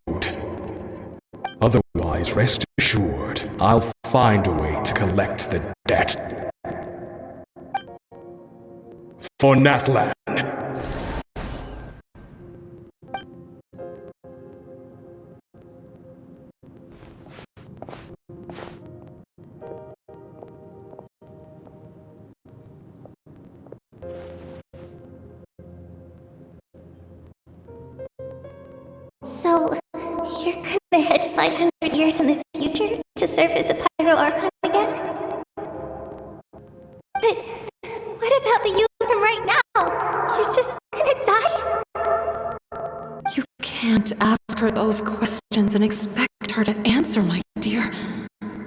H: Otherwise, rest assured, I'll find a way to collect the debt. For Natlan.
L: So, you're gonna head 500 years in the future to serve as the Pyro Archon again?
K: But what about the you from right now? You're just gonna die?
J: You can't ask her those questions and expect her to answer, my dear.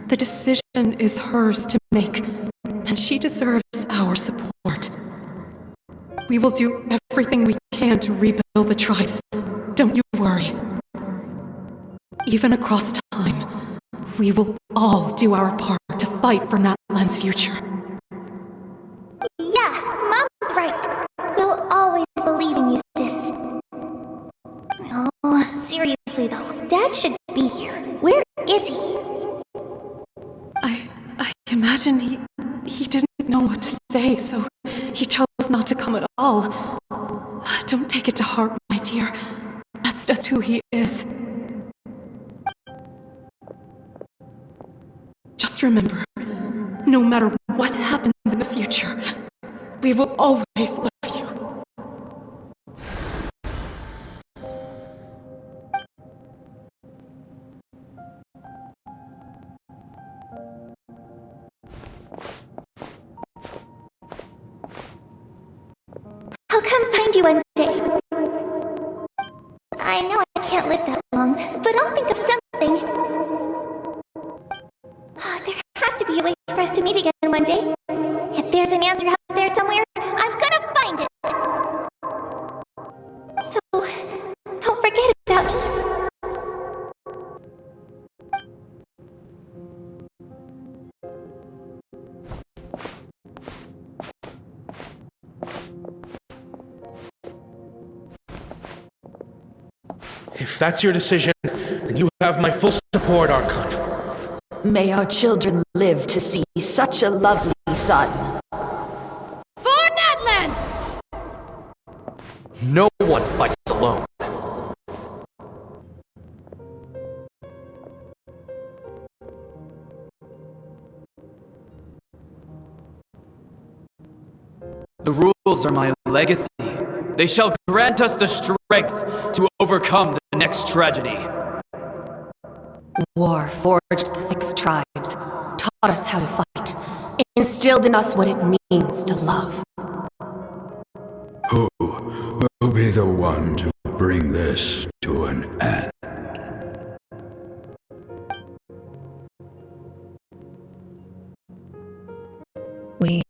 J: The decision is hers to make, and she deserves our support. We will do everything we can to rebuild the tribes. Don't you worry. Even across time, we will all do our part to fight for Natlan's future.
K: Yeah, Mom's right. We'll always believe in you, sis. Oh, seriously though, Dad should be here. Where is he?
J: I imagine he didn't know what to say, so he chose not to come at all. Don't take it to heart, my dear. That's just who he is. Just remember, no matter what happens in the future, we will always love you.
K: I'll come find you one day. I know I can't live that long, but I'll think of something. There has to be a way for us to meet again one day. If there's an answer out there somewhere, I'm gonna find it. So, don't forget about me.
H: If that's your decision, then you have my full support, Archon.
Q: May our children live to see such a lovely son.
O: For Natlan!
F: No one fights alone.
R: The rules are my legacy. They shall grant us the strength to overcome the next tragedy.
J: War forged the 6 tribes, taught us how to fight, instilled in us what it means to love.
G: Who will be the one to bring this to an end?
P: We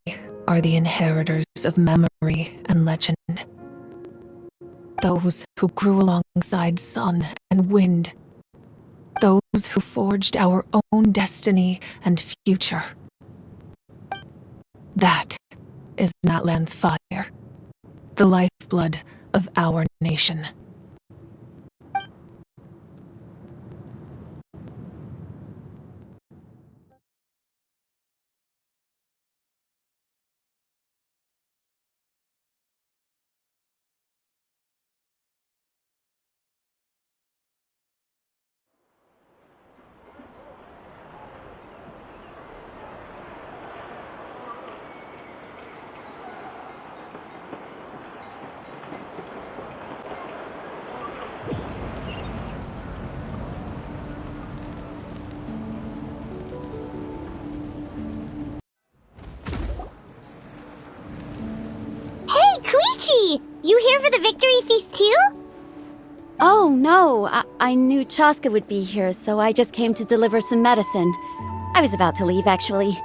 P: are the inheritors of memory and legend. Those who grew alongside sun and wind. Those who forged our own destiny and future. That is Natlan's fire, the lifeblood of our nation.
A: You here for the victory feast too?
I: Oh, no. I knew Chaska would be here, so I just came to deliver some medicine. I was about to leave, actually.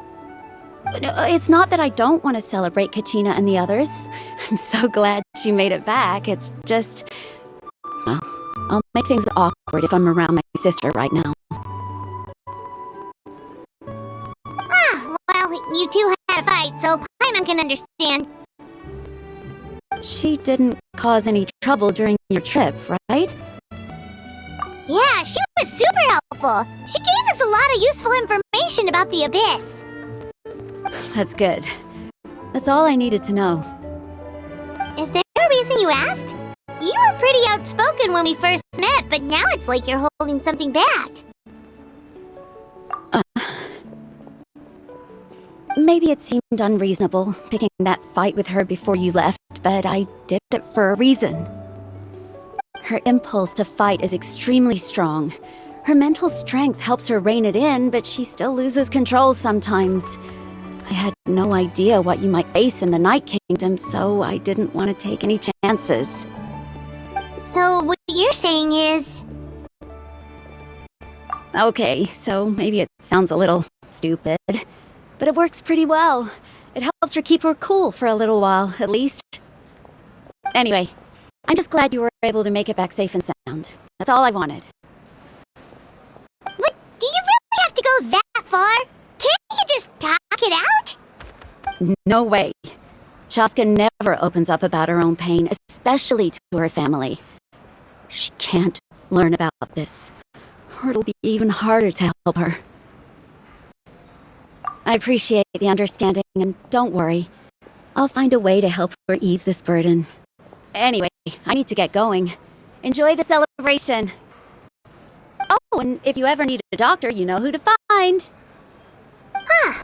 I: No, it's not that I don't want to celebrate Kachina and the others. I'm so glad she made it back. It's just... well, I'll make things awkward if I'm around my sister right now.
A: Well, you two had a fight, so Paimon can understand.
I: She didn't cause any trouble during your trip, right?
A: Yeah, she was super helpful. She gave us a lot of useful information about the Abyss.
I: That's good. That's all I needed to know.
A: Is there a reason you asked? You were pretty outspoken when we first met, but now it's like you're holding something back.
I: Maybe it seemed unreasonable, picking that fight with her before you left, but I did it for a reason. Her impulse to fight is extremely strong. Her mental strength helps her rein it in, but she still loses control sometimes. I had no idea what you might face in the Night Kingdom, so I didn't want to take any chances.
A: So what you're saying is...
I: Okay, so maybe it sounds a little stupid, but it works pretty well. It helps her keep her cool for a little while, at least. Anyway, I'm just glad you were able to make it back safe and sound. That's all I wanted.
A: What? Do you really have to go that far? Can't you just talk it out?
I: No way. Chaska never opens up about her own pain, especially to her family. She can't learn about this, or it'll be even harder to help her. I appreciate the understanding, and don't worry. I'll find a way to help her ease this burden. Anyway, I need to get going. Enjoy the celebration. Oh, and if you ever need a doctor, you know who to find.
A: Huh.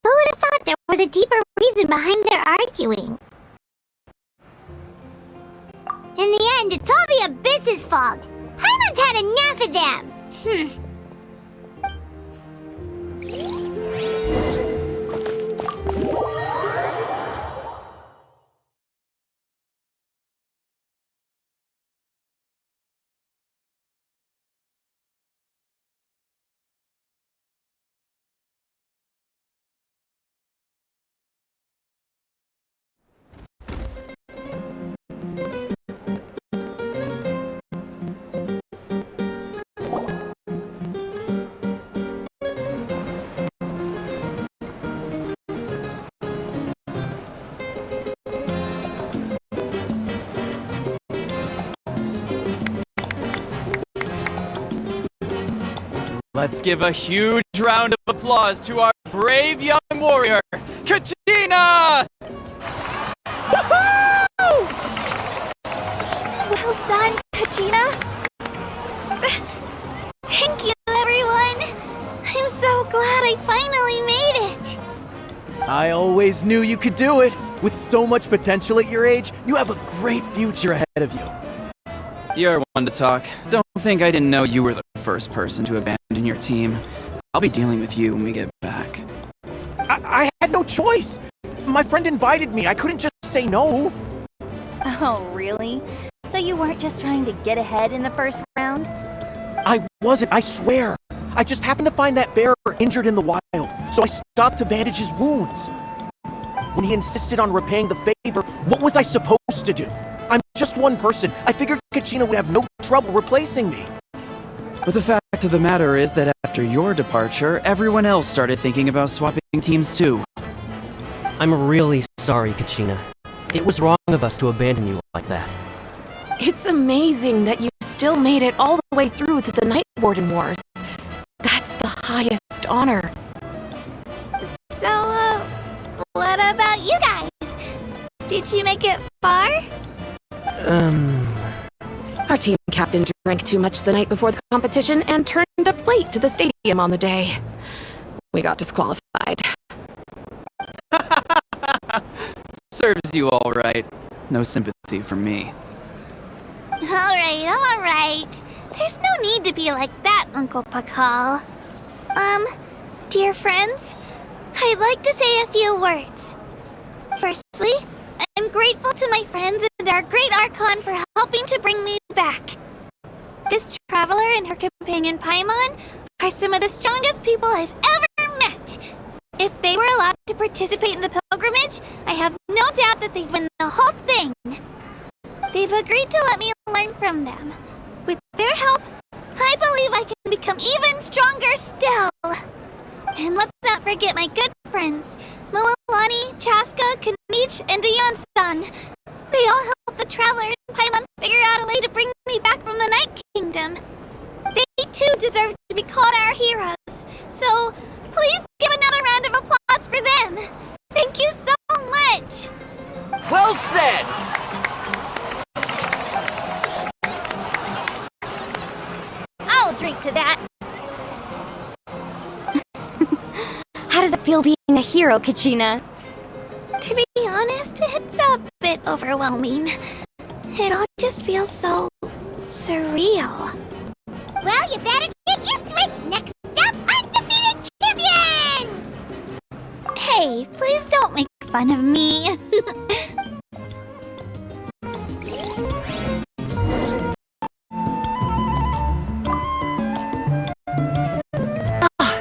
A: Who would have thought there was a deeper reason behind their arguing? In the end, it's all the Abyss's fault. Paimon's had enough of them.
R: Let's give a huge round of applause to our brave young warrior, Kachina!
C: Woohoo! Well done, Kachina. Thank you, everyone. I'm so glad I finally made it.
M: I always knew you could do it. With so much potential at your age, you have a great future ahead of you.
R: You're one to talk. Don't think I didn't know you were the first person to abandon your team. I'll be dealing with you when we get back.
M: I had no choice. My friend invited me. I couldn't just say no.
L: Oh, really? So you weren't just trying to get ahead in the first round?
M: I wasn't, I swear. I just happened to find that bear injured in the wild, so I stopped to bandage his wounds. When he insisted on repaying the favor, what was I supposed to do? I'm just one person. I figured Kachina would have no trouble replacing me.
R: But the fact of the matter is that after your departure, everyone else started thinking about swapping teams too.
F: I'm really sorry, Kachina. It was wrong of us to abandon you like that.
J: It's amazing that you still made it all the way through to the Night Warden Wars. That's the highest honor.
C: So, what about you guys? Did you make it far?
J: Our team captain drank too much the night before the competition and turned up late to the stadium on the day. We got disqualified.
R: Serves you all right. No sympathy from me.
C: Alright. There's no need to be like that, Uncle Pakal. Dear friends, I'd like to say a few words. Firstly, I'm grateful to my friends and our great Archon for helping to bring me back. This traveler and her companion Paimon are some of the strongest people I've ever met. If they were allowed to participate in the pilgrimage, I have no doubt that they'd win the whole thing. They've agreed to let me learn from them. With their help, I believe I can become even stronger still. And let's not forget my good friends, Moalani, Chaska, Kanich, and Dayon-san. They all helped the traveler and Paimon figure out a way to bring me back from the Night Kingdom. They too deserve to be called our heroes. So, please give another round of applause for them. Thank you so much.
M: Well said!
L: I'll drink to that.
B: How does it feel being a hero, Kachina?
C: To be honest, it's a bit overwhelming. It all just feels so surreal.
A: Well, you better get used to it. Next up, undefeated champion!
C: Hey, please don't make fun of me.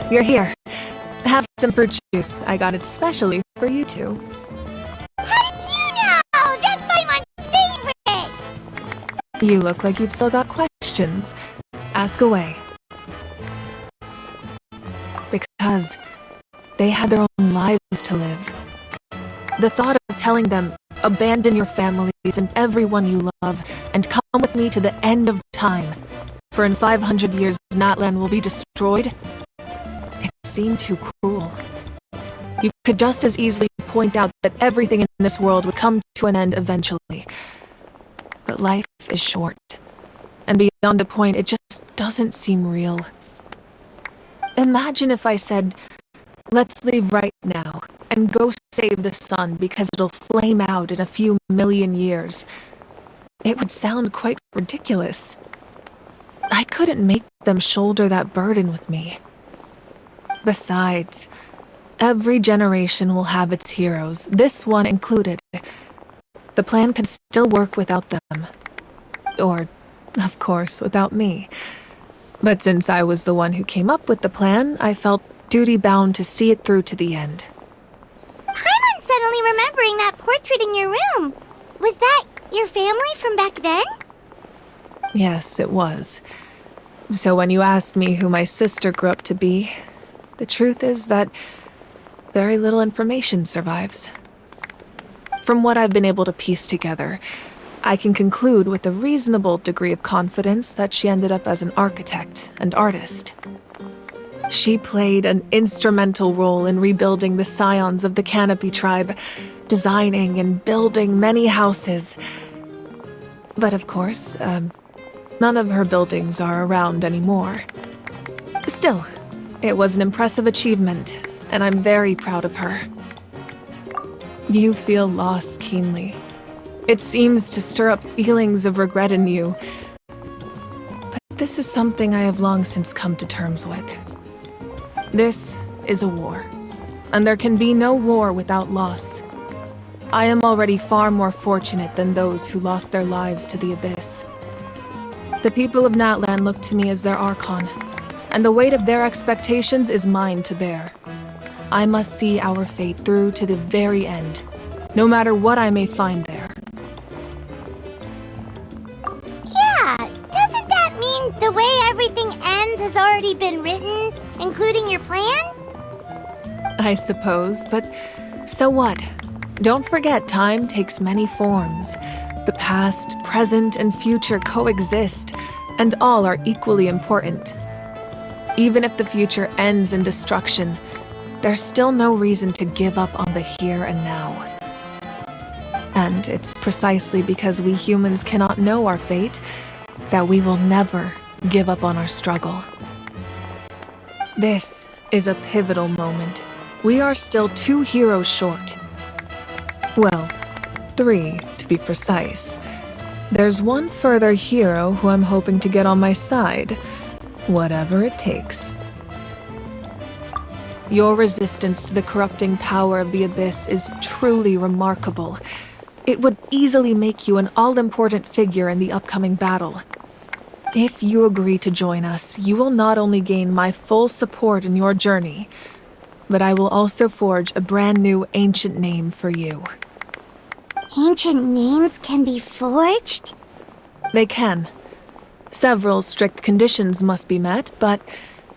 P: You're here. Have some fruit juice. I got it specially for you two.
A: How did you know? That's Paimon's favorite!
P: You look like you've still got questions. Ask away. Because they had their own lives to live. The thought of telling them, abandon your families and everyone you love, and come with me to the end of time, for in 500 years Natlan will be destroyed, it seemed too cruel. You could just as easily point out that everything in this world would come to an end eventually. But life is short, and beyond a point, it just doesn't seem real. Imagine if I said, let's leave right now, and go save the sun because it'll flame out in a few million years. It would sound quite ridiculous. I couldn't make them shoulder that burden with me. Besides, every generation will have its heroes, this one included. The plan could still work without them. Or, of course, without me. But since I was the one who came up with the plan, I felt duty-bound to see it through to the end.
A: Paimon's suddenly remembering that portrait in your room. Was that your family from back then?
P: Yes, it was. So when you asked me who my sister grew up to be, the truth is that very little information survives. From what I've been able to piece together, I can conclude with a reasonable degree of confidence that she ended up as an architect and artist. She played an instrumental role in rebuilding the scions of the Canopy tribe, designing and building many houses. But of course, none of her buildings are around anymore. Still, it was an impressive achievement, and I'm very proud of her. You feel loss keenly. It seems to stir up feelings of regret in you. But this is something I have long since come to terms with. This is a war, and there can be no war without loss. I am already far more fortunate than those who lost their lives to the Abyss. The people of Natlan look to me as their Archon, and the weight of their expectations is mine to bear. I must see our fate through to the very end, no matter what I may find there.
A: Yeah, doesn't that mean the way everything ends has already been written, including your plan?
P: I suppose, but so what? Don't forget, time takes many forms. The past, present, and future coexist, and all are equally important. Even if the future ends in destruction, there's still no reason to give up on the here and now. And it's precisely because we humans cannot know our fate that we will never give up on our struggle. This is a pivotal moment. We are still 2 heroes short. Well, 3 to be precise. There's one further hero who I'm hoping to get on my side, whatever it takes. Your resistance to the corrupting power of the Abyss is truly remarkable. It would easily make you an all-important figure in the upcoming battle. If you agree to join us, you will not only gain my full support in your journey, but I will also forge a brand new ancient name for you.
A: Ancient names can be forged?
P: They can. Several strict conditions must be met, but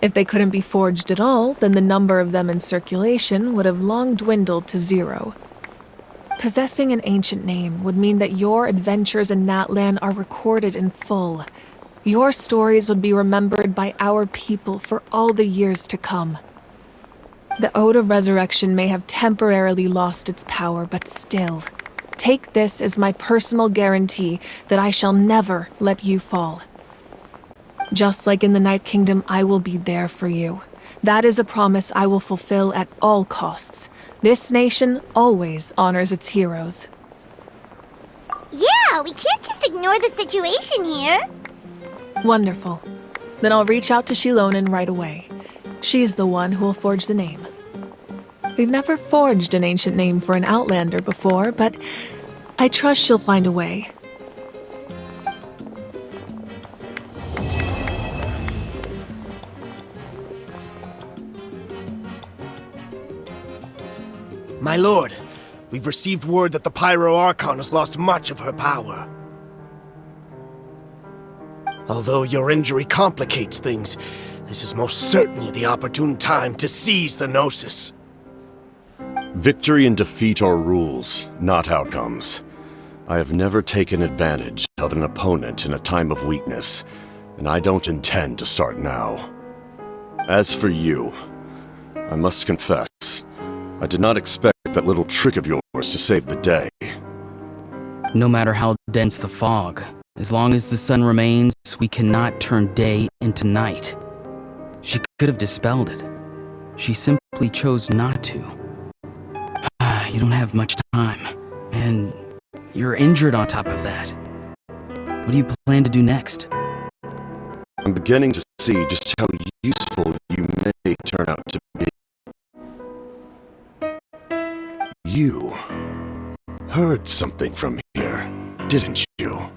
P: if they couldn't be forged at all, then the number of them in circulation would have long dwindled to 0. Possessing an ancient name would mean that your adventures in Natlan are recorded in full. Your stories would be remembered by our people for all the years to come. The Ode of Resurrection may have temporarily lost its power, but still, take this as my personal guarantee that I shall never let you fall. Just like in the Night Kingdom, I will be there for you. That is a promise I will fulfill at all costs. This nation always honors its heroes.
A: Yeah, we can't just ignore the situation here.
P: Wonderful. Then I'll reach out to Shilonen right away. She's the one who will forge the name. We've never forged an ancient name for an Outlander before, but I trust she'll find a way.
M: My lord, we've received word that the Pyro Archon has lost much of her power. Although your injury complicates things, this is most certainly the opportune time to seize the Gnosis.
S: Victory and defeat are rules, not outcomes. I have never taken advantage of an opponent in a time of weakness, and I don't intend to start now. As for you, I must confess, I did not expect that little trick of yours to save the day.
T: No matter how dense the fog, as long as the sun remains, we cannot turn day into night. She could have dispelled it. She simply chose not to. You don't have much time, and you're injured on top of that. What do you plan to do next?
S: I'm beginning to see just how useful you may turn out to be. You heard something from here, didn't you?